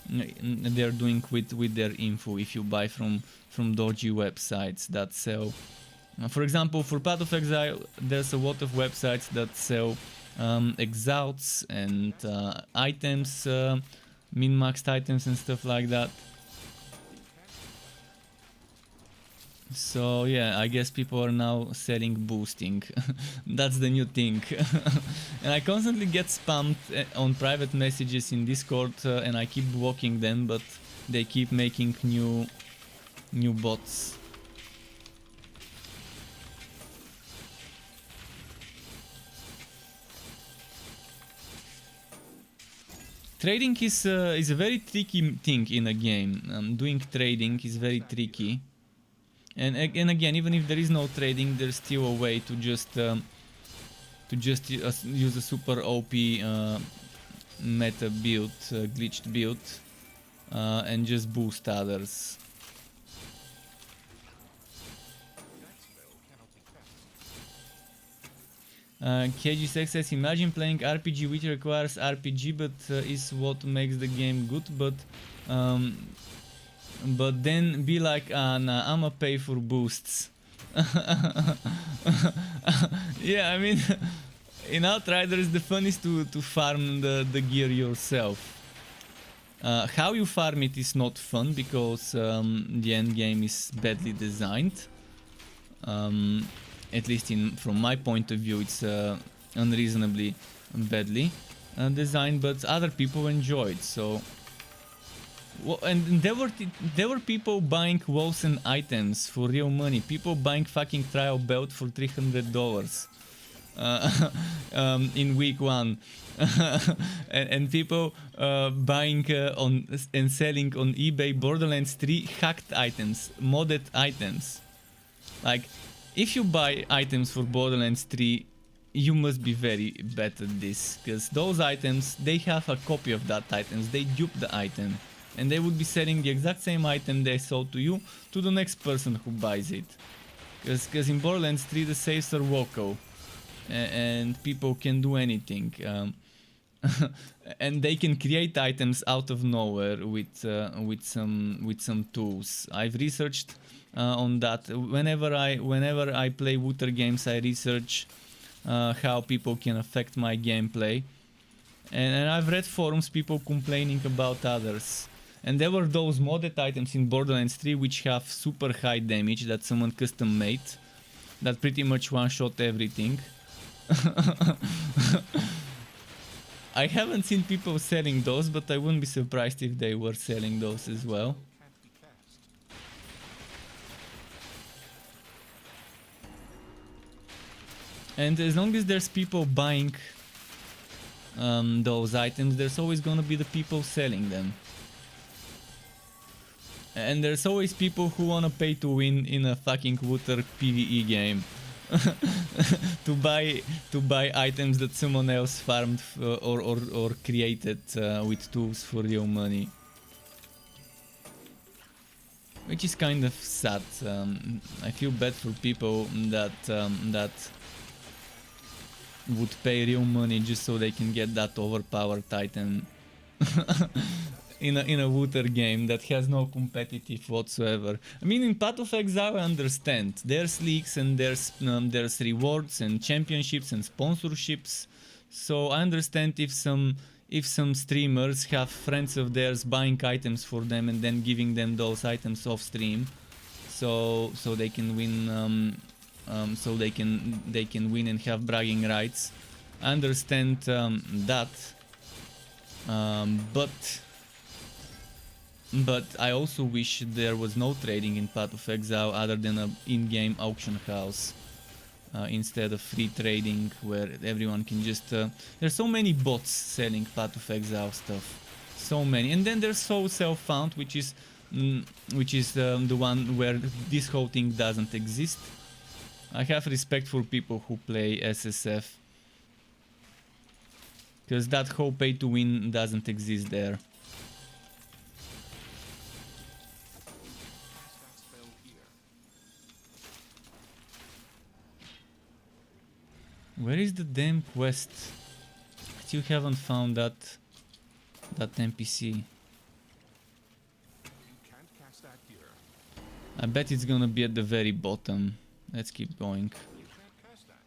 they're doing with their info if you buy from dodgy websites that sell. For example, for Path of Exile, there's a lot of websites that sell exalts and items, min-maxed items and stuff like that. So yeah, I guess people are now selling boosting. That's the new thing. And I constantly get spammed on private messages in Discord, and I keep blocking them, but they keep making new bots. Trading is a very tricky thing in a game. Doing trading is very tricky. And again, even if there is no trading, there's still a way to just use a super OP meta build, glitched build, and just boost others. KG6 says, imagine playing RPG which requires RPG, but is what makes the game good, but then be like, nah, I'ma pay for boosts. Yeah, I mean, in Outriders the fun is to farm the gear yourself. How you farm it is not fun because the end game is badly designed. At least from my point of view, it's unreasonably badly designed, but other people enjoy it. So. Well, and there were people buying walls and items for real money. People buying fucking trial belt for $300 in week 1, and people buying on and selling on eBay Borderlands 3 hacked items, modded items. Like, if you buy items for Borderlands 3, you must be very bad at this, because those items, they have a copy of that items. They dupe the item. And they would be selling the exact same item they sold to you to the next person who buys it. Because in Borderlands 3 the saves are local, and people can do anything. And they can create items out of nowhere with some tools. I've researched on that. Whenever I play Wooter games, I research how people can affect my gameplay. And I've read forums, people complaining about others. And there were those modded items in Borderlands 3 which have super high damage that someone custom made, that pretty much one-shot everything. I haven't seen people selling those, but I wouldn't be surprised if they were selling those as well. And as long as there's people buying those items, there's always gonna be the people selling them. And there's always people who wanna pay to win in a fucking Wooter PvE game. to buy items that someone else farmed or created with tools for real money. Which is kind of sad. I feel bad for people that would pay real money just so they can get that overpowered item in a Wooter game that has no competitive whatsoever. I mean, in Path of Exile I understand. There's leagues and there's rewards and championships and sponsorships. So I understand if some streamers have friends of theirs buying items for them and then giving them those items off stream, so they can win. So they can win and have bragging rights. I understand that, but I also wish there was no trading in Path of Exile other than an in-game auction house. instead of free trading where everyone can just there's so many bots selling Path of Exile stuff, so many. And then there's Soul Self-Found, which is the one where this whole thing doesn't exist. I have respect for people who play SSF, because that whole pay to win doesn't exist there. Where is the damn quest? Still haven't found that NPC. You can't cast that here. I bet it's gonna be at the very bottom. Let's keep going. You can't cast that.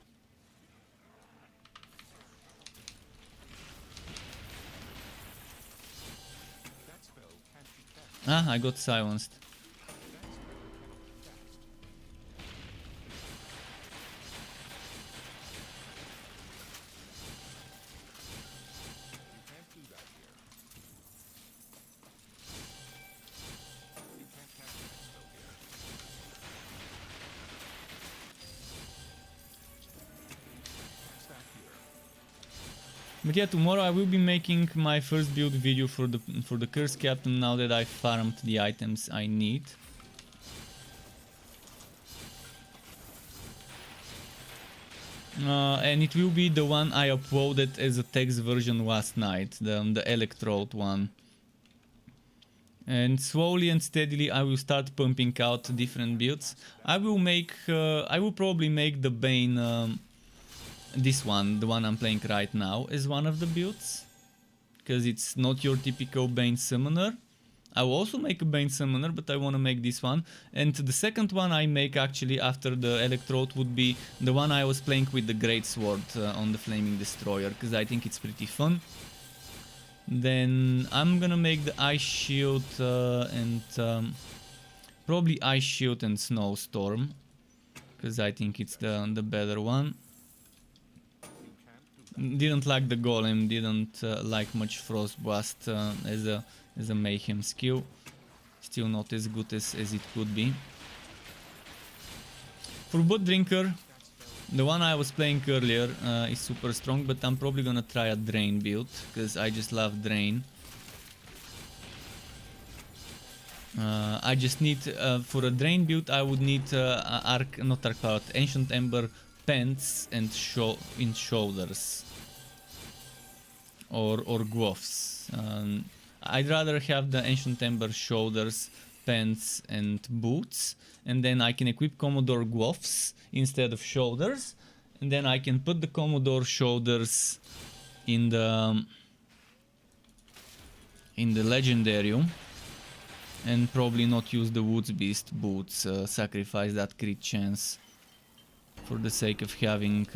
That spell can't be cast. Ah, I got silenced. That spell cannot be cast. You can't do that here. You can't cast that spell here. Cast that here. But yeah, tomorrow I will be making my first build video for the Curse Captain now that I farmed the items I need. And it will be the one I uploaded as a text version last night, the Electrode one. And slowly and steadily I will start pumping out different builds. I will probably make the Bane, this one, the one I'm playing right now, as one of the builds, because it's not your typical Bane summoner. I will also make a Bane summoner, but I want to make this one. And the second one I make actually after the Electrode would be the one I was playing with the Great Sword on the Flaming Destroyer, because I think it's pretty fun. Then I'm gonna make the Ice Shield and probably Ice Shield and Snowstorm, because I think it's the better one. Didn't like the Golem, didn't like much Frost Blast as a Mayhem skill. Still not as good as it could be. For Bot Drinker, the one I was playing earlier is super strong, but I'm probably gonna try a Drain build, because I just love Drain. I just need, for a Drain build, I would need Ancient Ember pants and in shoulders. Or gloves. I'd rather have the Ancient Ember shoulders, pants and boots, and then I can equip Commodore gloves instead of shoulders, and then I can put the Commodore shoulders in the Legendarium, and probably not use the Woods Beast boots, sacrifice that crit chance for the sake of having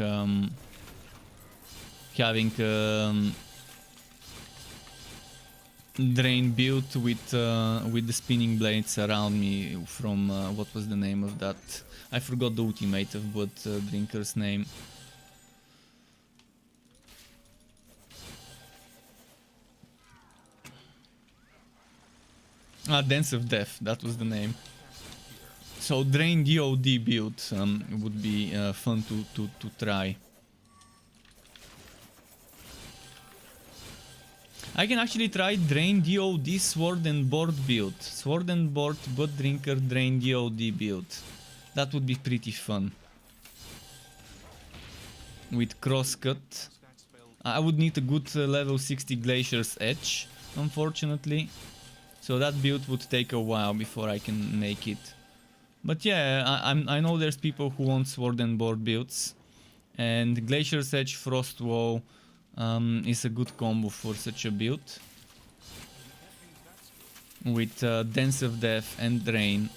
Drain build with the spinning blades around me from what was the name of that? I forgot the ultimate of Blood Drinker's name. Ah, Dance of Death, that was the name. So Drain DOD build would be fun to try. I can actually try Drain DOD Sword and Board build. Sword and Board, Blood Drinker, Drain DOD build. That would be pretty fun. With Crosscut. I would need a good level 60 Glacier's Edge, unfortunately. So that build would take a while before I can make it. But yeah, I know there's people who want Sword and Board builds. And Glacier's Edge, Frost Wall is a good combo for such a build. With Dance of Death and Drain.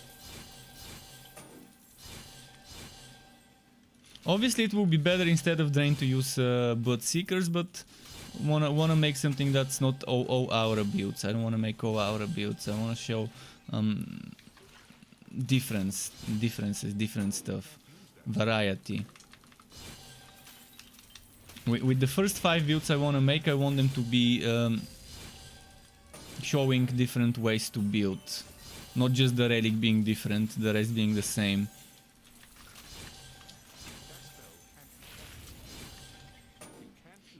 Obviously it would be better instead of Drain to use Bloodseekers, but wanna make something that's not all aura builds. I don't wanna make all aura builds. I wanna show differences, different stuff, variety. With the first 5 builds I want to make, I want them to be showing different ways to build. Not just the relic being different, the rest being the same.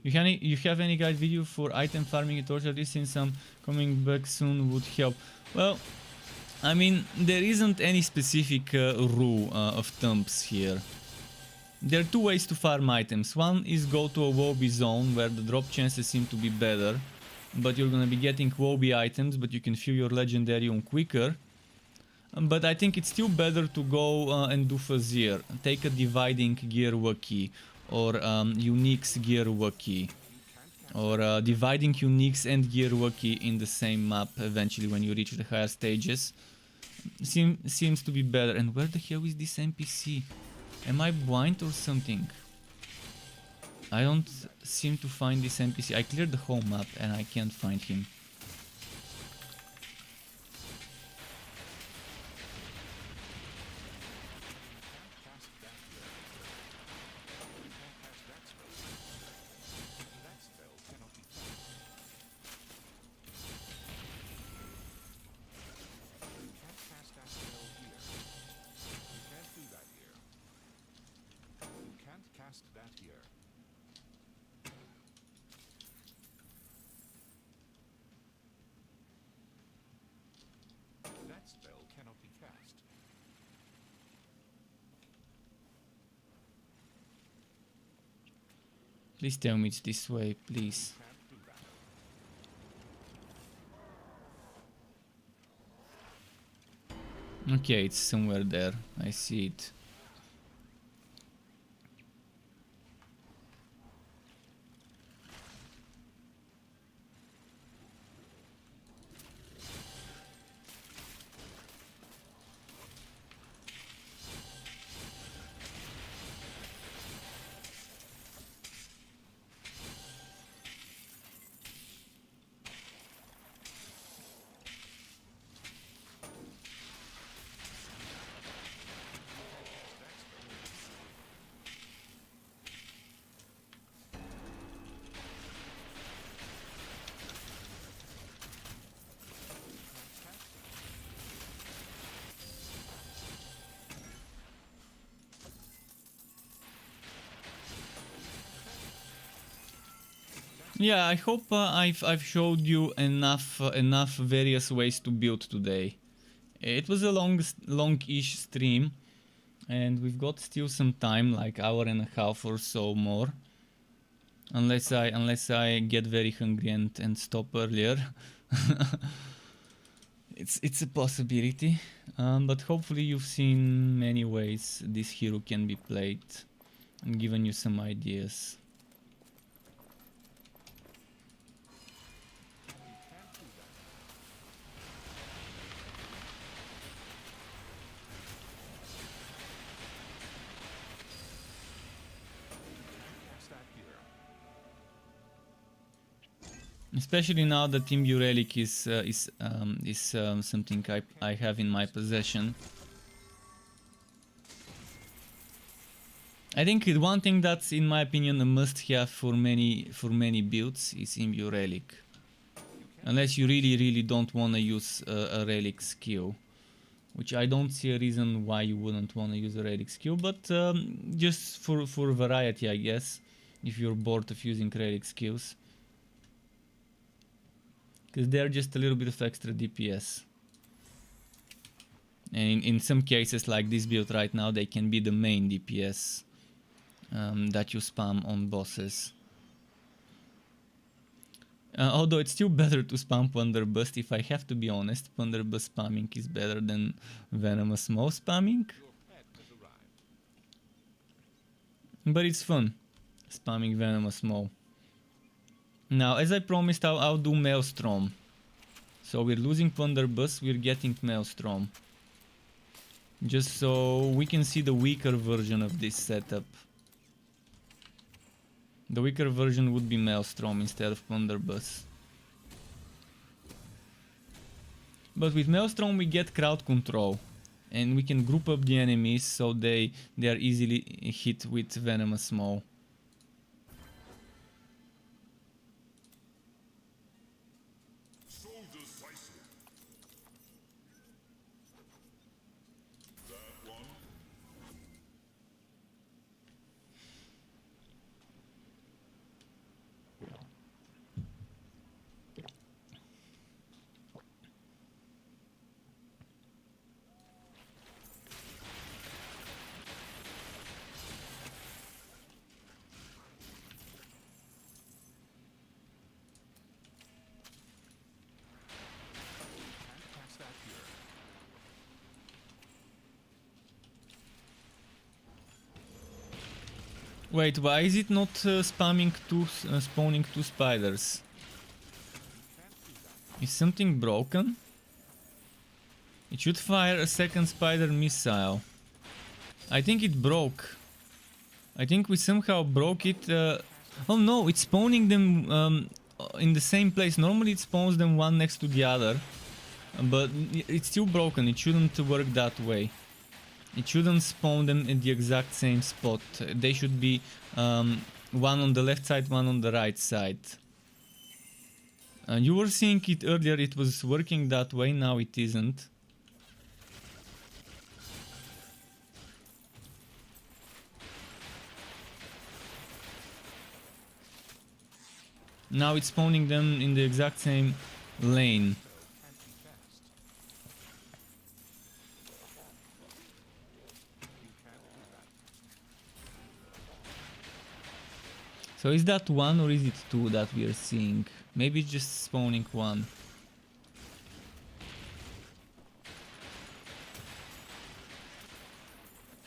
You have any guide video for item farming in Torchlight? Since I'm coming back soon would help. Well, I mean, there isn't any specific rule of thumbs here. There are two ways to farm items. One is go to a Wobby zone where the drop chances seem to be better, but you're gonna be getting Wobby items, but you can fill your legendarium quicker. But I think it's still better to go and do Fuzzier. Take a dividing gear waki, or uniques gear waki, or dividing uniques and gear waki in the same map eventually when you reach the higher stages. Seems to be better. And where the hell is this NPC? Am I blind or something? I don't seem to find this NPC. I cleared the whole map and I can't find him. Please tell me it's this way, please. Okay, it's somewhere there. I see it. Yeah, I hope I've showed you enough various ways to build today. It was a long-ish stream, and we've got still some time, like hour and a half or so more. Unless I get very hungry and stop earlier. It's a possibility, but hopefully you've seen many ways this hero can be played and given you some ideas. Especially now that Imbu Relic is something I have in my possession. I think one thing that's, in my opinion, a must-have for many builds is Imbu Relic. Unless you really don't want to use a Relic skill, which I don't see a reason why you wouldn't want to use a Relic skill, but just for variety, I guess, if you're bored of using Relic skills. Because they're just a little bit of extra DPS. And in some cases, like this build right now, they can be the main DPS that you spam on bosses. Although it's still better to spam Plunderburst, if I have to be honest, Plunderburst spamming is better than Venomous Maw spamming. But it's fun, spamming Venomous Maw. Now, as I promised, I'll do Maelstrom. So we're losing Plunderburst, we're getting Maelstrom. Just so we can see the weaker version of this setup. The weaker version would be Maelstrom instead of Plunderburst. But with Maelstrom we get crowd control. And we can group up the enemies so they are easily hit with Venomous Maw. Wait, why is it not spawning two spiders? Is something broken? It should fire a second spider missile. I think it broke. I think we somehow broke it. Oh no, it's spawning them in the same place. Normally it spawns them one next to the other. But it's still broken. It shouldn't work that way. It shouldn't spawn them in the exact same spot. They should be one on the left side, one on the right side. You were seeing it earlier, it was working that way, now it isn't. Now it's spawning them in the exact same lane. So is that one or is it two that we are seeing? Maybe it's just spawning one.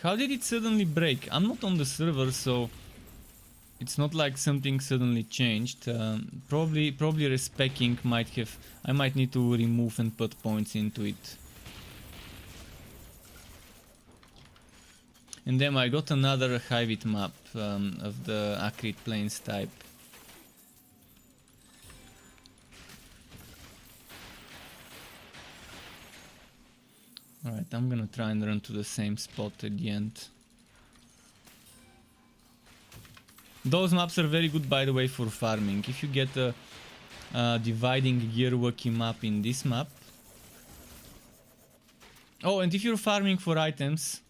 How did it suddenly break? I'm not on the server, so it's not like something suddenly changed. Probably respecking might have... I might need to remove and put points into it. And then I got another Hivit map of the Acrid Plains type. Alright, I'm gonna try and run to the same spot at the end. Those maps are very good, by the way, for farming. If you get a dividing gearwalkie map in this map. Oh, and if you're farming for items,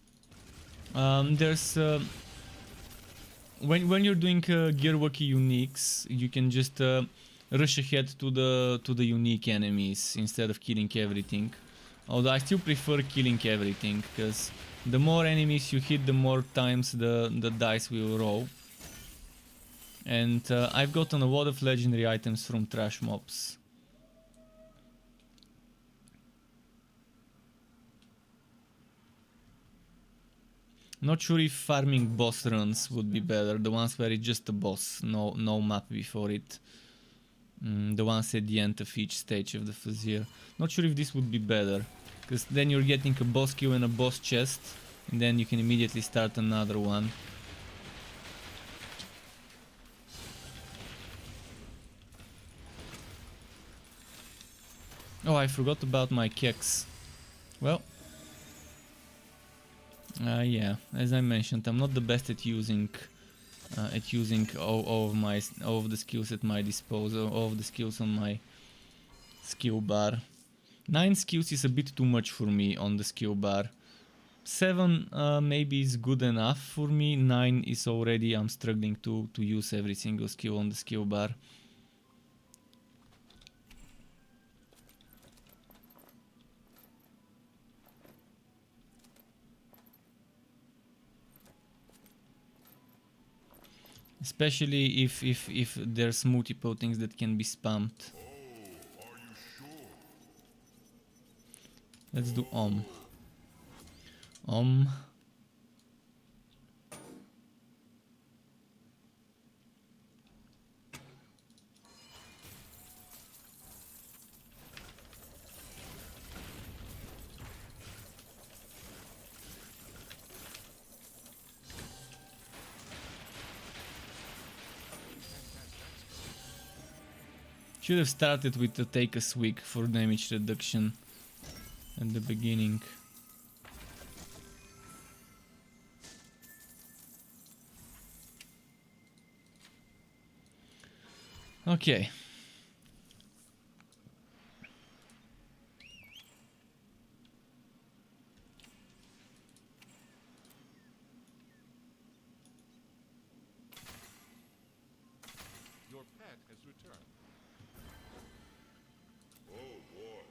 there's when you're doing gearwalkie uniques, you can just rush ahead to the unique enemies instead of killing everything. Although I still prefer killing everything, because the more enemies you hit, the more times the dice will roll. And I've gotten a lot of legendary items from trash mobs. Not sure if farming boss runs would be better, the ones where it's just a boss, no map before it. The ones at the end of each stage of the Fuzzier. Not sure if this would be better, because then you're getting a boss kill and a boss chest, and then you can immediately start another one. Oh, I forgot about my keks. Well, yeah, as I mentioned, I'm not the best at using all of the skills at my disposal, all of the skills on my skill bar. 9 skills is a bit too much for me on the skill bar. 7 maybe is good enough for me. 9 is already, I'm struggling to use every single skill on the skill bar. Especially if there's multiple things that can be spammed. Let's do Om. Should have started with the take a swig for damage reduction at the beginning. Okay. Your pet has returned. Oh boy.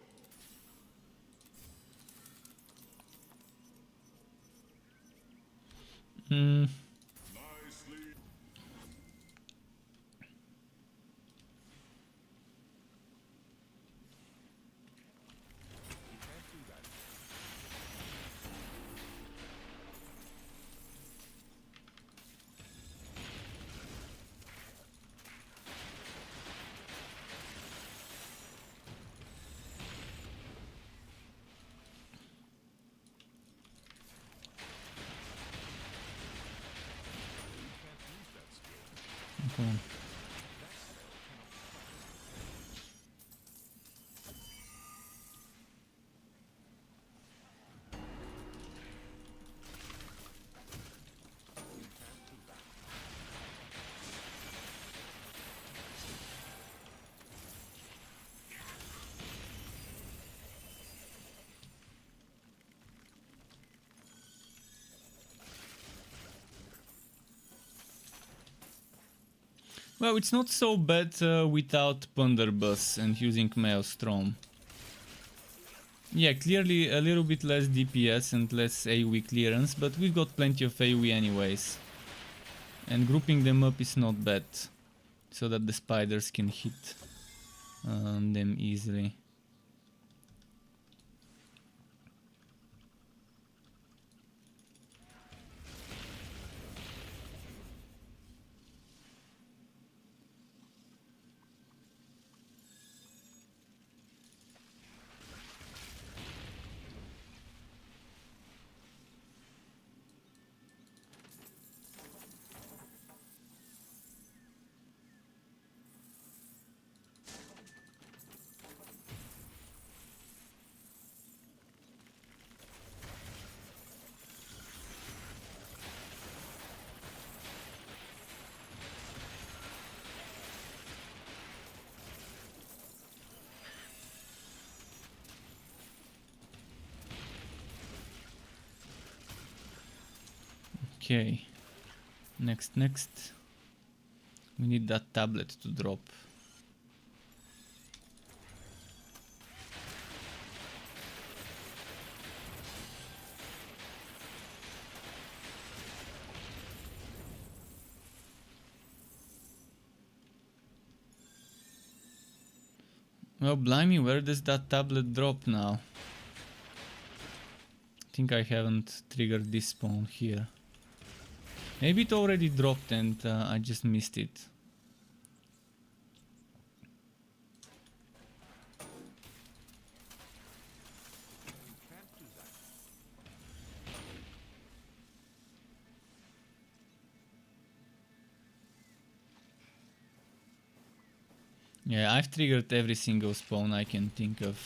Nicely. Come on. Well, it's not so bad without Punderbuss and using Maelstrom. Yeah, clearly a little bit less DPS and less AoE clearance, but we've got plenty of AoE anyways. And grouping them up is not bad, so that the spiders can hit them easily. Okay, next. We need that tablet to drop. Well, blimey, where does that tablet drop now? I think I haven't triggered this spawn here. Maybe it already dropped and I just missed it. Yeah, I've triggered every single spawn I can think of.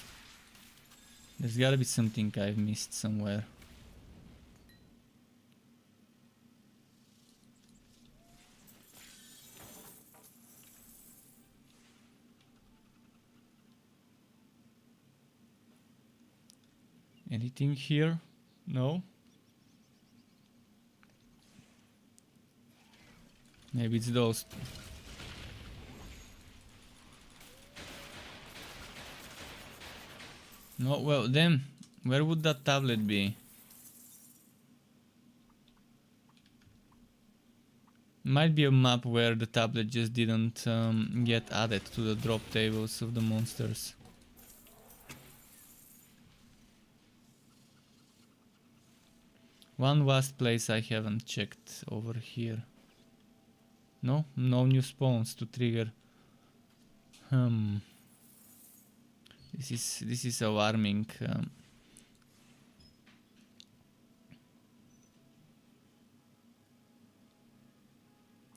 There's gotta be something I've missed somewhere. Anything here? No? Maybe it's those. No, well then, where would that tablet be? Might be a map where the tablet just didn't get added to the drop tables of the monsters. One last place I haven't checked over here. No new spawns to trigger. This is alarming.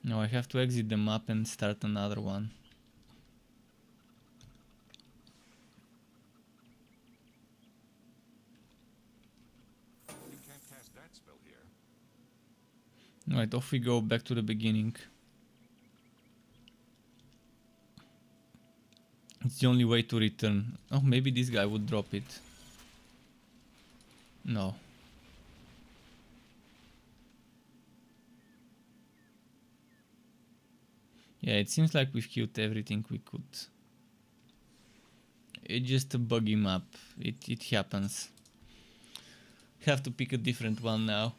No, I have to exit the map and start another one. You can't cast that spell here. Right, off we go back to the beginning. It's the only way to return. Oh, maybe this guy would drop it. No. Yeah, it seems like we've killed everything we could. It's just a buggy map. It happens. Have to pick a different one now.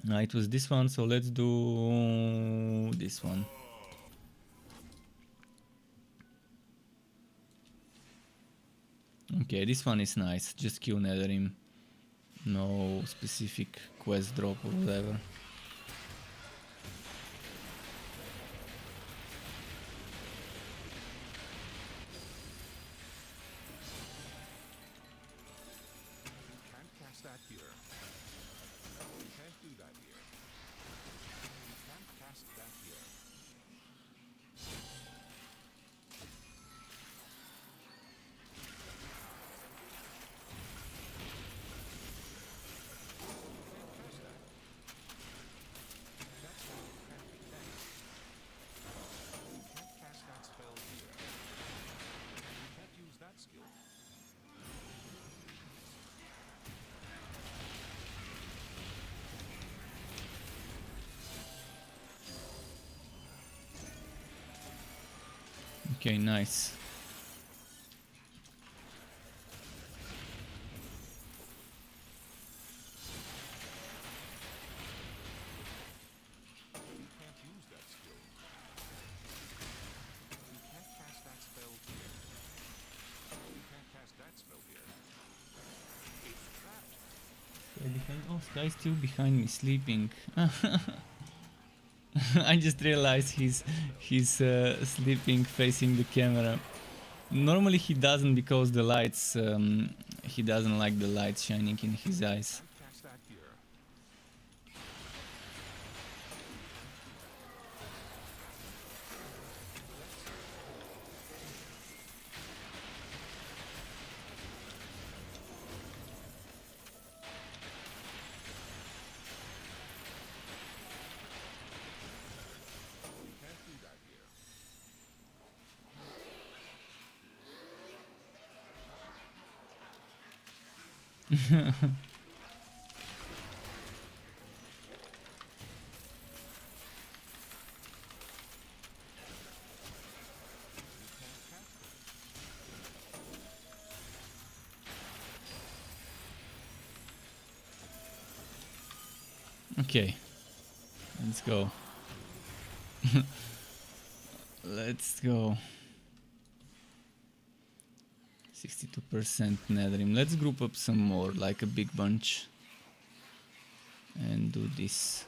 It was this one, so let's do this one. Okay, this one is nice. Just kill Netherim. No specific quest drop or whatever. Can't cast that here. Okay, nice. You can't use that skill. You can't cast that spell here. You can't cast that spell here. It's trapped. Oh, Sky's still behind me, sleeping. I just realized he's sleeping facing the camera. Normally he doesn't because the lights he doesn't like the lights shining in his eyes. Can't cast that here. You can't do that here. Okay, let's go. Let's go. 62% Netherrim. Let's group up some more, like a big bunch, and do this.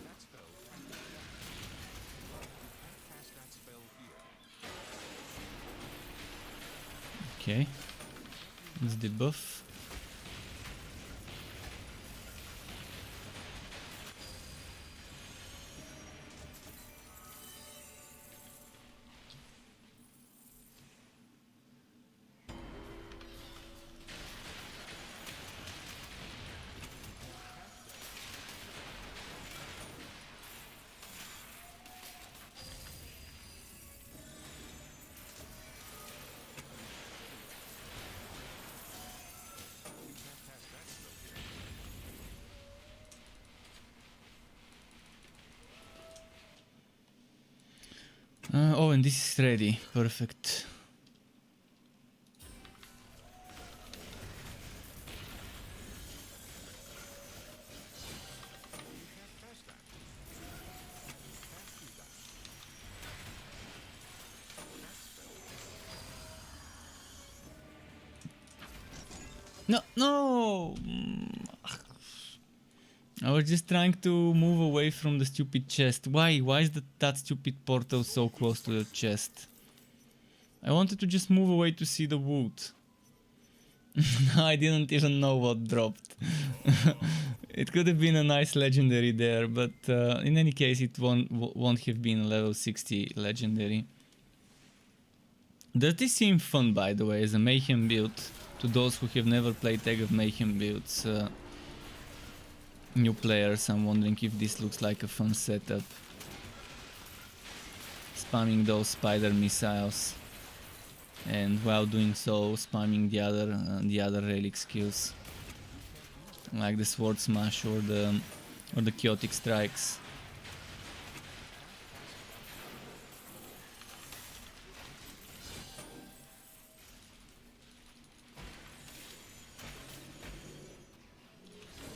That spell can't do that. You can't cast that spell here. Okay, let's debuff. You can't cast that spell here. Oh, and this is ready. Perfect. You can't cast that. You can't do that. That spell. No, no! I was just trying to move away from the stupid chest. Why? Why is that stupid portal so close to the chest? I wanted to just move away to see the wood. I didn't even know what dropped. It could have been a nice legendary there, but in any case it won't have been a level 60 legendary. Does this seem fun, by the way, as a Mayhem build? To those who have never played Tag of Mayhem builds, new players, I'm wondering if this looks like a fun setup. Spamming those spider missiles, and while doing so, spamming the other relic skills, like the sword smash or the chaotic strikes.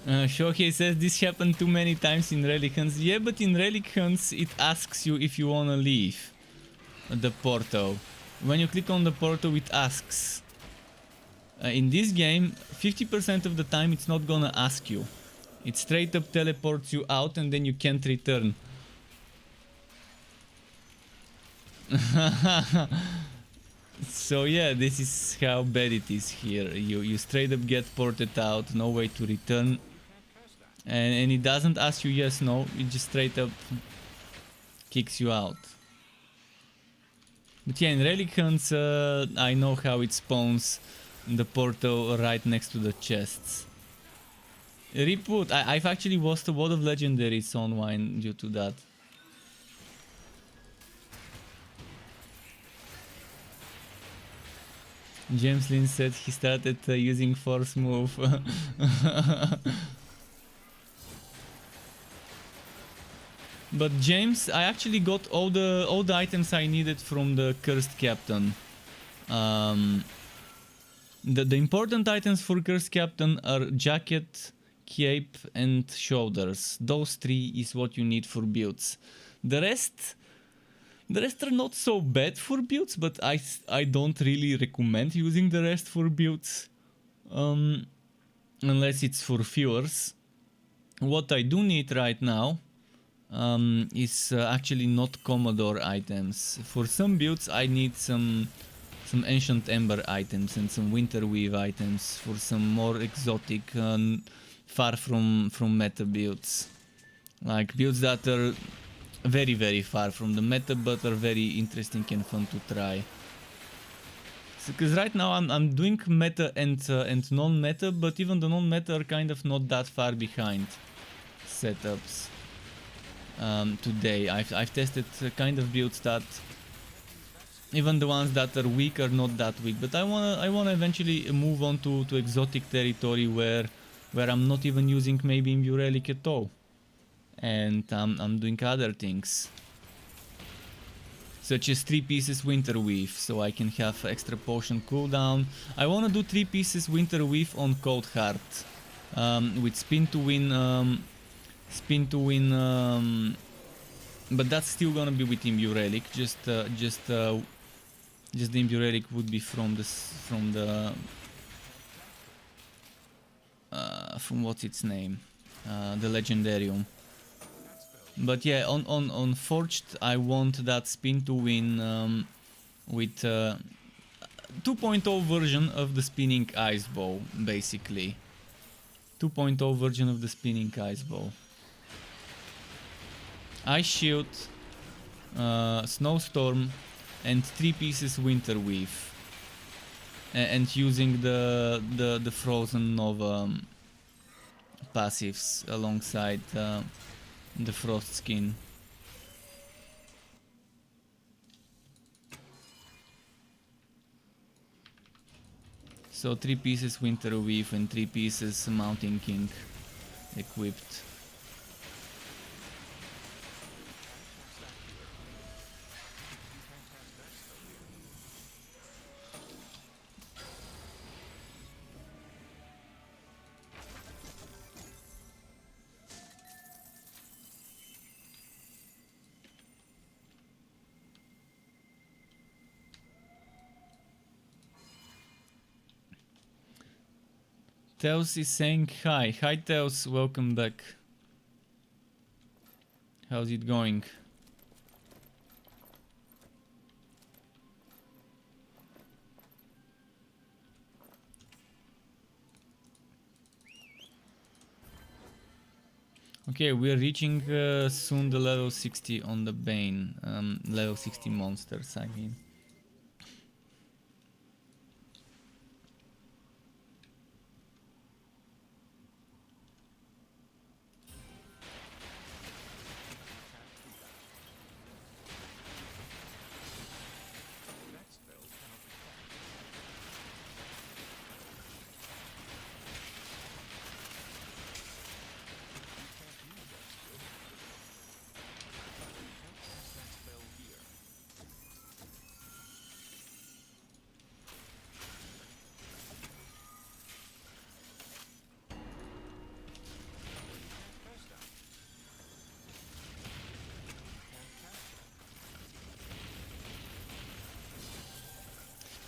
Shohei says this happened too many times in Relic Hunts. Yeah, but in Relic Hunts it asks you if you wanna leave the portal. When you click on the portal it asks. In this game, 50% of the time it's not gonna ask you. It straight up teleports you out and then you can't return. So yeah, this is how bad it is here. You straight up get ported out, no way to return. and it doesn't ask you yes, no, it just straight up kicks you out. But yeah, in Relic Hunts, I know how it spawns the portal right next to the chests. Reboot, I've actually lost a lot of legendaries online due to that. James Lynn said he started using force move. But James, I actually got all the items I needed from the Cursed Captain. The important items for Cursed Captain are jacket, cape, and shoulders. Those three is what you need for builds. The rest are not so bad for builds, but I don't really recommend using the rest for builds, unless it's for viewers. What I do need right now is actually not Commodore items. For some builds I need some Ancient Ember items and some Winterweave items for some more exotic, far from meta builds. Like builds that are very, very far from the meta but are very interesting and fun to try. Because right now I'm doing meta and non-meta, but even the non-meta are kind of not that far behind setups. Today I've tested kind of builds that even the ones that are weak are not that weak, but I wanna eventually move on to exotic territory where I'm not even using maybe Imbue Relic at all, and I'm doing other things such as 3 pieces Winterweave, so I can have extra potion cooldown. I wanna do 3 pieces Winterweave on Cold Heart with spin to win. But that's still gonna be with Imbue Relic. Just the Imbue Relic would be from what's its name, the Legendarium. But yeah, on Forged I want that spin to win with 2.0 version of the spinning ice bow, basically. 2.0 version of the spinning ice bow. Ice Shield, Snowstorm, and 3 pieces Winterweave, and using the Frozen Nova passives alongside the Frost Skin. So 3 pieces Winterweave and 3 pieces Mountain King equipped. Teos is saying hi. Hi Teos, welcome back. How's it going? Okay, we're reaching soon the level 60 on the Bane. Level 60 monsters, I mean.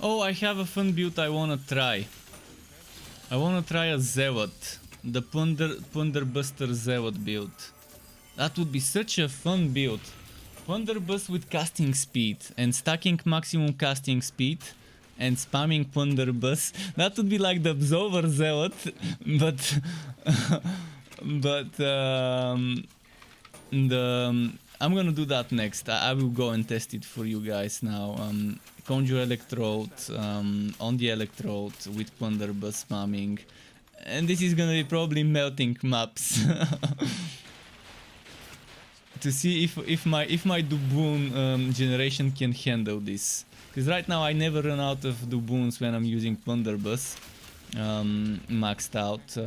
Oh, I have a fun build I wanna try. I wanna try a Zealot. The Plunderbuster Zealot build. That would be such a fun build. Plunderbuster with casting speed and stacking maximum casting speed and spamming Plunderbuster. That would be like the Absolver Zealot, but But I'm gonna do that next. I will go and test it for you guys now. Conjure electrode on the electrode with Plunderbuss spamming, and this is gonna be probably melting maps to see if my Duboon generation can handle this. Because right now I never run out of Duboons when I'm using Plunderbuss maxed out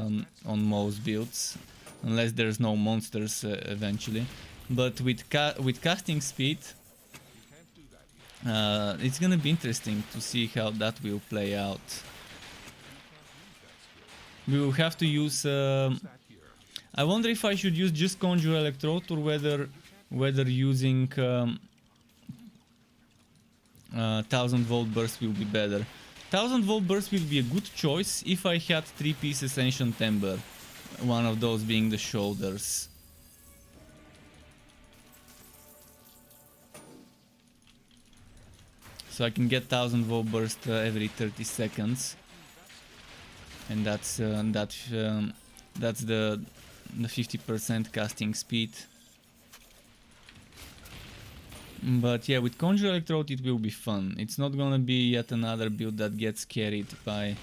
on most builds, unless there's no monsters eventually. But with casting speed, it's gonna be interesting to see how that will play out. We will have to use. I wonder if I should use just Conjure Electrode or whether using 1000-volt burst will be better. 1000-volt burst will be a good choice if I had 3 pieces Ancient Ember, one of those being the shoulders. So I can get 1000-volt burst every 30 seconds, and that's the 50% casting speed. But yeah, with Conjure Electrode it will be fun. It's not gonna be yet another build that gets carried by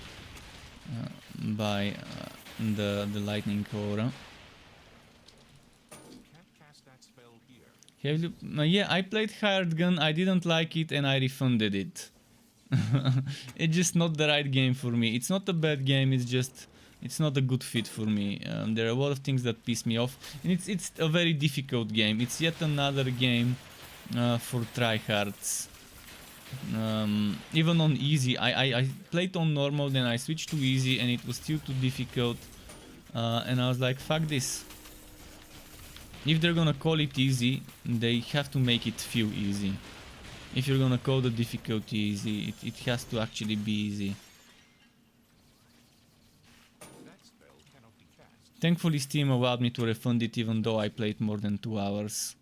the lightning aura. Have you, yeah, I played Hired Gun, I didn't like it and I refunded it. It's just not the right game for me. It's not a bad game, it's not a good fit for me. There are a lot of things that piss me off, and it's a very difficult game. It's yet another game for tryhards. Even on easy, I played on normal, then I switched to easy and it was still too difficult, and I was like, fuck this. If they're gonna call it easy, they have to make it feel easy. If you're gonna call the difficulty easy, it has to actually be easy. Thankfully Steam allowed me to refund it even though I played more than 2 hours.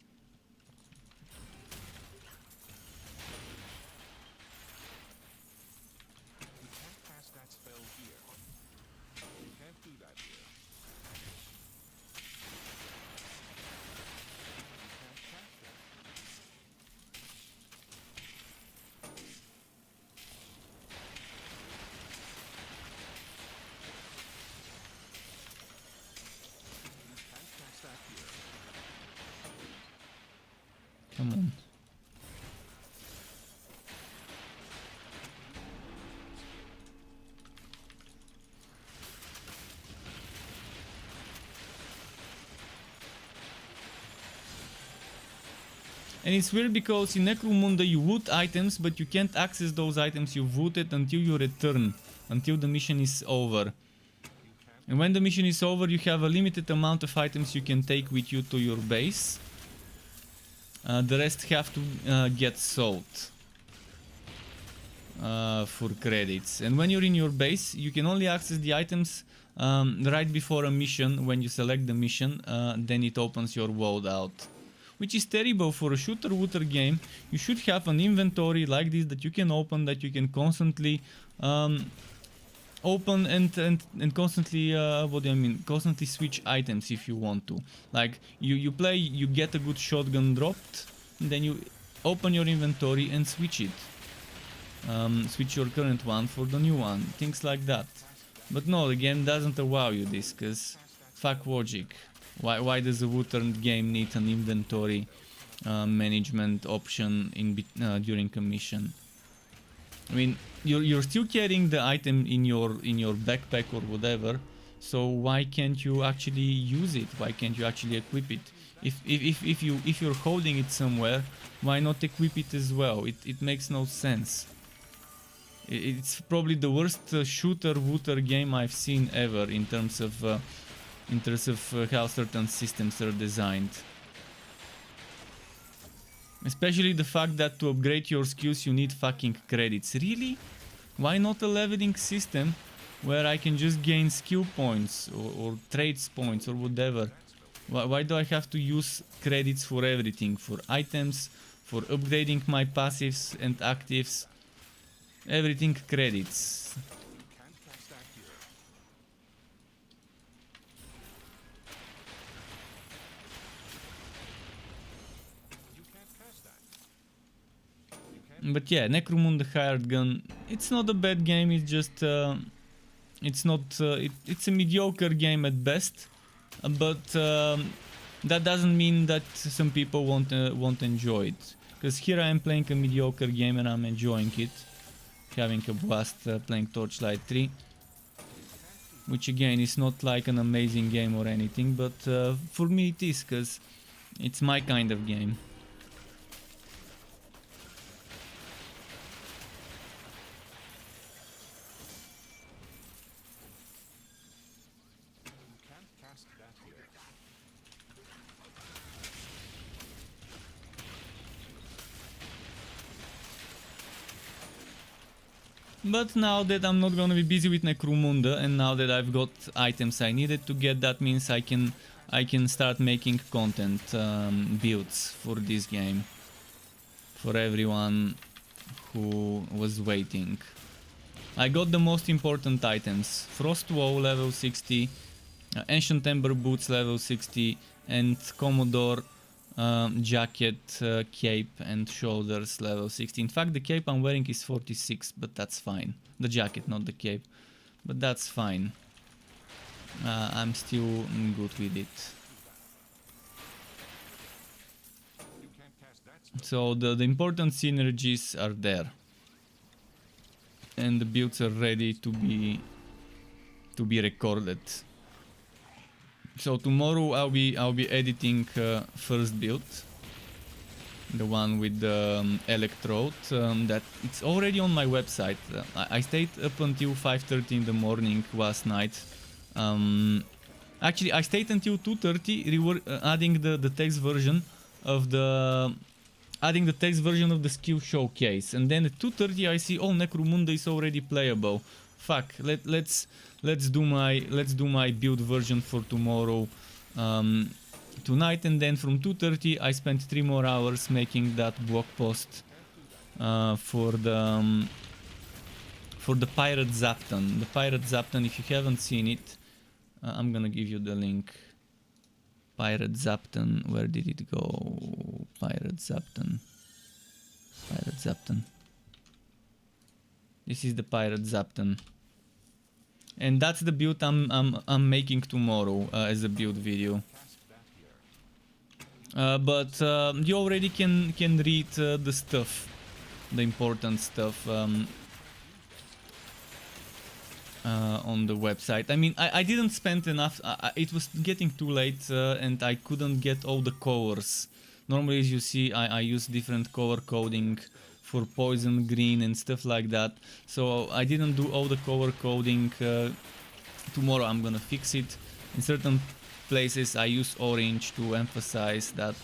Come on. And it's weird because in Necromunda you loot items, but you can't access those items you've looted until you return, until the mission is over. And when the mission is over, you have a limited amount of items you can take with you to your base. The rest have to get sold for credits. And when you're in your base, you can only access the items right before a mission. When you select the mission, then it opens your loadout, which is terrible for a shooter-wooter game. You should have an inventory like this that you can open, that you can constantly open and constantly what do I mean? Constantly switch items if you want to. Like you play, you get a good shotgun dropped, and then you open your inventory and switch it. Switch your current one for the new one, things like that. But no, the game doesn't allow you this, cause fuck logic. Why does a looter game need an inventory management option during a mission? I mean, you're still carrying the item in your backpack or whatever, so why can't you actually use it? Why can't you actually equip it? If you're holding it somewhere, why not equip it as well? It makes no sense. It's probably the worst shooter-wooter game I've seen ever in terms of how certain systems are designed. Especially the fact that to upgrade your skills you need fucking credits. Really? Why not a leveling system where I can just gain skill points or trades points or whatever? Why do I have to use credits for everything? For items, for upgrading my passives and actives? Everything credits. But yeah, Necromunda Hired Gun, it's not a bad game, it's just it's not it's a mediocre game at best, but that doesn't mean that some people won't enjoy it, because here I am playing a mediocre game and I'm enjoying it, having a blast playing Torchlight 3, which again is not like an amazing game or anything, but for me it is, because it's my kind of game. You can't cast that here. But now that I'm not gonna be busy with Necromunda, and now that I've got items I needed to get, that means I can start making content builds for this game, for everyone who was waiting. I got the most important items: Frost Woe level 60, Ancient Ember Boots level 60, and Commodore jacket, cape and shoulders level 60. In fact, the cape I'm wearing is 46, but that's fine. The jacket, not the cape, but that's fine. I'm still good with it. You can't cast that spell. So the important synergies are there, and the builds are ready to be recorded. So tomorrow I'll be editing first build, the one with the electrode. That it's already on my website. I stayed up until 5:30 in the morning last night. Actually, I stayed until 2:30, adding the text version of the skill showcase, and then at 2:30 I see, oh, Necromunda is already playable. Fuck, let's do my build version for tomorrow tonight, and then from 2:30 I spent 3 more hours making that blog post for the Pirate Zapton. The Pirate Zapton, if you haven't seen it, I'm gonna give you the link. Pirate Zapton, where did it go? Pirate Zapton. This is the Pirate Zapton, and that's the build I'm making tomorrow as a build video. But you already can read the stuff, the important stuff on the website. I mean, I didn't spend enough. It was getting too late, and I couldn't get all the colors. Normally, as you see, I use different color coding for poison, green, and stuff like that. So I didn't do all the color coding. Tomorrow I'm gonna fix it. In certain places I use orange to emphasize that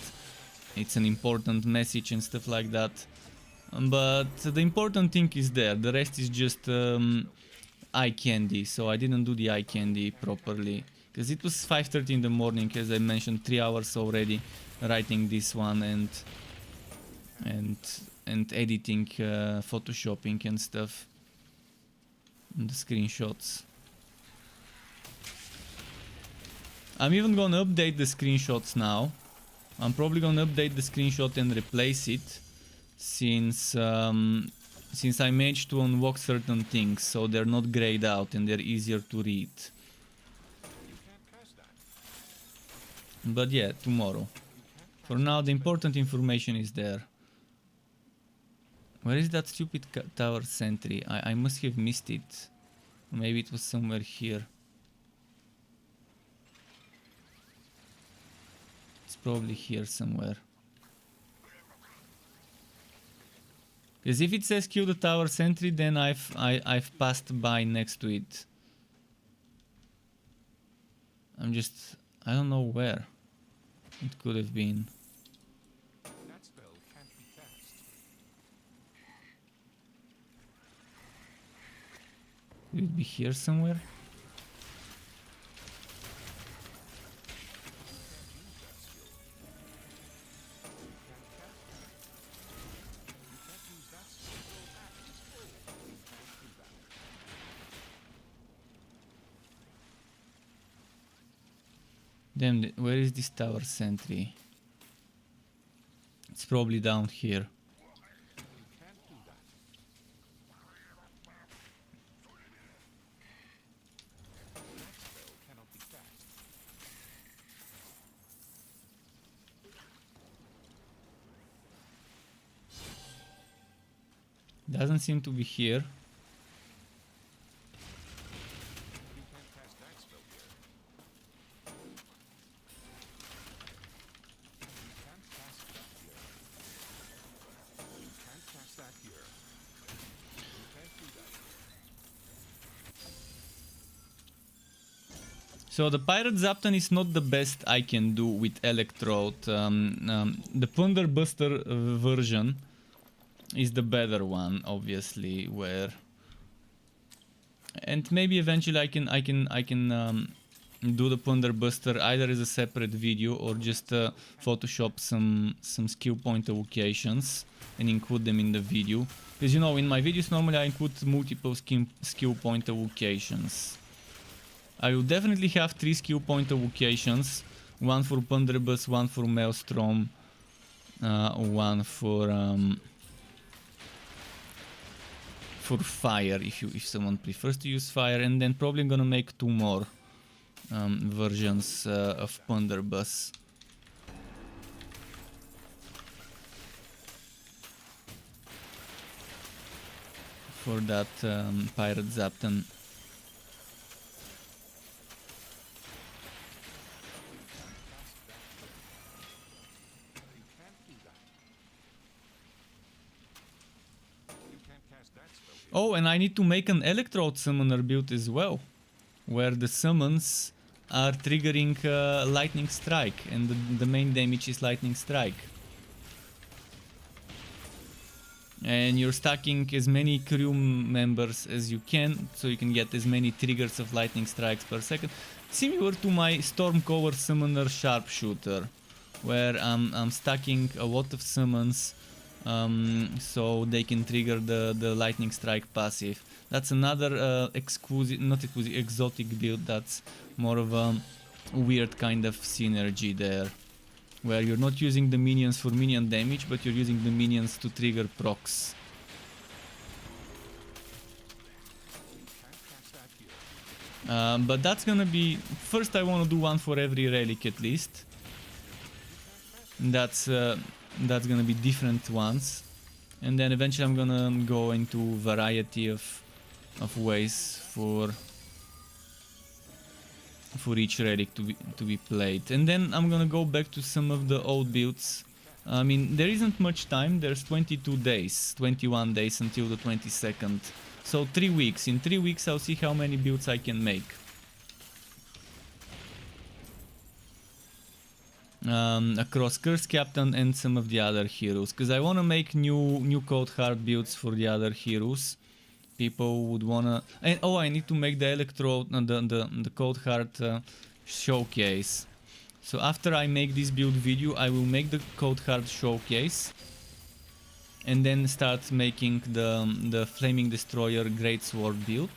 it's an important message and stuff like that. But the important thing is there. The rest is just eye candy. So I didn't do the eye candy properly, because it was 5:30 in the morning, as I mentioned, 3 hours already writing this one and editing, photoshopping and stuff, and the screenshots. I'm even gonna update the screenshots now. I'm probably gonna update the screenshot and replace it, since I managed to unlock certain things, so they're not grayed out and they're easier to read. You can't cast that. But yeah, tomorrow. For now, the important information is there. Where is that stupid tower sentry? I must have missed it. Maybe it was somewhere here. It's probably here somewhere. Because if it says kill the tower sentry, then I've passed by next to it. I don't know where it could have been. That spell can't be cast. Could it be here somewhere? Damn, where is this tower sentry? It's probably down here. You can't do Doesn't seem to be here. You can't cast that spell here. You can't cast that here. You can't cast that here. You can't do that here. So the Pirate Zapton is not the best I can do with Electrode. The Plunder Buster version is the better one, obviously. And maybe eventually I can do the Plunder Buster either as a separate video or just Photoshop some skill point evocations and include them in the video. Because you know, in my videos normally I include multiple skill point evocations. I will definitely have 3 skill point evocations, one for Plunderbuss, one for Maelstrom, one for fire if someone prefers to use fire, and then probably gonna make 2 more versions of Plunderbuss. For that Pirate Zapton. You can't do that. You can't cast that spell here. Oh, and I need to make an Electrode Summoner build as well, where the summons are triggering Lightning Strike, and the main damage is Lightning Strike. And you're stacking as many crew members as you can, so you can get as many triggers of Lightning Strikes per second. Similar to my Stormcover Summoner Sharpshooter, where I'm stacking a lot of summons so they can trigger the Lightning Strike passive. That's another exotic build that's more of a weird kind of synergy there, where you're not using the minions for minion damage, but you're using the minions to trigger procs. But that's gonna be... First I wanna do one for every relic at least. That's gonna be different ones. And then eventually I'm gonna go into variety of ways for each relic to be played. And then I'm gonna go back to some of the old builds. I mean, there isn't much time. There's 22 days, 21 days until the 22nd. So 3 weeks. In 3 weeks I'll see how many builds I can make. Across Curse Captain and some of the other heroes. Because I want to make new Cold Heart builds for the other heroes. People would wanna... And, oh, I need to make the Electrode, the Cold Heart showcase. So after I make this build video, I will make the Cold Heart showcase. And then start making the Flaming Destroyer Greatsword build.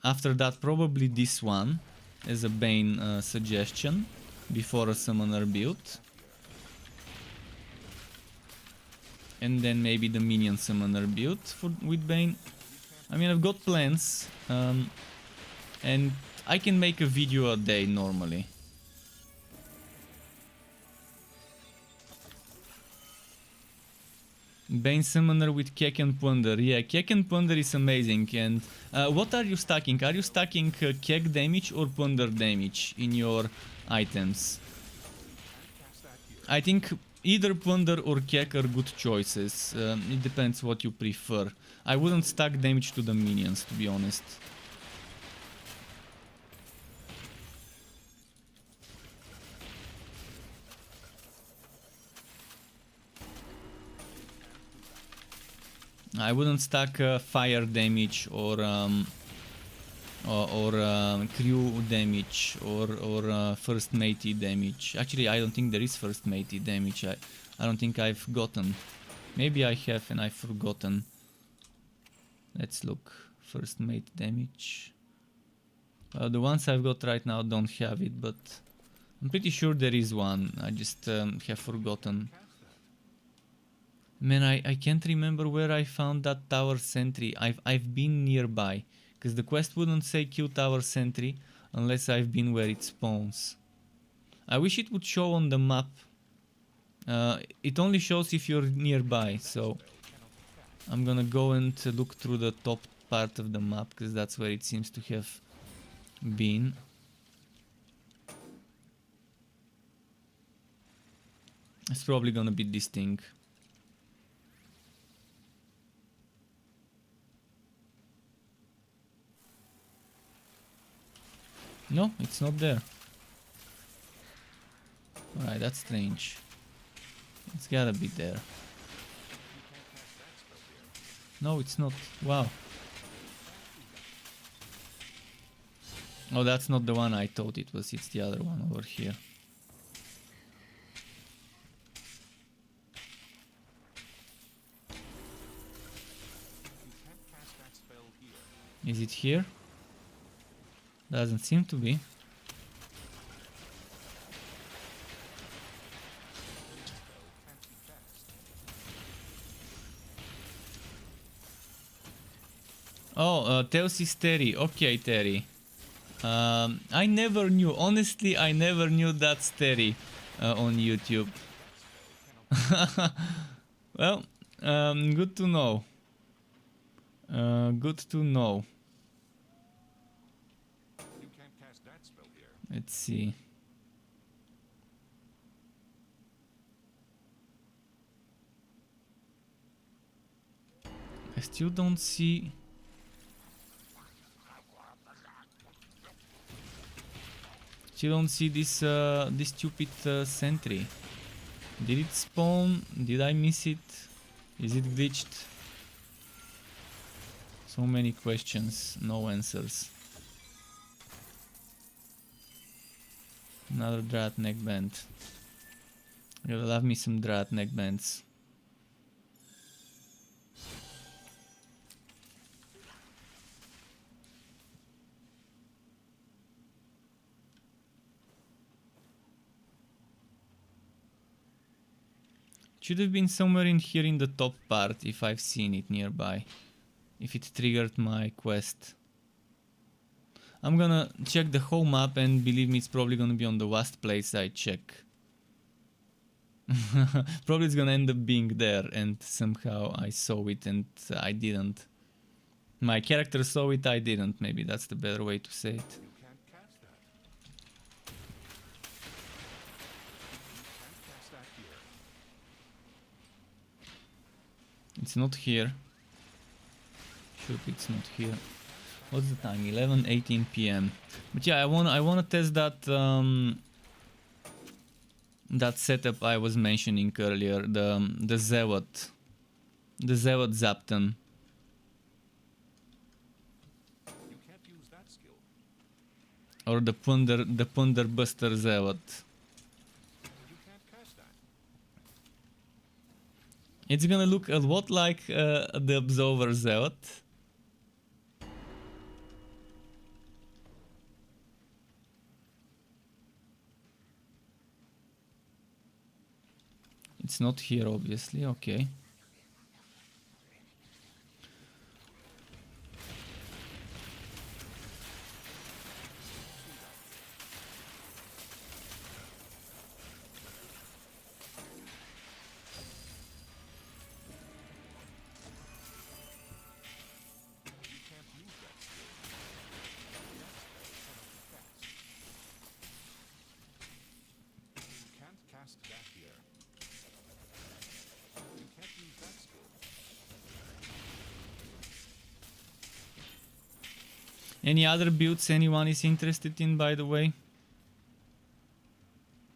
After that, probably this one as a Bane suggestion before a Summoner build. And then maybe the Minion Summoner build with Bane. I mean, I've got plans, and I can make a video a day normally. Bane Summoner with Kek and Plunder. Yeah, Kek and Plunder is amazing. And what are you stacking? Are you stacking Kek damage or Plunder damage in your items? I think either Plunder or Kek are good choices. It depends what you prefer. I wouldn't stack damage to the minions, to be honest. I wouldn't stack fire damage or crew damage or first matey damage. Actually, I don't think there is first matey damage. I don't think I've gotten. Maybe I have and I've forgotten. Let's look. First mate damage. The ones I've got right now don't have it, but I'm pretty sure there is one. I just have forgotten. Man, I can't remember where I found that tower sentry. I've been nearby, because the quest wouldn't say kill tower sentry unless I've been where it spawns. I wish it would show on the map. It only shows if you're nearby, so I'm gonna go and look through the top part of the map, because that's where it seems to have been. It's probably gonna be this thing. No, it's not there. Alright, that's strange. It's gotta be there. No, it's not. Wow. Oh, that's not the one I thought it was. It's the other one over here. Is it here? Doesn't seem to be. Oh, Teos is Terry. Okay, Terry. I never knew. Honestly, I never knew that's Terry on YouTube. Well, good to know. Good to know. You can't cast that spell here. Let's see. I still don't see. Still don't see this this stupid sentry. Did it spawn? Did I miss it? Is it glitched? So many questions, no answers. Another Drat neckband. Gotta love me some Drat neckbands. Should have been somewhere in here in the top part if I've seen it nearby. If it triggered my quest. I'm gonna check the whole map, and believe me, it's probably gonna be on the last place I check. Probably it's gonna end up being there, and somehow I saw it and I didn't. My character saw it, I didn't. Maybe that's the better way to say it. You can't cast that. You can't cast that here. It's not here. Shoot, it's not here. What's the time? 11:18 p.m. But yeah, I wanna test that that setup I was mentioning earlier, the Zealot Zapton. You can't use that skill. Or the Punder Buster Zealot. You can't cast that. It's gonna look a lot like the Absolver Zealot. It's not here, obviously. Okay. You can't use that skill. You can't cast that here. You can't use that skill. Any other builds anyone is interested in, by the way?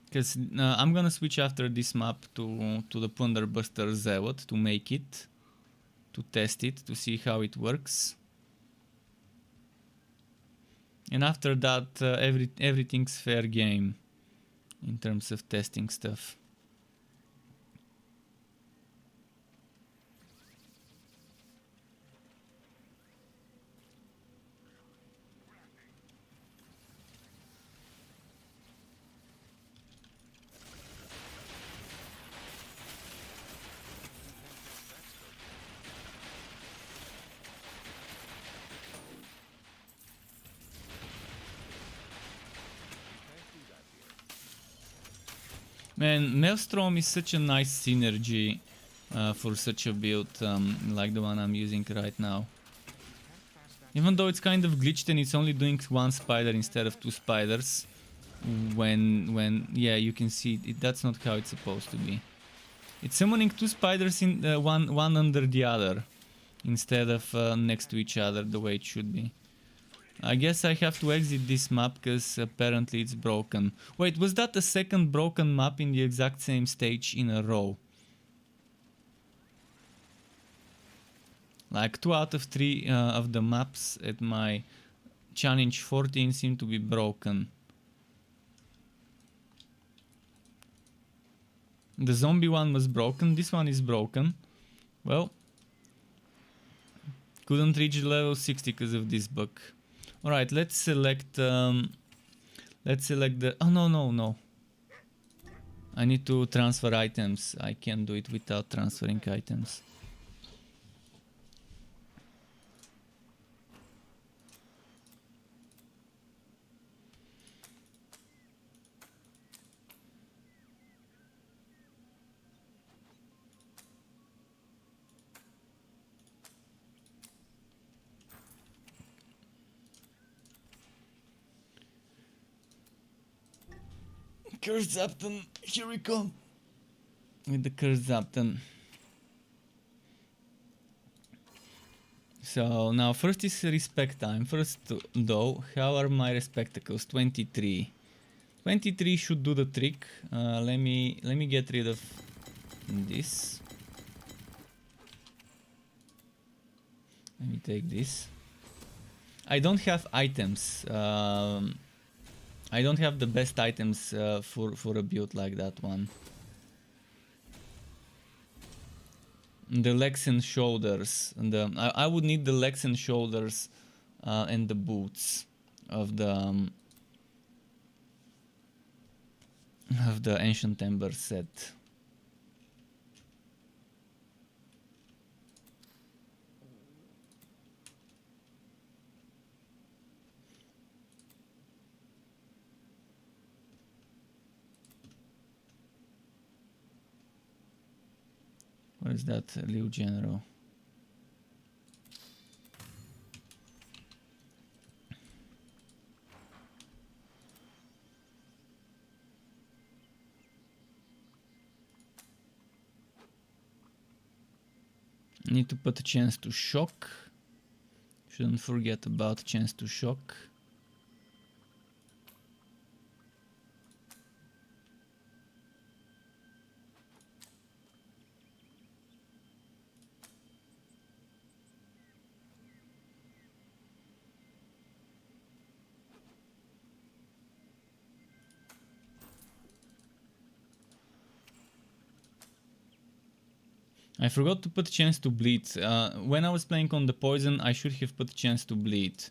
Because I'm gonna switch after this map to the Punderbuster Zealot to make it, to test it, to see how it works. And after that, everything's fair game in terms of testing stuff. Man, Maelstrom is such a nice synergy for such a build like the one I'm using right now. Even though it's kind of glitched and it's only doing one spider instead of two spiders. When yeah, you can see that's not how it's supposed to be. It's summoning two spiders in one under the other instead of next to each other the way it should be. I guess I have to exit this map because apparently it's broken. Wait, was that the second broken map in the exact same stage in a row? Like 2 out of 3 of the maps at my challenge 14 seem to be broken. The zombie one was broken, this one is broken. Well, couldn't reach level 60 because of this bug. Alright, let's select the... Oh, no. I need to transfer items. I can't do it without transferring items. Curse Zapton, here we come with the Curse Zapton. So now first is respect time. First though, how are my respectacles? 23. 23 should do the trick. Let me get rid of this. Let me take this. I don't have items. I don't have the best items for a build like that one. The legs and shoulders. And I would need the legs and shoulders and the boots of the Ancient Ember set. What is that, Liu General? Need to put a chance to shock. Shouldn't forget about chance to shock. I forgot to put chance to bleed. When I was playing on the poison, I should have put chance to bleed.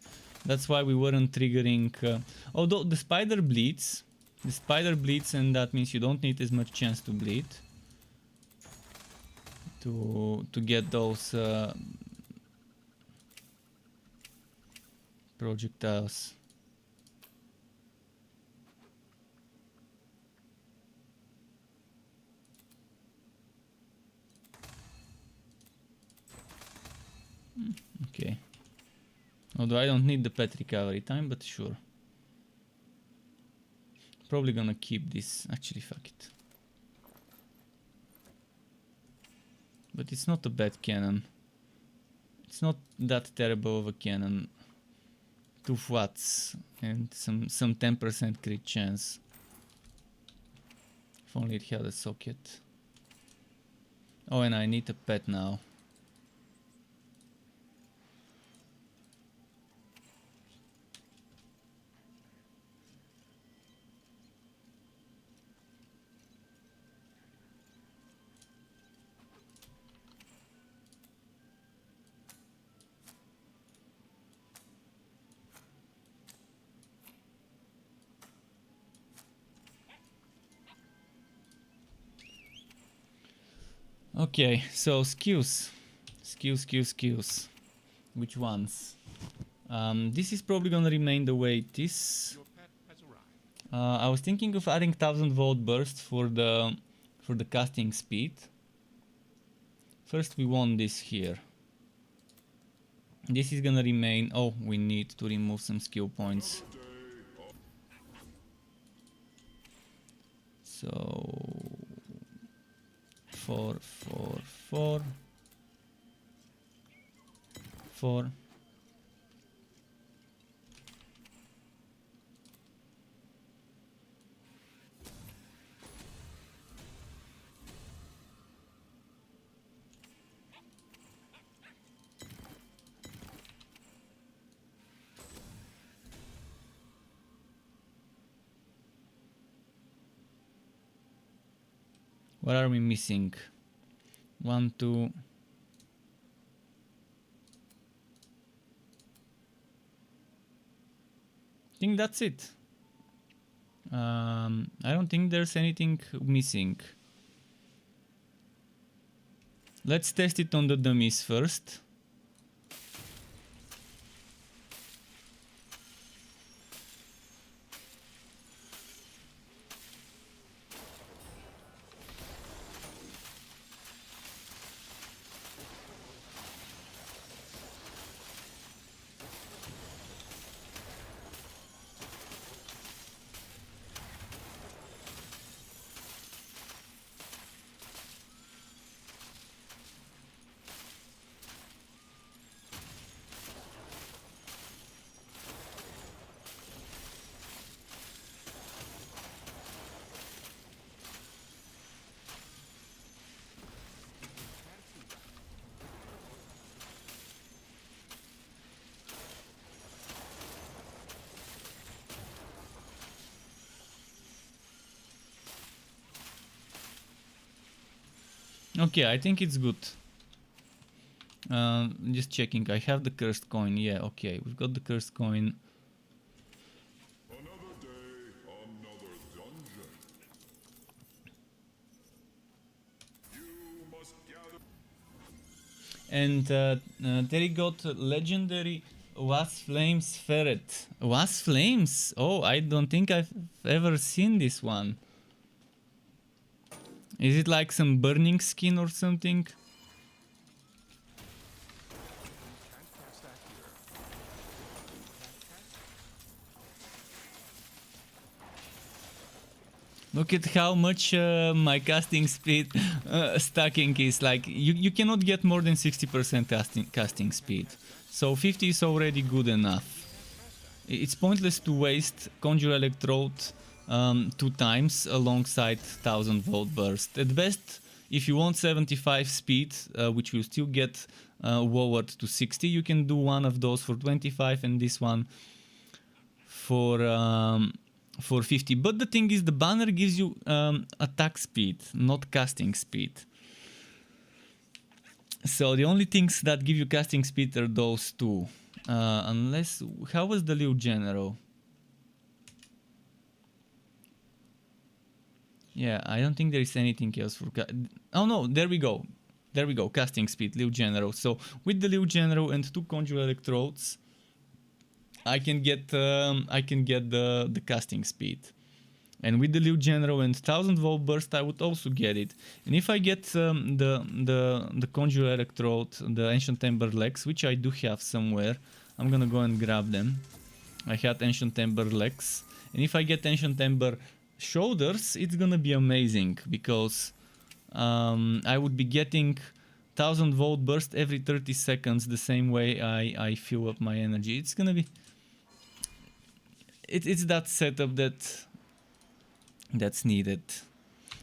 That's why we weren't triggering... although the spider bleeds. The spider bleeds and that means you don't need as much chance to bleed. To get those projectiles. Okay. Although I don't need the pet recovery time, but sure. Probably gonna keep this. Actually, fuck it. But it's not a bad cannon. It's not that terrible of a cannon. 2 flats and some 10% crit chance. If only it had a socket. Oh, and I need a pet now. Okay, so skills. Skills. Which ones? This is probably gonna remain the way it is. Your pet has arrived. I was thinking of adding 1000 volt burst for the casting speed. First we want this here. This is gonna remain. Oh, we need to remove some skill points. So 4, 4, 4, 4. What are we missing? 1, 2. I think that's it. I don't think there's anything missing. Let's test it on the dummies first. Okay, I think it's good. Just checking. I have the cursed coin. Yeah, okay, we've got the cursed coin. Another day, another dungeon. You must gather. And Terry got legendary Was Flames Ferret. Was Flames? Oh, I don't think I've ever seen this one. Is it like some burning skin or something? Look at how much my casting speed stacking is. Like you cannot get more than 60% casting speed. So 50 is already good enough. It's pointless to waste Conjure Electrode 2 times alongside 1000 volt burst. At best, if you want 75 speed, which will still get lowered to 60, you can do one of those for 25 and this one for 50. But the thing is, the banner gives you attack speed, not casting speed. So the only things that give you casting speed are those two. Unless, how was the Liu General? Yeah, I don't think there is anything else for. Oh no, there we go. There we go. Casting speed, Liu General. So with the Liu General and 2 Conjure Electrodes, I can get the casting speed. And with the Liu General and 1000 volt burst, I would also get it. And if I get the Conjure Electrode, the Ancient Ember Legs, which I do have somewhere, I'm gonna go and grab them. I had Ancient Ember Legs, and if I get Ancient Ember Shoulders, it's gonna be amazing because I would be getting 1000 volt burst every 30 seconds, the same way I fill up my energy. It's gonna be. It's that setup that's needed,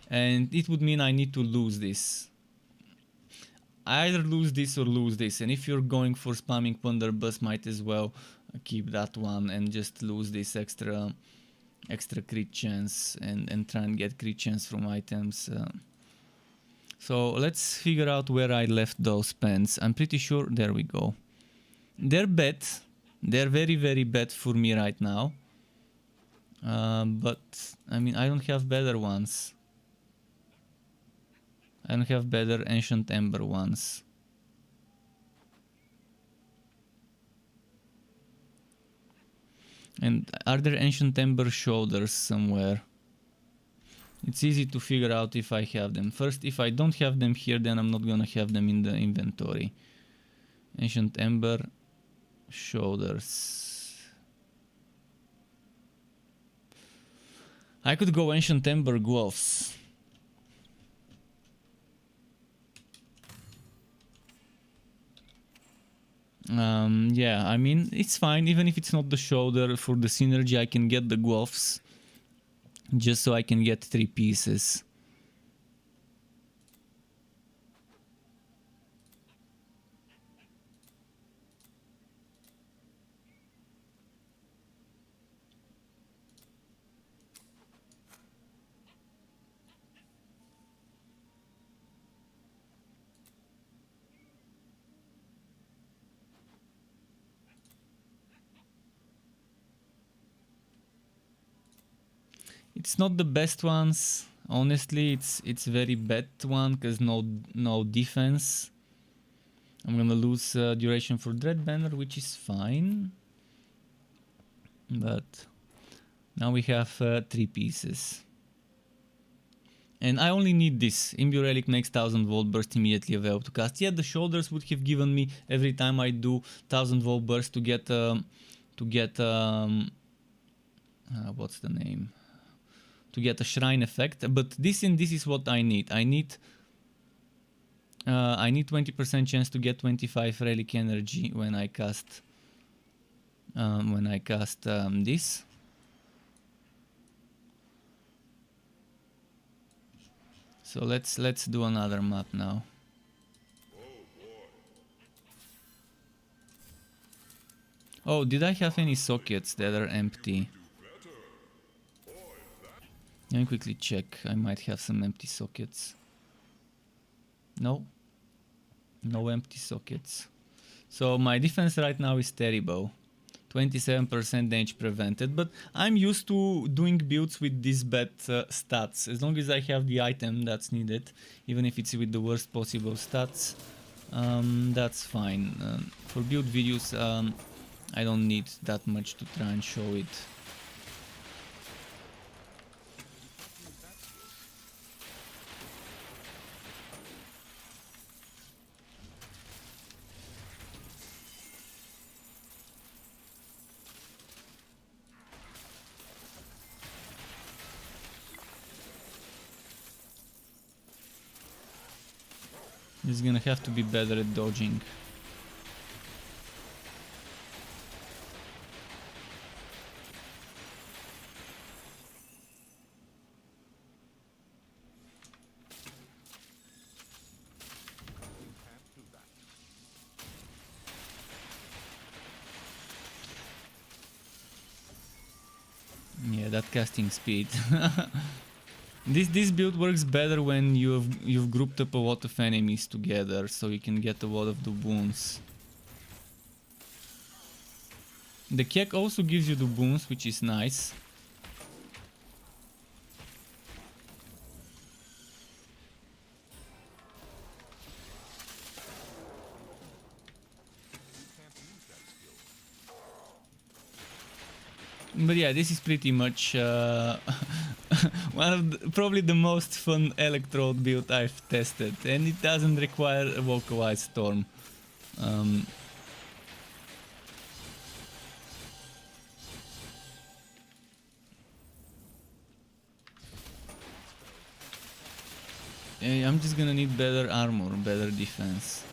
and it would mean I need to lose this. I either lose this or lose this, and if you're going for spamming Blunderbuss, might as well keep that one and just lose this extra crit chance and try and get crit chance from items. So let's figure out where I left those pens. I'm pretty sure, there we go. They're bad. They're very, very bad for me right now. But I mean, I don't have better ones. I don't have better Ancient Ember ones. And are there Ancient Ember Shoulders somewhere? It's easy to figure out if I have them. First, if I don't have them here, then I'm not gonna have them in the inventory. Ancient Ember, shoulders. I could go Ancient Ember gloves. Yeah, I mean, it's fine. Even if it's not the shoulder, for the synergy, I can get the gloves. Just so I can get 3 pieces. It's not the best ones. Honestly, it's very bad one because no defense. I'm gonna lose duration for Dread Banner, which is fine. But now we have 3 pieces. And I only need this. Imbue Relic makes 1000 volt burst immediately available to cast. Yeah, the shoulders would have given me every time I do 1000 volt burst to get what's the name? To get a shrine effect, but this is what I need. I need 20% chance to get 25 relic energy when I cast this. So let's do another map now. Oh, did I have any sockets that are empty? Let me quickly check. I might have some empty sockets. No. No empty sockets. So my defense right now is terrible. 27% damage prevented. But I'm used to doing builds with these bad stats. As long as I have the item that's needed. Even if it's with the worst possible stats. That's fine. For build videos, I don't need that much to try and show it. He's gonna have to be better at dodging. Yeah, that casting speed. This build works better when you've grouped up a lot of enemies together, so you can get a lot of the wounds. The Kek also gives you the wounds, which is nice. But yeah, this is pretty much one of probably the most fun electrode build I've tested, and it doesn't require a vocalized storm. I'm just gonna need better armor, better defense.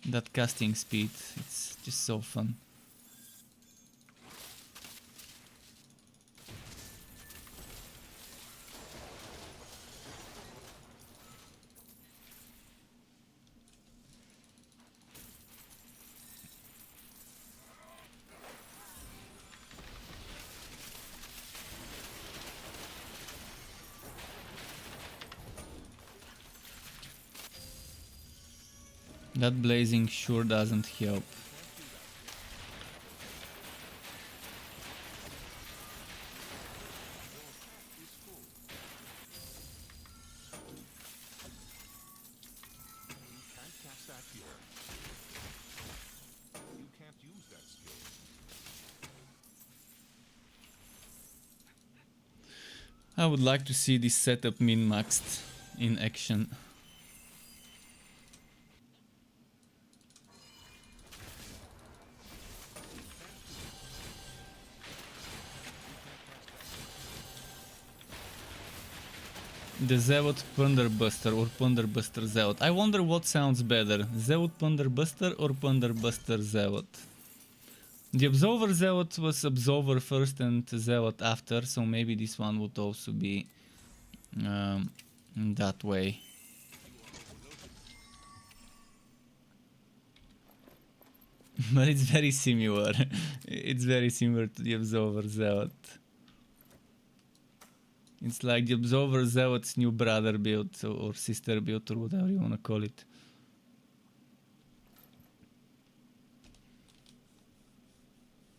That casting speed, it's just so fun. That blazing sure doesn't help. I would like to see this setup min-maxed in action. The Zealot Punderbuster or Punderbuster Zealot. I wonder what sounds better, Zealot Punderbuster or Punderbuster Zealot. The Absolver Zealot was Absolver first and Zealot after, so maybe this one would also be that way. But it's very similar. It's very similar to the Absolver Zealot. It's like the Absolver Zealot's new brother build or sister build or whatever you wanna call it.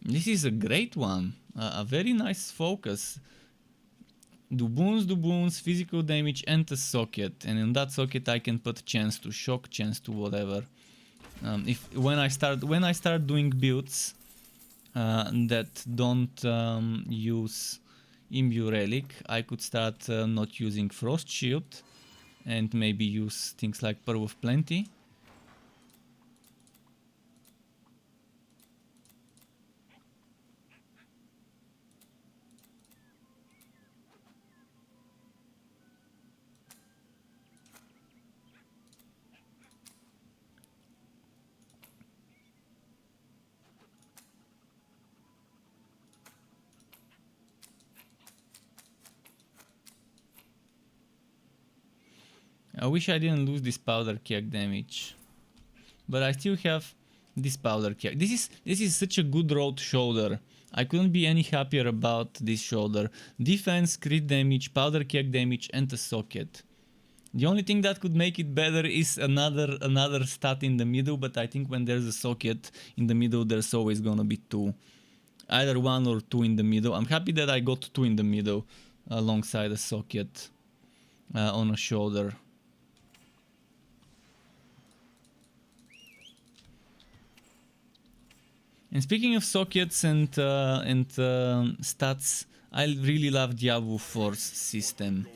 This is a great one. A very nice focus. Do boons, physical damage and a socket. And in that socket I can put chance to shock, chance to whatever. When I start doing builds that don't use Imbue Relic, I could start not using Frost Shield and maybe use things like Pearl of Plenty. I wish I didn't lose this powder keg damage, but I still have this powder keg. This is such a good rolled shoulder. I couldn't be any happier about this shoulder. Defense, crit damage, powder keg damage, and a socket. The only thing that could make it better is another stat in the middle, but I think when there's a socket in the middle, there's always gonna be two. Either one or two in the middle. I'm happy that I got two in the middle alongside a socket on a shoulder. And speaking of sockets and stats, I really love Diablo Force system.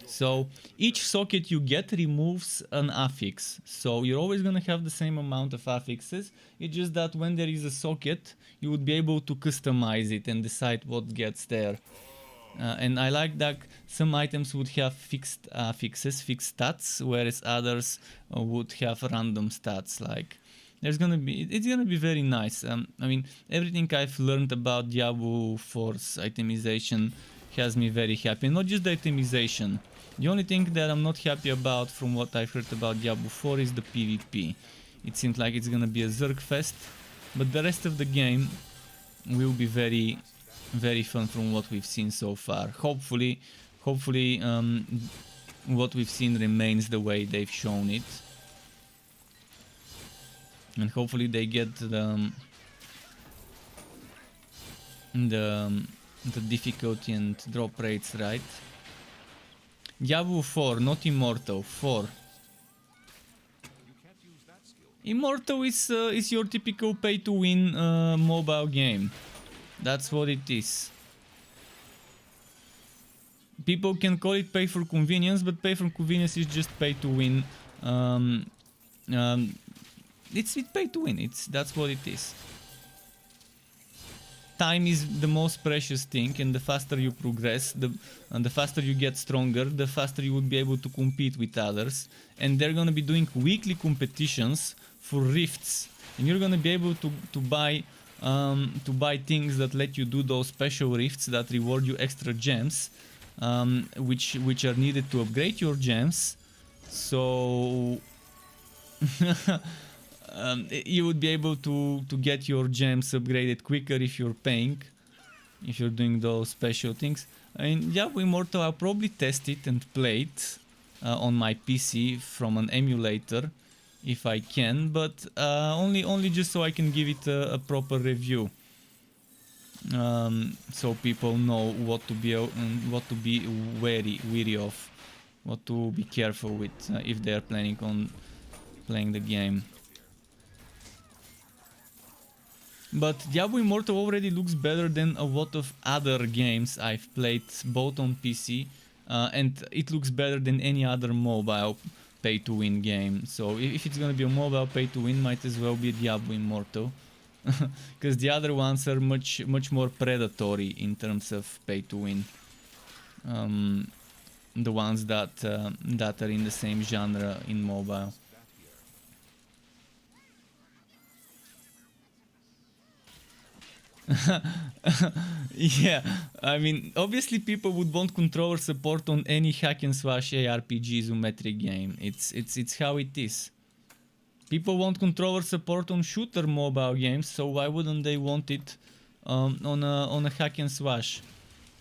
So each socket you get removes an affix. So you're always gonna have the same amount of affixes. It's just that when there is a socket, you would be able to customize it and decide what gets there. And I like that some items would have fixed affixes, fixed stats, whereas others would have random stats. Like it's gonna be very nice. I mean, everything I've learned about Diablo Force itemization has me very happy. Not just the itemization. The only thing that I'm not happy about from what I've heard about Diablo 4 is the PvP. It seems like it's gonna be a Zerg fest, but the rest of the game will be very, very fun from what we've seen so far. Hopefully, what we've seen remains the way they've shown it. And hopefully they get the difficulty and drop rates right. Diablo 4, not Immortal. 4. Immortal is your typical pay-to-win mobile game. That's what it is. People can call it pay for convenience, but pay for convenience is just pay to win. It's pay to win. That's what it is. Time is the most precious thing, and the faster you progress, and the faster you get stronger, the faster you will be able to compete with others. And they're gonna be doing weekly competitions for rifts, and you're gonna be able to buy things that let you do those special rifts that reward you extra gems, which are needed to upgrade your gems. So you would be able to get your gems upgraded quicker if you're paying, if you're doing those special things. I mean, Diablo Immortal, I'll probably test it and play it on my PC from an emulator if I can, but only just so I can give it a proper review, so people know what to be wary of, what to be careful with if they are planning on playing the game. But Diablo Immortal already looks better than a lot of other games I've played both on PC and it looks better than any other mobile pay-to-win game. So if it's gonna be a mobile pay-to-win, might as well be Diablo Immortal. Because the other ones are much more predatory in terms of pay-to-win. The ones that are in the same genre in mobile. Yeah, I mean, obviously people would want controller support on any hack and slash ARPG isometric game. It's how it is. People want controller support on shooter mobile games, so why wouldn't they want it on a hack and slash?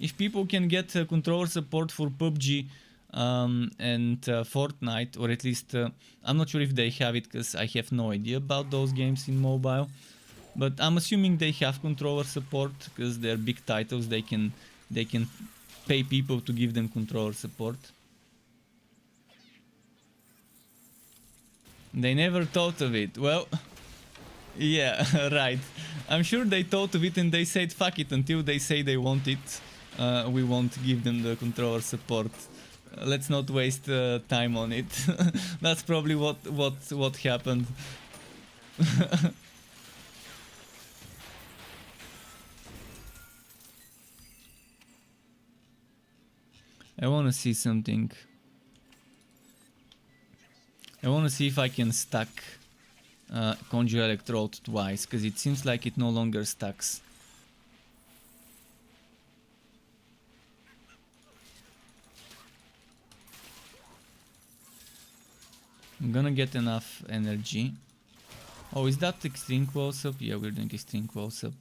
If people can get controller support for PUBG and Fortnite, or at least I'm not sure if they have it because I have no idea about those games in mobile. But I'm assuming they have controller support because they're big titles. They can pay people to give them controller support. They never thought of it. Well, yeah, right. I'm sure they thought of it and they said fuck it until they say they want it. We won't give them the controller support. Let's not waste time on it. That's probably what happened. I want to see something. I want to see if I can stack Conjure Electrode twice, because it seems like it no longer stacks. I'm gonna get enough energy. Oh, is that extreme close-up? Yeah, we're doing extreme close-up.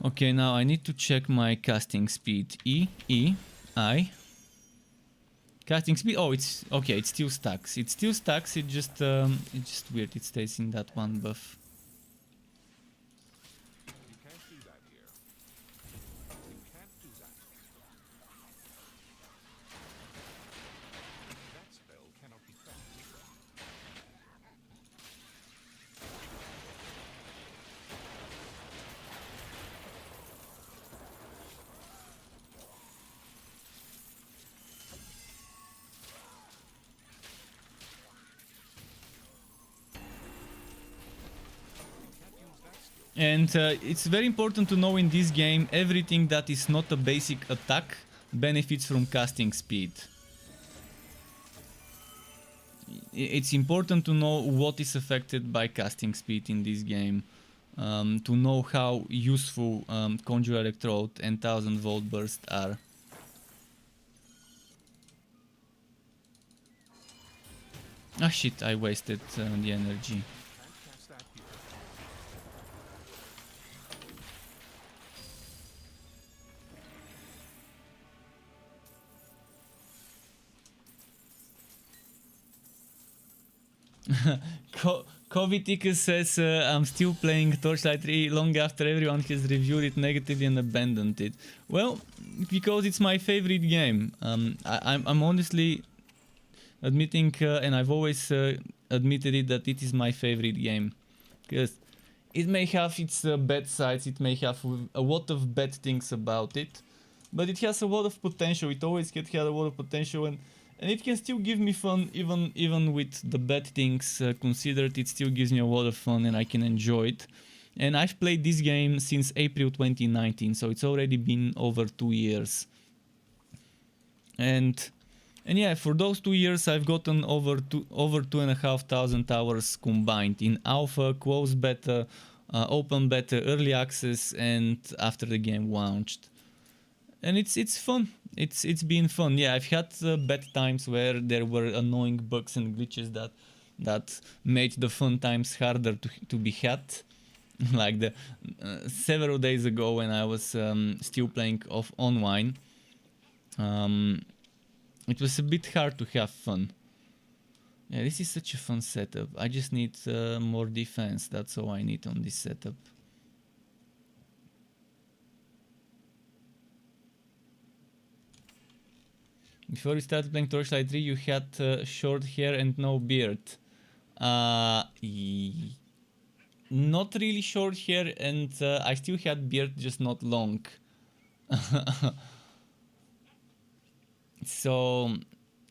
Okay, now I need to check my casting speed. I. Casting speed. Oh, it's okay. It still stacks. It still stacks. It's just weird. It stays in that one buff. You can't do that here. You can't do that. That spell cannot be cast. And it's very important to know in this game, everything that is not a basic attack benefits from casting speed. It's important to know what is affected by casting speed in this game. To know how useful Conjure Electrode and 1000 Volt Burst are. Ah shit, I wasted the energy. Can't cast that here. Koviticus says I'm still playing Torchlight 3 long after everyone has reviewed it negatively and abandoned it. Well, because it's my favorite game. I'm honestly admitting, and I've always admitted it, that it is my favorite game. Because it may have its bad sides, it may have a lot of bad things about it, but it has a lot of potential. It always had a lot of potential, and it can still give me fun even with the bad things considered. It still gives me a lot of fun and I can enjoy it. And I've played this game since April 2019, so it's already been over 2 years. And yeah, for those 2 years I've gotten over 2,500 hours combined in alpha, closed beta, open beta, early access, and after the game launched. And it's fun. It's been fun. Yeah, I've had bad times where there were annoying bugs and glitches that made the fun times harder to be had. Like the several days ago when I was still playing online, it was a bit hard to have fun. Yeah, this is such a fun setup. I just need more defense. That's all I need on this setup. Before you started playing Torchlight 3, you had short hair and no beard. Not really short hair, and I still had beard, just not long. So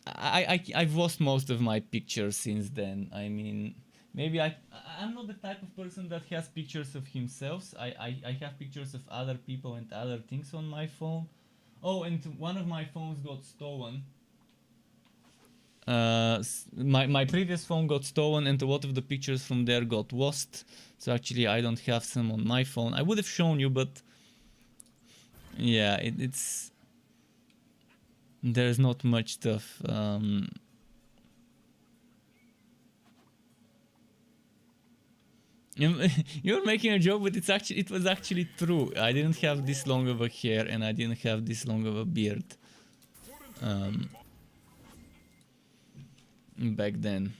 I've lost most of my pictures since then. I mean, maybe I'm not the type of person that has pictures of himself. I have pictures of other people and other things on my phone. Oh, and one of my phones got stolen. My previous phone got stolen, and a lot of the pictures from there got lost. So actually, I don't have some on my phone. I would have shown you, but yeah, it's there's not much stuff. You're making a joke, but it was actually true. I didn't have this long of a hair, and I didn't have this long of a beard. Back then.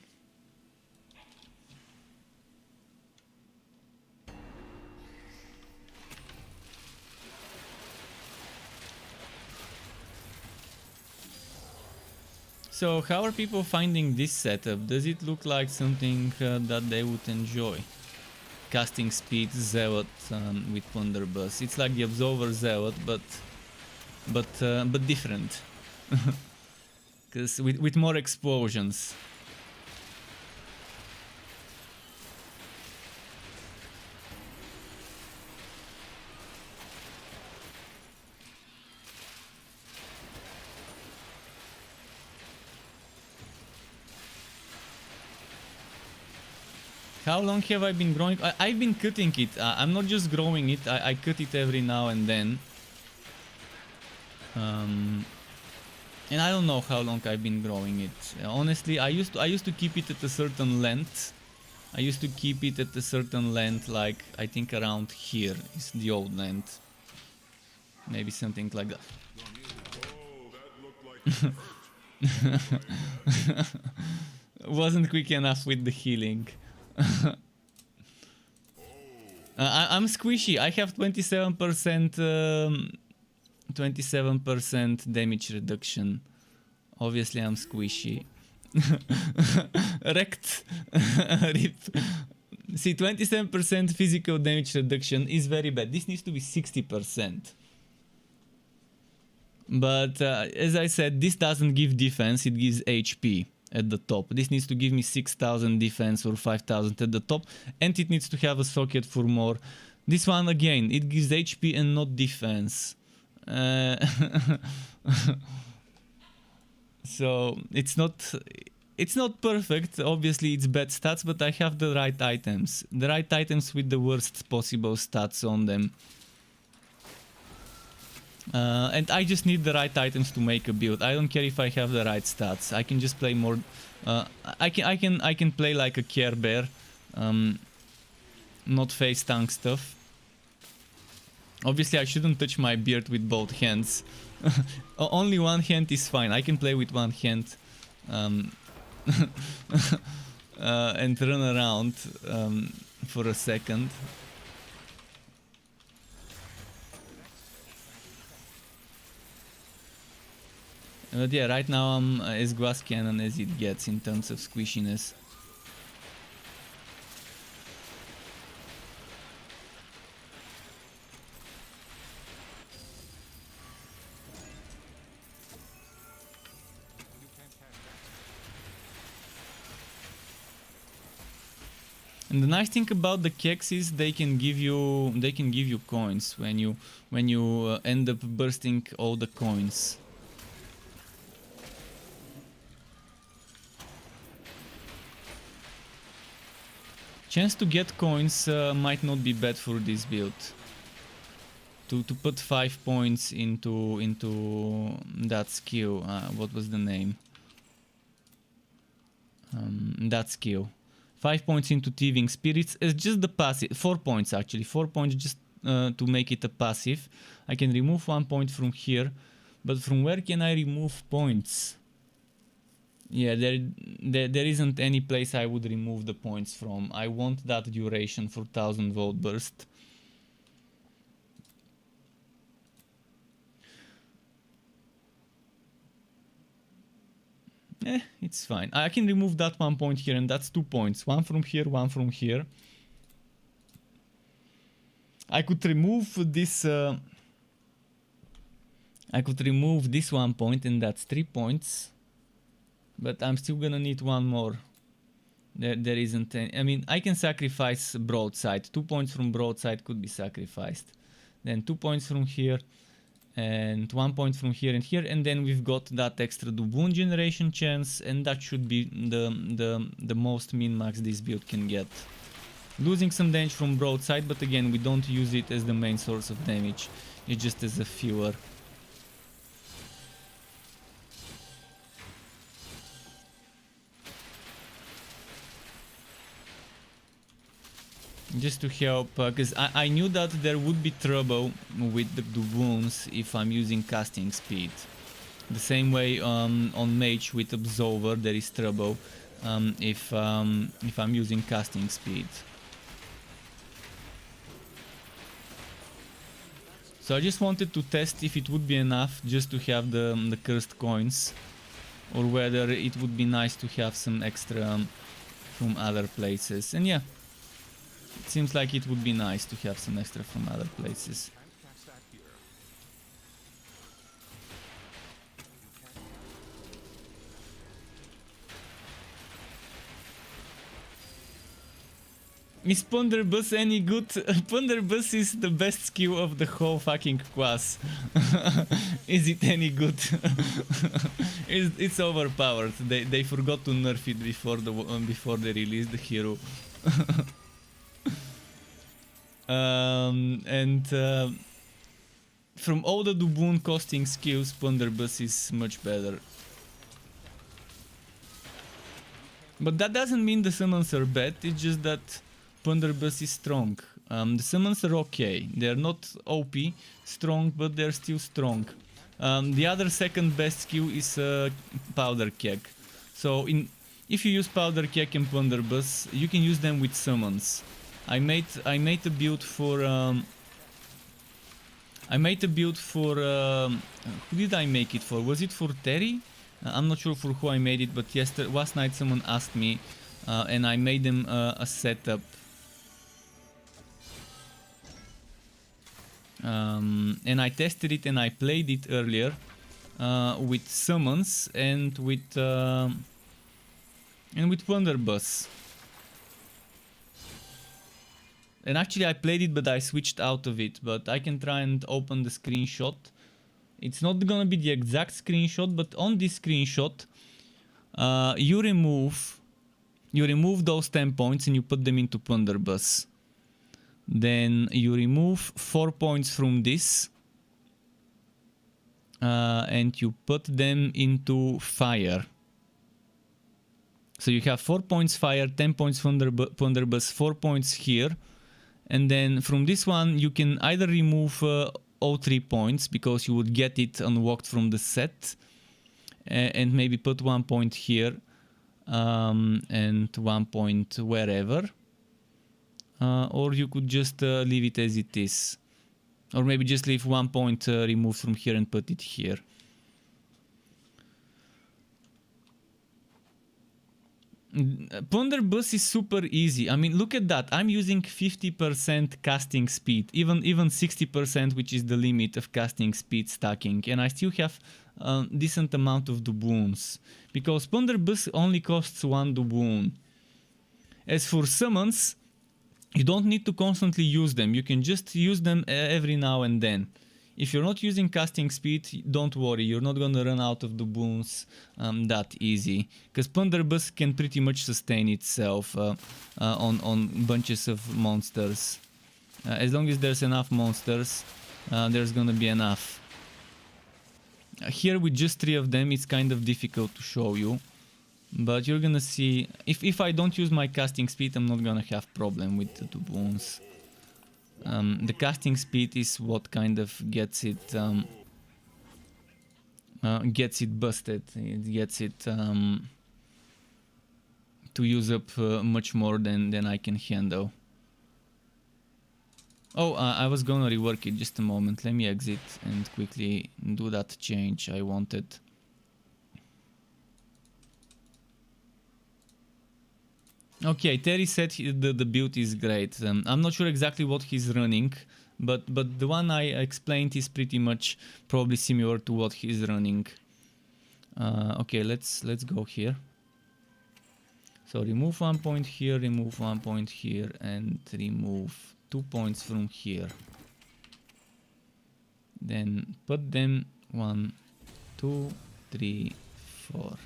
So how are people finding this setup? Does it look like something that they would enjoy? Casting speed Zealot with Plunderbuss. It's like the Absolver Zealot, but different. Because with more explosions. How long have I been growing? I've been cutting it. I'm not just growing it. I cut it every now and then. And I don't know how long I've been growing it. Honestly, I used to keep it at a certain length. I used to keep it at a certain length, like I think around here is the old length. Maybe something like that. Wasn't quick enough with the healing. I'm squishy. I have 27% damage reduction. Obviously I'm squishy. Wrecked. Rip. See, 27% physical damage reduction is very bad. This needs to be 60%. But as I said, this doesn't give defense, it gives HP at the top. This needs to give me 6,000 defense or 5,000 at the top, and it needs to have a socket for more. This one again, it gives HP and not defense. So it's not perfect. Obviously it's bad stats, but I have the right items. The right items with the worst possible stats on them. And I just need the right items to make a build. I don't care if I have the right stats. I can just play more. I can play like a Care Bear, not face tank stuff. Obviously, I shouldn't touch my beard with both hands. Only one hand is fine. I can play with one hand and run around for a second. But yeah, right now I'm as glass cannon as it gets in terms of squishiness. And the nice thing about the keks is they can give you coins when you end up bursting all the coins. Chance to get coins might not be bad for this build. To put 5 points into that skill. What was the name? That skill. 5 points into Thieving Spirits is just the passive. 4 points actually. 4 points just to make it a passive. I can remove 1 point from here. But from where can I remove points? Yeah, there isn't any place I would remove the points from. I want that duration for 1000 volt burst. It's fine. I can remove that 1 point here, and that's 2 points. One from here, one from here. I could remove this. I could remove this 1 point, and that's 3 points. But I'm still gonna need one more. There isn't any. I mean, I can sacrifice broadside. 2 points from broadside could be sacrificed. Then 2 points from here, and 1 point from here and here, and then we've got that extra doubloon generation chance, and that should be the most min-max this build can get. Losing some damage from broadside, but again, we don't use it as the main source of damage. It's just as a filler. Just to help, because I knew that there would be trouble with the doubloons if I'm using casting speed. The same way on mage with absolver there is trouble if I'm using casting speed. So I just wanted to test if it would be enough just to have the cursed coins, or whether it would be nice to have some extra from other places. And yeah, it seems like it would be nice to have some extra from other places. Can't cast that here. Is Ponderbus any good? Ponderbus is the best skill of the whole fucking class. Is it any good? It's overpowered. They forgot to nerf it before they released the hero. From all the doubloon costing skills, Ponderbus is much better. But that doesn't mean the summons are bad, it's just that Ponderbus is strong. The summons are okay, they're not OP strong, but they're still strong. The other second best skill is Powder Keg. So if you use Powder Keg and Ponderbus, you can use them with summons. I made a build for who did I make it for? Was it for Terry? I'm not sure for who I made it, but last night someone asked me, and I made them a setup. And I tested it and I played it earlier with summons and with Ponderbus. And actually I played it, but I switched out of it. But I can try and open the screenshot. It's not gonna be the exact screenshot, but on this screenshot, you remove those 10 points and you put them into Ponderbus. Then you remove 4 points from this, and you put them into fire. So you have 4 points fire, 10 points Ponderbus, 4 points here. And then from this one you can either remove all 3 points, because you would get it unlocked from the set, and maybe put 1 point here and 1 point wherever, or you could just leave it as it is, or maybe just leave 1 point removed from here and put it here. Ponderbus is super easy. I mean, look at that. I'm using 50% casting speed, even 60%, which is the limit of casting speed stacking, and I still have a decent amount of doubloons, because Ponderbus only costs 1 doubloon. As for summons, you don't need to constantly use them. You can just use them every now and then. If you're not using casting speed, don't worry, you're not gonna run out of doubloons that easy, because Ponderbus can pretty much sustain itself on bunches of monsters. As long as there's enough monsters, there's gonna be enough. Here with just 3 of them, it's kind of difficult to show you, but you're gonna see, if I don't use my casting speed, I'm not gonna have problem with the doubloons. The casting speed is what kind of gets it busted. It gets it to use up much more than I can handle. Oh, I was gonna rework it. Just a moment. Let me exit and quickly do that change I wanted. Okay, Terry said the build is great. I'm not sure exactly what he's running, but the one I explained is pretty much probably similar to what he's running. Okay, let's go here. So remove 1 point here, remove 1 point here, and remove 2 points from here. Then put them 1, 2, 3, 4. Welcome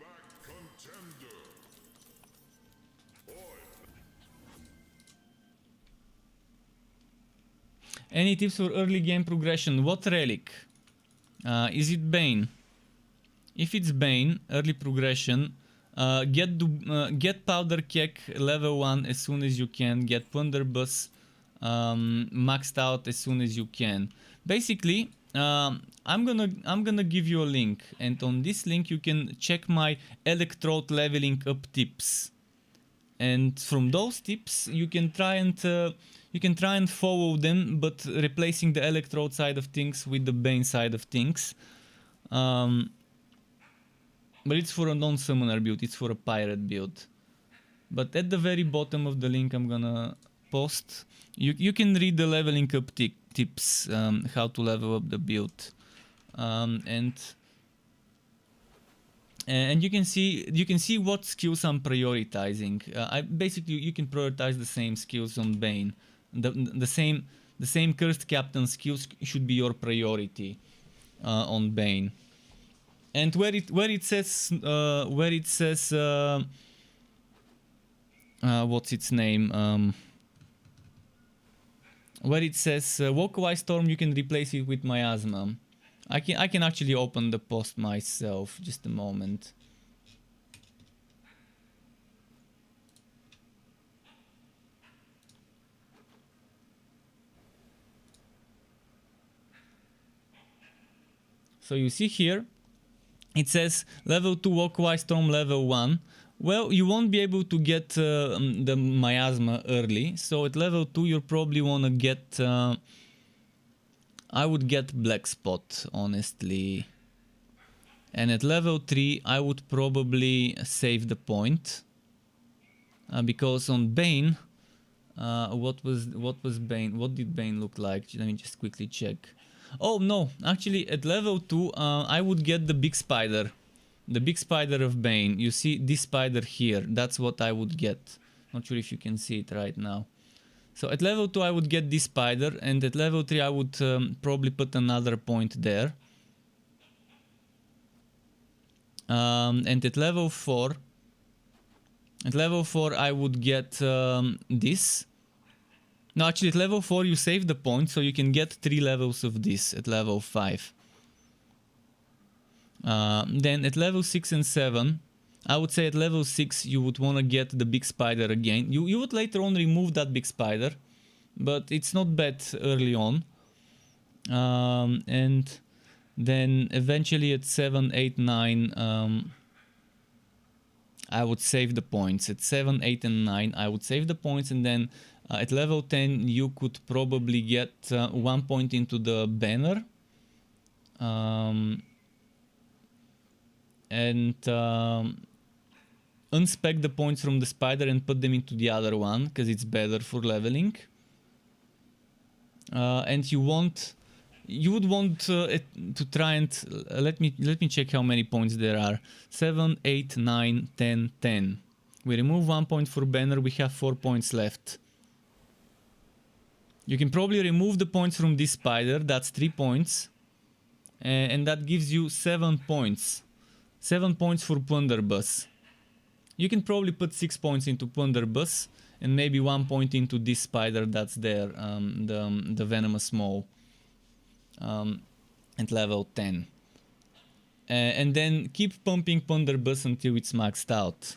back, contender. Any tips for early game progression? What relic? Is it Bane? If it's Bane, early progression, get Powder Keg level 1 as soon as you can, get Plunderbuss maxed out as soon as you can. Basically, I'm gonna give you a link, and on this link you can check my electrode leveling up tips. And from those tips you can try and follow them, but replacing the electrode side of things with the Bane side of things. But it's for a non-summoner build, it's for a pirate build. But at the very bottom of the link I'm gonna post, you can read the leveling up tips, how to level up the build. And you can see what skills I'm prioritizing. Basically you can prioritize the same skills on Bane. The same cursed captain skills should be your priority on Bane. And where it says what's its name, where it says Walkaway Storm, you can replace it with Miasma. I can actually open the post myself. Just a moment. So you see here, it says level 2 Walkaway Storm level 1. Well, you won't be able to get the Miasma early, so at level 2 you'll probably want to get... I would get Black Spot, honestly. And at level 3 I would probably save the point. Because on Bane... what was Bane? What did Bane look like? Let me just quickly check. Oh no, actually at level 2 I would get the big spider. The big spider of Bane. You see this spider here, that's what I would get. Not sure if you can see it right now. So at level 2 I would get this spider, and at level 3 I would probably put another point there. And at level 4 I would get this. No, actually at level 4 you save the point, so you can get 3 levels of this at level 5. Then at level 6 and 7, I would say at level 6 you would want to get the big spider again. You would later on remove that big spider, but it's not bad early on. And then eventually at 7, 8, 9, I would save the points. At 7, 8 and 9 I would save the points, and then at level 10 you could probably get 1 point into the banner. And unspec the points from the spider and put them into the other one, because it's better for leveling. And you would want to try and let me check how many points there are. 7, 8, 9, 10, 10. We remove 1 point for banner, we have 4 points left. You can probably remove the points from this spider, that's 3 points. And that gives you 7 points. 7 points for Plunderbuss. You can probably put 6 points into Plunderbuss and maybe 1 point into this spider that's there, the Venomous Maw, at level 10. And then keep pumping Plunderbuss until it's maxed out.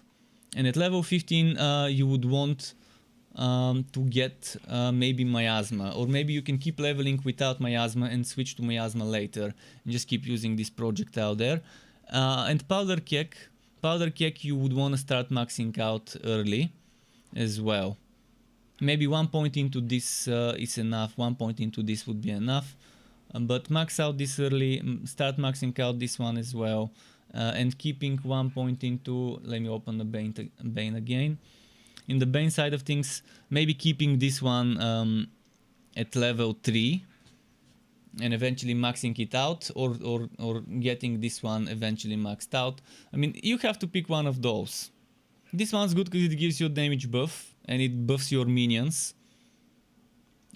And at level 15 you would want to get maybe Miasma, or maybe you can keep leveling without Miasma and switch to Miasma later and just keep using this projectile there. And Powder Keg you would want to start maxing out early as well. Maybe 1 point into this is enough, 1 point into this would be enough. But max out this early, start maxing out this one as well. and keeping 1 point into, let me open the Bane again. In the Bane side of things, maybe keeping this one at level 3 and eventually maxing it out, or getting this one eventually maxed out. I mean, you have to pick one of those. This one's good because it gives you a damage buff and it buffs your minions.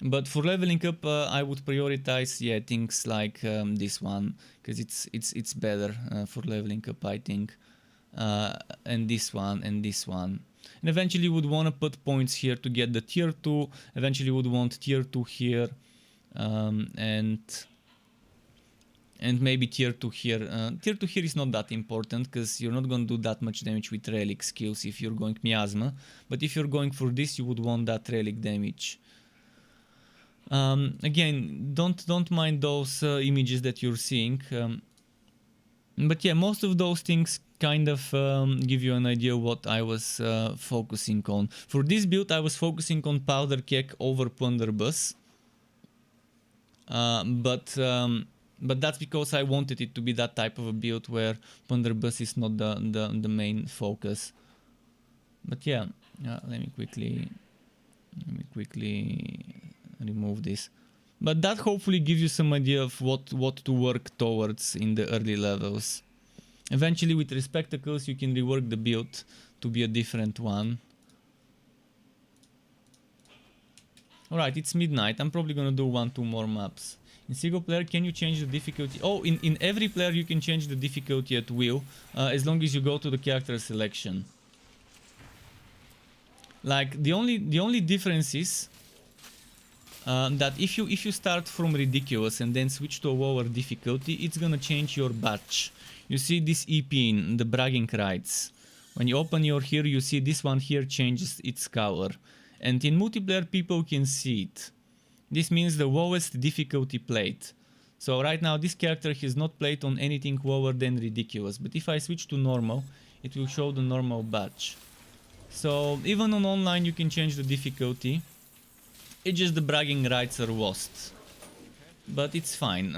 But for leveling up, I would prioritize, yeah, things like this one, because it's better for leveling up, I think. And this one and this one. And eventually would want to put points here to get the tier 2. Eventually would want tier 2 here, and maybe tier 2 here. Tier 2 here is not that important because you're not going to do that much damage with relic skills if you're going miasma. But if you're going for this, you would want that relic damage. Again, don't mind those images that you're seeing. But yeah, most of those things kind of give you an idea what I was focusing on. For this build, I was focusing on Powder Keg over Plunderbuss. But that's because I wanted it to be that type of a build where Plunderbuss is not the main focus. But yeah, let me quickly remove this. But that hopefully gives you some idea of what to work towards in the early levels. Eventually with Respectacles you can rework the build to be a different one. Alright, it's midnight. I'm probably gonna do 1-2 more maps. In single player, can you change the difficulty? Oh, in every player you can change the difficulty at will, as long as you go to the character selection. Like the only difference is that if you start from ridiculous and then switch to a lower difficulty, it's gonna change your badge. You see this EP in the bragging rights. When you open your hero, you see this one here changes its color, and in multiplayer people can see it. This means the lowest difficulty played. So right now this character has not played on anything lower than ridiculous, but if I switch to normal, it will show the normal badge. So even on online you can change the difficulty. It's just the bragging rights are lost. But it's fine.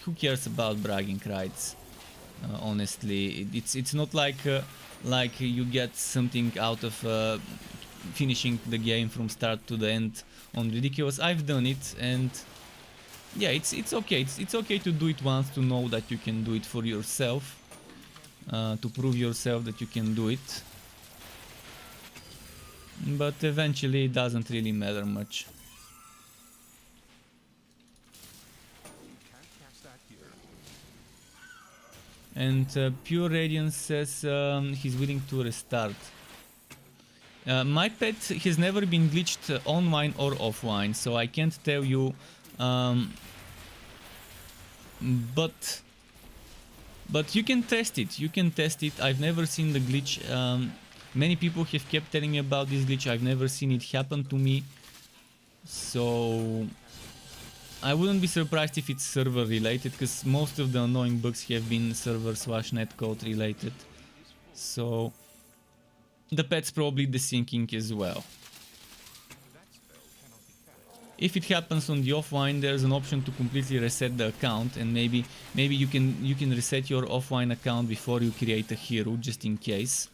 Who cares about bragging rights? Honestly, it's not like you get something out of finishing the game from start to the end on ridiculous. I've done it, and yeah, it's okay. It's okay to do it once, to know that you can do it for yourself, to prove yourself that you can do it. But eventually it doesn't really matter much. And Pure Radiance says he's willing to restart. My pet has never been glitched online or offline, so I can't tell you. But you can test it. You can test it. I've never seen the glitch. Many people have kept telling me about this glitch. I've never seen it happen to me. So I wouldn't be surprised if it's server related, because most of the annoying bugs have been server/netcode related. So the pet's probably desyncing as well. If it happens on the offline, there's an option to completely reset the account, and maybe you can reset your offline account before you create a hero, just in case.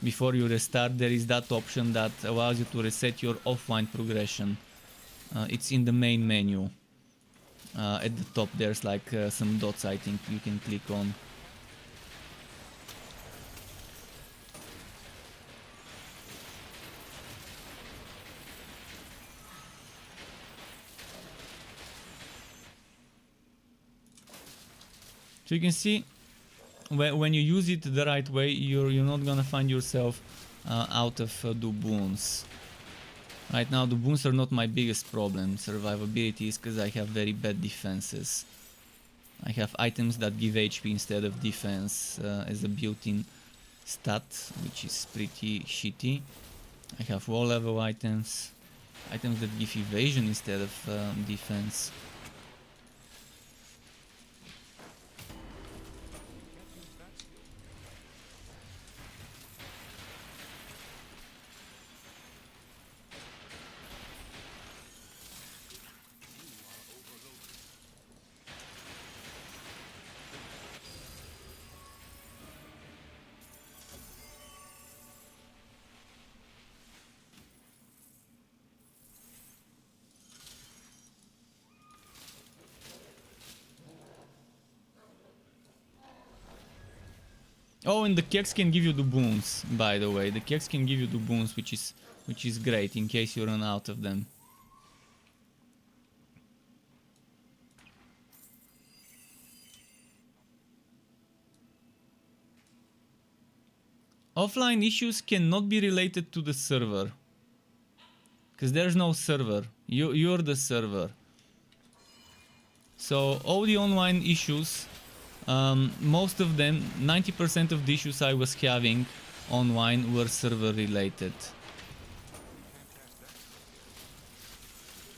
Before you restart, there is that option that allows you to reset your offline progression. It's in the main menu. At the top there's like some dots, I think, you can click on. So you can see when you use it the right way, you're not gonna find yourself out of the boons. Right now the boons are not my biggest problem. Survivability is because I have very bad defenses. I have items that give HP instead of defense as a built-in stat, which is pretty shitty. I have low level items that give evasion instead of defense. Oh, and the kegs can give you the boons, by the way. The kegs can give you the boons, which is great in case you run out of them. Offline issues cannot be related to the server. Because there's no server. You're the server. So all the online issues, most of them, 90% of the issues I was having online were server related.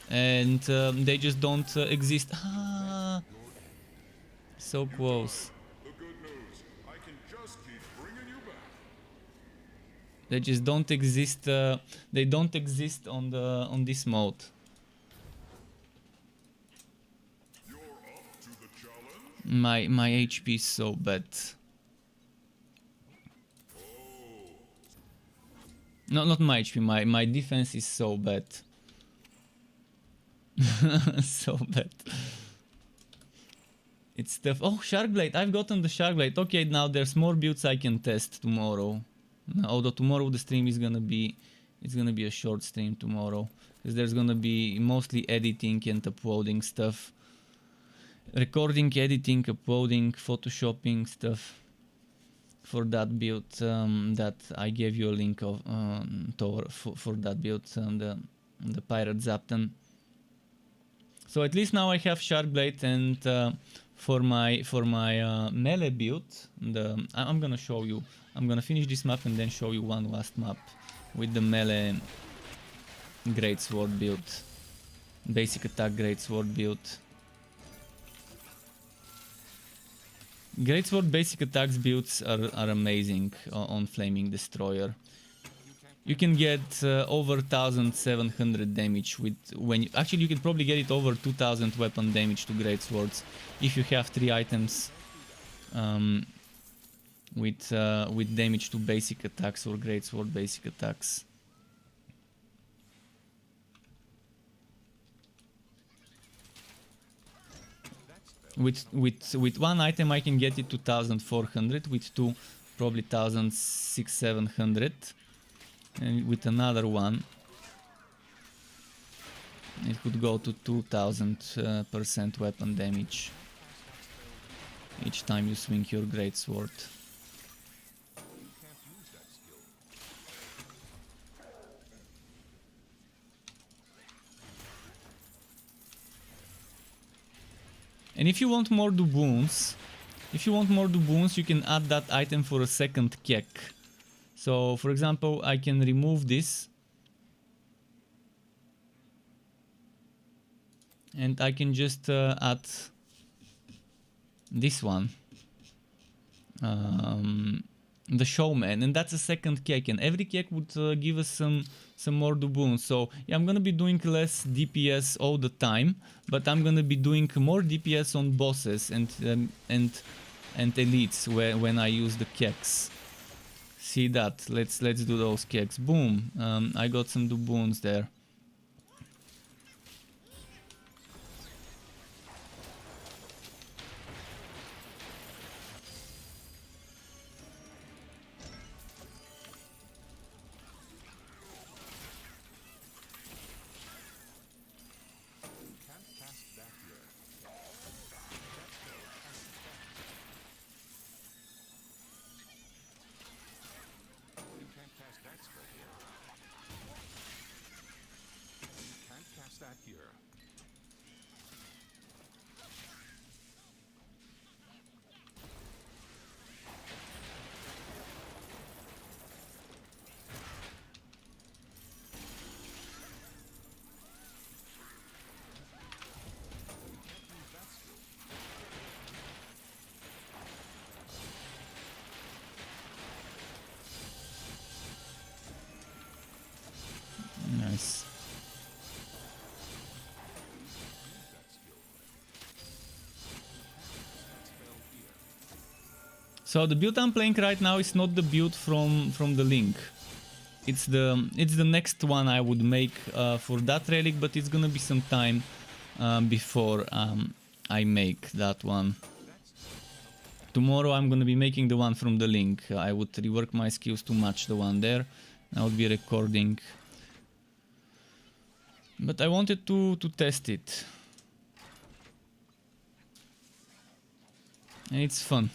And they just don't exist. Ah, so close. The good news, I can just keep bringing you back. They just don't exist. They don't exist on this mode. You're up to the challenge? My HP is so bad. No, not my HP. My defense is so bad. So bad. It's tough. Oh, Sharkblade. I've gotten the Sharkblade. Okay, now there's more builds I can test tomorrow. Although tomorrow the stream is gonna be, it's gonna be a short stream tomorrow, because there's gonna be mostly editing and uploading stuff, recording, editing, uploading, photoshopping stuff for that build that I gave you a link of for that build, the Pirate Zapton. So at least now I have Sharkblade, and for my melee build, I'm gonna show you. I'm gonna finish this map and then show you one last map with the melee greatsword build, basic attack greatsword build. Greatsword basic attacks builds are amazing on Flaming Destroyer. You can get over 1700 damage with actually you can probably get it over 2000 weapon damage to greatswords if you have 3 items with damage to basic attacks or greatsword basic attacks. With one item I can get it to 1400, with 2 probably 1600-1700, and with another one it could go to 2000% weapon damage each time you swing your greatsword. And if you want more doubloons, you can add that item for a second kek. So, for example, I can remove this, and I can just add this one, the Showman, and that's a second kek, and every kek would give us some more doubloons. So yeah, I'm gonna be doing less DPS all the time, but I'm gonna be doing more DPS on bosses and elites when I use the keks. See that? Let's do those keks. Boom! I got some doubloons there. Nice. So the build I'm playing right now is not the build from the link. It's the next one I would make for that relic, but it's gonna be some time before I make that one. Tomorrow I'm gonna be making the one from the link. I would rework my skills to match the one there. I would be recording. But I wanted to test it. And it's fun.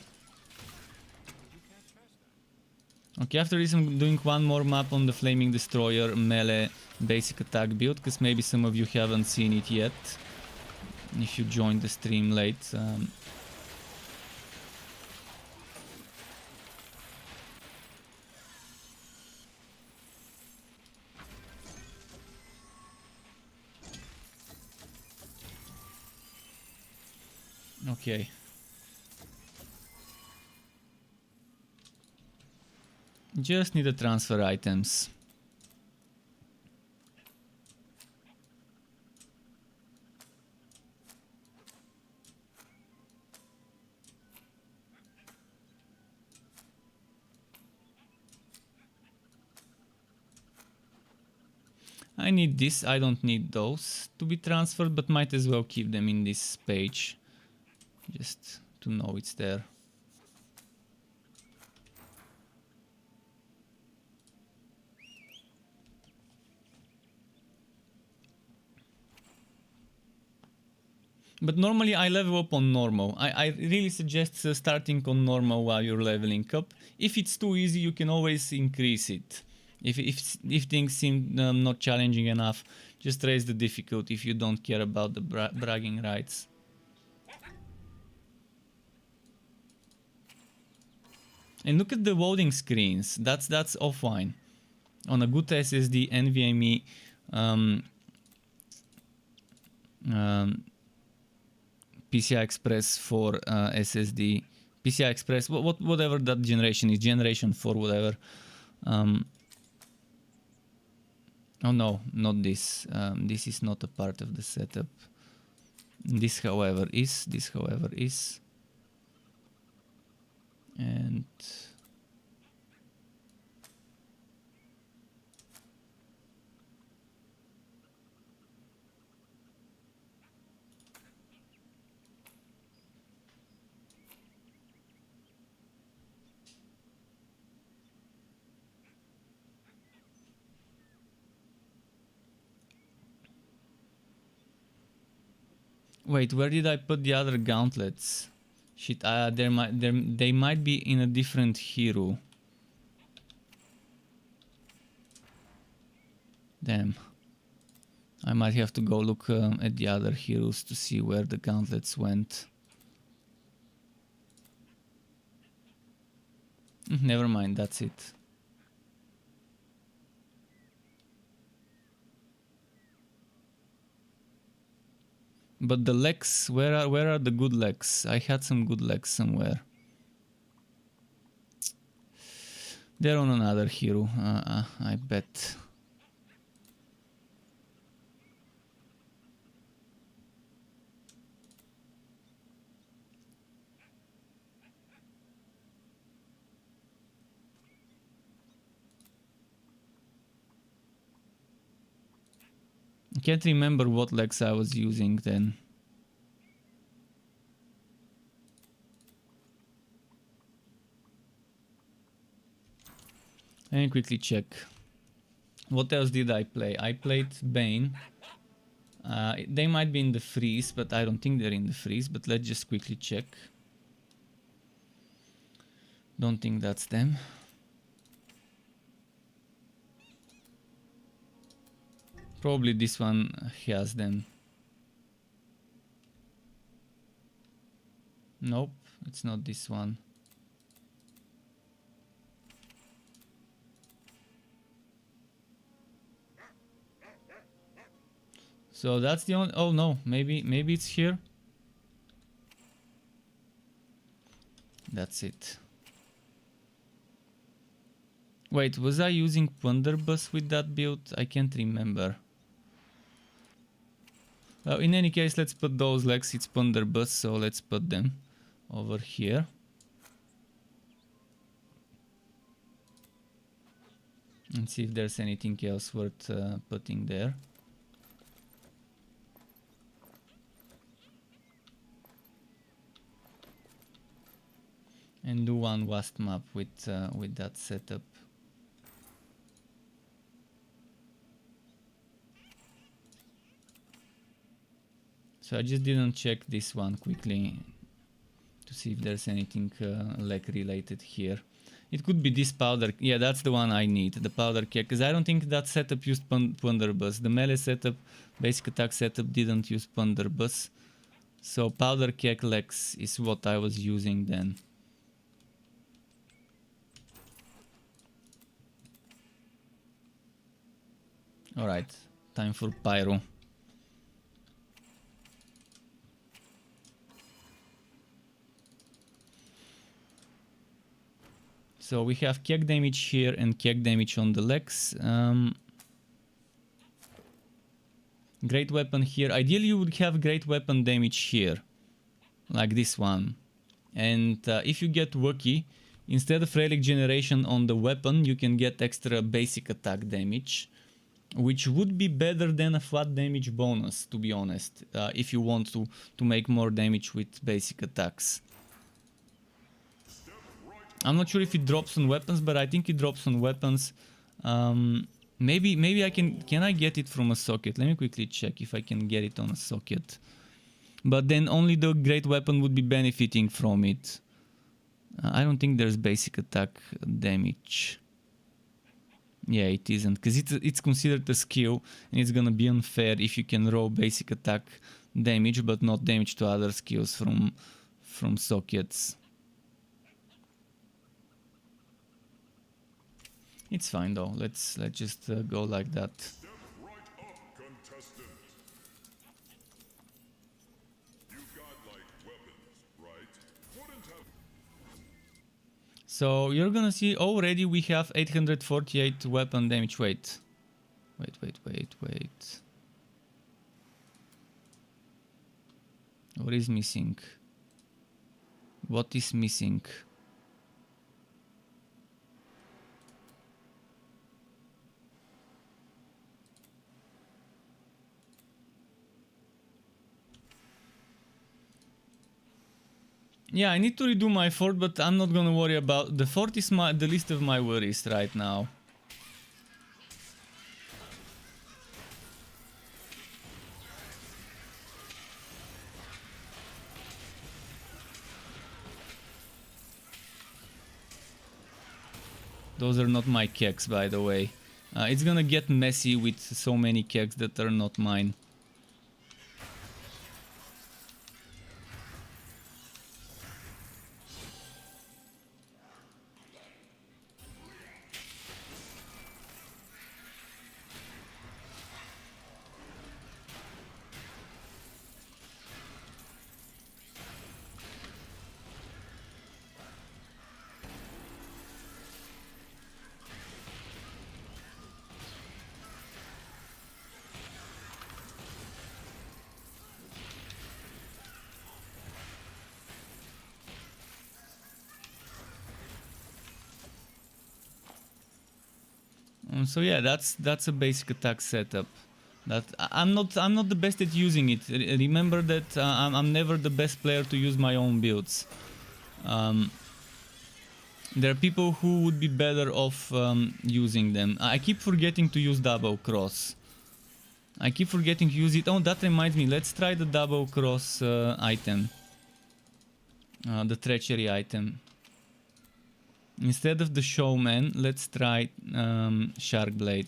Okay, after this I'm doing one more map on the Flaming Destroyer melee basic attack build, because maybe some of you haven't seen it yet. If you joined the stream late. Okay. Just need to transfer items. I need this, I don't need those to be transferred, but might as well keep them in this page. Just to know it's there. But normally I level up on normal. I really suggest starting on normal while you're leveling up. If it's too easy, you can always increase it. If things seem not challenging enough, just raise the difficulty if you don't care about the bragging rights. And look at the loading screens. That's offline. On a good SSD, NVMe, PCI Express for SSD, PCI Express, whatever that generation is, generation 4, whatever. Oh no, not this. This is not a part of the setup. This, however, is. And wait, where did I put the other gauntlets? Shit, they might be in a different hero. Damn. I might have to go look at the other heroes to see where the gauntlets went. Never mind, that's it. But the legs, where are the good legs? I had some good legs somewhere. They're on another hero, I bet. I can't remember what legs I was using then. Let me quickly check. What else did I play? I played Bane. They might be in the freeze, but I don't think they're in the freeze. But let's just quickly check. Don't think that's them. Probably this one has them. Nope, it's not this one. So that's the only. Oh no, maybe it's here. That's it. Wait, was I using Plunderbuss with that build? I can't remember. Well, in any case, let's put those legs. It's Plunderbuss, so let's put them over here. And see if there's anything else worth putting there. and do one wasp map with that setup. So I just didn't check this one quickly to see if there's anything leg related here. It could be this powder. Yeah, that's the one I need, the powder keg, because I don't think that setup used Punderbuss. The melee setup, basic attack setup didn't use Punderbuss. So powder keg legs is what I was using then. Alright, time for pyro. So we have keg damage here and keg damage on the legs. Great weapon here. Ideally you would have great weapon damage here, like this one. And if you get lucky, instead of relic generation on the weapon, you can get extra basic attack damage, which would be better than a flat damage bonus, to be honest, if you want to make more damage with basic attacks. I'm not sure if it drops on weapons, but I think it drops on weapons. Maybe I can I get it from a socket? Let me quickly check if I can get it on a socket. But then only the great weapon would be benefiting from it. I don't think there's basic attack damage. Yeah, it isn't, because it's considered a skill, and it's gonna be unfair if you can roll basic attack damage but not damage to other skills from sockets. It's fine though. Let's just go like that. Step right up, contestant. You've got, like, weapons, right? Wouldn't have... So you're gonna see already we have 848 weapon damage. Wait. What is missing? What is missing? Yeah, I need to redo my fort, but I'm not gonna worry about the fort. Is the least of my worries right now. Those are not my kegs, by the way. It's gonna get messy with so many kegs that are not mine. So yeah, that's a basic attack setup. That I'm not the best at using it. Remember that I'm never the best player to use my own builds. There are people who would be better off using them. I keep forgetting to use double cross. I keep forgetting to use it. Oh, that reminds me. Let's try the double cross item. The treachery item. Instead of the showman, let's try shark blade.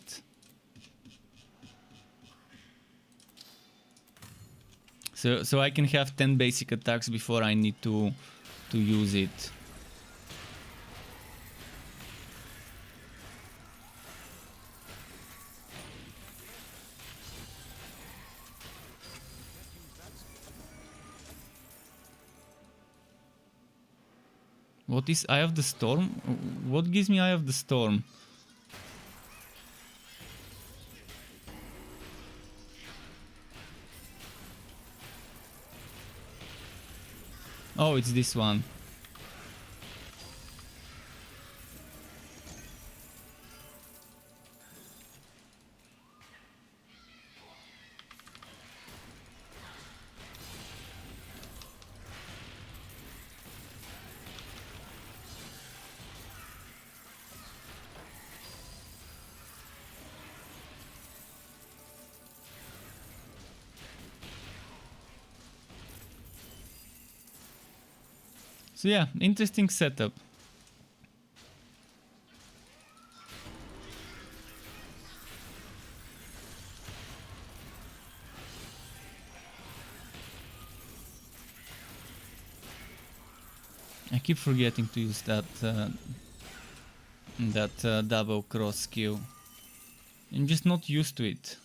So I can have 10 basic attacks before I need to use it. What is Eye of the Storm? What gives me Eye of the Storm? Oh, it's this one. So yeah, interesting setup. I keep forgetting to use that double cross skill. I'm just not used to it.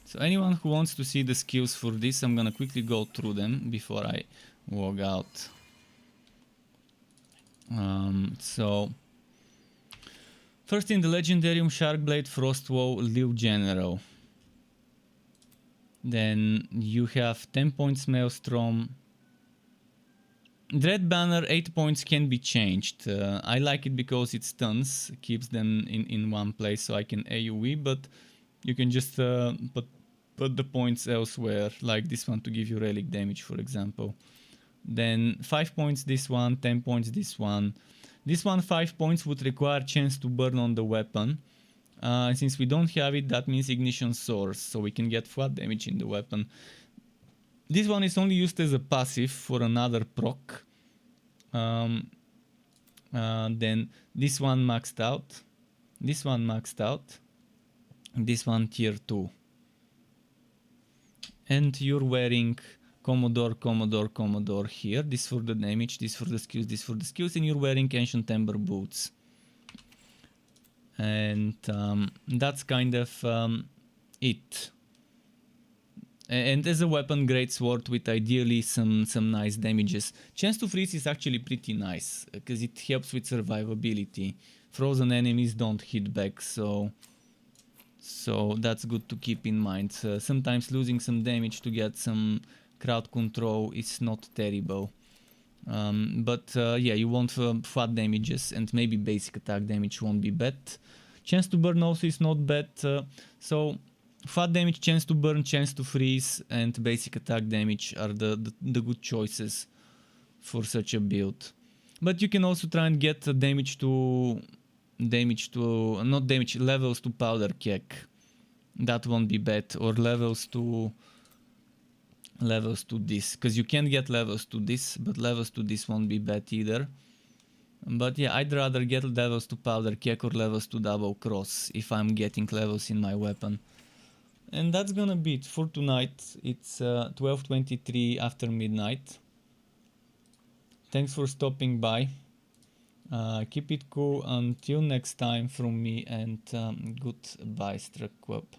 So anyone who wants to see the skills for this, I'm gonna quickly go through them before I log out. So first in the Legendarium, Sharkblade, Frostwoe, Liu General. Then you have 10 points Maelstrom. Dread Banner, 8 points can be changed. I like it because it stuns, keeps them in one place so I can AoE, but you can just put the points elsewhere, like this one to give you relic damage, for example. Then 5 points this one, 10 points this one. This one 5 points would require chance to burn on the weapon. Since we don't have it, that means ignition source, so we can get flat damage in the weapon. This one is only used as a passive for another proc. Then this one maxed out. This one maxed out. This one tier 2. And you're wearing Commodore, Commodore, Commodore here. This for the damage, this for the skills, this for the skills. And you're wearing Ancient Ember boots. And that's kind of it. And as a weapon, great sword with ideally some nice damages. Chance to freeze is actually pretty nice, because it helps with survivability. Frozen enemies don't hit back, so that's good to keep in mind. Sometimes losing some damage to get some crowd control is not terrible. But yeah, you want flat damages, and maybe basic attack damage won't be bad. Chance to burn also is not bad. So flat damage, chance to burn, chance to freeze, and basic attack damage are the good choices for such a build. But you can also try and get levels to powder keg. That won't be bad, or levels to this, because you can get levels to this, but levels to this won't be bad either. But yeah, I'd rather get levels to powder keg or levels to double cross if I'm getting levels in my weapon. And that's gonna be it for tonight. It's 12:23 after midnight. Thanks for stopping by. Keep it cool until next time from me, and goodbye, Struck Web.